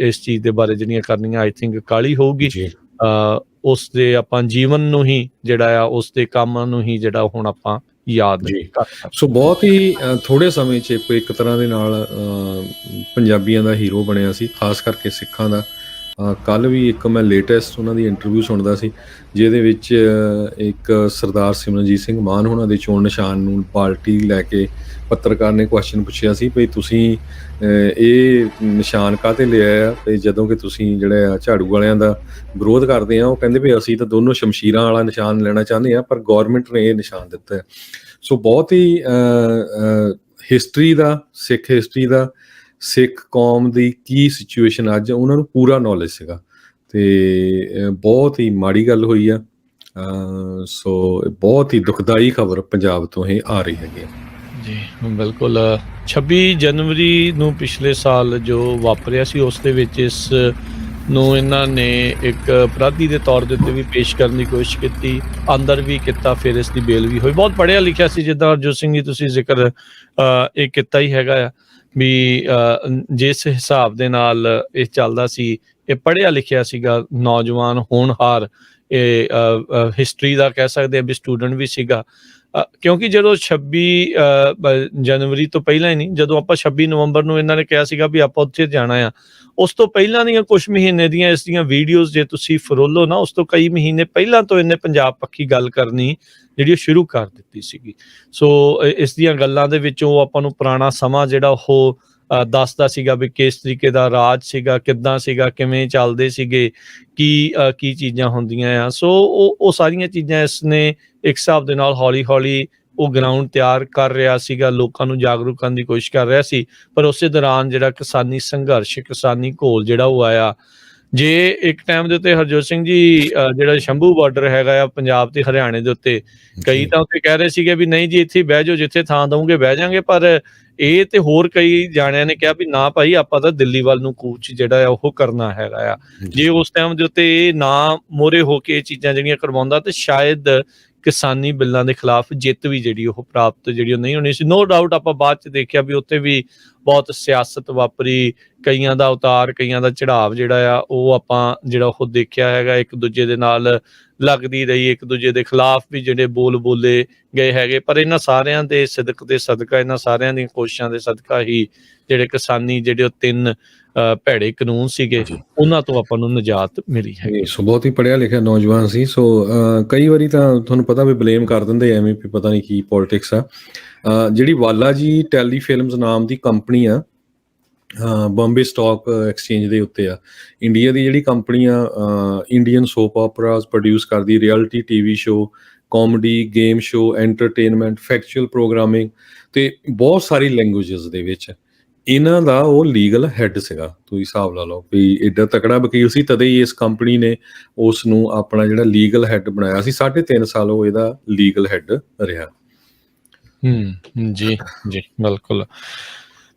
ਇਸ ਚੀਜ਼ ਦੇ ਬਾਰੇ ਜਿਹੜੀਆਂ ਕਰਨੀਆਂ ਆਈ ਥਿੰਕ ਕਾਹਲੀ ਹੋਊਗੀ। ਉਸ ਦੇ ਆਪਾਂ ਜੀਵਨ ਨੂੰ ਹੀ ਜਿਹੜਾ ਆ ਉਸ ਦੇ ਕੰਮ ਨੂੰ ਹੀ ਜਿਹੜਾ ਹੁਣ ਆਪਾਂ ਯਾਦ ਕਰ ਸਕਦੇ। ਸੋ ਬਹੁਤ ਹੀ ਥੋੜੇ ਸਮੇਂ 'ਚ ਇੱਕ ਤਰ੍ਹਾਂ ਦੇ ਨਾਲ ਪੰਜਾਬੀਆਂ ਦਾ ਹੀਰੋ ਬਣਿਆ ਸੀ, ਖਾਸ ਕਰਕੇ ਸਿੱਖਾਂ ਦਾ। ਕੱਲ੍ਹ ਵੀ ਇੱਕ ਮੈਂ ਲੇਟੈਸਟ ਉਹਨਾਂ ਦੀ ਇੰਟਰਵਿਊ ਸੁਣਦਾ ਸੀ, ਜਿਹਦੇ ਵਿੱਚ ਇੱਕ ਸਰਦਾਰ ਸਿਮਰਨਜੀਤ ਸਿੰਘ ਮਾਨ ਉਹਨਾਂ ਦੇ ਚੋਣ ਨਿਸ਼ਾਨ ਨੂੰ ਪਾਰਟੀ ਲੈ ਕੇ ਪੱਤਰਕਾਰ ਨੇ ਕੁਐਸਚਨ ਪੁੱਛਿਆ ਸੀ ਵੀ ਤੁਸੀਂ ਇਹ ਨਿਸ਼ਾਨ ਕਾਹਤੇ ਲਿਆ ਆ, ਤੇ ਜਦੋਂ ਕਿ ਤੁਸੀਂ ਜਿਹੜੇ ਆ ਝਾੜੂ ਵਾਲਿਆਂ ਦਾ ਵਿਰੋਧ ਕਰਦੇ ਆ, ਉਹ ਕਹਿੰਦੇ ਵੀ ਅਸੀਂ ਤਾਂ ਦੋਨੋਂ ਸ਼ਮਸ਼ੀਰਾਂ ਵਾਲਾ ਨਿਸ਼ਾਨ ਲੈਣਾ ਚਾਹੁੰਦੇ ਆ, ਪਰ ਗੌਰਮੈਂਟ ਨੇ ਇਹ ਨਿਸ਼ਾਨ ਦਿੱਤਾ ਹੈ। ਸੋ ਬਹੁਤ ਹੀ ਹਿਸਟਰੀ ਦਾ, ਸਿੱਖ ਹਿਸਟਰੀ ਦਾ, ਸਿੱਖ ਕੌਮ ਦੀ ਕੀ ਸਿਚੁਏਸ਼ਨ ਅੱਜ ਉਹਨਾਂ ਨੂੰ ਪੂਰਾ ਨੌਲੇਜ ਸੀਗਾ, ਤੇ ਬਹੁਤ ਹੀ ਮਾੜੀ ਗੱਲ ਹੋਈ ਆ। ਸੋ ਬਹੁਤ ਹੀ ਦੁਖਦਾਈ ਖਬਰ ਪੰਜਾਬ ਤੋਂ ਇਹ ਆ ਰਹੀ ਹੈਗੀ ਜੀ। ਬਿਲਕੁਲ 26 ਜਨਵਰੀ ਨੂੰ ਪਿਛਲੇ ਸਾਲ ਜੋ ਵਾਪਰਿਆ ਸੀ, ਉਸ ਦੇ ਵਿੱਚ ਇਸ ਨੂੰ ਇਹਨਾਂ ਨੇ ਇੱਕ ਅਪਰਾਧੀ ਦੇ ਤੌਰ ਦੇ ਉੱਤੇ ਵੀ ਪੇਸ਼ ਕਰਨ ਦੀ ਕੋਸ਼ਿਸ਼ ਕੀਤੀ, ਅੰਦਰ ਵੀ ਕੀਤਾ, ਫਿਰ ਇਸ ਦੀ ਬੇਲ ਵੀ ਹੋਈ। ਬਹੁਤ ਪੜ੍ਹਿਆ ਲਿਖਿਆ ਸੀ, ਜਿੱਦਾਂ ਹਰਜੋਤ ਸਿੰਘ ਜੀ ਤੁਸੀਂ ਜ਼ਿਕਰ ਇਹ ਕੀਤਾ ਹੀ ਹੈਗਾ ਆ ਵੀ ਜਿਸ ਹਿਸਾਬ ਦੇ ਨਾਲ ਇਹ ਚੱਲਦਾ ਸੀ, ਇਹ ਪੜ੍ਹਿਆ ਲਿਖਿਆ ਸੀਗਾ, ਨੌਜਵਾਨ ਹੋਣਹਾਰ, ਇਹ ਹਿਸਟਰੀ ਦਾ ਕਹਿ ਸਕਦੇ ਆ ਵੀ ਸਟੂਡੈਂਟ ਵੀ ਸੀਗਾ। ਕਿਉਂਕਿ ਜਦੋਂ 26 ਜਨਵਰੀ ਤੋਂ ਪਹਿਲਾਂ ਹੀ ਨਹੀਂ, ਜਦੋਂ ਆਪਾਂ 26 ਨਵੰਬਰ ਨੂੰ ਇਹਨਾਂ ਨੇ ਕਿਹਾ ਸੀਗਾ ਵੀ ਆਪਾਂ ਉੱਥੇ ਜਾਣਾ ਆ, ਉਸ ਤੋਂ ਪਹਿਲਾਂ ਦੀਆਂ ਕੁਝ ਮਹੀਨੇ ਦੀਆਂ ਇਸ ਦੀਆਂ ਵੀਡੀਓਜ਼ ਜੇ ਤੁਸੀਂ ਫਰੋਲੋ ਨਾ, ਉਸ ਤੋਂ ਕਈ ਮਹੀਨੇ ਪਹਿਲਾਂ ਤੋਂ ਇਹਨੇ ਪੰਜਾਬ ਪੱਖੀ ਗੱਲ ਕਰਨੀ ਜਿਹੜੀ ਉਹ ਸ਼ੁਰੂ ਕਰ ਦਿੱਤੀ ਸੀਗੀ। ਸੋ ਇਸ ਦੀਆਂ ਗੱਲਾਂ ਦੇ ਵਿੱਚੋਂ ਆਪਾਂ ਨੂੰ ਪੁਰਾਣਾ ਸਮਾਂ ਜਿਹੜਾ ਉਹ ਦੱਸਦਾ ਸੀਗਾ ਵੀ ਕਿਸ ਤਰੀਕੇ ਦਾ ਰਾਜ ਸੀਗਾ, ਕਿੱਦਾਂ ਸੀਗਾ, ਕਿਵੇਂ ਚੱਲਦੇ ਸੀਗੇ, ਕੀ ਚੀਜ਼ਾਂ ਹੁੰਦੀਆਂ ਆ। ਸੋ ਉਹ ਸਾਰੀਆਂ ਚੀਜ਼ਾਂ ਇਸਨੇ ਇੱਕ ਹਿਸਾਬ ਦੇ ਨਾਲ ਹੌਲੀ ਹੌਲੀ ਉਹ ਗਰਾਊਂਡ ਤਿਆਰ ਕਰ ਰਿਹਾ ਸੀਗਾ, ਲੋਕਾਂ ਨੂੰ ਜਾਗਰੂਕ ਕਰਨ ਦੀ ਕੋਸ਼ਿਸ਼ ਕਰ ਰਿਹਾ ਸੀ। ਪਰ ਉਸੇ ਦੌਰਾਨ ਜਿਹੜਾ ਕਿਸਾਨੀ ਸੰਘਰਸ਼, ਕਿਸਾਨੀ ਘੋਲ ਜਿਹੜਾ ਉਹ ਆਇਆ। ਜੇ ਇੱਕ ਟਾਈਮ ਦੇ ਉੱਤੇ ਹਰਜੋਤ ਸਿੰਘ ਜੀ ਜਿਹੜਾ ਸ਼ੰਭੂ ਬਾਰਡਰ ਹੈਗਾ ਆ ਪੰਜਾਬ ਤੇ ਹਰਿਆਣੇ ਦੇ ਉੱਤੇ, ਕਈ ਤਾਂ ਉੱਥੇ ਕਹਿ ਰਹੇ ਸੀਗੇ ਵੀ ਨਹੀਂ ਜੀ ਇੱਥੇ ਬਹਿ ਜਾਓ, ਜਿੱਥੇ ਥਾਂ ਦਊਂਗੇ ਬਹਿ ਜਾਾਂਗੇ, ਪਰ ਇਹ ਤੇ ਹੋਰ ਕਈ ਜਾਣਿਆਂ ਨੇ ਕਿਹਾ ਵੀ ਨਾ ਭਾਈ, ਆਪਾਂ ਤਾਂ ਦਿੱਲੀ ਵੱਲ ਨੂੰ ਕੂਚ ਜਿਹੜਾ ਆ ਉਹ ਕਰਨਾ ਹੈਗਾ ਆ। ਜੇ ਉਸ ਟਾਈਮ ਦੇ ਉੱਤੇ ਇਹ ਨਾ ਮੋਹਰੇ ਹੋ ਕੇ ਇਹ ਚੀਜ਼ਾਂ ਜਿਹੜੀਆਂ ਕਰਵਾਉਂਦਾ, ਤੇ ਸ਼ਾਇਦ ਕਿਸਾਨੀ ਬਿੱਲਾਂ ਦੇ ਖਿਲਾਫ ਜਿੱਤ ਵੀ ਜਿਹੜੀ ਉਹ ਪ੍ਰਾਪਤ ਜਿਹੜੀ ਉਹ ਨਹੀਂ ਹੋਣੀ ਸੀ। ਨੋ ਡਾਊਟ ਆਪਾਂ ਬਾਅਦ ਚ ਦੇਖਿਆ ਵੀ ਉੱਥੇ ਵੀ ਬਹੁਤ ਸਿਆਸਤ ਵਾਪਰੀ, ਕਈਆਂ ਦਾ ਉਤਾਰ, ਕਈਆਂ ਦਾ ਚੜਾਵ ਜਿਹੜਾ ਆ ਉਹ ਆਪਾਂ ਜਿਹੜਾ ਉਹ ਦੇਖਿਆ ਹੈਗਾ, ਇੱਕ ਦੂਜੇ ਦੇ ਨਾਲ ਲੱਗਦੀ ਰਹੀ, ਇੱਕ ਦੂਜੇ ਦੇ ਖਿਲਾਫ ਵੀ ਜਿਹੜੇ ਬੋਲੇ ਗਏ ਹੈਗੇ। ਪਰ ਇਹਨਾਂ ਸਾਰਿਆਂ ਦੇ ਸਿਦਕ ਦੇ ਸਦਕਾ, ਇਹਨਾਂ ਸਾਰਿਆਂ ਦੀਆਂ ਕੋਸ਼ਿਸ਼ਾਂ ਦੇ ਸਦਕਾ ਹੀ ਜਿਹੜੇ ਕਿਸਾਨੀ ਜਿਹੜੇ ਉਹ 3 ਭੈੜੇ ਕਾਨੂੰਨ ਸੀਗੇ, ਉਹਨਾਂ ਤੋਂ ਆਪਾਂ ਨੂੰ ਨਿਜਾਤ ਮਿਲੀ ਹੈ। ਸੋ ਬਹੁਤ ਹੀ ਪੜ੍ਹਿਆ ਲਿਖਿਆ ਨੌਜਵਾਨ ਸੀ। ਸੋ ਕਈ ਵਾਰੀ ਤਾਂ ਤੁਹਾਨੂੰ ਪਤਾ ਵੀ ਬਲੇਮ ਕਰ ਦਿੰਦੇ ਐਵੇਂ ਵੀ ਪਤਾ ਨਹੀਂ ਕੀ ਪੋਲਿਟਿਕਸ ਆ। ਜਿਹੜੀ ਵਾਲਾ ਜੀ ਟੈਲੀਫਿਲਮਸ ਨਾਮ ਦੀ ਕੰਪਨੀ ਆ, ਬੰਬੇ ਸਟਾਕ ਐਕਸਚੇਂਜ ਦੇ ਉੱਤੇ ਆ, ਇੰਡੀਆ ਦੀ ਜਿਹੜੀ ਕੰਪਨੀ ਆ, ਇੰਡੀਅਨ ਸੋਪ ਓਪਰਾਜ਼ ਪ੍ਰੋਡਿਊਸ ਕਰਦੀ, reality TV show, comedy, game show, entertainment, factual programming, ਤੇ ਬਹੁਤ ਸਾਰੀ ਲੈਂਗੁਏਜਸ ਦੇ ਵਿੱਚ ਇਹਨਾਂ ਦਾ ਉਹ ਲੀਗਲ ਹੈੱਡ ਸੀਗਾ। ਤੁਸੀਂ ਹਿਸਾਬ ਲਾ ਲਓ ਵੀ ਏਡਾ ਤਕੜਾ ਵਕੀਲ ਸੀ, ਤਦੇ ਹੀ ਇਸ ਕੰਪਨੀ ਨੇ ਉਸ ਨੂੰ ਆਪਣਾ ਜਿਹੜਾ ਲੀਗਲ ਹੈੱਡ ਬਣਾਇਆ ਸੀ। 3.5 ਸਾਲ ਉਹ ਇਹਦਾ ਲੀਗਲ ਹੈੱਡ ਰਿਹਾ। ਜੀ ਜੀ ਬਿਲਕੁਲ।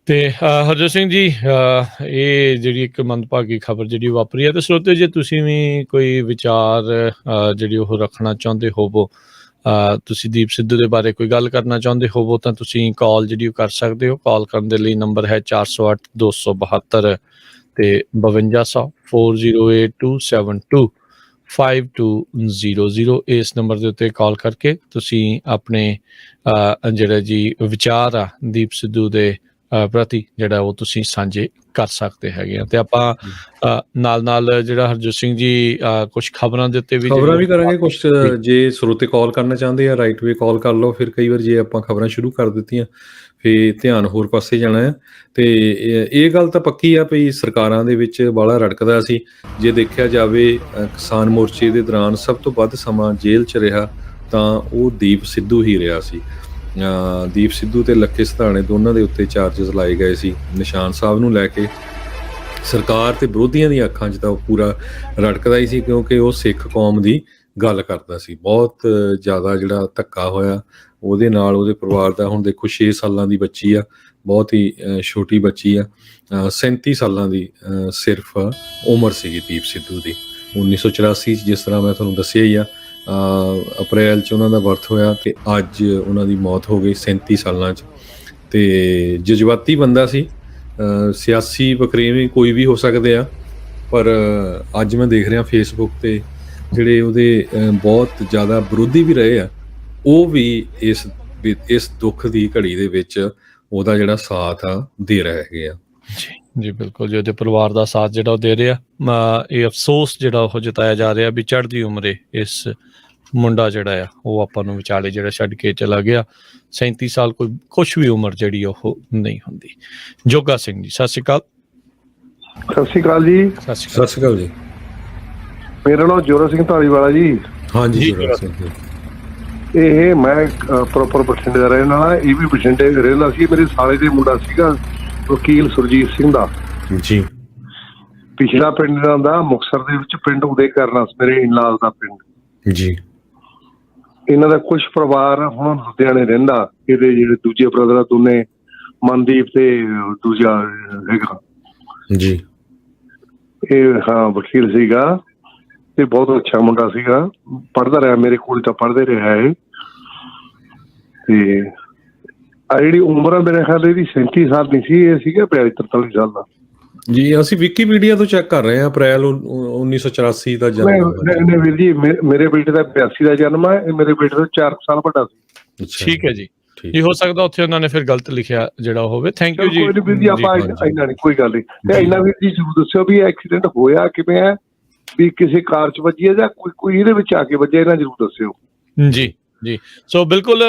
ਤੇ ਹਰਜੋਤ ਸਿੰਘ ਜੀ, ਇਹ ਜਿਹੜੀ ਇੱਕ ਮੰਦਭਾਗੀ ਖਬਰ ਜਿਹੜੀ ਵਾਪਰੀ ਹੈ, ਤੇ ਸਰੋਤਿਓ ਜੇ ਤੁਸੀਂ ਵੀ ਕੋਈ ਵਿਚਾਰ ਜਿਹੜੀ ਉਹ ਰੱਖਣਾ ਚਾਹੁੰਦੇ ਹੋਵੋ, ਤੁਸੀਂ ਦੀਪ ਸਿੱਧੂ ਦੇ ਬਾਰੇ ਕੋਈ ਗੱਲ ਕਰਨਾ ਚਾਹੁੰਦੇ ਹੋਵੋ, ਤਾਂ ਤੁਸੀਂ ਕਾਲ ਜਿਹੜੀ ਉਹ ਕਰ ਸਕਦੇ ਹੋ। ਕਾਲ ਕਰਨ ਦੇ ਲਈ ਨੰਬਰ ਹੈ 408 272 ਤੇ 5200 408272 5200। ਇਸ ਨੰਬਰ ਦੇ ਉੱਤੇ ਕਾਲ ਕਰਕੇ ਤੁਸੀਂ ਆਪਣੇ ਜਿਹੜਾ ਜੀ ਵਿਚਾਰ ਆ ਦੀਪ ਸਿੱਧੂ ਦੇ ਪ੍ਰਤੀ ਜਿਹੜਾ ਉਹ ਤੁਸੀਂ ਸਾਂਝੇ ਕਰ ਸਕਦੇ ਹੈਗੇ ਆ। ਤੇ ਆਪਾਂ ਨਾਲ ਜਿਹੜਾ ਹਰਜੋਤ ਸਿੰਘ ਜੀ ਕੁਝ ਖਬਰਾਂ ਦੇ ਉੱਤੇ ਵੀ ਕਰਾਂਗੇ। ਕੁਝ ਜੇ ਸਰੋਤੇ ਕਾਲ ਕਰਨਾ ਚਾਹੁੰਦੇ ਆ, ਰਾਈਟ ਵੇ ਕਾਲ ਕਰ ਲਓ। ਫਿਰ ਕਈ ਵਾਰ ਜੇ ਆਪਾਂ ਖਬਰਾਂ ਸ਼ੁਰੂ ਕਰ ਦਿੱਤੀਆਂ ਫਿਰ ਧਿਆਨ ਹੋਰ ਪਾਸੇ ਜਾਣਾ ਆ। ਤੇ ਇਹ ਗੱਲ ਤਾਂ ਪੱਕੀ ਆ ਵੀ ਸਰਕਾਰਾਂ ਦੇ ਵਿੱਚ ਬਾਲਾ ਰੜਕਦਾ ਸੀ। ਜੇ ਦੇਖਿਆ ਜਾਵੇ ਕਿਸਾਨ ਮੋਰਚੇ ਦੇ ਦੌਰਾਨ ਸਭ ਤੋਂ ਵੱਧ ਸਮਾਂ ਜੇਲ੍ਹ 'ਚ ਰਿਹਾ ਤਾਂ ਉਹ ਦੀਪ ਸਿੱਧੂ ਹੀ ਰਿਹਾ ਸੀ। ਦੀਪ ਸਿੱਧੂ ਤੇ ਲੱਖੇ ਸਧਾਣੇ ਦੋਨਾਂ ਦੇ ਉੱਤੇ ਚਾਰਜਸ ਲਾਏ ਗਏ ਸੀ। ਨਿਸ਼ਾਨ ਸਾਹਿਬ ਨੂੰ ਲੈ ਕੇ ਸਰਕਾਰ ਤੇ ਵਿਰੋਧੀਆਂ ਦੀਆਂ ਅੱਖਾਂ 'ਚ ਤਾਂ ਉਹ ਪੂਰਾ ਰੜਕਦਾ ਹੀ ਸੀ, ਕਿਉਂਕਿ ਉਹ ਸਿੱਖ ਕੌਮ ਦੀ ਗੱਲ ਕਰਦਾ ਸੀ। ਬਹੁਤ ਜ਼ਿਆਦਾ ਜਿਹੜਾ ਧੱਕਾ ਹੋਇਆ ਉਹਦੇ ਨਾਲ, ਉਹਦੇ ਪਰਿਵਾਰ ਦਾ। ਹੁਣ ਦੇਖੋ 6 ਸਾਲਾਂ ਦੀ ਬੱਚੀ ਆ, ਬਹੁਤ ਹੀ ਛੋਟੀ ਬੱਚੀ ਆ, 37 ਸਾਲਾਂ ਦੀ ਸਿਰਫ ਉਮਰ ਸੀਗੀ ਦੀਪ ਸਿੱਧੂ ਦੀ। 1984 'ਚ ਜਿਸ ਤਰ੍ਹਾਂ ਮੈਂ ਤੁਹਾਨੂੰ ਦੱਸਿਆ ਹੀ ਆ, ਅਪ੍ਰੈਲ 'ਚ ਉਹਨਾਂ ਦਾ ਬਰਥ ਹੋਇਆ ਤੇ ਅੱਜ ਉਹਨਾਂ ਦੀ ਮੌਤ ਹੋ ਗਈ 37 ਸਾਲਾਂ 'ਚ। ਤੇ ਜਜ਼ਬਾਤੀ ਬੰਦਾ ਸੀ, ਸਿਆਸੀ ਵਖਰੇਵੇਂ ਕੋਈ ਵੀ ਹੋ ਸਕਦੇ ਆ, ਪਰ ਅੱਜ ਮੈਂ ਦੇਖ ਰਿਹਾ ਫੇਸਬੁੱਕ ਤੇ ਜਿਹੜੇ ਉਹਦੇ ਬਹੁਤ ਜ਼ਿਆਦਾ ਵਿਰੋਧੀ ਵੀ ਰਹੇ ਆ, ਉਹ ਵੀ ਇਸ ਦੁੱਖ ਦੀ ਘੜੀ ਦੇ ਵਿੱਚ ਉਹਦਾ ਜਿਹੜਾ ਸਾਥ ਆ ਦੇ ਰਹੇ ਹੈਗੇ ਆ। ਜੀ ਬਿਲਕੁਲ ਜੀ, ਉਹਦੇ ਪਰਿਵਾਰ ਦਾ ਸਾਥ ਜਿਹੜਾ ਉਹ ਦੇ ਰਿਹਾ। ਇਹ ਅਫਸੋਸ ਜਿਹੜਾ ਉਹ ਜਤਾਇਆ ਜਾ ਰਿਹਾ ਵੀ ਚੜ੍ਹਦੀ ਉਮਰੇ ਇਸ ਮੁੰਡਾ ਜਿਹੜਾ ਆ ਉਹ ਆਪਾਂ ਨੂੰ ਵਿਚਾਲੇ ਜਿਹੜਾ ਛੱਡ ਕੇ ਚਲਾ ਗਿਆ। 37 ਸਾਲ ਕੋਈ ਕੁਛ ਵੀ ਉਮਰ ਜਿਹੜੀ ਉਹ ਨਹੀਂ ਹੁੰਦੀ। ਜੋਗਾ ਸਿੰਘ ਜੀ ਸਤਿ ਸ਼੍ਰੀ ਅਕਾਲ। ਸਤਿ ਸ਼੍ਰੀ ਅਕਾਲ ਜੀ। ਸਤਿ ਸ਼੍ਰੀ ਅਕਾਲ ਜੀ। ਮੇਰਾ ਨਾਮ ਜੋਰਾ ਸਿੰਘ ਧਾਲੀਵਾਲਾ ਜੀ। ਹਾਂਜੀ ਜੋਰਾ ਸਿੰਘ ਜੀ। ਇਹ ਮੈਂ ਪ੍ਰੋਪਰ ਬਠਿੰਡੇ ਦਾ ਰਹਿਣ ਵਾਲਾ, ਇਹ ਵੀ ਬਠਿੰਡੇ ਰਹਿੰਦਾ ਸੀ। ਮੇਰੇ ਸਾਲੇ ਦੇ ਮੁੰਡਾ ਸੀਗਾ ਵਕੀਲ ਸੁਰਜੀਤ ਸਿੰਘ ਦਾ ਜੀ। ਪਿਛਲਾ ਪਿੰਡ ਦਾ ਮੁਕਤਸਰ ਦੇ ਵਿੱਚ ਪਿੰਡ ਉਦੇ ਕਰਨਾ ਮੇਰੇ ਇਨਲਾਸ ਦਾ ਪਿੰਡ ਜੀ। ਇਹਨਾਂ ਦਾ ਕੁਝ ਪਰਿਵਾਰ ਹੁਣ ਲੁਧਿਆਣੇ ਰਹਿੰਦਾ। ਇਹਦੇ ਜਿਹੜੇ ਦੂਜੇ ਬ੍ਰਦਰ ਦੋਨੇ ਮਨਦੀਪ ਤੇ ਦੂਜਾ ਹੈਗਾ ਜੀ, ਇਹ ਹਾਂ ਵਕੀਲ ਸੀਗਾ ਤੇ ਬਹੁਤ ਅੱਛਾ ਮੁੰਡਾ ਸੀਗਾ, ਪੜ੍ਹਦਾ ਰਿਹਾ ਮੇਰੇ ਕੋਲ ਤਾਂ ਪੜ੍ਹਦੇ ਰਿਹਾ ਹੈ। ਤੇ ਆ ਜਿਹੜੀ ਉਮਰ ਆ ਮੇਰੇ ਖਿਆਲ ਇਹਦੀ 37 ਸਾਲ ਨਹੀਂ ਸੀ, ਇਹ ਸੀਗਾ 43 ਸਾਲ ਦਾ ਜੀ। ਅਸੀਂ ਵਿਕੀਪੀਡੀਆ ਤੋਂ ਚੈੱਕ ਕਰ ਰਹੇ ਹਾਂ, ਅਪ੍ਰੈਲ 1984 ਦਾ ਜਨਮ। ਨਹੀਂ ਵੀਰ ਜੀ, ਮੇਰੇ ਬੇਟੇ ਦਾ 82 ਦਾ ਜਨਮ ਹੈ, ਇਹ ਮੇਰੇ ਬੇਟੇ ਤੋਂ 4 ਸਾਲ ਵੱਡਾ ਸੀ। ਠੀਕ ਹੈ ਜੀ। ਇਹ ਹੋ ਸਕਦਾ ਉੱਥੇ ਉਹਨਾਂ ਨੇ ਫਿਰ ਗਲਤ ਲਿਖਿਆ ਜਿਹੜਾ ਹੋਵੇ। ਥੈਂਕ ਯੂ ਜੀ। ਵੀਰ ਜੀ ਆਪਾਂ ਇੰਨਾ ਨਹੀਂ ਕੋਈ ਗੱਲ ਨਹੀਂ। ਤੇ ਇੰਨਾ ਵੀਰ ਜੀ ਜ਼ਰੂਰ ਦੱਸਿਓ ਵੀ ਐਕਸੀਡੈਂਟ ਹੋਇਆ ਕਿਵੇਂ ਹੈ, ਵੀ ਕਿਸੇ ਕਾਰ 'ਚ ਵੱਜੀ ਹੈ ਜਾਂ ਕੋਈ ਇਹਦੇ ਵਿੱਚ ਆ ਕੇ ਵੱਜਿਆ, ਇਹਨਾਂ ਜ਼ਰੂਰ ਦੱਸਿਓ ਜੀ। ਜੀ ਸੋ ਬਿਲਕੁਲ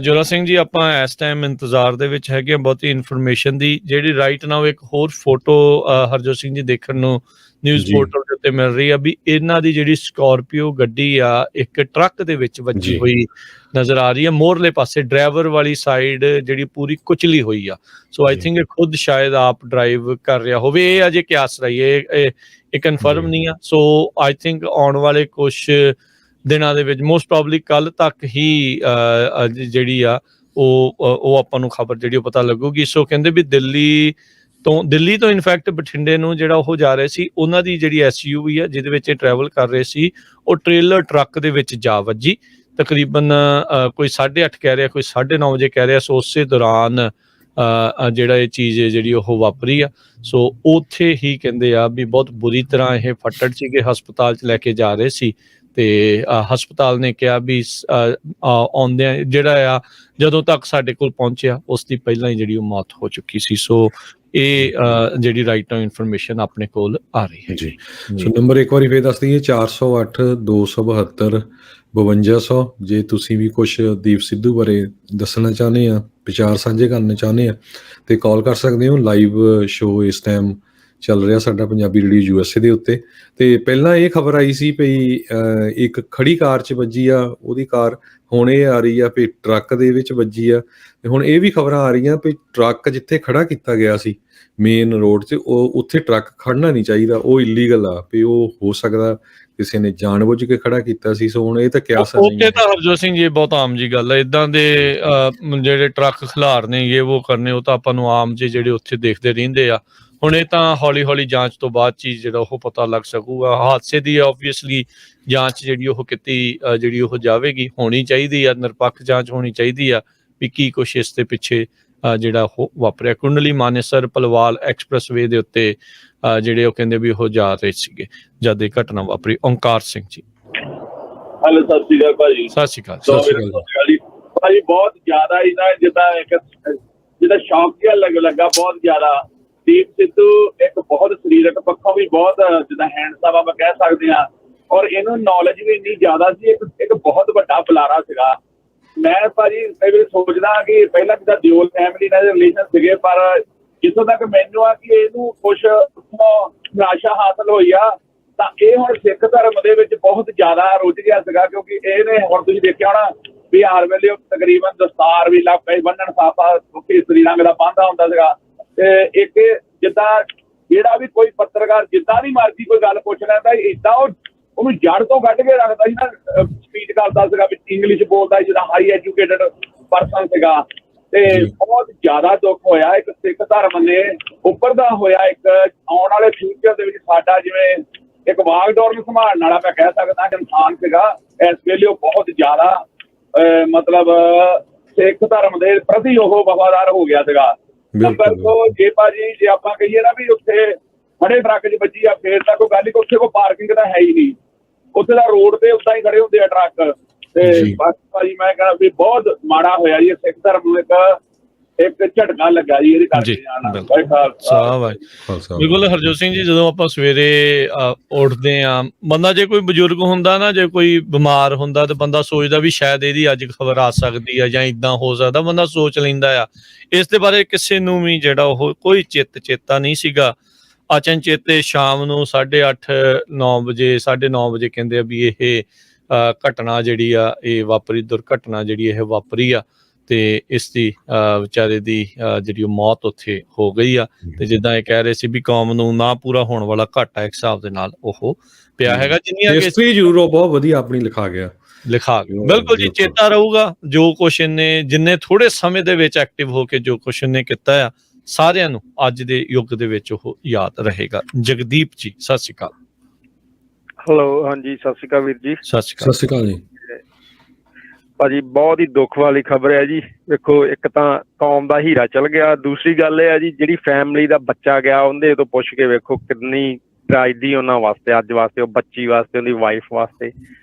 ਜੋਰਾ ਸਿੰਘ ਜੀ, ਆਪਾਂ ਇਸ ਟਾਈਮ ਇੰਤਜ਼ਾਰ ਦੇ ਵਿੱਚ ਹੈਗੇ ਬਹੁਤੀ ਇਨਫੋਰਮੇਸ਼ਨ ਦੀ। ਜਿਹੜੀ ਰਾਈਟ ਨਾਓ ਇੱਕ ਹੋਰ ਫੋਟੋ ਹਰਜੋਤ ਸਿੰਘ ਜੀ ਦੇਖਣ ਨੂੰ ਨਿਊਜ਼ ਪੋਰਟਲ ਦੇ ਉੱਤੇ ਮਿਲ ਰਹੀ ਆ ਵੀ ਇਹਨਾਂ ਦੀ ਜਿਹੜੀ ਸਕਾਰਪੀਓ ਗੱਡੀ ਆ ਇੱਕ ਟਰੱਕ ਦੇ ਵਿੱਚ ਵੱਜੀ ਹੋਈ ਨਜ਼ਰ ਆ ਰਹੀ ਹੈ। ਮੋਰਲੇ ਪਾਸੇ ਡਰਾਈਵਰ ਵਾਲੀ ਸਾਈਡ ਜਿਹੜੀ ਪੂਰੀ ਕੁਚਲੀ ਹੋਈ ਆ। ਸੋ ਆਈ ਥਿੰਕ ਖੁਦ ਸ਼ਾਇਦ ਆਪ ਡਰਾਈਵ ਕਰ ਰਿਹਾ ਹੋਵੇ। ਇਹ ਅਜੇ ਕਿਆਸ ਰਹੀ ਹੈ, ਇਹ ਕਨਫਰਮ ਨਹੀਂ ਆ। ਸੋ ਆਈ ਥਿੰਕ ਆਉਣ ਵਾਲੇ ਕੁਛ ਦਿਨਾਂ ਦੇ ਵਿੱਚ ਮੋਸਟ ਪ੍ਰੋਬਬਲੀ ਕੱਲ ਤੱਕ ਹੀ ਜਿਹੜੀ ਆ ਉਹ ਆਪਾਂ ਨੂੰ ਖਬਰ ਜਿਹੜੀ ਉਹ ਪਤਾ ਲੱਗੂਗੀ। ਸੋ ਕਹਿੰਦੇ ਵੀ ਦਿੱਲੀ ਤੋਂ ਇਨਫੈਕਟ ਬਠਿੰਡੇ ਨੂੰ ਜਿਹੜਾ ਉਹ ਜਾ ਰਹੇ ਸੀ, ਉਹਨਾਂ ਦੀ ਜਿਹੜੀ SUV ਆ ਜਿਹਦੇ ਵਿੱਚ ਇਹ ਟਰੈਵਲ ਕਰ ਰਹੇ ਸੀ, ਉਹ ਟ੍ਰੇਲਰ ਟਰੱਕ ਦੇ ਵਿੱਚ ਜਾ ਵੱਜੀ। ਤਕਰੀਬਨ ਕੋਈ 8:30 ਕਹਿ ਰਿਹਾ, ਕੋਈ 9:30 ਵਜੇ ਕਹਿ ਰਿਹਾ। ਸੋ ਉਸੇ ਦੌਰਾਨ ਜਿਹੜਾ ਇਹ ਚੀਜ਼ ਜਿਹੜੀ ਉਹ ਵਾਪਰੀ ਆ। ਸੋ ਉੱਥੇ ਹੀ ਕਹਿੰਦੇ ਆ ਵੀ ਬਹੁਤ ਬੁਰੀ ਤਰ੍ਹਾਂ ਇਹ ਫੱਟੜ ਸੀਗੇ, ਹਸਪਤਾਲ 'ਚ ਲੈ ਕੇ ਜਾ ਰਹੇ ਸੀ ਤੇ ਹਸਪਤਾਲ ਨੇ ਕਿਹਾ ਵੀ ਆਉਂਦਿਆਂ ਜਿਹੜਾ ਆ ਜਦੋਂ ਤੱਕ ਸਾਡੇ ਕੋਲ ਪਹੁੰਚਿਆ ਉਸ ਦੀ ਪਹਿਲਾਂ ਹੀ ਜਿਹੜੀ ਉਹ ਮੌਤ ਹੋ ਚੁੱਕੀ ਸੀ। ਸੋ ਇਹ ਜਿਹੜੀ ਰਾਈਟ ਨਾਓ ਇਨਫੋਰਮੇਸ਼ਨ ਆਪਣੇ ਕੋਲ ਆ ਰਹੀ ਹੈ ਜੀ। ਸੋ ਨੰਬਰ ਇੱਕ ਵਾਰੀ ਫੇਰ ਦੱਸ ਦਈਏ, 408 272 5200। ਜੇ ਤੁਸੀਂ ਵੀ ਕੁਛ ਦੀਪ ਸਿੱਧੂ ਬਾਰੇ ਦੱਸਣਾ ਚਾਹੁੰਦੇ ਆ, ਵਿਚਾਰ ਸਾਂਝੇ ਕਰਨਾ ਚਾਹੁੰਦੇ ਆ ਤੇ ਕਾਲ ਕਰ ਸਕਦੇ ਹੋ। ਲਾਈਵ ਸ਼ੋਅ ਇਸ ਟਾਈਮ ਚੱਲ ਰਿਹਾ ਸਾਡਾ ਪੰਜਾਬੀ ਰੇਡੀਓ USA ਦੇ ਉੱਤੇ। ਤੇ ਪਹਿਲਾਂ ਇਹ ਖਬਰ ਆਈ ਸੀ ਵੀ ਇੱਕ ਖੜੀ ਕਾਰ 'ਚ ਵੱਜੀ ਆ, ਉਹਦੀ ਕਾਰ ਹੁਣ ਇਹ ਆ ਰਹੀ ਆ ਵੀ ਟਰੱਕ ਦੇ ਵਿੱਚ ਵੱਜੀ ਆ। ਤੇ ਹੁਣ ਇਹ ਵੀ ਖਬਰਾਂ ਆ ਰਹੀਆਂ ਵੀ ਟਰੱਕ ਜਿੱਥੇ ਖੜਾ ਕੀਤਾ ਗਿਆ ਸੀ ਮੇਨ ਰੋਡ 'ਤੇ, ਉਹ ਉੱਥੇ ਟਰੱਕ ਖੜਨਾ ਨਹੀਂ ਚਾਹੀਦਾ, ਉਹ ਇਲੀਗਲ ਆ। ਵੀ ਉਹ ਹੋ ਸਕਦਾ ਕਿਸੇ ਨੇ ਜਾਣਬੁੱਝ ਕੇ ਖੜਾ ਕੀਤਾ ਸੀ। ਸੋ ਹੁਣ ਇਹ ਤਾਂ ਕਿਆਸ ਨਹੀਂ ਉੱਥੇ ਤਾਂ ਹਰਜੋਤ ਸਿੰਘ ਜੀ ਬਹੁਤ ਆਮ ਜੀ ਗੱਲ ਹੈ। ਇਦਾਂ ਦੇ ਜਿਹੜੇ ਟਰੱਕ ਖਿਲਾਰਨੇ ਇਹ ਉਹ ਕਰਨੇ, ਉਹ ਤਾਂ ਆਪਾਂ ਨੂੰ ਆਮ ਜੇ ਜਿਹੜੇ ਉੱਥੇ ਦੇਖਦੇ ਰਹਿੰਦੇ ਆ। ਹੁਣ ਇਹ ਤਾਂ ਹੌਲੀ ਹੌਲੀ ਜਾਂਚ ਤੋਂ ਬਾਅਦ ਚੀਜ਼ ਜਿਹੜਾ ਉਹ ਪਤਾ ਲੱਗ ਸਕੂਗਾ। ਹਾਦਸੇ ਦੀ ਓਬਵੀਅਸਲੀ ਜਾਂਚ ਜਿਹੜੀ ਉਹ ਕੀਤੀ ਜਿਹੜੀ ਉਹ ਜਾਵੇਗੀ, ਹੋਣੀ ਚਾਹੀਦੀ ਆ, ਨਿਰਪੱਖ ਜਾਂਚ ਹੋਣੀ ਚਾਹੀਦੀ ਆ ਵੀ ਕੀ ਕੁਛ ਇਸ ਦੇ ਪਿੱਛੇ ਜਿਹੜਾ ਉਹ ਵਾਪਰਿਆ। ਕੁੰਡਲੀ ਮਾਨੇਸਰ ਪਲਵਾਲ ਐਕਸਪ੍ਰੈਸਵੇ ਦੇ ਉੱਤੇ ਜਿਹੜੇ ਉਹ ਕਹਿੰਦੇ ਵੀ ਉਹ ਜਾ ਰਹੇ ਸੀਗੇ ਜਦ ਇਹ ਘਟਨਾ ਵਾਪਰੀ। ਓਂਕਾਰ ਸਿੰਘ ਜੀ ਹੈਲੋ, ਸਤਿ ਸ਼੍ਰੀ ਅਕਾਲ ਭਾਜੀ। ਸਤਿ ਸ਼੍ਰੀ ਅਕਾਲ ਭਾਜੀ। ਬਹੁਤ ਜ਼ਿਆਦਾ ਹੀ ਨਾ ਜਿੱਦਾਂ ਸ਼ੌਕ ਜਿਹਾ ਲੱਗਾ ਬਹੁਤ ਜ਼ਿਆਦਾ। ਦੀਪ ਸਿੱਧੂ ਇੱਕ ਬਹੁਤ ਸਰੀਰਕ ਪੱਖੋਂ ਵੀ ਬਹੁਤ ਜਿੱਦਾਂ ਹੈਂਡਸਮ ਆਪਾਂ ਕਹਿ ਸਕਦੇ ਹਾਂ, ਔਰ ਇਹਨੂੰ ਨੌਲੇਜ ਵੀ ਇੰਨੀ ਜ਼ਿਆਦਾ ਸੀ। ਇੱਕ ਬਹੁਤ ਵੱਡਾ ਬੁਲਾਰਾ ਸੀਗਾ। ਮੈਂ ਭਾਜੀ ਕਈ ਵਾਰੀ ਸੋਚਦਾ ਕਿ ਪਹਿਲਾਂ ਜਿੱਦਾਂ ਦਿਓਲ ਫੈਮਿਲੀ ਨਾਲ ਰਿਲੇਸ਼ਨ ਸੀਗੇ, ਪਰ ਜਿੱਥੋਂ ਤੱਕ ਮੈਨੂੰ ਆ ਕਿ ਇਹਨੂੰ ਕੁਛ ਨਿਰਾਸ਼ਾ ਹਾਸਲ ਹੋਈ ਆ, ਤਾਂ ਇਹ ਹੁਣ ਸਿੱਖ ਧਰਮ ਦੇ ਵਿੱਚ ਬਹੁਤ ਜ਼ਿਆਦਾ ਰੁੱਝ ਗਿਆ ਸੀਗਾ। ਕਿਉਂਕਿ ਇਹਨੇ ਹੁਣ ਤੁਸੀਂ ਦੇਖਿਆ ਹੋਣਾ ਵੀ ਹਰ ਵੇਲੇ ਤਕਰੀਬਨ ਦਸਤਾਰ ਵੀ ਲੱਗ ਪਈ ਬੰਨਣ, ਸਾਫਾ ਕੇਸਰੀ ਰੰਗ ਦਾ ਪਾਂਦਾ ਹੁੰਦਾ ਸੀਗਾ। ਤੇ ਇੱਕ ਜਿੱਦਾਂ ਜਿਹੜਾ ਵੀ ਕੋਈ ਪੱਤਰਕਾਰ ਜਿੱਦਾਂ ਦੀ ਮਰਜ਼ੀ ਕੋਈ ਗੱਲ ਪੁੱਛ ਲੈਂਦਾ, ਏਦਾਂ ਉਹਨੂੰ ਜੜ ਤੋਂ ਕੱਢ ਕੇ ਰੱਖਦਾ ਸੀ ਨਾ, ਸਪੀਚ ਕਰਦਾ ਸੀਗਾ ਵੀ ਇੰਗਲਿਸ਼ ਬੋਲਦਾ, ਜਿੱਦਾਂ ਹਾਈ ਐਜੂਕੇਟਡ ਪਰਸਨ ਸੀਗਾ। ਤੇ ਬਹੁਤ ਜ਼ਿਆਦਾ ਦੁੱਖ ਹੋਇਆ। ਇੱਕ ਸਿੱਖ ਧਰਮ ਨੇ ਉੱਭਰਦਾ ਹੋਇਆ ਇੱਕ ਆਉਣ ਵਾਲੇ ਫਿਊਚਰ ਦੇ ਵਿੱਚ ਸਾਡਾ ਜਿਵੇਂ ਇੱਕ ਵਾਗਡੋਰ ਨੂੰ ਸੰਭਾਲਣ ਵਾਲਾ ਮੈਂ ਕਹਿ ਸਕਦਾ ਇਨਸਾਨ ਸੀਗਾ। ਇਸ ਵੇਲੇ ਉਹ ਬਹੁਤ ਜ਼ਿਆਦਾ ਮਤਲਬ ਸਿੱਖ ਧਰਮ ਦੇ ਪ੍ਰਤੀ ਉਹ ਵਫਾਦਾਰ ਹੋ ਗਿਆ ਸੀਗਾ। ਨੰਬਰ 2 ਜੇ ਭਾਜੀ ਜੇ ਆਪਾਂ ਕਹੀਏ ਨਾ ਵੀ ਉੱਥੇ ਖੜੇ ਟਰੱਕ 'ਚ ਵੱਜੀ ਆ ਫੇਰ ਤਾਂ ਕੋਈ ਗੱਲ ਨਹੀਂ, ਉੱਥੇ ਕੋਈ ਪਾਰਕਿੰਗ ਤਾਂ ਹੈ ਹੀ ਨਹੀਂ, ਉੱਥੇ ਦਾ ਰੋਡ ਤੇ ਉਦਾਂ ਹੀ ਖੜੇ ਹੁੰਦੇ ਆ ਟਰੱਕ। ਤੇ ਬਸ ਭਾਜੀ ਮੈਂ ਕਹਿੰਦਾ ਵੀ ਬਹੁਤ ਮਾੜਾ ਹੋਇਆ ਜੀ, ਸਿੱਖ ਧਰਮ ਨੂੰ ਇੱਕ ਝਟਕਾ ਲੱਗਾ ਜੀ ਇਹਦੇ ਕਰਕੇ। ਬਿਲਕੁਲ ਹਰਜੋਤ ਸਿੰਘ ਜੀ, ਜਦੋਂ ਆਪਾਂ ਸਵੇਰੇ ਉੱਠਦੇ ਆ, ਬੰਦਾ ਜੇ ਕੋਈ ਬਜ਼ੁਰਗ ਹੁੰਦਾ ਨਾ, ਜੇ ਕੋਈ ਬਿਮਾਰ ਹੁੰਦਾ ਤੇ ਬੰਦਾ ਸੋਚਦਾ ਵੀ ਸ਼ਾਇਦ ਇਹਦੀ ਅੱਜ ਖਬਰ ਆ ਸਕਦੀ ਆ ਜਾਂ ਇਦਾਂ ਹੋ ਸਕਦਾ, ਬੰਦਾ ਸੋਚ ਲੈਂਦਾ ਆ। ਇਸ ਦੇ ਬਾਰੇ ਕਿਸੇ ਨੂੰ ਵੀ ਜਿਹੜਾ ਉਹ ਕੋਈ ਚੇਤਾ ਨਹੀਂ ਸੀਗਾ। ਅਚਨਚੇਤੇ ਸ਼ਾਮ ਨੂੰ 8:30-9 ਵਜੇ 9:30 ਵਜੇ ਕਹਿੰਦੇ ਆ ਵੀ ਇਹ ਘਟਨਾ ਜਿਹੜੀ ਆ ਇਹ ਵਾਪਰੀ, ਦੁਰਘਟਨਾ ਜਿਹੜੀ ਇਹ ਵਾਪਰੀ ਆ ਤੇ ਇਸ ਦੀ ਵਿਚਾਰੇ ਦੀ ਜਿਹੜੀ ਮੌਤ ਉੱਥੇ ਹੋ ਗਈ ਆ। ਤੇ ਜਿੱਦਾਂ ਇਹ ਕਹਿ ਰਹੇ ਸੀ ਵੀ ਕੌਮ ਨੂੰ ਨਾ ਪੂਰਾ ਹੋਣ ਵਾਲਾ ਘਾਟਾ ਇੱਕ ਹਿਸਾਬ ਦੇ ਨਾਲ ਉਹ ਪਿਆ ਹੈਗਾ। ਜਿੰਨੀਆਂ ਹਿਸਟਰੀ ਜ਼ਰੂਰ ਬਹੁਤ ਵਧੀਆ ਆਪਣੀ ਲਿਖਾ ਗਿਆ। ਬਿਲਕੁਲ ਜੀ, ਚੇਤਾ ਰਹੂਗਾ ਜੋ ਕੁਛ ਇਹਨੇ, ਜਿੰਨੇ ਥੋੜੇ ਸਮੇਂ ਦੇ ਵਿੱਚ ਐਕਟਿਵ ਹੋ ਕੇ ਜੋ ਕੁਛ ਇਹਨੇ ਕੀਤਾ ਆ, ਸਾਰਿਆਂ ਨੂੰ ਅੱਜ ਦੇ ਯੁੱਗ ਦੇ ਵਿੱਚ ਉਹ ਯਾਦ ਰਹੇਗਾ। ਜਗਦੀਪ ਜੀ ਸਤਿ ਸ਼੍ਰੀ ਅਕਾਲ। ਹੈਲੋ, ਹਾਂਜੀ ਸਤਿ ਸ਼੍ਰੀ ਅਕਾਲ ਵੀਰ ਜੀ। ਸਤਿ ਸ਼੍ਰੀ ਅਕਾਲ ਜੀ ਭਾਜੀ। ਬਹੁਤ ਹੀ ਦੁੱਖ ਵਾਲੀ ਖਬਰ ਹੈ ਜੀ। ਵੇਖੋ, ਇੱਕ ਤਾਂ ਕੌਮ ਦਾ ਹੀਰਾ ਚਲ ਗਿਆ, ਦੂਸਰੀ ਗੱਲ ਇਹ ਹੈ ਜੀ ਜਿਹੜੀ ਫੈਮਿਲੀ ਦਾ ਬੱਚਾ ਗਿਆ ਉਹਦੇ ਤੋਂ ਪੁੱਛ ਕੇ ਵੇਖੋ ਕਿੰਨੀ ਟ੍ਰੈਜਡੀ ਉਹਨਾਂ ਵਾਸਤੇ, ਅੱਜ ਵਾਸਤੇ, ਉਹ ਬੱਚੀ ਵਾਸਤੇ, ਉਹਦੀ ਵਾਈਫ ਵਾਸਤੇ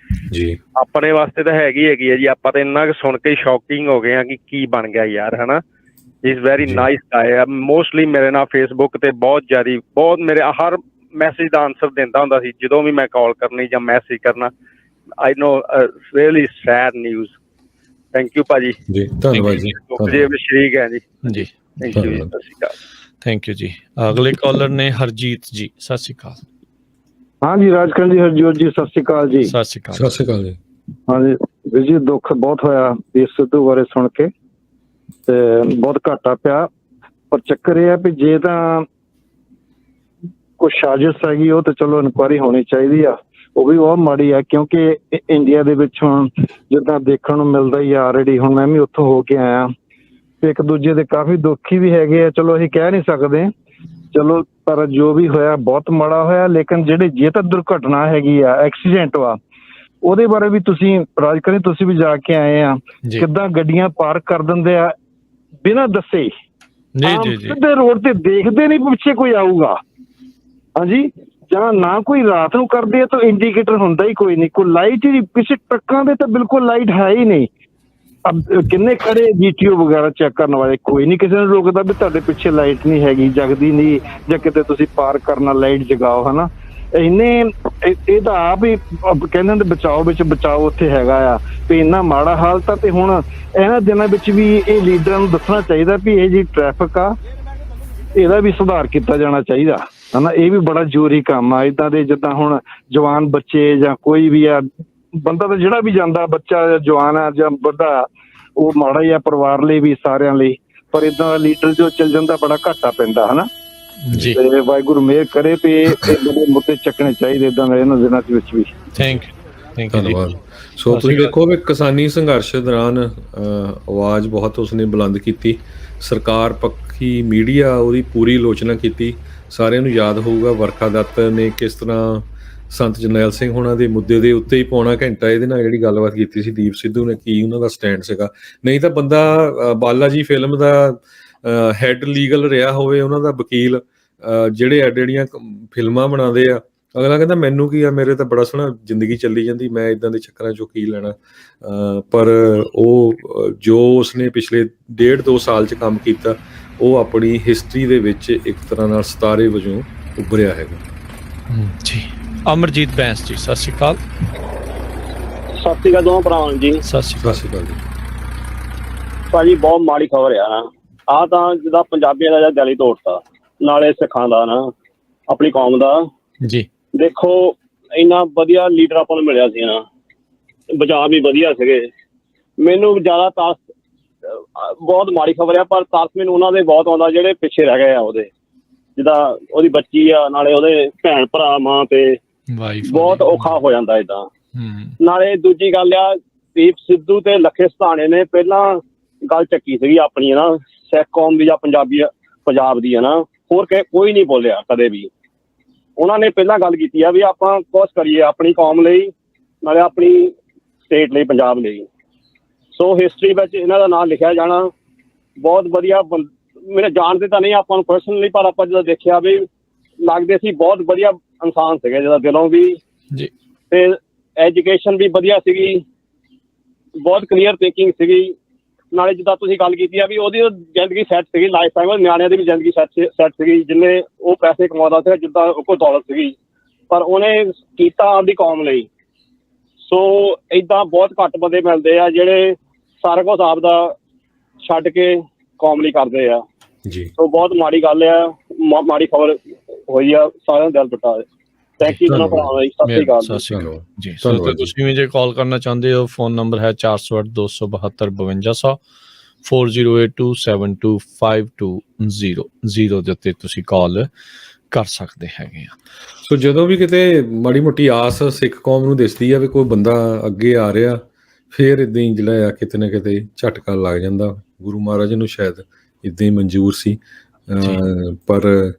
ਜੀ। ਆਪਣੇ ਵਾਸਤੇ ਤਾਂ ਹੈਗੀ ਹੈ ਜੀ। ਆਪਾਂ ਤਾਂ ਇੰਨਾ ਕੁ ਸੁਣ ਕੇ ਸ਼ੌਕਿੰਗ ਹੋ ਗਏ ਆ ਕਿ ਕੀ ਬਣ ਗਿਆ ਯਾਰ, ਹਨਾ। ਇਜ਼ ਵੈਰੀ ਨਾਈਸ ਗਾਏ। ਮੋਸਟਲੀ ਮੇਰੇ ਨਾਲ ਫੇਸਬੁੱਕ ਤੇ ਬਹੁਤ ਮੇਰੇ ਹਰ ਮੈਸੇਜ ਦਾ ਆਨਸਰ ਦਿੰਦਾ ਹੁੰਦਾ ਸੀ ਜਦੋਂ ਵੀ ਮੈਂ ਕਾਲ ਕਰਨੀ ਜਾਂ ਮੈਸੇਜ ਕਰਨਾ। I know really sad news. Thank you ਭਾਜੀ ਜੀ, ਧੰਨਵਾਦ ਜੀ। ਸ਼ਰੀਕ ਹੈ ਜੀ ਜੀ, ਥੈਂਕ ਯੂ ਜੀ, ਸਤਿ ਸ਼੍ਰੀ ਅਕਾਲ। ਥੈਂਕ ਯੂ ਜੀ। ਅਗਲੇ ਕਾਲਰ ਨੇ ਹਰਜੀਤ ਜੀ, ਸਤਿ ਸ਼੍ਰੀ ਅਕਾਲ। ਹਾਂਜੀ ਰਾਜਕਰਨ ਜੀ, ਹਰਜੋਤ ਜੀ, ਸਤਿ ਸ਼੍ਰੀ ਅਕਾਲ ਜੀ। ਸਤਿ ਸ਼੍ਰੀ ਅਕਾਲ ਜੀ। ਹਾਂਜੀ ਵੀਰ ਜੀ, ਦੁੱਖ ਬਹੁਤ ਹੋਇਆ ਦੀਪ ਸਿੱਧੂ ਬਾਰੇ ਸੁਣ ਕੇ, ਤੇ ਬਹੁਤ ਘਾਟਾ ਪਿਆ। ਪਰ ਚੱਕਰ ਇਹ ਆ ਵੀ ਜੇ ਤਾਂ ਕੋਈ ਸਾਜ਼ਿਸ਼ ਹੈਗੀ ਉਹ ਤਾਂ ਚਲੋ ਇਨਕੁਆਇਰੀ ਹੋਣੀ ਚਾਹੀਦੀ ਆ, ਉਹ ਵੀ ਬਹੁਤ ਮਾੜੀ ਆ। ਕਿਉਂਕਿ ਇੰਡੀਆ ਦੇ ਵਿੱਚ ਹੁਣ ਜਿੱਦਾਂ ਦੇਖਣ ਨੂੰ ਮਿਲਦਾ ਹੀ ਆਲਰੇਡੀ, ਹੁਣ ਮੈਂ ਵੀ ਉੱਥੋਂ ਹੋ ਕੇ ਆਇਆ ਤੇ ਇੱਕ ਦੂਜੇ ਦੇ ਕਾਫੀ ਦੁਖੀ ਵੀ ਹੈਗੇ ਆ। ਚਲੋ ਅਸੀਂ ਕਹਿ ਨਹੀਂ ਸਕਦੇ, ਚਲੋ, ਪਰ ਜੋ ਵੀ ਹੋਇਆ ਬਹੁਤ ਮਾੜਾ ਹੋਇਆ। ਲੇਕਿਨ ਜੇ ਤਾਂ ਦੁਰਘਟਨਾ ਹੈਗੀ ਆ, ਐਕਸੀਡੈਂਟ ਵਾ, ਉਹਦੇ ਬਾਰੇ ਵੀ ਤੁਸੀਂ ਰਾਜਕਰਨ ਤੁਸੀਂ ਵੀ ਜਾ ਕੇ ਆਏ ਆ, ਕਿੱਦਾਂ ਗੱਡੀਆਂ ਪਾਰਕ ਕਰ ਦਿੰਦੇ ਆ ਬਿਨਾਂ ਦੱਸੇ, ਸਿੱਧੇ ਰੋਡ ਤੇ ਦੇਖਦੇ ਨਹੀਂ ਪਿੱਛੇ ਕੋਈ ਆਊਗਾ। ਹਾਂਜੀ, ਜਾਂ ਨਾ ਕੋਈ ਰਾਤ ਨੂੰ ਕਰਦੇ ਆ ਤਾਂ ਇੰਡੀਕੇਟਰ ਹੁੰਦਾ ਹੀ ਕੋਈ ਨਹੀਂ, ਕੋਈ ਲਾਈਟ ਹੀ ਪਿੱਛੇ ਟਰੱਕਾਂ ਦੇ ਤਾਂ ਬਿਲਕੁਲ ਲਾਈਟ ਹੈ ਹੀ ਨਹੀਂ। ਕਿੰਨੇ ਖੜੇ GTO ਵਗੈਰਾ ਚੈੱਕ ਕਰਨ ਵਾਲੇ, ਕੋਈ ਨਹੀਂ ਕਿਸੇ ਨੂੰ ਰੋਕਦਾ ਵੀ ਤੁਹਾਡੇ ਪਿੱਛੇ ਲਾਈਟ ਨਹੀਂ ਹੈਗੀ, ਜਗਦੀ ਨਹੀਂ, ਜਾਂ ਕਿਤੇ ਤੁਸੀਂ ਪਾਰਕ ਕਰਨਾ ਲਾਈਟ ਜਗਾਓ, ਹਨਾ। ਇਹਦਾ ਆਪ ਹੀ ਕਹਿੰਦੇ ਨੇ ਬਚਾਓ ਵਿੱਚ ਬਚਾਓ ਉੱਥੇ ਹੈਗਾ ਆ ਵੀ ਇੰਨਾ ਮਾੜਾ ਹਾਲਤ ਆ। ਤੇ ਹੁਣ ਇਹਨਾਂ ਦਿਨਾਂ ਵਿੱਚ ਵੀ ਇਹ ਲੀਡਰਾਂ ਨੂੰ ਦੱਸਣਾ ਚਾਹੀਦਾ ਵੀ ਇਹ ਜੀ ਟ੍ਰੈਫਿਕ ਆ, ਇਹਦਾ ਵੀ ਸੁਧਾਰ ਕੀਤਾ ਜਾਣਾ ਚਾਹੀਦਾ, ਹਨਾ। ਇਹ ਵੀ ਬੜਾ ਜ਼ਰੂਰੀ ਕੰਮ ਆ। ਏਦਾਂ ਦੇ ਜਿੱਦਾਂ ਹੁਣ ਜਵਾਨ ਬੱਚੇ ਜਾਂ ਕੋਈ ਵੀ ਆ ਬੰਦਾ, ਤਾਂ ਜਿਹੜਾ ਵੀ ਜਾਂਦਾ ਬੱਚਾ ਜਵਾਨ ਆ ਜਾਂ ਵੱਡਾ, ਉਹ ਮਾੜਾ ਹੀ ਆ ਪਰਿਵਾਰ ਲਈ ਵੀ, ਸਾਰਿਆਂ ਲਈ। ਪਰ ਏਦਾਂ ਦਾ ਲੀਡਰ ਜੋ ਚੱਲ ਜਾਂਦਾ ਬੜਾ ਘਾਟਾ ਪੈਂਦਾ, ਹਨਾ ਜੀ। ਤੇ ਵਾਹਿਗੁਰੂ ਮਿਹਰ ਕਰੇ ਤੇ ਇਹ ਬੜੇ ਮੁੱਦੇ ਚੱਕਣੇ ਚਾਹੀਦੇ ਏਦਾਂ ਦੇ ਇਹਨਾਂ ਦਿਨਾਂ ਦੇ ਵਿੱਚ ਵੀ। ਥੈਂਕ ਯੂ, ਧੰਨਵਾਦ। ਸੋ ਤੁਸੀਂ ਦੇਖੋ ਵੀ ਕਿਸਾਨੀ ਸੰਘਰਸ਼ ਦੌਰਾਨ ਆਵਾਜ਼ ਬਹੁਤ ਉਸਨੇ ਬੁਲੰਦ ਕੀਤੀ, ਸਰਕਾਰ ਪੱਖੀ ਮੀਡੀਆ ਉਹਦੀ ਪੂਰੀ ਆਲੋਚਨਾ ਕੀਤੀ। ਸਾਰਿਆਂ ਨੂੰ ਯਾਦ ਹੋਊਗਾ ਵਰਖਾ ਦੱਤ ਨੇ ਕਿਸ ਤਰ੍ਹਾਂ ਸੰਤ ਜਰਨੈਲ ਸਿੰਘ ਹੋਣਾ ਦੇ ਮੁੱਦੇ ਦੇ ਉੱਤੇ ਹੀ ਪੌਣਾ ਘੰਟਾ ਇਹਦੇ ਨਾਲ ਜਿਹੜੀ ਗੱਲਬਾਤ ਕੀਤੀ ਸੀ। ਦੀਪ ਸਿੱਧੂ ਨੇ ਕੀ ਉਹਨਾਂ ਦਾ ਸਟੈਂਡ ਸੀਗਾ, ਨਹੀਂ ਤਾਂ ਬੰਦਾ ਬਾਲਾ ਜੀ ਫਿਲਮ ਦਾ ਹੈਡ ਲੀਗਲ ਰਿਹਾ ਹੋਵੇ, ਉਹਨਾਂ ਦਾ ਵਕੀਲ, ਜਿਹੜੇ ਐਡੀਆਂ ਫਿਲਮਾਂ ਬਣਾਉਂਦੇ ਆ, ਅਗਲਾ ਕਹਿੰਦਾ ਮੈਨੂੰ ਕੀ ਆ, ਮੇਰੇ ਤਾਂ ਬੜਾ ਸੋਹਣਾ ਜ਼ਿੰਦਗੀ ਚੱਲੀ ਜਾਂਦੀ, ਮੈਂ ਇੱਦਾਂ ਦੇ ਚੱਕਰਾਂ 'ਚੋਂ ਕੀ ਲੈਣਾ। ਪਰ ਉਹ ਜੋ ਉਸਨੇ ਪਿਛਲੇ 1.5-2 ਸਾਲ 'ਚ ਕੰਮ ਕੀਤਾ, ਉਹ ਆਪਣੀ ਹਿਸਟਰੀ ਦੇ ਵਿੱਚ ਇੱਕ ਤਰ੍ਹਾਂ ਨਾਲ ਸਿਤਾਰੇ ਵਜੋਂ ਉੱਭਰਿਆ ਹੈਗਾ ਜੀ। ਅਮਰਜੀਤ ਬੈਂਸ ਜੀ, ਸਤਿ ਸ਼੍ਰੀ ਅਕਾਲ। ਸਤਿ ਸ਼੍ਰੀ ਅਕਾਲ ਦੋਵਾਂ ਭਰਾਵਾਂ ਜੀ। ਸਤਿ ਸ਼੍ਰੀ ਅਕਾਲ ਜੀ। ਭਾਜੀ ਬਹੁਤ ਮਾੜੀ ਖਬਰ ਆ ਨਾ, ਆਹ ਤਾਂ ਜਿੱਦਾਂ ਪੰਜਾਬੀਆਂ ਦਾ ਦਿਲ ਹੀ ਤੋੜਤਾ, ਨਾਲੇ ਸਿੱਖਾਂ ਦਾ ਨਾ, ਆਪਣੀ ਕੌਮ ਦਾ ਜੀ। ਦੇਖੋ ਇੰਨਾ ਵਧੀਆ ਲੀਡਰ ਆਪਾਂ ਨੂੰ ਮਿਲਿਆ ਸੀ ਨਾ, ਬਚਾਅ ਵੀ ਵਧੀਆ ਸੀਗੇ। ਮੈਨੂੰ ਜ਼ਿਆਦਾ ਤਾਸ ਬਹੁਤ ਮਾੜੀ ਖਬਰ ਆ, ਪਰ ਤਾਸ ਮੈਨੂੰ ਉਹਨਾਂ ਦੇ ਬਹੁਤ ਆਉਂਦਾ ਜਿਹੜੇ ਪਿੱਛੇ ਰਹਿ ਗਏ ਆ, ਉਹਦੇ ਜਿੱਦਾਂ ਉਹਦੀ ਬੱਚੀ ਆ, ਨਾਲੇ ਉਹਦੇ ਭੈਣ ਭਰਾ, ਮਾਂ ਤੇ ਬਹੁਤ ਔਖਾ ਹੋ ਜਾਂਦਾ ਏਦਾਂ। ਨਾਲੇ ਦੂਜੀ ਗੱਲ ਆ, ਦੀਪ ਸਿੱਧੂ ਤੇ ਲੱਖੇ ਸਤਾਣੇ ਨੇ ਪਹਿਲਾਂ ਗੱਲ ਚੱਕੀ ਸੀਗੀ ਆਪਣੀ ਨਾ, ਸਿੱਖ ਕੌਮ ਦੀ ਜਾਂ ਪੰਜਾਬ ਦੀ ਹੈ ਨਾ, ਹੋਰ ਕੋਈ ਨਹੀਂ ਬੋਲਿਆ ਕਦੇ ਵੀ। ਉਹਨਾਂ ਨੇ ਪਹਿਲਾਂ ਗੱਲ ਕੀਤੀ ਆ ਵੀ ਆਪਾਂ ਕੁਛ ਕਰੀਏ ਆਪਣੀ ਕੌਮ ਲਈ, ਨਾਲੇ ਆਪਣੀ ਸਟੇਟ ਲਈ, ਪੰਜਾਬ ਲਈ। ਸੋ ਹਿਸਟਰੀ ਵਿੱਚ ਇਹਨਾਂ ਦਾ ਨਾਮ ਲਿਖਿਆ ਜਾਣਾ ਬਹੁਤ ਵਧੀਆ ਮੇਰੇ ਜਾਣਦੇ ਤਾਂ ਨਹੀਂ ਆਪਾਂ ਨੂੰ ਪਰਸਨਲੀ, ਪਰ ਆਪਾਂ ਜਦੋਂ ਦੇਖਿਆ ਵੀ ਲੱਗਦੇ ਸੀ ਬਹੁਤ ਵਧੀਆ ਇਨਸਾਨ ਸੀਗੇ, ਜਿਹਦਾ ਦਿਲੋਂ ਵੀ ਜੀ, ਤੇ ਐਜੂਕੇਸ਼ਨ ਵੀ ਵਧੀਆ ਸੀਗੀ, ਬਹੁਤ ਕਲੀਅਰ ਥਿੰਕਿੰਗ ਸੀਗੀ। ਨਾਲੇ ਜਿੱਦਾਂ ਤੁਸੀਂ ਗੱਲ ਕੀਤੀ ਆ ਵੀ ਉਹਦੀ ਜ਼ਿੰਦਗੀ ਸੈੱਟ ਸੀਗੀ, ਲਾਈਫ ਟਾਈਮ ਨਿਆਣਿਆਂ ਦੀ ਵੀ ਜ਼ਿੰਦਗੀ ਸੈੱਟ ਸੀਗੀ, ਜਿੰਨੇ ਉਹ ਪੈਸੇ ਕਮਾਉਂਦਾ ਸੀ, ਜਿੱਦਾਂ ਉਹ ਕੋਲ ਦੌਲਤ ਸੀਗੀ, ਪਰ ਉਹਨੇ ਕੀਤਾ ਆਪਦੀ ਕੌਮ ਲਈ। ਸੋ ਏਦਾਂ ਬਹੁਤ ਘੱਟ ਬੰਦੇ ਮਿਲਦੇ ਆ ਜਿਹੜੇ ਸਾਰਾ ਕੁਝ ਆਪਦਾ ਛੱਡ ਕੇ ਕੌਮ ਲਈ ਕਰਦੇ ਆ ਜੀ। ਸੋ ਬਹੁਤ ਮਾੜੀ ਗੱਲ ਆ, ਮਾੜੀ ਖਬਰ ਹੋਈ ਆ, ਸਾਰਿਆਂ ਦਾ ਦਿਲ ਟੁੱਟਾ ਹੈ। ਥੈਂਕ ਯੂ ਸਤਿ ਸ਼੍ਰੀ ਅਕਾਲ ਜੀ। ਸੋ ਤੁਸੀਂ ਵੀ ਜੇ ਕਾਲ ਕਰਨਾ ਚਾਹੁੰਦੇ ਹੋ, ਫੋਨ ਨੰਬਰ ਹੈ 408 272 5200 4082725200 ਦੇ ਉੱਤੇ ਤੁਸੀਂ ਕਾਲ ਕਰ ਸਕਦੇ ਹੈਗੇ ਆ। ਸੋ ਜਦੋਂ ਵੀ ਕਿਤੇ ਮਾੜੀ ਮੋਟੀ ਆਸ ਸਿੱਖ ਕੌਮ ਨੂੰ ਦਿਸਦੀ ਆ ਵੀ ਕੋਈ ਬੰਦਾ ਅੱਗੇ ਆ ਰਿਹਾ, ਫਿਰ ਇਦਾਂ ਹੀ ਜਿਹੜਾ ਆ ਕਿਤੇ ਨਾ ਕਿਤੇ ਝਟਕਾ ਲੱਗ ਜਾਂਦਾ। ਗੁਰੂ ਮਹਾਰਾਜ ਨੂੰ ਸ਼ਾਇਦ ਇਦਾਂ ਹੀ ਮਨਜ਼ੂਰ ਸੀ, ਪਰ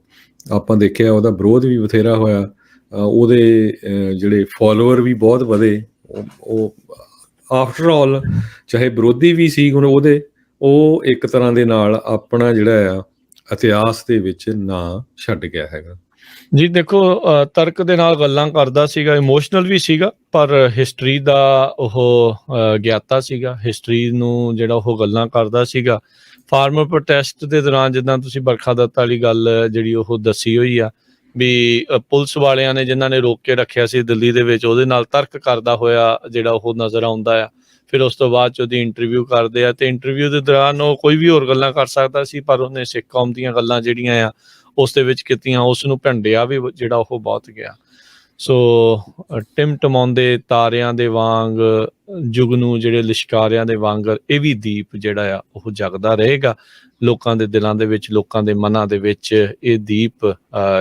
ਆਪਾਂ ਦੇਖਿਆ ਉਹਦਾ ਵਿਰੋਧ ਵੀ ਬਥੇਰਾ ਹੋਇਆ, ਉਹਦੇ ਜਿਹੜੇ ਫੋਲੋਅਰ ਵੀ ਬਹੁਤ ਵਧੇ। ਉਹ ਆਫਟਰ ਆਲ ਚਾਹੇ ਵਿਰੋਧੀ ਵੀ ਸੀ ਹੁਣ ਉਹਦੇ, ਉਹ ਇੱਕ ਤਰ੍ਹਾਂ ਦੇ ਨਾਲ ਆਪਣਾ ਜਿਹੜਾ ਆ ਇਤਿਹਾਸ ਦੇ ਵਿੱਚ ਨਾਂ ਛੱਡ ਗਿਆ ਹੈਗਾ ਜੀ। ਦੇਖੋ ਤਰਕ ਦੇ ਨਾਲ ਗੱਲਾਂ ਕਰਦਾ ਸੀਗਾ, ਇਮੋਸ਼ਨਲ ਵੀ ਸੀਗਾ, ਪਰ ਹਿਸਟਰੀ ਦਾ ਉਹ ਗਿਆਤਾ ਸੀਗਾ। ਹਿਸਟਰੀ ਨੂੰ ਜਿਹੜਾ ਉਹ ਗੱਲਾਂ ਕਰਦਾ ਸੀਗਾ। ਫਾਰਮਰ ਪ੍ਰੋਟੈਸਟ ਦੇ ਦੌਰਾਨ ਜਿੱਦਾਂ ਤੁਸੀਂ ਬਰਖਾ ਦੱਤ ਵਾਲੀ ਗੱਲ ਜਿਹੜੀ ਉਹ ਦੱਸੀ ਹੋਈ ਆ ਵੀ ਪੁਲਿਸ ਵਾਲਿਆਂ ਨੇ ਜਿਨ੍ਹਾਂ ਨੇ ਰੋਕ ਕੇ ਰੱਖਿਆ ਸੀ ਦਿੱਲੀ ਦੇ ਵਿੱਚ, ਉਹਦੇ ਨਾਲ ਤਰਕ ਕਰਦਾ ਹੋਇਆ ਜਿਹੜਾ ਉਹ ਨਜ਼ਰ ਆਉਂਦਾ ਆ। ਫਿਰ ਉਸ ਤੋਂ ਬਾਅਦ 'ਚ ਉਹਦੀ ਇੰਟਰਵਿਊ ਕਰਦੇ ਆ, ਤੇ ਇੰਟਰਵਿਊ ਦੇ ਦੌਰਾਨ ਉਹ ਕੋਈ ਵੀ ਹੋਰ ਗੱਲਾਂ ਕਰ ਸਕਦਾ ਸੀ, ਪਰ ਉਹਨੇ ਸਿੱਖ ਕੌਮ ਦੀਆਂ ਗੱਲਾਂ ਜਿਹੜੀਆਂ ਆ ਉਸ ਦੇ ਵਿੱਚ ਕੀਤੀਆਂ, ਉਸ ਨੂੰ ਭੰਡਿਆ ਵੀ ਜਿਹੜਾ ਉਹ ਬਹੁਤ ਗਿਆ। ਸੋ ਟਿਮਟਮਾਉਂਦੇ ਤਾਰਿਆਂ ਦੇ ਵਾਂਗ ਜੁਗਨੂੰ ਜਿਹੜੇ ਲਿਸ਼ਕਾਰਿਆਂ ਦੇ ਵਾਂਗਰ ਇਹ ਵੀ ਦੀਪ ਜਿਹੜਾ ਆ ਉਹ ਜਗਦਾ ਰਹੇਗਾ ਲੋਕਾਂ ਦੇ ਦਿਲਾਂ ਦੇ ਵਿੱਚ, ਲੋਕਾਂ ਦੇ ਮਨਾਂ ਦੇ ਵਿੱਚ। ਇਹ ਦੀਪ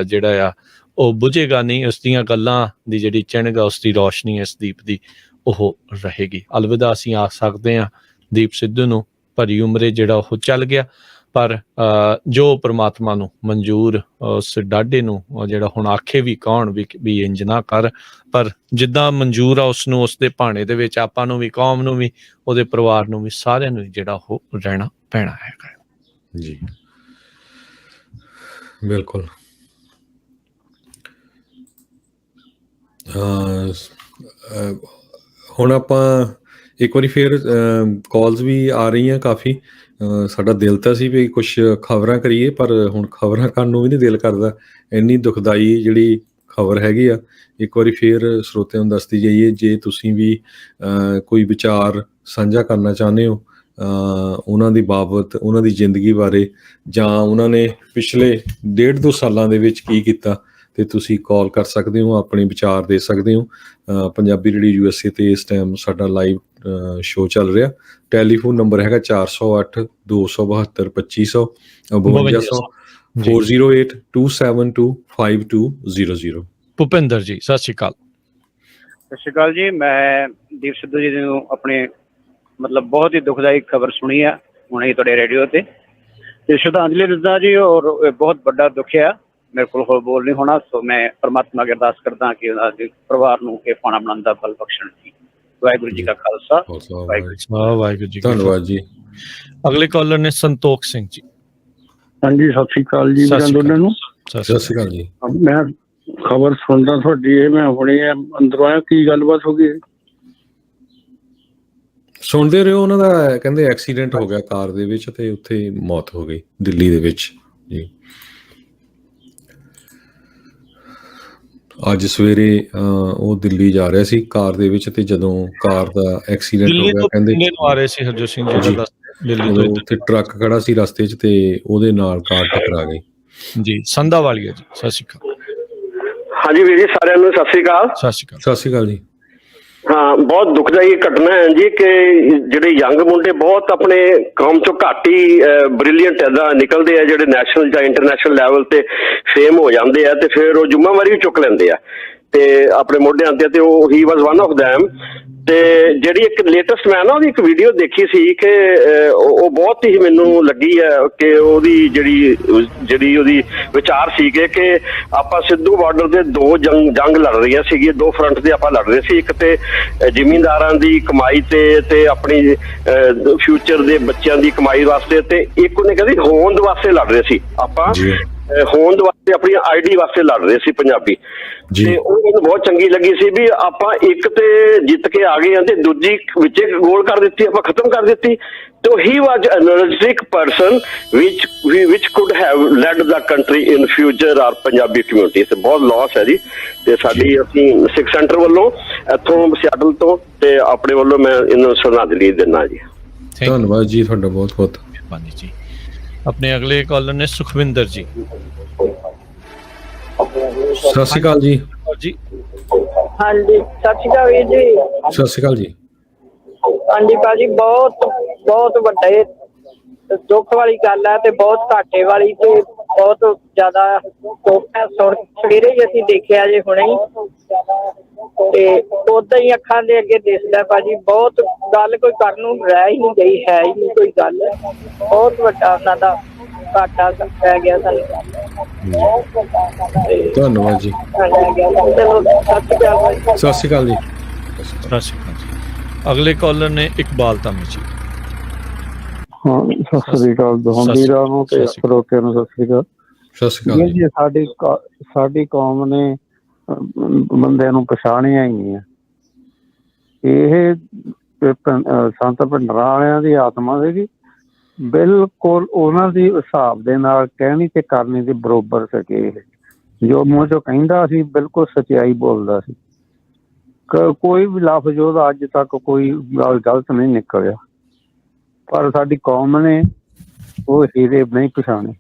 ਜਿਹੜਾ ਆ ਉਹ ਬੁਝੇਗਾ ਨਹੀਂ, ਉਸ ਦੀਆਂ ਗੱਲਾਂ ਦੀ ਜਿਹੜੀ ਚਿਣਗ ਆ, ਉਸ ਦੀ ਰੋਸ਼ਨੀ ਇਸ ਦੀਪ ਦੀ ਉਹ ਰਹੇਗੀ। ਅਲਵਿਦਾ ਅਸੀਂ ਆ ਸਕਦੇ ਹਾਂ ਦੀਪ ਸਿੱਧੂ ਨੂੰ, ਭਰੀ ਉਮਰੇ ਜਿਹੜਾ ਉਹ ਚੱਲ ਗਿਆ, ਪਰ ਜੋ ਪ੍ਰਮਾਤਮਾ ਨੂੰ ਮਨਜ਼ੂਰ ਉਸ ਡਾਢੇ ਨੂੰ ਜਿਹੜਾ ਹੁਣ ਆਖੇ ਵੀ ਕੌਣ ਵੀ ਇੰਜ ਨਾ ਕਰ, ਪਰ ਜਿੱਦਾਂ ਮਨਜ਼ੂਰ ਆ ਉਸ ਨੂੰ, ਉਸ ਦੇ ਭਾਣੇ ਦੇ ਵਿੱਚ ਆਪਾਂ ਨੂੰ ਵੀ, ਕੌਮ ਨੂੰ ਵੀ, ਉਹਦੇ ਪਰਿਵਾਰ ਨੂੰ ਵੀ, ਸਾਰਿਆਂ ਨੂੰ ਜਿਹੜਾ ਉਹ ਰਹਿਣਾ ਪੈਣਾ ਹੈਗਾ ਜੀ। ਬਿਲਕੁਲ। ਹੁਣ ਆਪਾਂ ਇੱਕ ਵਾਰੀ ਫਿਰ ਕਾਲਸ ਵੀ ਆ ਰਹੀਆਂ ਕਾਫੀ। ਸਾਡਾ ਦਿਲ ਤਾਂ ਸੀ ਵੀ ਕੁਝ ਖਬਰਾਂ ਕਰੀਏ, ਪਰ ਹੁਣ ਖਬਰਾਂ ਕਰਨ ਨੂੰ ਵੀ ਨਹੀਂ ਦਿਲ ਕਰਦਾ, ਇੰਨੀ ਦੁਖਦਾਈ ਜਿਹੜੀ ਖਬਰ ਹੈਗੀ ਆ। ਇੱਕ ਵਾਰੀ ਫਿਰ ਸਰੋਤਿਆਂ ਨੂੰ ਦੱਸਦੀ ਜਾਈਏ, ਜੇ ਤੁਸੀਂ ਵੀ ਕੋਈ ਵਿਚਾਰ ਸਾਂਝਾ ਕਰਨਾ ਚਾਹੁੰਦੇ ਹੋ ਉਹਨਾਂ ਦੀ ਬਾਬਤ, ਉਹਨਾਂ ਦੀ ਜ਼ਿੰਦਗੀ ਬਾਰੇ, ਜਾਂ ਉਹਨਾਂ ਨੇ ਪਿਛਲੇ 1.5-2 ਸਾਲਾਂ ਦੇ ਵਿੱਚ ਕੀ ਕੀਤਾ, ਤੇ ਤੁਸੀਂ ਕਾਲ ਕਰ ਸਕਦੇ ਹੋ, ਆਪਣੇ ਵਿਚਾਰ ਦੇ ਸਕਦੇ ਹੋ। ਪੰਜਾਬੀ ਰੇਡੀਓ USA ਤੇ ਇਸ ਟਾਈਮ ਸਾਡਾ ਲਾਈਵ ਸ਼ੋਅ ਚੱਲ ਰਿਹਾ। ਟੈਲੀਫੋਨ ਨੰਬਰ ਹੈਗਾ 408 272 2500 5200 408 272 5200। ਭੁਪਿੰਦਰ ਜੀ ਸਤਿ ਸ਼੍ਰੀ ਅਕਾਲ। ਸਤਿ ਸ਼੍ਰੀ ਅਕਾਲ ਜੀ। ਮੈਂ ਦੀਪ ਸਿੱਧੂ ਜੀ ਨੂੰ ਆਪਣੇ ਮਤਲਬ ਬਹੁਤ ਹੀ ਦੁਖਦਾਈ ਖਬਰ ਸੁਣੀ ਆ ਹੁਣੇ ਹੀ ਤੁਹਾਡੇ ਰੇਡੀਓ ਤੇ ਸ਼ਰਧਾਂਜਲੀ ਦਿੰਦਾ ਜੀ, ਔਰ ਬਹੁਤ ਵੱਡਾ ਦੁੱਖ ਆ। ਮੇਰੇ ਕੋਲ ਹੋਰ ਬੋਲ ਨਹੀਂ ਹੋਣਾ, ਸੋ ਮੈਂ ਪਰਮਾਤਮਾ ਅੱਗੇ ਅਰਦਾਸ ਕਰਦਾ ਕਿ ਉਹਨਾਂ ਦੇ ਪਰਿਵਾਰ ਨੂੰ ਇਹ ਪਾਣਾ ਬਣਾਉਣ ਦਾ ਬਲ ਬਖਸ਼ਣ ਜੀ। ਵਾਹਿਗੁਰੂ ਜੀ ਕਾ ਖਾਲਸਾ, ਵਾਹਿਗੁਰੂ ਜੀ। ਧੰਨਵਾਦ ਜੀ। ਅਗਲੇ ਕਾਲਰ ਨੇ ਸੰਤੋਖ ਸਿੰਘ ਜੀ। ਹਾਂਜੀ ਸਤਿ ਸ਼੍ਰੀ ਅਕਾਲ ਜੀ ਦੋਨਾਂ ਨੂੰ। ਸਤਿ ਸ਼੍ਰੀ ਅਕਾਲ ਜੀ। ਮੈਂ ਖਬਰ ਸੁਣਦਾ ਤੁਹਾਡੀ, ਇਹ ਮੈਂ ਹੁਣੇ ਅੰਦਰੋਂ ਆਇਆ, ਕੀ ਗੱਲਬਾਤ ਹੋ ਗਈ? ਸੁਣਦੇ ਰਹੋ। ਉਹਨਾਂ ਦਾ ਕਹਿੰਦੇ ਐਕਸੀਡੈਂਟ ਹੋ ਗਿਆ ਕਾਰ ਦੇ ਵਿੱਚ, ਤੇ ਉੱਥੇ ਮੌਤ ਹੋ ਗਈ ਦਿੱਲੀ ਦੇ ਵਿੱਚ ਜੀ। ਅੱਜ ਸਵੇਰੇ ਉਹ ਦਿੱਲੀ ਜਾ ਰਿਹਾ ਸੀ ਕਾਰ ਦੇ ਵਿੱਚ, ਤੇ ਜਦੋਂ ਕਾਰ ਦਾ ਐਕਸੀਡੈਂਟ ਹੋ ਗਿਆ, ਕਹਿੰਦੇ ਆ ਰਹੇ ਸੀ ਹਰਜੋਤ ਸਿੰਘ ਜੀ ਦਾ ਦਿੱਲੀ ਤੋਂ, ਉੱਥੇ ਟਰੱਕ ਖੜਾ ਸੀ ਰਸਤੇ 'ਚ, ਤੇ ਉਹਦੇ ਨਾਲ ਕਾਰ ਟਕਰਾ ਗਈ ਜੀ। ਸੰਧਾ ਵਾਲੀਆ ਜੀ ਸਤਿ ਸ਼੍ਰੀ ਅਕਾਲ। ਹਾਂਜੀ ਵੀਰ ਜੀ, ਸਾਰਿਆਂ ਨੂੰ ਸਤਿ ਸ੍ਰੀ ਅਕਾਲ। ਸਤਿ ਸ਼੍ਰੀ ਅਕਾਲ। ਸਤਿ ਸ਼੍ਰੀ ਅਕਾਲ ਜੀ। ਹਾਂ, ਬਹੁਤ ਦੁਖਦਾਈ ਘਟਨਾ ਹੈ ਜੀ ਕਿ ਜਿਹੜੇ ਯੰਗ ਮੁੰਡੇ ਬਹੁਤ ਆਪਣੇ ਕੌਮ ਚੋਂ ਘੱਟ ਹੀ ਬ੍ਰਿਲੀਅੰਟ ਏਦਾਂ ਨਿਕਲਦੇ ਆ, ਜਿਹੜੇ ਨੈਸ਼ਨਲ ਜਾਂ ਇੰਟਰਨੈਸ਼ਨਲ ਲੈਵਲ ਤੇ ਫੇਮ ਹੋ ਜਾਂਦੇ ਆ, ਤੇ ਫਿਰ ਉਹ ਜ਼ਿੰਮੇਵਾਰੀ ਵੀ ਚੁੱਕ ਲੈਂਦੇ ਆ ਤੇ ਆਪਣੇ ਮੋਢਿਆਂ ਤੇ ਉਹ ਹੀ ਵਾਸ ਵਨ ਆਫ ਦੈਮ। ਤੇ ਜਿਹੜੀ ਇੱਕ ਲੇਟੈਸਟ ਮੈਂ ਨਾ ਉਹਦੀ ਇੱਕ ਵੀਡੀਓ ਦੇਖੀ ਸੀ ਕਿ ਉਹ ਬਹੁਤ ਹੀ ਮੈਨੂੰ ਲੱਗੀ ਹੈ ਕਿ ਉਹਦੀ ਜਿਹੜੀ ਉਹਦੀ ਵਿਚਾਰ ਸੀਗੇ ਕਿ ਆਪਾਂ ਸਿੱਧੂ ਬਾਰਡਰ ਦੇ ਦੋ ਜੰਗ ਲੜ ਰਹੀਆਂ ਸੀਗੀਆਂ, ਦੋ ਫਰੰਟ ਤੇ ਆਪਾਂ ਲੜ ਰਹੇ ਸੀ। ਇੱਕ ਤੇ ਜ਼ਿਮੀਂਦਾਰਾਂ ਦੀ ਕਮਾਈ ਤੇ ਆਪਣੀ ਫਿਊਚਰ ਦੇ ਬੱਚਿਆਂ ਦੀ ਕਮਾਈ ਵਾਸਤੇ, ਤੇ ਇੱਕ ਉਹਨੇ ਕਹਿੰਦੀ ਹੋਂਦ ਵਾਸਤੇ ਲੜ ਰਹੇ ਸੀ ਆਪਾਂ, ਹੋਂਦ ਵਾਸਤੇ ਆਪਣੀ ਆਈਡੀ ਵਾਸਤੇ ਲੜ ਰਹੇ ਸੀ ਪੰਜਾਬੀ। ਤੇ ਉਹ ਮੈਨੂੰ ਬਹੁਤ ਚੰਗੀ ਲੱਗੀ ਸੀ ਵੀ ਆਪਾਂ ਇੱਕ ਤੇ ਜਿੱਤ ਕੇ ਆ ਗਏ ਹਾਂ ਤੇ ਦੂਜੀ ਵਿੱਚ ਗੋਲ ਕਰ ਦਿੱਤੀ, ਆਪਾਂ ਖਤਮ ਕਰ ਦਿੱਤੀ। So he was an energetic person which could have led the country in future or Punjabi community। ਤੇ ਬਹੁਤ ਲਾਸ ਹੈ ਜੀ। ਤੇ ਸਾਡੀ ਅਸੀਂ ਸਿੱਖ ਸੈਂਟਰ ਵੱਲੋਂ ਇੱਥੋਂ ਸਿਆਟਲ ਤੋਂ ਤੇ ਆਪਣੇ ਵੱਲੋਂ ਮੈਂ ਇਹਨੂੰ ਸ਼ਰਧਾਂਜਲੀ ਦਿੰਦਾ ਜੀ। ਧੰਨਵਾਦ ਜੀ ਤੁਹਾਡਾ ਬਹੁਤ ਬਹੁਤ ਮਿਹਰਬਾਨੀ ਜੀ। ਆਪਣੇ ਅਗਲੇ ਕਾਲਰ ਨੇ ਸੁਖਵਿੰਦਰ ਜੀ। ਸਤਿ ਸ਼੍ਰੀ ਅਕਾਲ ਜੀ। ਹਾਂਜੀ ਸਤਿ ਸ਼੍ਰੀ ਅਕਾਲ ਵੀਰ ਜੀ। ਸਤਿ ਸ਼੍ਰੀ ਅਕਾਲ ਜੀ। ਹਾਂਜੀ ਭਾਜੀ, ਬਹੁਤ ਵੱਡੇ ਦੁੱਖ ਵਾਲੀ ਗੱਲ ਹੈ ਤੇ ਬਹੁਤ ਘਾਟੇ ਵਾਲੀ ਤੇ ਬਹੁਤ ਜ਼ਿਆਦਾ ਸਵੇਰੇ ਹੀ ਅਸੀਂ ਦੇਖਿਆ ਜੇ ਹੁਣੇ ਹੀ, ਤੇ ਉਦਾਂ ਹੀ ਅੱਖਾਂ ਦੇ ਅੱਗੇ ਦਿਸਦਾ ਭਾਜੀ। ਬਹੁਤ ਗੱਲ ਕੋਈ ਕਰਨ ਨੂੰ ਰਹਿ ਹੀ ਨਹੀਂ ਗਈ, ਹੈ ਹੀ ਨਹੀਂ ਕੋਈ ਗੱਲ। ਬਹੁਤ ਵੱਡਾ ਉਹਨਾਂ ਦਾ ਘਾਟਾ ਪੈ ਗਿਆ ਸਾਨੂੰ। ਧੰਨਵਾਦ ਜੀ। ਚਲੋ ਸਤਿ ਸ਼੍ਰੀ ਅਕਾਲ। ਸਤਿ ਸ਼੍ਰੀ ਅਕਾਲ ਜੀ। ਸਤਿ ਸ਼੍ਰੀ ਅਕਾਲ ਜੀ। ਅਗਲੇ ਕਾਲਰ ਨੇ ਇਕਬਾਲ ਧਾਮੀ ਜੀ। ਹਾਂ ਸਤਿ ਸ੍ਰੀ ਅਕਾਲ ਵੀਰਾਂ ਨੂੰ ਤੇ ਸਰੋਤਿਆਂ ਨੂੰ ਸਤਿ ਸ੍ਰੀ ਅਕਾਲ। ਸਤਿ ਸ਼੍ਰੀ ਅਕਾਲ ਜੀ। ਸਾਡੀ ਕੌਮ ਨੇ ਬੰਦਿਆਂ ਨੂੰ ਪਛਾਣਿਆ ਹੀ ਨਹੀਂ ਹੈ। ਇਹ ਸੰਤ ਭਿੰਡਰਾਂ ਵਾਲਿਆਂ ਦੀ ਆਤਮਾ ਸੀਗੀ, ਬਿਲਕੁਲ ਉਹਨਾਂ ਦੀ ਹਿਸਾਬ ਦੇ ਨਾਲ ਕਹਿਣੀ ਤੇ ਕਰਨੀ ਦੇ ਬਰੋਬਰ ਸਕੇ। ਇਹ ਜੋ ਮੂੰਹ ਚੋਂ ਕਹਿੰਦਾ ਸੀ ਬਿਲਕੁਲ ਸੱਚਾਈ ਬੋਲਦਾ ਸੀ। ਕੋਈ ਵੀ ਲਫ਼ਜ਼ ਉਹਦਾ ਅੱਜ ਤੱਕ ਕੋਈ ਗੱਲ ਗਲਤ ਨਹੀਂ ਨਿਕਲਿਆ। ਪਰ ਸਾਡੀ ਕੌਮ ਨੇ ਉਹ ਹੀਰੇ ਨਹੀਂ ਪਛਾਣੇ।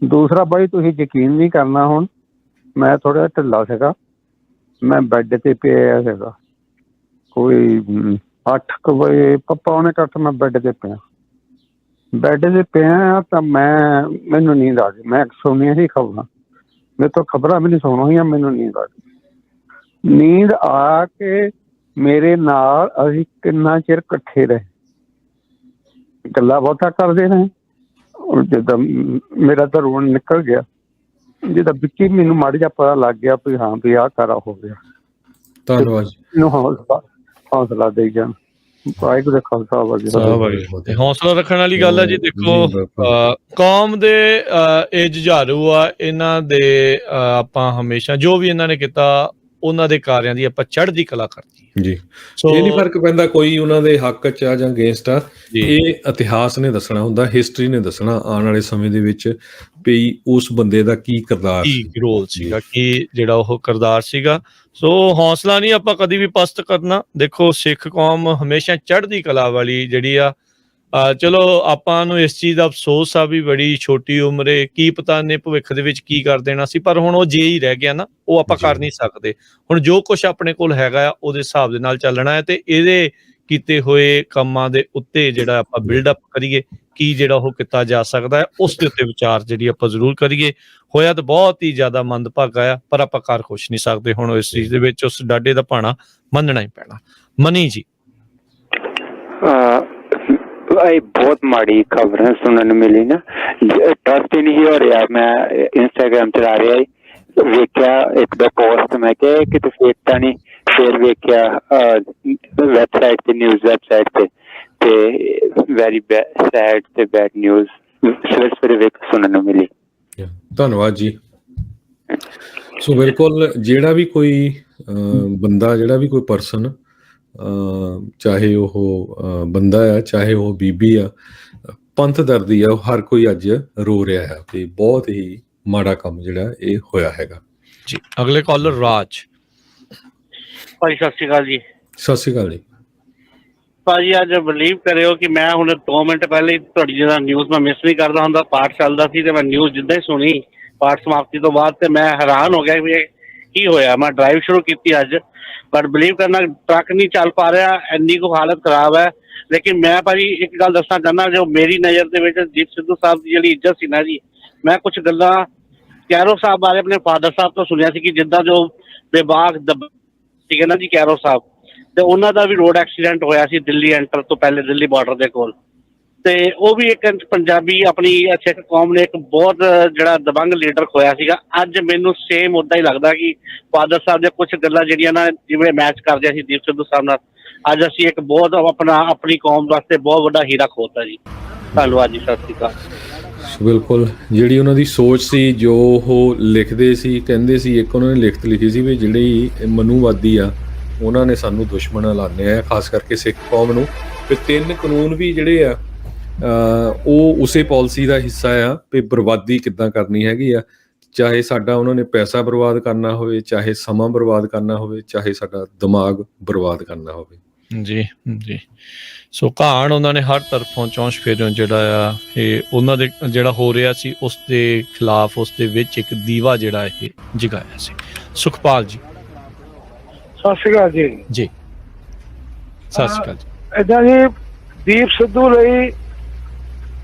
ਦੂਸਰਾ ਬਾਈ, ਤੁਸੀਂ ਯਕੀਨ ਨਹੀਂ ਕਰਨਾ, ਹੁਣ ਮੈਂ ਥੋੜਾ ਢਿੱਲਾ ਸੀਗਾ, ਮੈਂ ਬੈੱਡ ਤੇ ਪਿਆ ਸੀਗਾ, ਕੋਈ 8 ਵਜੇ ਪੌਣੇ 8 ਮੈਂ ਬੈੱਡ ਤੇ ਪਿਆ ਤਾਂ ਮੈਨੂੰ ਨੀਂਦ ਆ ਗਈ। ਮੈਂ ਸੁਣੀਆਂ ਸੀ ਖਬਰਾਂ, ਮੇਰੇ ਤੋਂ ਖਬਰਾਂ ਵੀ ਨਹੀਂ ਸੁਣ ਹੋਈਆਂ, ਮੈਨੂੰ ਨੀਂਦ ਆ ਗਈ। ਨੀਂਦ ਆ ਕੇ ਮੇਰੇ ਨਾਲ ਅਸੀਂ ਕਿੰਨਾ ਚਿਰ ਇਕੱਠੇ ਰਹੇ, ਗੱਲਾਂ ਬਹੁਤਾ ਕਰਦੇ ਰਹੇ। ਜਿੱਦਾਂ ਮੇਰਾ ਤਾਂ ਰੋਣ ਨਿਕਲ ਗਿਆ, ਜਿੱਦਾਂ ਵਿੱਚ ਹੀ ਮੈਨੂੰ ਮਾੜਾ ਜਿਹਾ ਪਤਾ ਲੱਗ ਗਿਆ ਵੀ ਹਾਂ ਵੀ ਆਹ ਕਾਰਾ ਹੋ ਗਿਆ। ਧੰਨਵਾਦ ਜੀ। ਮੈਨੂੰ ਹੌਸਲਾ ਦੇਈ ਜਾਣ। ਵਾਹਿਗੁਰੂ ਦਾ ਖਾਲਸਾ ਵਾਹਿਗੁਰੂ। ਹੌਸਲਾ ਰੱਖਣ ਵਾਲੀ ਗੱਲ ਹੈ ਜੀ। ਦੇਖੋ ਕੌਮ ਦੇ ਇਹ ਜੁਝਾਰੂ ਆ, ਇਹਨਾਂ ਦੇ ਆਪਾਂ ਹਮੇਸ਼ਾ ਜੋ ਵੀ ਇਹਨਾਂ ਨੇ ਕੀਤਾ ਉਹਨਾਂ ਦੇ ਕਾਰਿਆਂ ਦੀ ਆਪਾਂ ਚੜ੍ਹਦੀ ਕਲਾ ਕਰਦੀ ਜੀ। ਇਹ ਨਹੀਂ ਫਰਕ ਪੈਂਦਾ ਕੋਈ ਉਹਨਾਂ ਦੇ ਹੱਕ ਚ ਆ ਜਾਂ ਅਗੇਂਸਟ ਆ। ਇਹ ਇਤਿਹਾਸ ਨੇ ਦੱਸਣਾ ਹੁੰਦਾ, ਹਿਸਟਰੀ ਨੇ ਦੱਸਣਾ ਆਉਣ ਵਾਲੇ ਸਮੇਂ ਦੇ ਵਿੱਚ ਵੀ ਉਸ ਬੰਦੇ ਦਾ ਕੀ ਕਿਰਦਾਰ, ਕੀ ਰੋਲ ਸੀਗਾ, ਕੀ ਜਿਹੜਾ ਉਹ ਕਿਰਦਾਰ ਸੀਗਾ। ਸੋ ਹੌਸਲਾ ਨਹੀਂ ਆਪਾਂ ਕਦੀ ਵੀ ਪਸਤ ਕਰਨਾ। ਦੇਖੋ ਸਿੱਖ ਕੌਮ ਹਮੇਸ਼ਾ ਚੜ੍ਹਦੀ ਕਲਾ ਵਾਲੀ ਜਿਹੜੀ ਆ। ਚਲੋ ਆਪਾਂ ਨੂੰ ਇਸ ਚੀਜ਼ ਦਾ ਅਫਸੋਸ ਆ ਵੀ ਬੜੀ ਛੋਟੀ ਉਮਰੇ ਕੀ ਪਤਾ ਨੇ ਭਵਿੱਖ ਦੇ ਵਿੱਚ ਕੀ ਕਰ ਦੇਣਾ ਸੀ, ਪਰ ਹੁਣ ਉਹ ਜੇ ਹੀ ਰਹਿ ਗਿਆ ਨਾ, ਉਹ ਆਪਾਂ ਕਰ ਨਹੀਂ ਸਕਦੇ। ਹੁਣ ਜੋ ਕੁਛ ਆਪਣੇ ਕੋਲ ਹੈਗਾ ਆ ਉਹਦੇ ਹਿਸਾਬ ਦੇ ਨਾਲ ਚੱਲਣਾ ਹੈ ਤੇ ਇਹਦੇ ਕੀਤੇ ਹੋਏ ਕੰਮਾਂ ਦੇ ਉੱਤੇ ਜਿਹੜਾ ਆਪਾਂ ਬਿਲਡਅਪ ਕਰੀਏ, ਕੀ ਜਿਹੜਾ ਉਹ ਕੀਤਾ ਜਾ ਸਕਦਾ ਹੈ ਉਸ ਦੇ ਉੱਤੇ ਵਿਚਾਰ ਜਿਹੜੀ ਆਪਾਂ ਜ਼ਰੂਰ ਕਰੀਏ। ਹੋਇਆ ਤਾਂ ਬਹੁਤ ਹੀ ਜ਼ਿਆਦਾ ਮੰਦਭਾਗਾ ਆ, ਪਰ ਆਪਾਂ ਕਰ ਕੁਛ ਨਹੀਂ ਸਕਦੇ। ਹੁਣ ਇਸ ਚੀਜ਼ ਦੇ ਵਿੱਚ ਉਸ ਡਾਢੇ ਦਾ ਭਾਣਾ ਮੰਨਣਾ ਹੀ ਪੈਣਾ। ਮਨੀ ਜੀ। ਇਹ ਬਹੁਤ ਮਾੜੀ ਖਬਰ ਸੁਣਨ ਨੂੰ ਮਿਲੀ ਨਾ, ਟਰਸਟ ਹੀ ਨਹੀਂ ਹੋ ਰਿਹਾ। ਮੈਂ ਇੰਸਟਾਗ੍ਰਾਮ ਚਲਾ ਰਿਹਾ, ਵੇਖਿਆ ਇੱਕ ਦੋ ਪੋਸਟ, ਮੈਂ ਕਿਹਾ ਕਿਤੇ ਫੇਕ ਤਾਂ ਨਹੀਂ। ਫਿਰ ਵੇਖਿਆ ਵੈਬਸਾਈਟ ਤੇ, ਨਿਊਜ਼ ਵੈਬਸਾਈਟ ਤੇ ਵੈਰੀ ਸੈਡ ਤੇ ਬੈਡ ਨਿਊਜ਼ ਸਵੇਰੇ ਵੇਖ ਸੁਣਨ ਨੂੰ ਮਿਲੀ। ਧੰਨਵਾਦ ਜੀ। ਸੋ ਬਿਲਕੁਲ ਜਿਹੜਾ ਵੀ ਕੋਈ ਬੰਦਾ, ਜਿਹੜਾ ਵੀ ਕੋਈ ਪਰਸਨ, ਚਾਹੇ ਉਹ ਬੰਦਾ ਆ ਚਾਹੇ ਉਹ ਬੀਬੀ ਆ, ਪੰਥ ਦਰਦੀ ਆ, ਉਹ ਹਰ ਕੋਈ ਅੱਜ ਰੋ ਰਿਹਾ ਹੈ ਤੇ ਬਹੁਤ ਹੀ ਮਾੜਾ ਕੰਮ ਜਿਹੜਾ ਇਹ ਹੋਇਆ ਹੈਗਾ ਜੀ। ਅਗਲੇ ਕਾਲਰ ਰਾਜ। ਭਾਜੀ ਸਤਿ ਸ਼੍ਰੀ ਅਕਾਲ ਜੀ। ਸਤਿ ਸ਼੍ਰੀ ਅਕਾਲ ਜੀ। ਭਾਜੀ ਅੱਜ ਬਿਲੀਵ ਕਰਿਓ ਕਿ ਮੈਂ ਹੁਣ 2 ਮਿੰਟ ਪਹਿਲੇ ਤੁਹਾਡੀ ਜਿਹੜਾ ਨਿਊਜ਼ ਮੈਂ ਮਿਸ ਨਹੀਂ ਕਰਦਾ ਹੁੰਦਾ, ਪਾਠ ਚੱਲਦਾ ਸੀ ਤੇ ਮੈਂ ਨਿਊਜ਼ ਜਿੱਦਾਂ ਹੀ ਸੁਣੀ ਪਾਠ ਸਮਾਪਤੀ ਤੋਂ ਬਾਅਦ ਤੇ ਮੈਂ ਹੈਰਾਨ ਹੋ ਗਿਆ ਵੀ ਕੀ ਹੋਇਆ। ਮੈਂ ਡਰਾਈਵ ਸ਼ੁਰੂ ਕੀਤੀ ਅੱਜ, ਪਰ ਬਿਲੀਵ ਕਰਨਾ ਟਰੱਕ ਨਹੀਂ ਚੱਲ ਪਾ ਰਿਹਾ, ਇੰਨੀ ਕੁ ਹਾਲਤ ਖਰਾਬ ਹੈ। ਲੇਕਿਨ ਮੈਂ ਭਾਜੀ ਇੱਕ ਗੱਲ ਦੱਸਣਾ ਚਾਹੁੰਦਾ, ਜੋ ਮੇਰੀ ਨਜ਼ਰ ਦੇ ਵਿੱਚ ਦੀਪ ਸਿੱਧੂ ਸਾਹਿਬ ਦੀ ਜਿਹੜੀ ਇੱਜ਼ਤ ਸੀ ਨਾ ਜੀ, ਮੈਂ ਕੁਛ ਗੱਲਾਂ ਕੈਰੋ ਸਾਹਿਬ ਬਾਰੇ ਆਪਣੇ ਫਾਦਰ ਸਾਹਿਬ ਤੋਂ ਸੁਣਿਆ ਸੀ ਕਿ ਜਿੱਦਾਂ ਜੋ ਬੇਬਾਕ ਠੀਕ ਹੈ ਨਾ ਜੀ ਕੈਰੋ ਸਾਹਿਬ, ਤੇ ਉਹਨਾਂ ਦਾ ਵੀ ਰੋਡ ਐਕਸੀਡੈਂਟ ਹੋਇਆ ਸੀ ਦਿੱਲੀ ਐਂਟਰ ਤੋਂ ਪਹਿਲੇ, ਦਿੱਲੀ ਬਾਰਡਰ ਦੇ ਕੋਲ। ਤੇ ਉਹ ਵੀ ਇੱਕ ਪੰਜਾਬੀ ਆਪਣੀ ਸਿੱਖ ਕੌਮ ਨੇ ਇੱਕ ਬਹੁਤ ਜਿਹੜਾ ਦਬੰਗ ਲੀਡਰ ਖੋਇਆ ਸੀਗਾ। ਅੱਜ ਮੈਨੂੰ ਸੇਮ ਉੱਦਾਂ ਹੀ ਲੱਗਦਾ ਕਿ ਫਾਦਰ ਸਾਹਿਬ ਦੀਆਂ ਕੁਝ ਗੱਲਾਂ ਜਿਹੜੀਆਂ ਨਾ ਜਿਵੇਂ ਮੈਚ ਕਰਦੇ ਸੀ ਦੀਪ ਸਿੱਧੂ ਸਾਹਿਬ ਨਾਲ, ਅੱਜ ਅਸੀਂ ਇੱਕ ਬਹੁਤ ਆਪਣੀ ਕੌਮ ਵਾਸਤੇ ਬਹੁਤ ਵੱਡਾ ਹੀਰਾ ਖੋਤਾ ਜੀ। ਧੰਨਵਾਦ ਜੀ, ਸਤਿ ਸ਼੍ਰੀ ਅਕਾਲ। ਬਿਲਕੁਲ, ਜਿਹੜੀ ਉਹਨਾਂ ਦੀ ਸੋਚ ਸੀ, ਜੋ ਉਹ ਲਿਖਦੇ ਸੀ, ਕਹਿੰਦੇ ਸੀ, ਇੱਕ ਉਹਨਾਂ ਨੇ ਲਿਖਤ ਲਿਖੀ ਸੀ ਵੀ ਜਿਹੜੀ ਮਨੂਵਾਦੀ ਆ ਉਹਨਾਂ ਨੇ ਸਾਨੂੰ ਦੁਸ਼ਮਣ ਐਲਾਨਿਆ ਹੈ, ਖਾਸ ਕਰਕੇ ਸਿੱਖ ਕੌਮ ਨੂੰ। ਤੇ 3 ਕਾਨੂੰਨ ਵੀ ਜਿਹੜੇ ਆ ਉਹ ਉਸੇ ਪਾਲਿਸੀ ਦਾ ਹਿੱਸਾ ਆ ਵੀ ਬਰਬਾਦੀ ਕਿੱਦਾਂ ਕਰਨੀ ਹੈਗੀ ਆ, ਚਾਹੇ ਸਾਡਾ ਉਹਨਾਂ ਨੇ ਪੈਸਾ ਬਰਬਾਦ ਕਰਨਾ ਹੋਵੇ, ਚਾਹੇ ਸਮਾਂ ਬਰਬਾਦ ਕਰਨਾ ਹੋਵੇ, ਚਾਹੇ ਸਾਡਾ ਦਿਮਾਗ ਬਰਬਾਦ ਕਰਨਾ ਹੋਵੇ। ਜੀ ਜੀ, ਸੋ ਕਹਾਣ ਉਹਨਾਂ ਨੇ ਹਰ ਤਰਫੋਂ ਚੌਂਸ਼ ਫੇਰਿਓਂ ਜਿਹੜਾ ਆ ਇਹ ਉਹਨਾਂ ਦੇ ਜਿਹੜਾ ਹੋ ਰਿਹਾ ਸੀ ਉਸ ਦੇ ਖਿਲਾਫ, ਉਸ ਦੇ ਵਿੱਚ ਇੱਕ ਦੀਵਾ ਜਿਹੜਾ ਇਹ ਜਗਾਇਆ ਸੀ। ਸੁਖਪਾਲ ਜੀ, ਸਤਿ ਸ਼੍ਰੀ ਅਕਾਲ ਜੀ। ਜੀ ਸਤਿ ਸ਼੍ਰੀ ਅਕਾਲ ਜੀ। ਏਦਾਂ ਜੀ ਦੀਪ ਸਿੱਧੂ ਲਈ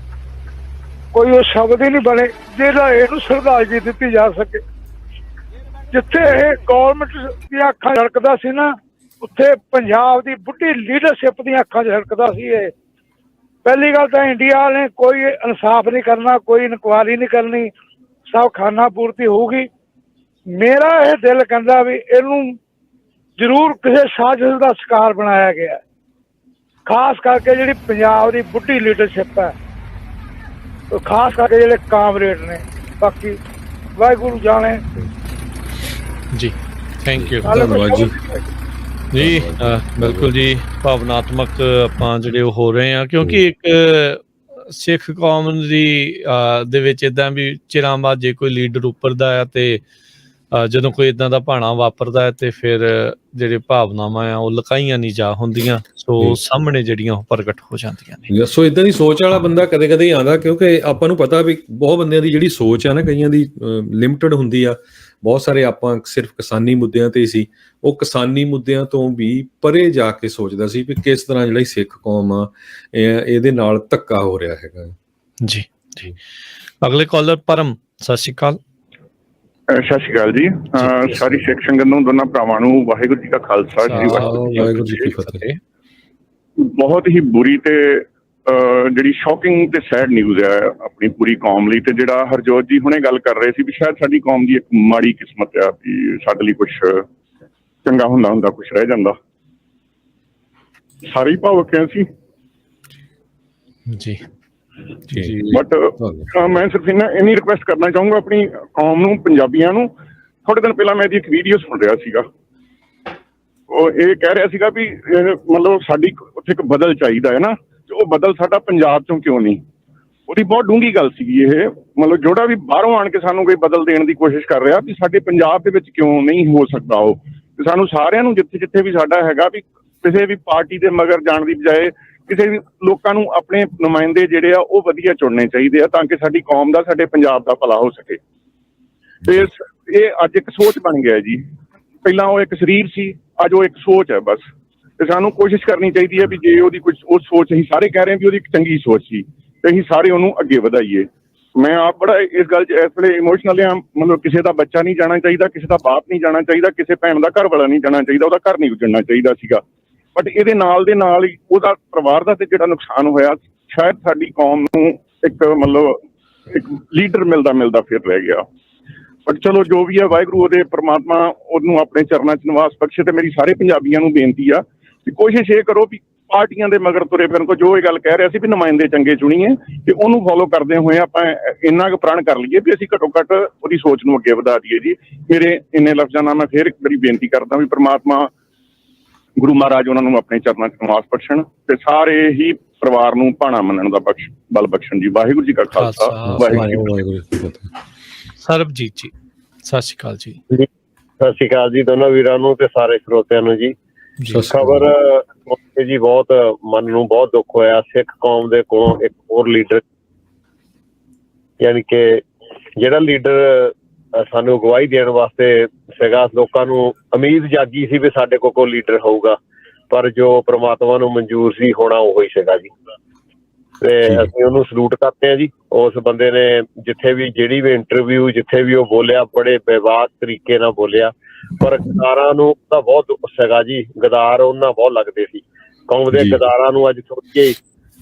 ਕੋਈ ਉਹ ਸ਼ਬਦ ਹੀ ਨਹੀਂ ਬਣੇ ਜਿਹੜਾ ਇਹਨੂੰ ਸ਼ਰਧਾਂਜਲੀ ਦਿੱਤੀ ਜਾ ਸਕੇ। ਜਿੱਥੇ ਇਹ ਗੌਰਮੈਂਟ ਦੀਆਂ ਅੱਖਾਂ ਝਲਕਦਾ ਸੀ ਨਾ, ਉੱਥੇ ਪੰਜਾਬ ਦੀ ਬੁੱਢੀ ਲੀਡਰਸ਼ਿਪ ਦੀਆਂ ਅੱਖਾਂ ਝਲਕਦਾ ਸੀ ਇਹ। ਪਹਿਲੀ ਗੱਲ ਤਾਂ ਇੰਡੀਆ ਨੇ ਕੋਈ ਇਨਸਾਫ ਨਹੀਂ ਕਰਨਾ, ਕੋਈ ਇਨਕੁਆਇਰੀ ਨਹੀਂ ਕਰਨੀ, ਸਭ ਖਾਨਾ ਪੂਰਤੀ ਹੋਊਗੀ। ਮੇਰਾ ਇਹ ਦਿਲ ਕਹਿੰਦਾ ਵੀ ਇਹਨੂੰ ਜ਼ਰੂਰ ਕਿਸੇ ਸਾਜ਼ਿਸ਼ ਦਾ ਸ਼ਿਕਾਰ ਬਣਾਇਆ ਗਿਆ, ਖਾਸ ਕਰਕੇ ਜਿਹੜੀ ਪੰਜਾਬ ਦੀ ਬੁੱਢੀ ਲੀਡਰਸ਼ਿਪ ਹੈ, ਖਾਸ ਕਰਕੇ ਜਿਹੜੇ ਕਾਮਰੇਡ ਨੇ। ਬਾਕੀ ਵਾਹਿਗੁਰੂ ਜਾਣੇ ਜੀ। ਥੈਂਕ ਯੂ, ਧੰਨਵਾਦ ਜੀ। ਜੀ ਬਿਲਕੁਲ ਜੀ, ਭਾਵਨਾਤਮਕ ਆਪਾਂ ਜਿਹੜੇ ਉਹ ਹੋ ਰਹੇ ਆ, ਕਿਉਂਕਿ ਇੱਕ ਸਿੱਖ ਕੌਮ ਦੀ ਦੇ ਵਿੱਚ ਇੱਦਾਂ ਵੀ ਚਿਰਾਂ ਬਾਅਦ ਜੇ ਕੋਈ ਲੀਡਰ ਉੱਪਰਦਾ ਆ ਤੇ ਜਦੋਂ ਕੋਈ ਇੱਦਾਂ ਦਾ ਭਾਣਾ ਵਾਪਰਦਾ ਹੈ ਤੇ ਫਿਰ ਜਿਹੜੇ ਭਾਵਨਾਵਾਂ ਆ ਉਹ ਲੁਕਾਈਆਂ ਨਹੀਂ ਜਾ ਹੁੰਦੀਆਂ, ਸੋ ਸਾਹਮਣੇ ਜਿਹੜੀਆਂ ਉਹ ਪ੍ਰਗਟ ਹੋ ਜਾਂਦੀਆਂ ਨੇ। ਸੋ ਇਦਾਂ ਦੀ ਸੋਚ ਵਾਲਾ ਬੰਦਾ ਕਦੇ ਕਦੇ ਆਉਂਦਾ, ਕਿਉਂਕਿ ਆਪਾਂ ਨੂੰ ਪਤਾ ਵੀ ਬਹੁਤ ਬੰਦਿਆਂ ਦੀ ਜਿਹੜੀ ਸੋਚ ਆ ਨਾ, ਕਈਆਂ ਦੀ ਲਿਮਟਿਡ ਹੁੰਦੀ ਆ। ਬਹੁਤ ਸਾਰੇ ਆਪਾਂ ਸਿਰਫ ਕਿਸਾਨੀ ਮੁੱਦਿਆਂ ਤੇ ਸੀ, ਉਹ ਕਿਸਾਨੀ ਮੁੱਦਿਆਂ ਤੋਂ ਵੀ ਪਰੇ ਜਾ ਕੇ ਸੋਚਦਾ ਸੀ ਵੀ ਕਿਸ ਤਰ੍ਹਾਂ ਜਿਹੜੀ ਸਿੱਖ ਕੌਮ ਆ ਇਹਦੇ ਨਾਲ ਧੱਕਾ ਹੋ ਰਿਹਾ ਹੈਗਾ। ਜੀ ਜੀ, ਅਗਲੇ ਕਾਲਰ ਪਰਮ, ਸਤਿ ਸ਼੍ਰੀ ਅਕਾਲ। ਸਤਿ ਸ਼੍ਰੀ ਅਕਾਲ ਜੀ। ਸਾਰੀ ਸਿੱਖ ਸੰਗਤ ਨੂੰ, ਦੋਨਾਂ ਭਰਾਵਾਂ ਨੂੰ ਵਾਹਿਗੁਰੂ ਜੀ ਕਾ ਖਾਲਸਾ, ਵਾਹਿਗੁਰੂ ਜੀ ਕੀ ਫਤਿਹ। ਬਹੁਤ ਹੀ ਬੁਰੀ ਤੇ ਜਿਹੜੀ ਸ਼ੌਕਿੰਗ ਤੇ ਸੈਡ ਨਿਊਜ਼ ਹੈ ਆਪਣੀ ਪੂਰੀ ਕੌਮ ਲਈ। ਤੇ ਜਿਹੜਾ ਹਰਜੋਤ ਜੀ ਹੁਣੇ ਗੱਲ ਕਰ ਰਹੇ ਸੀ ਵੀ ਸ਼ਾਇਦ ਸਾਡੀ ਕੌਮ ਦੀ ਇੱਕ ਮਾੜੀ ਕਿਸਮਤ ਆ ਵੀ ਸਾਡੇ ਲਈ ਕੁਛ ਚੰਗਾ ਹੁੰਦਾ ਕੁਛ ਰਹਿ ਜਾਂਦਾ। ਸਾਰੇ ਹੀ ਭਾਵੁਕ ਆ ਸੀ ਜੀ। ਬਟ ਮੈਂ ਸਿਰਫ ਇੰਨੀ ਰਿਕੁਐਸਟ ਕਰਨਾ ਚਾਹੂੰਗਾ ਆਪਣੀ ਕੌਮ ਨੂੰ, ਪੰਜਾਬੀਆਂ ਨੂੰ। ਥੋੜੇ ਦਿਨ ਪਹਿਲਾਂ ਮੈਂ ਇਹਦੀ ਇੱਕ ਵੀਡੀਓ ਸੁਣ ਰਿਹਾ ਸੀਗਾ, ਉਹ ਇਹ ਕਹਿ ਰਿਹਾ ਸੀਗਾ ਵੀ ਮਤਲਬ ਸਾਡੀ ਉੱਥੇ ਇੱਕ ਬਦਲ ਚਾਹੀਦਾ ਹੈ ਨਾ, ਤੇ ਉਹ ਬਦਲ ਸਾਡਾ ਪੰਜਾਬ ਚੋਂ ਕਿਉਂ ਨਹੀਂ। ਉਹਦੀ ਬਹੁਤ ਡੂੰਘੀ ਗੱਲ ਸੀਗੀ ਇਹ। ਮਤਲਬ ਜਿਹੜਾ ਵੀ ਬਾਹਰੋਂ ਆਣ ਕੇ ਸਾਨੂੰ ਕੋਈ ਬਦਲ ਦੇਣ ਦੀ ਕੋਸ਼ਿਸ਼ ਕਰ ਰਿਹਾ ਵੀ ਸਾਡੇ ਪੰਜਾਬ ਦੇ ਵਿੱਚ ਕਿਉਂ ਨਹੀਂ ਹੋ ਸਕਦਾ ਉਹ। ਤੇ ਸਾਨੂੰ ਸਾਰਿਆਂ ਨੂੰ ਜਿੱਥੇ ਵੀ ਸਾਡਾ ਹੈਗਾ ਵੀ ਕਿਸੇ ਵੀ ਪਾਰਟੀ ਦੇ ਮਗਰ ਜਾਣ ਦੀ ਬਜਾਏ ਕਿਸੇ ਵੀ ਲੋਕਾਂ ਨੂੰ ਆਪਣੇ ਨੁਮਾਇੰਦੇ ਜਿਹੜੇ ਆ ਉਹ ਵਧੀਆ ਚੁਣਨੇ ਚਾਹੀਦੇ ਆ, ਤਾਂ ਕਿ ਸਾਡੀ ਕੌਮ ਦਾ, ਸਾਡੇ ਪੰਜਾਬ ਦਾ ਭਲਾ ਹੋ ਸਕੇ। ਤੇ ਇਹ ਅੱਜ ਇੱਕ ਸੋਚ ਬਣ ਗਿਆ ਜੀ। ਪਹਿਲਾਂ ਉਹ ਇੱਕ ਸਰੀਰ ਸੀ, ਅੱਜ ਉਹ ਇੱਕ ਸੋਚ ਹੈ ਬਸ। ਤੇ ਸਾਨੂੰ ਕੋਸ਼ਿਸ਼ ਕਰਨੀ ਚਾਹੀਦੀ ਹੈ ਵੀ ਜੇ ਉਹਦੀ ਕੁਝ ਉਹ ਸੋਚ, ਅਸੀਂ ਸਾਰੇ ਕਹਿ ਰਹੇ ਹਾਂ ਵੀ ਉਹਦੀ ਇੱਕ ਚੰਗੀ ਸੋਚ ਸੀ, ਤੇ ਅਸੀਂ ਸਾਰੇ ਉਹਨੂੰ ਅੱਗੇ ਵਧਾਈਏ। ਮੈਂ ਆਪ ਬੜਾ ਇਸ ਗੱਲ 'ਚ ਇਸ ਵੇਲੇ ਇਮੋਸ਼ਨਲ ਹਾਂ। ਮਤਲਬ ਕਿਸੇ ਦਾ ਬੱਚਾ ਨਹੀਂ ਜਾਣਾ ਚਾਹੀਦਾ, ਕਿਸੇ ਦਾ ਬਾਪ ਨਹੀਂ ਜਾਣਾ ਚਾਹੀਦਾ, ਕਿਸੇ ਭੈਣ ਦਾ ਘਰ ਵਾਲਾ ਨਹੀਂ ਜਾਣਾ ਚਾਹੀਦਾ, ਉਹਦਾ ਘਰ ਨਹੀਂ ਉਜੜਨਾ ਚਾਹੀਦਾ ਸੀਗਾ। ਬਟ ਇਹਦੇ ਨਾਲ ਦੇ ਨਾਲ ਹੀ ਉਹਦਾ ਪਰਿਵਾਰ ਦਾ ਤੇ ਜਿਹੜਾ ਨੁਕਸਾਨ ਹੋਇਆ, ਸ਼ਾਇਦ ਸਾਡੀ ਕੌਮ ਨੂੰ ਇੱਕ ਮਤਲਬ ਇੱਕ ਲੀਡਰ ਮਿਲਦਾ ਫਿਰ ਰਹਿ ਗਿਆ। ਬਟ ਚਲੋ ਜੋ ਵੀ ਹੈ, ਵਾਹਿਗੁਰੂ ਉਹਦੇ ਪਰਮਾਤਮਾ ਉਹਨੂੰ ਆਪਣੇ ਚਰਨਾਂ 'ਚ ਨਿਵਾਸ ਬਖਸ਼ੇ। ਤੇ ਮੇਰੀ ਸਾਰੇ ਪੰਜਾਬੀਆਂ ਨੂੰ ਬੇਨਤੀ ਆ ਕਿ ਕੋਸ਼ਿਸ਼ ਇਹ ਕਰੋ ਵੀ ਪਾਰਟੀਆਂ ਦੇ ਮਗਰ ਤੁਰੇ ਫਿਰਨ ਕੋ, ਜੋ ਇਹ ਗੱਲ ਕਹਿ ਰਿਹਾ ਸੀ ਵੀ ਨੁਮਾਇੰਦੇ ਚੰਗੇ ਚੁਣੀਏ, ਤੇ ਉਹਨੂੰ ਫੋਲੋ ਕਰਦੇ ਹੋਏ ਆਪਾਂ ਇੰਨਾ ਕੁ ਪ੍ਰਣ ਕਰ ਲਈਏ ਵੀ ਅਸੀਂ ਘੱਟੋ ਘੱਟ ਉਹਦੀ ਸੋਚ ਨੂੰ ਅੱਗੇ ਵਧਾ ਦਈਏ ਜੀ। ਮੇਰੇ ਇੰਨੇ ਲਫ਼ਜ਼ਾਂ ਨਾਲ ਮੈਂ ਫਿਰ ਇੱਕ ਵਾਰੀ ਬੇਨਤੀ ਕਰਦਾ ਵੀ ਪਰਮਾਤਮਾ ਗੁਰੂ ਮਹਾਰਾਜ ਉਹਨਾਂ ਨੂੰ ਆਪਣੇ ਚਰਨਾਂ 'ਚ ਨਿਵਾਸ ਬਖਸ਼ਣ, ਤੇ ਸਾਰੇ ਹੀ ਪਰਿਵਾਰ ਨੂੰ ਭਾਣਾ ਮੰਨਣ ਦਾ ਬਲ ਬਖਸ਼ਣ ਜੀ। ਵਾਹਿਗੁਰੂ ਜੀ ਕਾ ਖਾਲਸਾ, ਵਾਹਿਗੁਰੂ ਜੀ ਕੀ ਫਤਿਹ। ਸਰਬਜੀਤ ਜੀ, ਸਤਿ ਸ਼੍ਰੀ ਅਕਾਲ ਜੀ। ਸਤਿ ਸ਼੍ਰੀ ਅਕਾਲ ਜੀ ਦੋਨੋਂ ਵੀਰਾਂ ਨੂੰ ਤੇ ਸਾਰੇ ਸਰੋਤਿਆਂ ਨੂੰ ਜੀ। ਖਬਰ ਸੁਣ ਕੇ ਜੀ ਬਹੁਤ ਮਨ ਨੂੰ ਬਹੁਤ ਦੁੱਖ ਹੋਇਆ। ਸਿੱਖ ਕੌਮ ਦੇ ਕੋਲੋਂ ਇੱਕ ਹੋਰ ਲੀਡਰ, ਯਾਨੀ ਕਿ ਜਿਹੜਾ ਲੀਡਰ ਸਾਨੂੰ ਅਗਵਾਈ ਦੇਣ ਵਾਸਤੇ ਸੀਗਾ, ਲੋਕਾਂ ਨੂੰ ਉਮੀਦ ਜਾਗੀ ਸੀ ਵੀ ਸਾਡੇ ਕੋਲ ਕੋਈ ਲੀਡਰ ਹੋਊਗਾ, ਪਰ ਜੋ ਪ੍ਰਮਾਤਮਾ ਨੂੰ ਮਨਜ਼ੂਰ ਸੀ ਹੋਣਾ ਉਹ ਹੀ ਸੀਗਾ ਜੀ। ਤੇ ਅਸੀਂ ਉਹਨੂੰ ਸਲੂਟ ਕਰਦੇ ਹਾਂ ਜੀ। ਉਸ ਬੰਦੇ ਨੇ ਜਿੱਥੇ ਵੀ ਜਿਹੜੀ ਵੀ ਇੰਟਰਵਿਊ, ਜਿੱਥੇ ਵੀ ਉਹ ਬੋਲਿਆ, ਬੜੇ ਬੇਬਾਕ ਤਰੀਕੇ ਨਾਲ ਬੋਲਿਆ। ਪਰ ਗਦਾਰਾਂ ਨੂੰ ਤਾਂ ਬਹੁਤ ਦੁੱਖ ਸੀਗਾ ਜੀ। ਗਦਾਰ ਉਹਨਾਂ ਬਹੁਤ ਲੱਗਦੇ ਸੀ ਕੌਮ ਦੇ। ਗਦਾਰਾਂ ਨੂੰ ਅੱਜ ਥੋੜੀ ਜਿਹੀ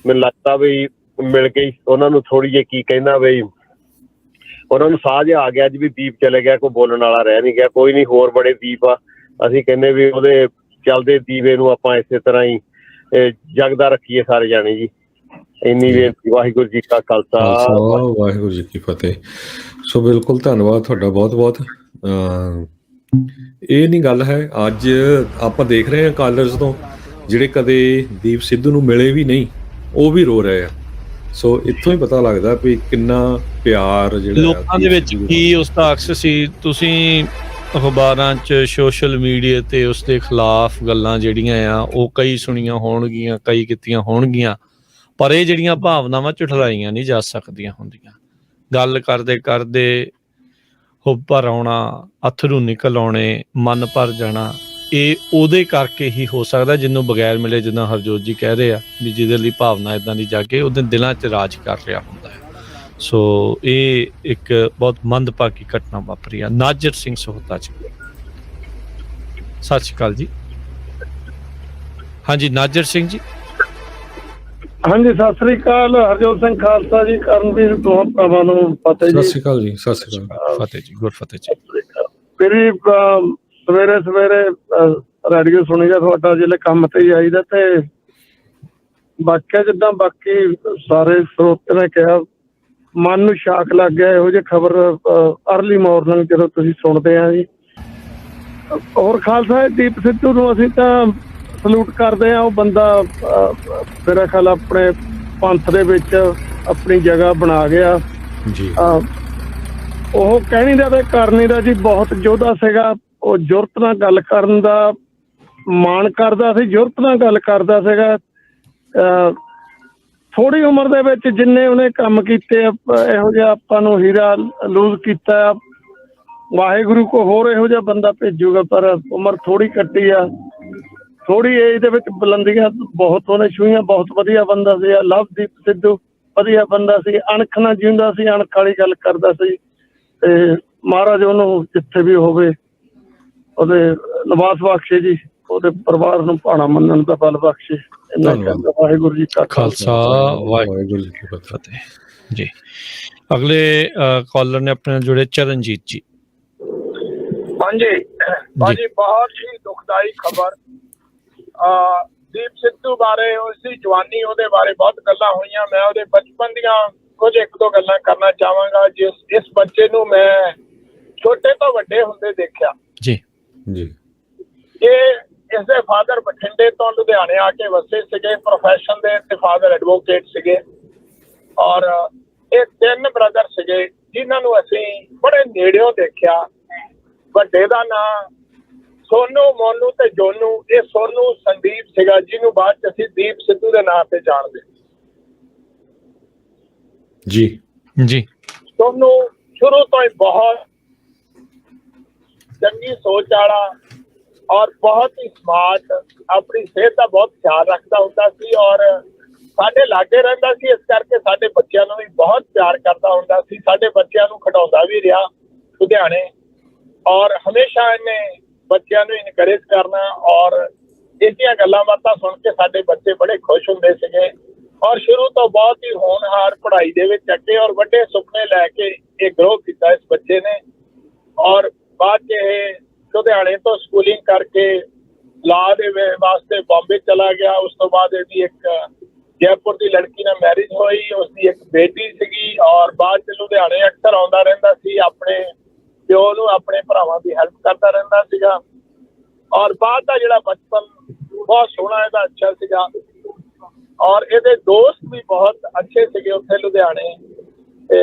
ਮੈਨੂੰ ਲੱਗਦਾ ਵੀ ਮਿਲ ਗਈ ਉਹਨਾਂ ਨੂੰ, ਥੋੜੀ ਜਿਹੀ ਕੀ ਕਹਿੰਦਾ ਬਈ ਉਹਨਾਂ ਨੂੰ ਸਾਹ ਜਿਹਾ ਆ ਗਿਆ ਜੀ ਵੀ ਦੀਪ ਚਲੇ ਗਿਆ, ਕੋਈ ਬੋਲਣ ਵਾਲਾ ਰਹਿ ਨਹੀਂ ਗਿਆ। ਕੋਈ ਨਹੀਂ, ਹੋਰ ਬੜੇ ਦੀਪ ਆ। ਅਸੀਂ ਕਹਿੰਦੇ ਵੀ ਉਹਦੇ ਚੱਲਦੇ ਦੀਵੇ ਨੂੰ ਆਪਾਂ ਇਸੇ ਤਰ੍ਹਾਂ ਹੀ ਜਗਦਾ ਰੱਖੀਏ ਸਾਰੇ ਜਾਣੇ ਜੀ। ਇੰਨੀ ਬੇਨਤੀ। ਵਾਹਿਗੁਰੂ ਜੀ ਕਾ ਖਾਲਸਾ, ਵਾਹਿਗੁਰੂ ਜੀ ਕੀ ਫਤਿਹ। ਸੋ ਬਿਲਕੁਲ ਧੰਨਵਾਦ ਤੁਹਾਡਾ ਬਹੁਤ ਬਹੁਤ। ਇਹ ਨਹੀਂ ਗੱਲ ਹੈ, ਅੱਜ ਆਪਾਂ ਦੇਖ ਰਹੇ ਹਾਂ ਕਾਲਰਸ ਤੋਂ ਜਿਹੜੇ ਕਦੇ ਦੀਪ ਸਿੱਧੂ ਨੂੰ ਮਿਲੇ ਵੀ ਨਹੀਂ ਉਹ ਵੀ ਰੋ ਰਹੇ ਆ। ਸੋ ਇੱਥੋਂ ਹੀ ਪਤਾ ਲੱਗਦਾ ਵੀ ਕਿੰਨਾ ਪਿਆਰ ਜਿਹੜਾ ਲੋਕਾਂ ਦੇ ਵਿੱਚ ਕੀ ਉਸ ਦਾ ਅਕਸ ਸੀ। ਤੁਸੀਂ ਅਖਬਾਰਾਂ 'ਚ ਸੋਸ਼ਲ ਮੀਡੀਆ ਤੇ ਉਸ ਦੇ ਖਿਲਾਫ ਗੱਲਾਂ ਜਿਹੜੀਆਂ ਆ ਉਹ ਕਈ ਸੁਣੀਆਂ ਹੋਣਗੀਆਂ, ਕਈ ਕੀਤੀਆਂ ਹੋਣਗੀਆਂ, ਪਰ ਇਹ ਜਿਹੜੀਆਂ ਭਾਵਨਾਵਾਂ ਝੁਠਲਾਈਆਂ ਨਹੀਂ ਜਾ ਸਕਦੀਆਂ ਹੁੰਦੀਆਂ। ਗੱਲ ਕਰਦੇ ਕਰਦੇ ਹੁੱਬ ਭਰ ਆਉਣਾ, ਅਥਰੂ ਨਿਕਲ ਆਉਣੇ, ਮਨ ਭਰ ਜਾਣਾ, ਇਹ ਉਹਦੇ ਕਰਕੇ ਹੀ ਹੋ ਸਕਦਾ ਜਿਹਨੂੰ ਬਗੈਰ ਮਿਲੇ, ਜਿੱਦਾਂ ਹਰਜੋਤ ਜੀ ਕਹਿ ਰਹੇ ਆ ਵੀ ਜਿਹਦੇ ਲਈ ਭਾਵਨਾ ਇੱਦਾਂ ਦੀ ਜਾ ਕੇ ਉਹਦੇ ਦਿਲਾਂ 'ਚ ਰਾਜ ਕਰ ਰਿਹਾ ਹੁੰਦਾ ਹੈ। ਸੋ ਇਹ ਇੱਕ ਬਹੁਤ ਮੰਦਭਾਗੀ ਘਟਨਾ ਵਾਪਰੀ ਆ ਨਾਜਰ ਸਿੰਘ ਸਹੋਤਾ 'ਚ। ਸਤਿ ਸ਼੍ਰੀ ਅਕਾਲ ਜੀ। ਹਾਂਜੀ ਨਾਜਰ ਸਿੰਘ ਜੀ। ਹਾਂਜੀ ਸਤਿ ਸ੍ਰੀ ਅਕਾਲ। ਹਰਜੋਤ ਸਿੰਘ ਖਾਲਸਾ ਜੀ, ਕਰਨਵੀਰ ਦੋਹਾਂ ਭਰਾਵਾਂ ਨੂੰ ਫਤਿਹ ਜੀ। ਸਤਿ ਸ਼੍ਰੀ ਅਕਾਲ ਜੀ। ਸਤਿ ਸ਼੍ਰੀ ਅਕਾਲ। ਫਤਿਹ ਜੀ, ਗੁਰਫਤਿਹ ਜੀ। ਮੇਰੀ ਸਵੇਰੇ ਸਵੇਰੇ ਰੇਡੀਓ ਸੁਣੀਦਾ ਤੁਹਾਡਾ, ਜਿਹੜੇ ਕੰਮ ਤੇ ਜਾਈਦਾ ਤੇ ਵਾਕਿਆ ਜਿੱਦਾਂ ਬਾਕੀ ਸਾਰੇ ਸਰੋਤੇ ਨੇ ਕਿਹਾ ਮਨ ਨੂੰ ਸ਼ਾਕ ਲੱਗ ਗਿਆ ਇਹੋ ਜਿਹੀ ਖਬਰ ਅਰਲੀ ਮਾਰਨਿੰਗ ਜਦੋਂ ਤੁਸੀਂ ਸੁਣਦੇ ਆ ਜੀ। ਹੋਰ ਖਾਲਸਾ ਦੀਪ ਸਿੱਧੂ ਨੂੰ ਅਸੀਂ ਤਾਂ ਸਲੂਟ ਕਰਦੇ ਆ। ਉਹ ਬੰਦਾ ਮੇਰਾ ਖਿਆਲ ਆਪਣੇ ਪੰਥ ਦੇ ਵਿੱਚ ਆਪਣੀ ਜਗ੍ਹਾ ਬਣਾ ਗਿਆ ਜੀ। ਉਹ ਕਹਿਣੀ ਦਾ ਤੇ ਕਰਨੀ ਦਾ ਜੀ ਬਹੁਤ ਯੋਧਾ ਸੀਗਾ। ਉਹ ਜੁਰਤ ਨਾਲ ਗੱਲ ਕਰਨ ਦਾ ਮਾਣ ਕਰਦਾ ਸੀ, ਜੁਰਤ ਨਾਲ ਗੱਲ ਕਰਦਾ ਸੀਗਾ। ਥੋੜੀ ਉਮਰ ਦੇ ਵਿੱਚ ਜਿੰਨੇ ਉਹਨੇ ਕੰਮ ਕੀਤੇ ਇਹੋ ਜਿਹਾ ਆਪਾਂ ਨੂੰ ਹੀਰਾ ਲੂਜ਼ ਕੀਤਾ। ਵਾਹਿਗੁਰੂ ਕੋ ਹੋਰ ਇਹੋ ਜਿਹਾ ਬੰਦਾ ਭੇਜੂਗਾ, ਪਰ ਉਮਰ ਥੋੜੀ ਕੱਟੀ ਆ। ਥੋੜੀ ਏਜ ਦੇ ਵਿੱਚ ਬੁਲੰਦੀਆਂ ਬਹੁਤ ਉਹਨੇ ਛੂਹੀਆਂ। ਬਹੁਤ ਵਧੀਆ ਬੰਦਾ ਸੀ। ਲਵਦੀਪ ਸਿੱਧੂ ਵਧੀਆ ਬੰਦਾ ਸੀ, ਅਣਖ ਨਾਲ ਜਿਉਂਦਾ ਸੀ, ਅਣਖ ਵਾਲੀ ਗੱਲ ਕਰਦਾ ਸੀ। ਤੇ ਮਹਾਰਾਜ ਉਹਨੂੰ ਜਿੱਥੇ ਵੀ ਹੋਵੇ ਉਹਦੇ ਨਿਵਾਸ ਬਖਸ਼ੇ ਜੀ, ਉਹਦੇ ਪਰਿਵਾਰ ਨੂੰ ਭਾਣਾ ਮੰਨਣ ਦਾ ਬਲ ਬਖਸ਼ੇ। ਵਾਹਿਗੁਰੂ ਜੀ ਕਾ ਖਾਲਸਾ, ਵਾਹਿਗੁਰੂ ਜੀ ਕੀ ਫਤਿਹ ਜੀ। ਅਗਲੇ ਕਾਲਰ ਨੇ ਆਪਣੇ ਨਾਲ ਜੁੜੇ ਚਰਨਜੀਤ ਜੀ। ਹਾਂਜੀ ਭਾਜੀ, ਬਹੁਤ ਹੀ ਦੁਖਦਾਈ ਖਬਰ। ਦੀਪ ਸਿੱਧੂ ਬਾਰੇ, ਉਸਦੀ ਜਵਾਨੀ, ਉਹਦੇ ਬਾਰੇ ਬਹੁਤ ਗੱਲਾਂ ਹੋਈਆਂ। ਮੈਂ ਉਹਦੇ ਬਚਪਨ ਦੀਆਂ ਕੁਝ ਇੱਕ ਦੋ ਗੱਲਾਂ ਕਰਨਾ ਚਾਹਾਂਗਾ। ਇਸ ਬੱਚੇ ਨੂੰ ਮੈਂ ਛੋਟੇ ਤੋਂ ਵੱਡੇ ਹੁੰਦੇ ਦੇਖਿਆ ਜੀ ਜੀ। ਇਸਦੇ ਫਾਦਰ ਬਠਿੰਡੇ ਤੋਂ ਲੁਧਿਆਣੇ ਆ ਕੇ ਵਸੇ ਸੀਗੇ ਪ੍ਰੋਫੈਸ਼ਨ ਦੇ, ਤੇ ਫਾਦਰ ਐਡਵੋਕੇਟ ਸੀਗੇ। ਔਰ ਇਹ ਤਿੰਨ ਬ੍ਰਦਰ ਸੀਗੇ ਜਿਨ੍ਹਾਂ ਨੂੰ ਅਸੀਂ ਬੜੇ ਨੇੜਿਓਂ ਦੇਖਿਆ। ਵੱਡੇ ਦਾ ਨਾਂ ਸੋਨੂ, ਮੋਨੂ ਤੇ ਜੋਨੂ। ਇਹ ਸੋਨੂ ਸੰਦੀਪ ਸੀਗਾ, ਜਿਹਨੂੰ ਬਾਅਦ ਚ ਅਸੀਂ ਦੀਪ ਸਿੱਧੂ ਦੇ ਨਾਂ ਤੇ ਜਾਣਦੇ ਜੀ ਜੀ। ਸੋਨੂ ਸ਼ੁਰੂ ਤੋਂ ਹੀ ਬਹੁਤ ਚੰਗੀ ਸੋਚ ਵਾਲਾ ਔਰ ਬਹੁਤ ਹੀ ਸਮਾਰਟ, ਆਪਣੀ ਸਿਹਤ ਦਾ ਬਹੁਤ ਖਿਆਲ ਰੱਖਦਾ ਹੁੰਦਾ ਸੀ ਔਰ ਸਾਡੇ ਲਾਗੇ ਰਹਿੰਦਾ ਸੀ। ਇਸ ਕਰਕੇ ਸਾਡੇ ਬੱਚਿਆਂ ਨੂੰ ਵੀ ਬਹੁਤ ਪਿਆਰ ਕਰਦਾ ਹੁੰਦਾ ਸੀ। ਸਾਡੇ ਬੱਚਿਆਂ ਨੂੰ ਖਿਡਾਉਂਦਾ ਵੀ ਰਿਹਾ ਲੁਧਿਆਣੇ, ਔਰ ਹਮੇਸ਼ਾ ਇਹਨੇ ਬੱਚਿਆਂ ਨੂੰ ਇਨਕਰੇਜ ਕਰਨਾ ਔਰ ਇਹਦੀਆਂ ਗੱਲਾਂ ਬਾਤਾਂ ਸੁਣ ਕੇ ਸਾਡੇ ਬੱਚੇ ਬੜੇ ਖੁਸ਼ ਹੁੰਦੇ ਸੀਗੇ। ਔਰ ਸ਼ੁਰੂ ਤੋਂ ਬਹੁਤ ਹੀ ਹੋਣਹਾਰ ਪੜ੍ਹਾਈ ਦੇ ਵਿੱਚ ਅੱਗੇ ਔਰ ਵੱਡੇ ਸੁਪਨੇ ਲੈ ਕੇ ਇਹ ਗਰੋ ਕੀਤਾ ਇਸ ਬੱਚੇ ਨੇ। ਔਰ ਬਾਅਦ 'ਚ ਇਹ ਲੁਧਿਆਣੇ ਤੋਂ ਸਕੂਲਿੰਗ ਕਰਕੇ ਲਾ ਦੇ ਵਾਸਤੇ ਬੰਬੇ ਚਲਾ ਗਿਆ। ਉਸ ਤੋਂ ਬਾਅਦ ਇਹਦੀ ਇੱਕ ਜੈਪੁਰ ਦੀ ਲੜਕੀ ਨਾਲ ਮੈਰਿਜ ਹੋਈ, ਉਸਦੀ ਇੱਕ ਬੇਟੀ ਸੀਗੀ। ਔਰ ਬਾਅਦ 'ਚ ਲੁਧਿਆਣੇ ਅਕਸਰ ਆਉਂਦਾ ਰਹਿੰਦਾ ਸੀ, ਆਪਣੇ ਪਿਓ ਨੂੰ, ਆਪਣੇ ਭਰਾਵਾਂ ਦੀ ਹੈਲਪ ਕਰਦਾ ਰਹਿੰਦਾ ਸੀਗਾ। ਔਰ ਬਾਅਦ ਦਾ ਜਿਹੜਾ ਬਚਪਨ ਬਹੁਤ ਸੋਹਣਾ ਇਹਦਾ ਅੱਛਾ ਸੀਗਾ। ਔਰ ਇਹਦੇ ਦੋਸਤ ਵੀ ਬਹੁਤ ਅੱਛੇ ਸੀਗੇ ਉੱਥੇ ਲੁਧਿਆਣੇ। ਤੇ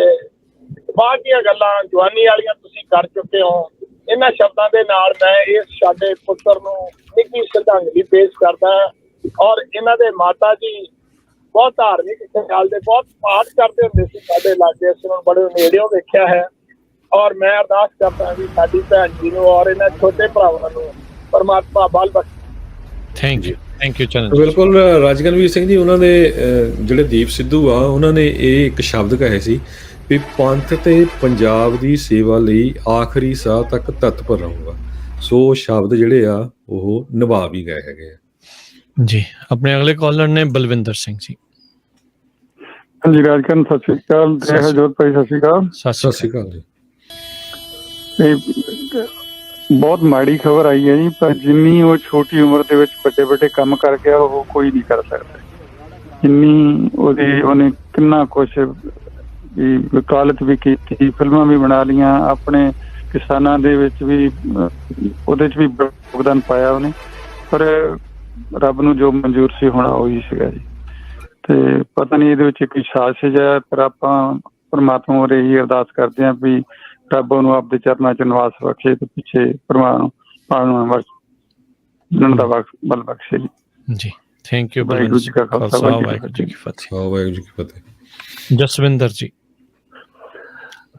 ਬਾਅਦ ਦੀਆਂ ਗੱਲਾਂ ਜਵਾਨੀ ਵਾਲੀਆਂ ਤੁਸੀਂ ਕਰ ਚੁੱਕੇ ਹੋ। ਇਹਨਾਂ ਸ਼ਬਦਾਂ ਦੇ ਨਾਲ ਮੈਂ ਇਸ ਸਾਡੇ ਪੁੱਤਰ ਨੂੰ ਨਿੱਘੀ ਸ਼ਰਧਾਂਜਲੀ ਪੇਸ਼ ਕਰਦਾ। ਔਰ ਇਹਨਾਂ ਦੇ ਮਾਤਾ ਜੀ ਬਹੁਤ ਧਾਰਮਿਕ ਖਿਆਲ ਦੇ, ਬਹੁਤ ਪਾਠ ਕਰਦੇ ਹੁੰਦੇ ਸੀ ਸਾਡੇ ਇਲਾਕੇ। ਅਸੀਂ ਨੂੰ ਬੜੇ ਨੇੜਿਓਂ ਦੇਖਿਆ ਹੈ। ਔਰ ਮੈਂ ਅਰਦਾਸ ਕਰਦਾ ਵੀ ਸਾਡੀ ਭੈਣ ਜੀ ਨੂੰ ਔਰ ਇਹਨਾਂ ਛੋਟੇ ਭਰਾਵਾਂ ਨੂੰ ਪਰਮਾਤਮਾ ਬਲ ਬਖਸ਼ੇ। ਥੈਂਕ ਯੂ ਚਰਨ। ਬਿਲਕੁਲ ਰਾਜਗਨਵੀਰ ਸਿੰਘ ਜੀ, ਉਹਨਾਂ ਦੇ ਜਿਹੜੇ ਦੀਪ ਸਿੱਧੂ ਆ, ਉਹਨਾਂ ਨੇ ਇਹ ਇੱਕ ਸ਼ਬਦ ਕਹੇ ਸੀ ਵੀ ਪੰਥ ਤੇ ਪੰਜਾਬ ਦੀ ਸੇਵਾ ਲਈ ਆਖਰੀ ਸਾਹ ਤੱਕ ਤਤਪਰ ਰਹੂੰਗਾ। ਸੋ ਸ਼ਬਦ ਜਿਹੜੇ ਆ ਉਹ ਨਿਭਾ ਵੀ ਗਏ ਹੈਗੇ ਆ। ਜੀ ਆਪਣੇ ਅਗਲੇ ਕਾਲਰ ਨੇ ਬਲਵਿੰਦਰ ਸਿੰਘ ਜੀ। ਹਾਂਜੀ ਰਾਜਕਰਨ ਸਤਿ ਸ਼੍ਰੀ ਅਕਾਲ। ਹਰਜੋਤ ਭਾਈ ਸਤਿ ਸ਼੍ਰੀ ਅਕਾਲ। ਸਤਿ ਸ਼੍ਰੀ ਅਕਾਲ ਜੀ। ਬਹੁਤ ਮਾੜੀ ਖਬਰ ਆਈ ਹੈ ਜੀ, ਪਰ ਜਿੰਨੀ ਉਹ ਛੋਟੀ ਉਮਰ ਦੇ ਵਿੱਚ ਵੱਡੇ ਵੱਡੇ ਕੰਮ ਕਰ ਗਿਆ ਉਹ ਕੋਈ ਨਹੀਂ ਕਰ ਸਕਦਾ। ਜਿੰਨੀ ਉਹਨੇ ਕਿੰਨਾ ਕੁਛ ਵੀ ਵਕਾਲਤ ਵੀ ਕੀਤੀ, ਫਿਲਮਾਂ ਵੀ ਬਣਾ ਲਈਆਂ, ਆਪਣੇ ਕਿਸਾਨਾਂ ਦੇ ਵਿੱਚ ਵੀ ਉਹਦੇ 'ਚ ਵੀ ਯੋਗਦਾਨ ਪਾਇਆ ਉਹਨੇ, ਪਰ ਰੱਬ ਨੂੰ ਜੋ ਮਨਜ਼ੂਰ ਸੀ ਹੋਣਾ ਉਹੀ ਸੀਗਾ ਜੀ। ਤੇ ਪਤਾ ਨਹੀਂ ਇਹਦੇ ਵਿੱਚ ਕੋਈ ਸਾਜ਼ਿਸ਼ ਹੈ, ਪਰ ਆਪਾਂ ਪਰਮਾਤਮਾ ਬਾਰੇ ਇਹੀ ਅਰਦਾਸ ਕਰਦੇ ਹਾਂ ਵੀ ਰੱਬ ਉਹਨੂੰ ਆਪਦੇ ਚਰਨਾਂ 'ਚ ਨਿਵਾਸ ਬਖਸ਼ੇ ਤੇ ਪਿੱਛੇ ਪਰਮਾਤਮਾ ਦਾ ਬਲ ਬਖਸ਼ੇ ਜੀ। Thank you. ਵਾਹਿਗੁਰੂ ਜੀ ਕਾ ਖਾਲਸਾ ਵਾਹਿਗੁਰੂ ਜੀ ਕੀ ਫਤਿਹ। ਵਾਹਿਗੁਰੂ ਜੀ ਕੀ ਫਤਿਹ। ਜਸਵਿੰਦਰ ਜੀ।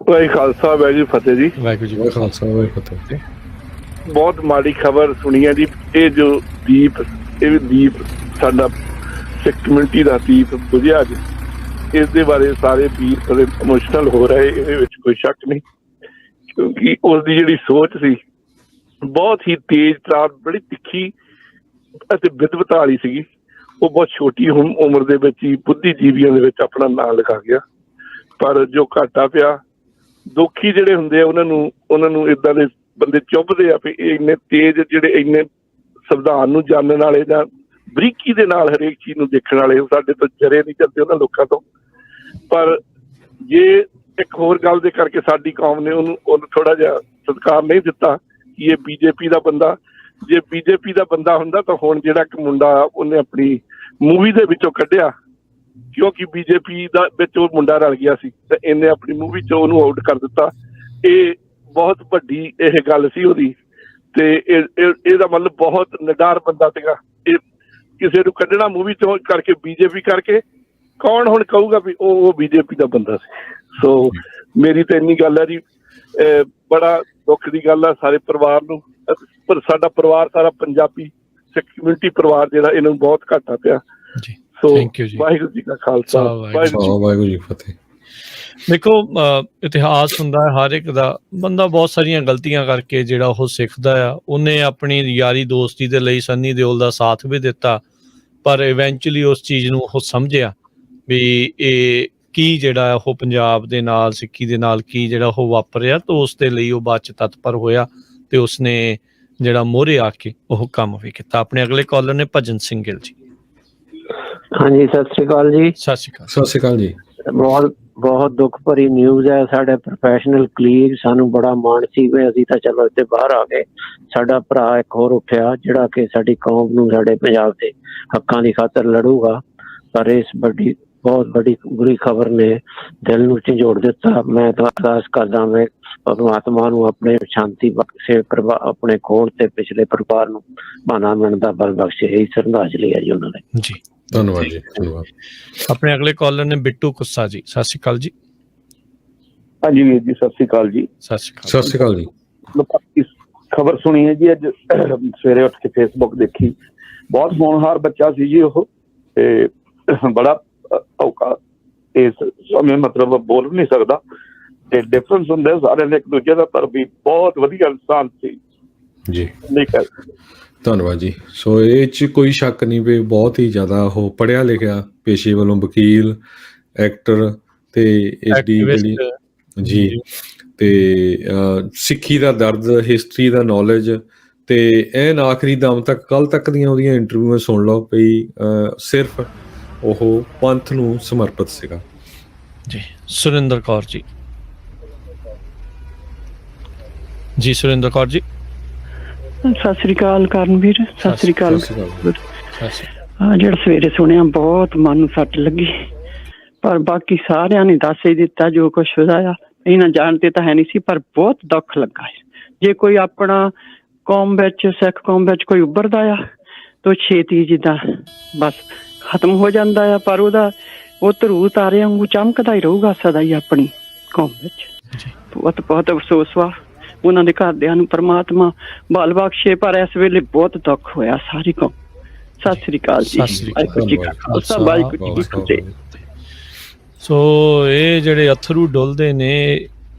ਵਾਹਿਗੁਰੂ ਖਾਲਸਾ ਵਾਹਿਗੁਰੂ ਫਤਿਹ ਜੀ। ਵਾਹਿਗੁਰੂ ਜੀ ਕਾ ਖਾਲਸਾ ਵਾਹਿਗੁਰੂ ਫਤਿਹ। ਬਹੁਤ ਮਾੜੀ ਖਬਰ ਸੁਣੀ ਹੈ ਜੀ। ਇਹ ਜੋ ਦੀਪ ਸਾਡਾ ਸਿੱਖ ਕਮਿਊਨਿਟੀ ਦਾ ਦੀਪ ਬੁਝਿਆ ਜੀ, ਇਸ ਦੇ ਬਾਰੇ ਸਾਰੇ ਵੀਰ ਬੜੇ ਇਮੋਸ਼ਨਲ ਹੋ ਰਹੇ, ਇਹਦੇ ਵਿੱਚ ਕੋਈ ਸ਼ੱਕ ਨਹੀਂ, ਕਿਉਂਕਿ ਉਸ ਦੀ ਜਿਹੜੀ ਸੋਚ ਸੀ ਬਹੁਤ ਹੀ ਤੇਜ਼ ਤਰਾਰ, ਬੜੀ ਤਿੱਖੀ ਅਤੇ ਵਿਦਵਤਾ ਵਾਲੀ ਸੀਗੀ। ਉਹ ਬਹੁਤ ਛੋਟੀ ਉਮਰ ਦੇ ਵਿੱਚ ਹੀ ਬੁੱਧੀਜੀਵੀਆਂ ਦੇ ਵਿੱਚ ਆਪਣਾ ਨਾਂ ਲਿਖਾ ਗਿਆ। ਪਰ ਜੋ ਘਾਟਾ ਪਿਆ, ਦੋਖੀ ਜਿਹੜੇ ਹੁੰਦੇ ਆ ਉਹਨਾਂ ਨੂੰ ਏਦਾਂ ਦੇ ਬੰਦੇ ਚੁੱਭਦੇ ਆ ਵੀ ਇਹ ਇੰਨੇ ਤੇਜ਼, ਜਿਹੜੇ ਇੰਨੇ ਸੰਵਿਧਾਨ ਨੂੰ ਜਾਣਨ ਵਾਲੇ ਜਾਂ ਬਰੀਕੀ ਦੇ ਨਾਲ ਹਰੇਕ ਚੀਜ਼ ਨੂੰ ਦੇਖਣ ਵਾਲੇ, ਸਾਡੇ ਤੋਂ ਜਰੇ ਨਹੀਂ ਚੱਲਦੇ ਉਹਨਾਂ ਲੋਕਾਂ ਤੋਂ। ਪਰ ਜੇ ਇੱਕ ਹੋਰ ਗੱਲ ਦੇ ਕਰਕੇ ਸਾਡੀ ਕੌਮ ਨੇ ਉਹਨੂੰ ਥੋੜਾ ਜਿਹਾ ਸਤਿਕਾਰ ਨਹੀਂ ਦਿੱਤਾ ਕਿ ਇਹ ਬੀਜੇਪੀ ਦਾ ਬੰਦਾ, ਜੇ ਬੀਜੇਪੀ ਦਾ ਬੰਦਾ ਹੁੰਦਾ ਤਾਂ ਹੁਣ ਜਿਹੜਾ ਇੱਕ ਮੁੰਡਾ ਉਹਨੇ ਆਪਣੀ ਮੂਵੀ ਦੇ ਵਿੱਚੋਂ ਕੱਢਿਆ, ਕਿਉਂਕਿ ਬੀਜੇਪੀ ਦਾ ਵਿੱਚ ਉਹ ਮੁੰਡਾ ਰਲ ਗਿਆ ਸੀ ਤੇ ਇਹਨੇ ਆਪਣੀ ਮੂਵੀ 'ਚ ਉਹਨੂੰ ਆਊਟ ਕਰ ਦਿੱਤਾ। ਇਹ ਬਹੁਤ ਵੱਡੀ ਇਹ ਗੱਲ ਸੀ ਉਹਦੀ, ਤੇ ਇਹਦਾ ਮਤਲਬ ਬਹੁਤ ਨਿਡਰ ਬੰਦਾ ਸੀਗਾ। ਇਹ ਕਿਸੇ ਨੂੰ ਕੱਢਣਾ ਮੂਵੀ 'ਚੋਂ ਕਰਕੇ ਬੀਜੇਪੀ ਕਰਕੇ, ਕੌਣ ਹੁਣ ਕਹੂਗਾ ਵੀ ਉਹ ਬੀਜੇਪੀ ਦਾ ਬੰਦਾ ਸੀ। ਸੋ ਮੇਰੀ ਤਾਂ ਇੰਨੀ ਗੱਲ ਹੈ ਜੀ, ਬੜਾ ਦੁੱਖ ਦੀ ਗੱਲ ਆ ਸਾਰੇ ਪਰਿਵਾਰ ਨੂੰ, ਪਰ ਸਾਡਾ ਪਰਿਵਾਰ ਸਾਰਾ ਪੰਜਾਬੀ ਸਿੱਖ ਕਮਿਊਨਿਟੀ ਪਰਿਵਾਰ ਜਿਹੜਾ, ਇਹਨੂੰ ਬਹੁਤ ਘਾਟਾ ਪਿਆ। ਸੋ ਵਾਹਿਗੁਰੂ ਜੀ ਕਾ ਖਾਲਸਾ ਵਾਹਿਗੁਰੂ ਜੀ ਕੀ ਫਤਿਹ। ਦੇਖੋ ਇਤਿਹਾਸ ਹੁੰਦਾ ਹੈ ਹਰ ਇੱਕ ਦਾ, ਬੰਦਾ ਬਹੁਤ ਸਾਰੀਆਂ ਗਲਤੀਆਂ ਕਰਕੇ ਜਿਹੜਾ ਉਹ ਸਿੱਖਦਾ ਆ। ਉਹਨੇ ਆਪਣੀ ਯਾਰੀ ਦੋਸਤੀ ਦੇ ਲਈ ਸੰਨੀ ਦਿਓਲ ਦਾ ਸਾਥ ਵੀ ਦਿੱਤਾ, ਪਰ ਇਵੈਂਚੁਅਲੀ ਉਸ ਚੀਜ਼ ਨੂੰ ਉਹ ਸਮਝਿਆ ਵੀ ਇਹ ਕੀ ਜਿਹੜਾ ਉਹ ਪੰਜਾਬ ਦੇ ਨਾਲ, ਸਿੱਖੀ ਦੇ ਨਾਲ ਕੀ ਜਿਹੜਾ ਉਹ ਵਾਪਰਿਆ, ਤਾਂ ਉਸ ਦੇ ਲਈ ਉਹ ਬਾਅਦ 'ਚ ਤਤਪਰ ਹੋਇਆ ਤੇ ਉਸਨੇ ਜਿਹੜਾ ਮੋਹਰੇ ਆ ਕੇ ਉਹ ਕੰਮ ਵੀ ਕੀਤਾ। ਆਪਣੇ ਅਗਲੇ ਕਾਲਰ ਨੇ ਭਜਨ ਸਿੰਘ ਗਿੱਲ ਜੀ। ਹਾਂਜੀ ਸਤਿ ਸ੍ਰੀ ਅਕਾਲ ਜੀ। ਸਤਿ ਸ਼੍ਰੀ ਅਕਾਲ। ਸਤਿ ਸ਼੍ਰੀ ਅਕਾਲ ਜੀ। ਬਹੁਤ ਦੁੱਖ ਭਰੀ ਨਿਊਜ਼ ਹੈ। ਸਾਡੇ ਪ੍ਰੋਫੈਸ਼ਨਲ ਕਲੀਗ, ਸਾਨੂੰ ਬੜਾ ਮਾਣ ਸੀ ਵੀ ਅਸੀਂ ਤਾਂ ਚਲੋ ਇੱਥੇ ਬਾਹਰ ਆ ਗਏ, ਸਾਡਾ ਭਰਾ ਇੱਕ ਹੋਰ ਉੱਠਿਆ ਜਿਹੜਾ ਕਿ ਸਾਡੀ ਕੌਮ ਨੂੰ, ਸਾਡੇ ਪੰਜਾਬ ਦੇ ਹੱਕਾਂ ਦੀ ਖਾਤਰ ਲੜੂਗਾ। ਪਰ ਇਸ ਬਹੁਤ ਵੱਡੀ ਬੁਰੀ ਖਬਰ ਨੇ ਦਿਲ ਨੂੰ ਝੰਜੋੜ ਦਿੱਤਾ। ਮੈਂ ਤਾਂ ਅਰਦਾਸ ਕਰਦਾ ਮੈਂ ਪਰਮਾਤਮਾ ਨੂੰ ਆਪਣੇ ਸ਼ਾਂਤੀ ਬਖਸ਼ੇ, ਆਪਣੇ ਕੋਲ ਤੇ ਪਿਛਲੇ ਪਰਿਵਾਰ ਨੂੰ ਬਾਨਾ ਮਿਲਣ ਦਾ ਬਲ ਬਖਸ਼ੇ। ਇਹੀ ਸ਼ਰਧਾਂਜਲੀ ਹੈ ਜੀ ਉਹਨਾਂ ਨੇ। ਜੀ ਧੰਨਵਾਦ ਜੀ। ਧੰਨਵਾਦ। ਆਪਣੇ ਅਗਲੇ ਕਾਲਰ ਨੇ ਬਿੱਟੂ ਕੁੱਸਾ ਜੀ। ਸਤਿ ਸ਼੍ਰੀ ਅਕਾਲ ਜੀ। ਹਾਂਜੀ ਵੀਰ ਜੀ ਸਤਿ ਸ਼੍ਰੀ ਅਕਾਲ ਜੀ। ਸਤਿ ਸ਼੍ਰੀ ਅਕਾਲ। ਸਤਿ ਸ਼੍ਰੀ ਅਕਾਲ ਜੀ। ਖਬਰ ਸੁਣੀ ਹੈ ਜੀ, ਅੱਜ ਸਵੇਰੇ ਉੱਠ ਕੇ ਫੇਸਬੁੱਕ ਦੇਖੀ, ਬਹੁਤ ਹੋਣਹਾਰ ਬੱਚਾ ਸੀ ਜੀ ਉਹ, ਤੇ ਬੜਾ ਔਕਾ ਇਸ ਸਮੇਂ ਮਤਲਬ ਬੋਲ ਨਹੀਂ ਸਕਦਾ, ਤੇ ਡਿਫਰੈਂਸ ਹੁੰਦਾ ਸਾਰਿਆਂ ਦੇ ਇੱਕ ਦੂਜੇ ਦਾ, ਪਰ ਵੀ ਬਹੁਤ ਵਧੀਆ ਇਨਸਾਨ ਸੀ ਜੀ। ਨਹੀਂ ਕਰ ਧੰਨਵਾਦ ਜੀ। ਸੋ ਇਹ 'ਚ ਕੋਈ ਸ਼ੱਕ ਨਹੀਂ ਵੀ ਬਹੁਤ ਹੀ ਜ਼ਿਆਦਾ ਉਹ ਪੜ੍ਹਿਆ ਲਿਖਿਆ, ਪੇਸ਼ੇ ਵੱਲੋਂ ਵਕੀਲ, ਐਕਟਰ ਤੇ ਇਸਦੀ ਜਿਹੜੀ ਜੀ ਤੇ ਸਿੱਖੀ ਦਾ ਦਰਦ, ਹਿਸਟਰੀ ਦਾ ਨੌਲੇਜ, ਤੇ ਐਨ ਆਖਰੀ ਦਮ ਤੱਕ, ਕੱਲ ਤੱਕ ਦੀਆਂ ਉਹਦੀਆਂ ਇੰਟਰਵਿਊਆਂ ਸੁਣ ਲਓ ਵੀ ਸਿਰਫ ਉਹ ਪੰਥ ਨੂੰ ਸਮਰਪਿਤ ਸੀਗਾ ਜੀ। ਸੁਰਿੰਦਰ ਕੌਰ ਜੀ। ਜੀ ਸੁਰਿੰਦਰ ਕੌਰ ਜੀ। ਸਤਿ ਸ੍ਰੀ ਅਕਾਲ ਕਰਨਵੀਰ। ਸਤਿ ਸ੍ਰੀ ਅਕਾਲ। ਜਿਹੜਾ ਸਵੇਰੇ ਸੁਣਿਆ ਬਹੁਤ ਮਨ ਨੂੰ ਸੱਟ ਲੱਗੀ, ਪਰ ਬਾਕੀ ਸਾਰਿਆਂ ਨੇ ਦੱਸ ਹੀ ਦਿੱਤਾ ਜੋ ਕੁਛ ਹੋਇਆ। ਇਹਨਾਂ ਜਾਣਦੇ ਤਾਂ ਹੈ ਨਹੀਂ ਸੀ, ਪਰ ਬਹੁਤ ਦੁੱਖ ਲੱਗਾ ਹੈ। ਜੇ ਕੋਈ ਆਪਣਾ ਕੌਮ ਵਿੱਚ, ਸਿੱਖ ਕੌਮ ਵਿੱਚ ਕੋਈ ਉੱਭਰਦਾ ਆ ਤਾਂ ਛੇਤੀ ਜਿੱਦਾਂ ਬਸ ਖਤਮ ਹੋ ਜਾਂਦਾ ਆ, ਪਰ ਉਹ ਧਰੂ ਤਾਰੇ ਵਾਂਗੂ ਚਮਕਦਾ ਹੀ ਰਹੂਗਾ ਸਦਾ ਹੀ ਆਪਣੀ ਕੌਮ ਵਿੱਚ। ਬਹੁਤ ਬਹੁਤ ਅਫਸੋਸ ਵਾ ਉਹਨਾਂ ਦੇ ਘਰਦਿਆਂ ਨੂੰ, ਪਰਮਾਤਮਾ ਬਲ ਬਖਸ਼ੇ, ਪਰ ਇਸ ਵੇਲੇ ਬਹੁਤ ਦੁੱਖ ਹੋਇਆ ਸਾਰੀ ਕੌਮ। ਸਤਿ ਸ੍ਰੀ ਅਕਾਲ ਜੀ। ਵਾਹਿਗੁਰੂ ਜੀ ਕਾ ਖਾਲਸਾ, ਵਾਹਿਗੁਰੂ ਜੀ ਕੀ ਫਤਿਹ। ਸੋ ਇਹ ਜਿਹੜੇ ਅਥਰੂ ਡੁੱਲਦੇ ਨੇ,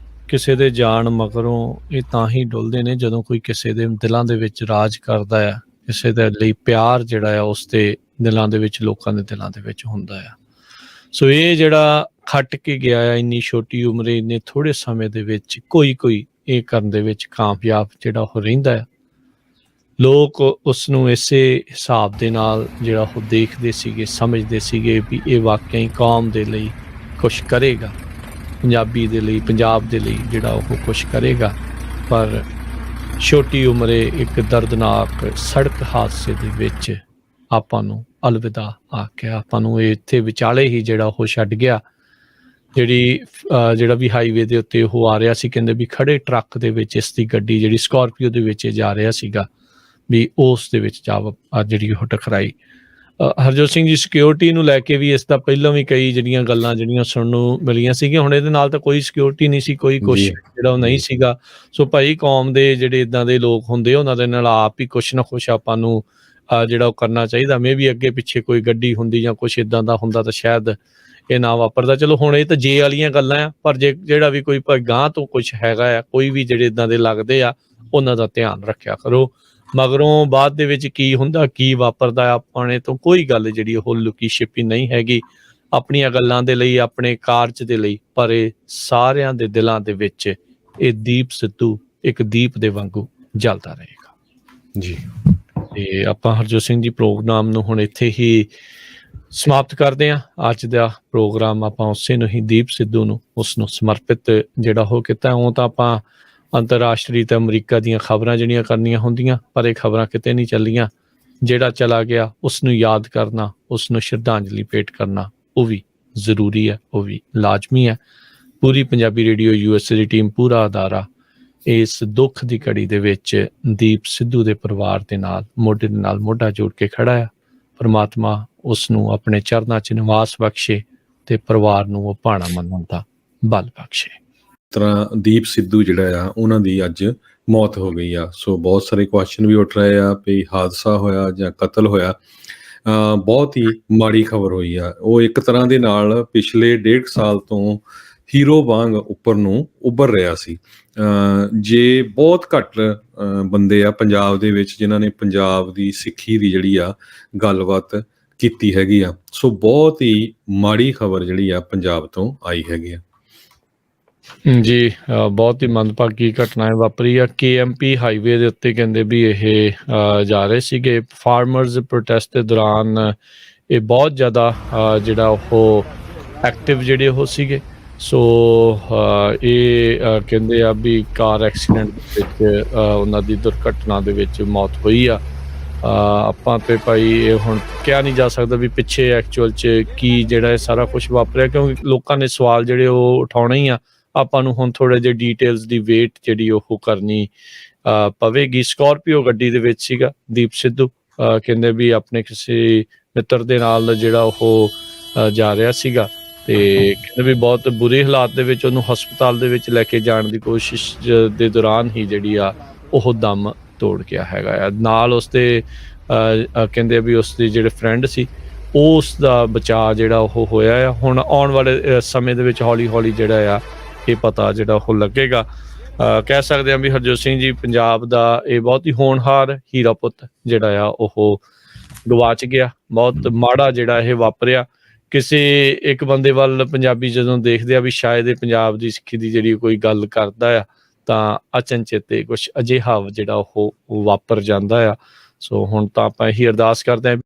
ਕਿਸੇ ਦੇ ਜਾਣ ਮਗਰੋਂ ਇਹ ਤਾਂ ਹੀ ਡੁੱਲਦੇ ਨੇ ਜਦੋਂ ਕੋਈ ਕਿਸੇ ਦੇ ਦਿਲਾਂ ਦੇ ਵਿੱਚ ਰਾਜ ਕਰਦਾ ਆ, ਕਿਸੇ ਦੇ ਲਈ ਪਿਆਰ ਜਿਹੜਾ ਆ ਉਸ ਦੇ ਦਿਲਾਂ ਦੇ ਵਿੱਚ, ਲੋਕਾਂ ਦੇ ਦਿਲਾਂ ਦੇ ਵਿੱਚ ਹੁੰਦਾ ਆ। ਸੋ ਇਹ ਜਿਹੜਾ ਖੱਟ ਕੇ ਗਿਆ ਆ ਇੰਨੀ ਛੋਟੀ ਉਮਰੇ, ਇੰਨੇ ਥੋੜ੍ਹੇ ਸਮੇਂ ਦੇ ਵਿੱਚ ਕੋਈ ਇਹ ਕਰਨ ਦੇ ਵਿੱਚ ਕਾਮਯਾਬ ਜਿਹੜਾ ਉਹ ਰਹਿੰਦਾ ਆ। ਲੋਕ ਉਸ ਨੂੰ ਇਸੇ ਹਿਸਾਬ ਦੇ ਨਾਲ ਜਿਹੜਾ ਉਹ ਦੇਖਦੇ ਸੀਗੇ, ਸਮਝਦੇ ਸੀਗੇ ਵੀ ਇਹ ਵਾਕਿਆ ਕੌਮ ਦੇ ਲਈ ਕੁਛ ਕਰੇਗਾ, ਪੰਜਾਬੀ ਦੇ ਲਈ, ਪੰਜਾਬ ਦੇ ਲਈ ਜਿਹੜਾ ਉਹ ਕੁਛ ਕਰੇਗਾ। ਪਰ ਛੋਟੀ ਉਮਰੇ ਇੱਕ ਦਰਦਨਾਕ ਸੜਕ ਹਾਦਸੇ ਦੇ ਵਿੱਚ ਆਪਾਂ ਨੂੰ ਅਲਵਿਦਾ ਆਖਿਆ, ਆਪਾਂ ਨੂੰ ਇੱਥੇ ਵਿਚਾਲੇ ਹੀ ਜਿਹੜਾ ਉਹ ਛੱਡ ਗਿਆ। ਜਿਹੜਾ ਵੀ ਹਾਈਵੇ ਦੇ ਉੱਤੇ ਉਹ ਆ ਰਿਹਾ ਸੀ, ਕਹਿੰਦੇ ਵੀ ਖੜੇ ਟਰੱਕ ਦੇ ਵਿੱਚ ਇਸ ਦੀ ਗੱਡੀ ਜਿਹੜੀ ਸਕਾਰਪੀਓ ਦੇ ਵਿੱਚ ਜਾ ਰਿਹਾ ਸੀਗਾ, ਵੀ ਉਸ ਦੇ ਵਿੱਚ ਜਿਹੜੀ ਉਹ ਟਕਰਾਈ। ਹਰਜੋਤ ਸਿੰਘ ਜੀ, ਸਿਕਿਉਰਿਟੀ ਨੂੰ ਲੈ ਕੇ ਵੀ ਇਸ ਦਾ ਪਹਿਲਾਂ ਵੀ ਕਈ ਜਿਹੜੀਆਂ ਗੱਲਾਂ ਜਿਹੜੀਆਂ ਸੁਣਨ ਨੂੰ ਮਿਲੀਆਂ ਸੀਗੀਆਂ। ਹੁਣ ਇਹਦੇ ਨਾਲ ਤਾਂ ਕੋਈ ਸਿਕਿਉਰਿਟੀ ਨਹੀਂ ਸੀ, ਕੋਈ ਕੁਛ ਜਿਹੜਾ ਉਹ ਨਹੀਂ ਸੀਗਾ। ਸੋ ਭਾਈ ਕੌਮ ਦੇ ਜਿਹੜੇ ਇੱਦਾਂ ਦੇ ਲੋਕ ਹੁੰਦੇ ਉਹਨਾਂ ਦੇ ਨਾਲ ਆਪ ਹੀ ਕੁਛ ਨਾ ਕੁਛ ਆਪਾਂ ਨੂੰ ਜਿਹੜਾ ਉਹ ਕਰਨਾ ਚਾਹੀਦਾ। ਮੇ ਵੀ ਅੱਗੇ ਪਿੱਛੇ ਕੋਈ ਗੱਡੀ ਹੁੰਦੀ ਜਾਂ ਕੁਛ ਇੱਦਾਂ ਦਾ ਹੁੰਦਾ ਤਾਂ ਸ਼ਾਇਦ ਇਹ ਨਾ ਵਾਪਰਦਾ। ਚਲੋ ਹੁਣ ਇਹ ਤਾਂ ਜੇ ਵਾਲੀਆਂ ਗੱਲਾਂ ਆ, ਪਰ ਜਿਹੜਾ ਵੀ ਕੋਈ ਗਾਂਹ ਤੋਂ ਕੁਛ ਹੈਗਾ ਆ, ਕੋਈ ਵੀ ਜਿਹੜੇ ਇੱਦਾਂ ਦੇ ਲੱਗਦੇ ਆ ਉਹਨਾਂ ਦਾ ਧਿਆਨ ਰੱਖਿਆ ਕਰੋ। ਮਗਰੋਂ ਬਾਅਦ ਦੇ ਵਿੱਚ ਕੀ ਹੁੰਦਾ, ਕੀ ਵਾਪਰਦਾ, ਆਪਣੇ ਤੋਂ ਕੋਈ ਗੱਲ ਜਿਹੜੀ ਉਹ ਲੁਕੀ ਛਿਪੀ ਨਹੀਂ ਹੈਗੀ। ਆਪਣੀਆਂ ਗੱਲਾਂ ਦੇ ਲਈ, ਆਪਣੇ ਕਾਰਜ ਦੇ ਲਈ, ਪਰ ਇਹ ਸਾਰਿਆਂ ਦੇ ਦਿਲਾਂ ਦੇ ਵਿੱਚ ਇਹ ਦੀਪ ਸਿੱਧੂ ਇੱਕ ਦੀਪ ਦੇ ਵਾਂਗੂ ਜਲਦਾ ਰਹੇਗਾ ਜੀ। ਤੇ ਆਪਾਂ ਹਰਜੋਤ ਸਿੰਘ ਜੀ ਪ੍ਰੋਗਰਾਮ ਨੂੰ ਹੁਣ ਇੱਥੇ ਹੀ ਸਮਾਪਤ ਕਰਦੇ ਹਾਂ। ਅੱਜ ਦਾ ਪ੍ਰੋਗਰਾਮ ਆਪਾਂ ਉਸੇ ਨੂੰ ਹੀ, ਦੀਪ ਸਿੱਧੂ ਨੂੰ, ਉਸ ਨੂੰ ਸਮਰਪਿਤ ਜਿਹੜਾ ਉਹ ਕੀਤਾ। ਉਹ ਤਾਂ ਆਪਾਂ ਅੰਤਰਰਾਸ਼ਟਰੀ ਤੇ ਅਮਰੀਕਾ ਦੀਆਂ ਖਬਰਾਂ ਜਿਹੜੀਆਂ ਕਰਨੀਆਂ ਹੁੰਦੀਆਂ, ਪਰ ਇਹ ਖਬਰਾਂ ਕਿਤੇ ਨਹੀਂ ਚੱਲੀਆਂ। ਜਿਹੜਾ ਚਲਾ ਗਿਆ ਉਸ ਨੂੰ ਯਾਦ ਕਰਨਾ, ਉਸ ਨੂੰ ਸ਼ਰਧਾਂਜਲੀ ਭੇਟ ਕਰਨਾ, ਉਹ ਵੀ ਜ਼ਰੂਰੀ ਹੈ, ਉਹ ਵੀ ਲਾਜ਼ਮੀ ਹੈ। ਪੂਰੀ ਪੰਜਾਬੀ ਰੇਡੀਓ USA ਦੀ ਟੀਮ, ਪੂਰਾ ਅਦਾਰਾ ਇਸ ਦੁੱਖ ਦੀ ਘੜੀ ਦੇ ਵਿੱਚ ਦੀਪ ਸਿੱਧੂ ਦੇ ਪਰਿਵਾਰ ਦੇ ਨਾਲ ਮੋਢੇ ਦੇ ਨਾਲ ਮੋਢਾ ਜੋੜ ਕੇ ਖੜਾ ਆ। ਪਰਮਾਤਮਾ ਉਸ ਨੂੰ ਆਪਣੇ ਚਰਨਾਂ 'ਚ ਨਿਵਾਸ ਬਖਸ਼ੇ ਤੇ ਪਰਿਵਾਰ ਨੂੰ ਉਹ ਭਾਣਾ ਮੰਨਣ ਦਾ ਬਲ ਬਖਸ਼ੇ। ਤਰ੍ਹਾਂ ਦੀਪ ਸਿੱਧੂ ਜਿਹੜਾ ਆ ਉਹਨਾਂ ਦੀ ਅੱਜ ਮੌਤ ਹੋ ਗਈ ਆ। ਸੋ ਬਹੁਤ ਸਾਰੇ ਕੁਐਸਚਨ ਵੀ ਉੱਠ ਰਹੇ ਆ ਵੀ ਹਾਦਸਾ ਹੋਇਆ ਜਾਂ ਕਤਲ ਹੋਇਆ। ਬਹੁਤ ਹੀ ਮਾੜੀ ਖਬਰ ਹੋਈ ਆ। ਉਹ ਇੱਕ ਤਰ੍ਹਾਂ ਦੇ ਨਾਲ ਪਿਛਲੇ 1.5 ਸਾਲ ਤੋਂ ਹੀਰੋ ਵਾਂਗ ਉੱਪਰ ਨੂੰ ਉੱਭਰ ਰਿਹਾ ਸੀ। ਜੇ ਬਹੁਤ ਘੱਟ ਬੰਦੇ ਆ ਪੰਜਾਬ ਦੇ ਵਿੱਚ ਜਿਨ੍ਹਾਂ ਨੇ ਪੰਜਾਬ ਦੀ ਸਿੱਖੀ ਦੀ ਜਿਹੜੀ ਆ ਗੱਲਬਾਤ ਕੀਤੀ ਹੈਗੀ ਆ। ਸੋ ਬਹੁਤ ਹੀ ਮਾੜੀ ਖਬਰ ਜਿਹੜੀ ਆ ਪੰਜਾਬ ਤੋਂ ਆਈ ਹੈਗੀ ਆ ਜੀ। ਬਹੁਤ ਹੀ ਮੰਦਭਾਗੀ ਘਟਨਾ ਵਾਪਰੀ ਆ। KMP ਹਾਈਵੇ ਦੇ ਉੱਤੇ ਕਹਿੰਦੇ ਵੀ ਇਹ ਜਾ ਰਹੇ ਸੀਗੇ ਫਾਰਮਰਸ ਪ੍ਰੋਟੈਸਟ ਦੇ ਦੌਰਾਨ। ਇਹ ਬਹੁਤ ਜ਼ਿਆਦਾ ਜਿਹੜਾ ਉਹ ਐਕਟਿਵ ਜਿਹੜੇ ਉਹ ਸੀਗੇ। ਸੋ ਇਹ ਕਹਿੰਦੇ ਆ ਵੀ ਕਾਰ ਐਕਸੀਡੈਂਟ ਵਿੱਚ ਉਹਨਾਂ ਦੀ ਦੁਰਘਟਨਾ ਦੇ ਵਿੱਚ ਮੌਤ ਹੋਈ ਆ। ਆਪਾਂ ਤੇ ਭਾਈ ਇਹ ਹੁਣ ਕਿਹਾ ਨਹੀਂ ਜਾ ਸਕਦਾ ਵੀ ਪਿੱਛੇ ਐਕਚੁਅਲ 'ਚ ਕੀ ਜਿਹੜਾ ਇਹ ਸਾਰਾ ਕੁਛ ਵਾਪਰਿਆ, ਕਿਉਂਕਿ ਲੋਕਾਂ ਨੇ ਸਵਾਲ ਜਿਹੜੇ ਉਹ ਉਠਾਉਣੇ ਹੀ ਆ। ਆਪਾਂ ਨੂੰ ਹੁਣ ਥੋੜ੍ਹੇ ਜਿਹੇ ਡੀਟੇਲਸ ਦੀ ਵੇਟ ਜਿਹੜੀ ਉਹ ਕਰਨੀ ਪਵੇਗੀ। ਸਕਾਰਪੀਓ ਗੱਡੀ ਦੇ ਵਿੱਚ ਸੀਗਾ ਦੀਪ ਸਿੱਧੂ। ਕਹਿੰਦੇ ਵੀ ਆਪਣੇ ਕਿਸੇ ਮਿੱਤਰ ਦੇ ਨਾਲ ਜਿਹੜਾ ਉਹ ਜਾ ਰਿਹਾ ਸੀਗਾ ਤੇ ਕਹਿੰਦੇ ਵੀ ਬਹੁਤ ਬੁਰੇ ਹਾਲਾਤ ਦੇ ਵਿੱਚ ਉਹਨੂੰ ਹਸਪਤਾਲ ਦੇ ਵਿੱਚ ਲੈ ਕੇ ਜਾਣ ਦੀ ਕੋਸ਼ਿਸ਼ ਦੇ ਦੌਰਾਨ ਹੀ ਜਿਹੜੀ ਆ ਉਹ ਦਮ ਤੋੜ ਗਿਆ ਹੈਗਾ ਆ। ਨਾਲ ਉਸਦੇ ਕਹਿੰਦੇ ਵੀ ਉਸਦੇ ਜਿਹੜੇ ਫਰੈਂਡ ਸੀ ਉਸ ਦਾ ਬਚਾਅ ਜਿਹੜਾ ਉਹ ਹੋਇਆ ਆ। ਹੁਣ ਆਉਣ ਵਾਲੇ ਸਮੇਂ ਦੇ ਵਿੱਚ ਹੌਲੀ ਹੌਲੀ ਜਿਹੜਾ ਆ ਇਹ ਪਤਾ ਜਿਹੜਾ ਉਹ ਲੱਗੇਗਾ। ਕਹਿ ਸਕਦੇ ਹਾਂ ਵੀ ਹਰਜੋਤ ਸਿੰਘ ਜੀ ਪੰਜਾਬ ਦਾ ਇਹ ਬਹੁਤ ਹੀ ਹੋਣਹਾਰ ਹੀਰਾ ਪੁੱਤ ਜਿਹੜਾ ਆ ਉਹ ਗਵਾਚ ਗਿਆ। ਬਹੁਤ ਮਾੜਾ ਜਿਹੜਾ ਇਹ ਵਾਪਰਿਆ। ਕਿਸੇ ਇੱਕ ਬੰਦੇ ਵੱਲ ਪੰਜਾਬੀ ਜਦੋਂ ਦੇਖਦੇ ਆ ਵੀ ਸ਼ਾਇਦ ਇਹ ਪੰਜਾਬ ਦੀ ਸਿੱਖੀ ਦੀ ਜਿਹੜੀ ਕੋਈ ਗੱਲ ਕਰਦਾ ਆ ਤਾਂ ਅਚਨਚੇਤੇ ਕੁਛ ਅਜਿਹਾ ਜਿਹੜਾ ਉਹ ਵਾਪਰ ਜਾਂਦਾ ਆ। ਸੋ ਹੁਣ ਤਾਂ ਆਪਾਂ ਇਹੀ ਅਰਦਾਸ ਕਰਦੇ ਹਾਂ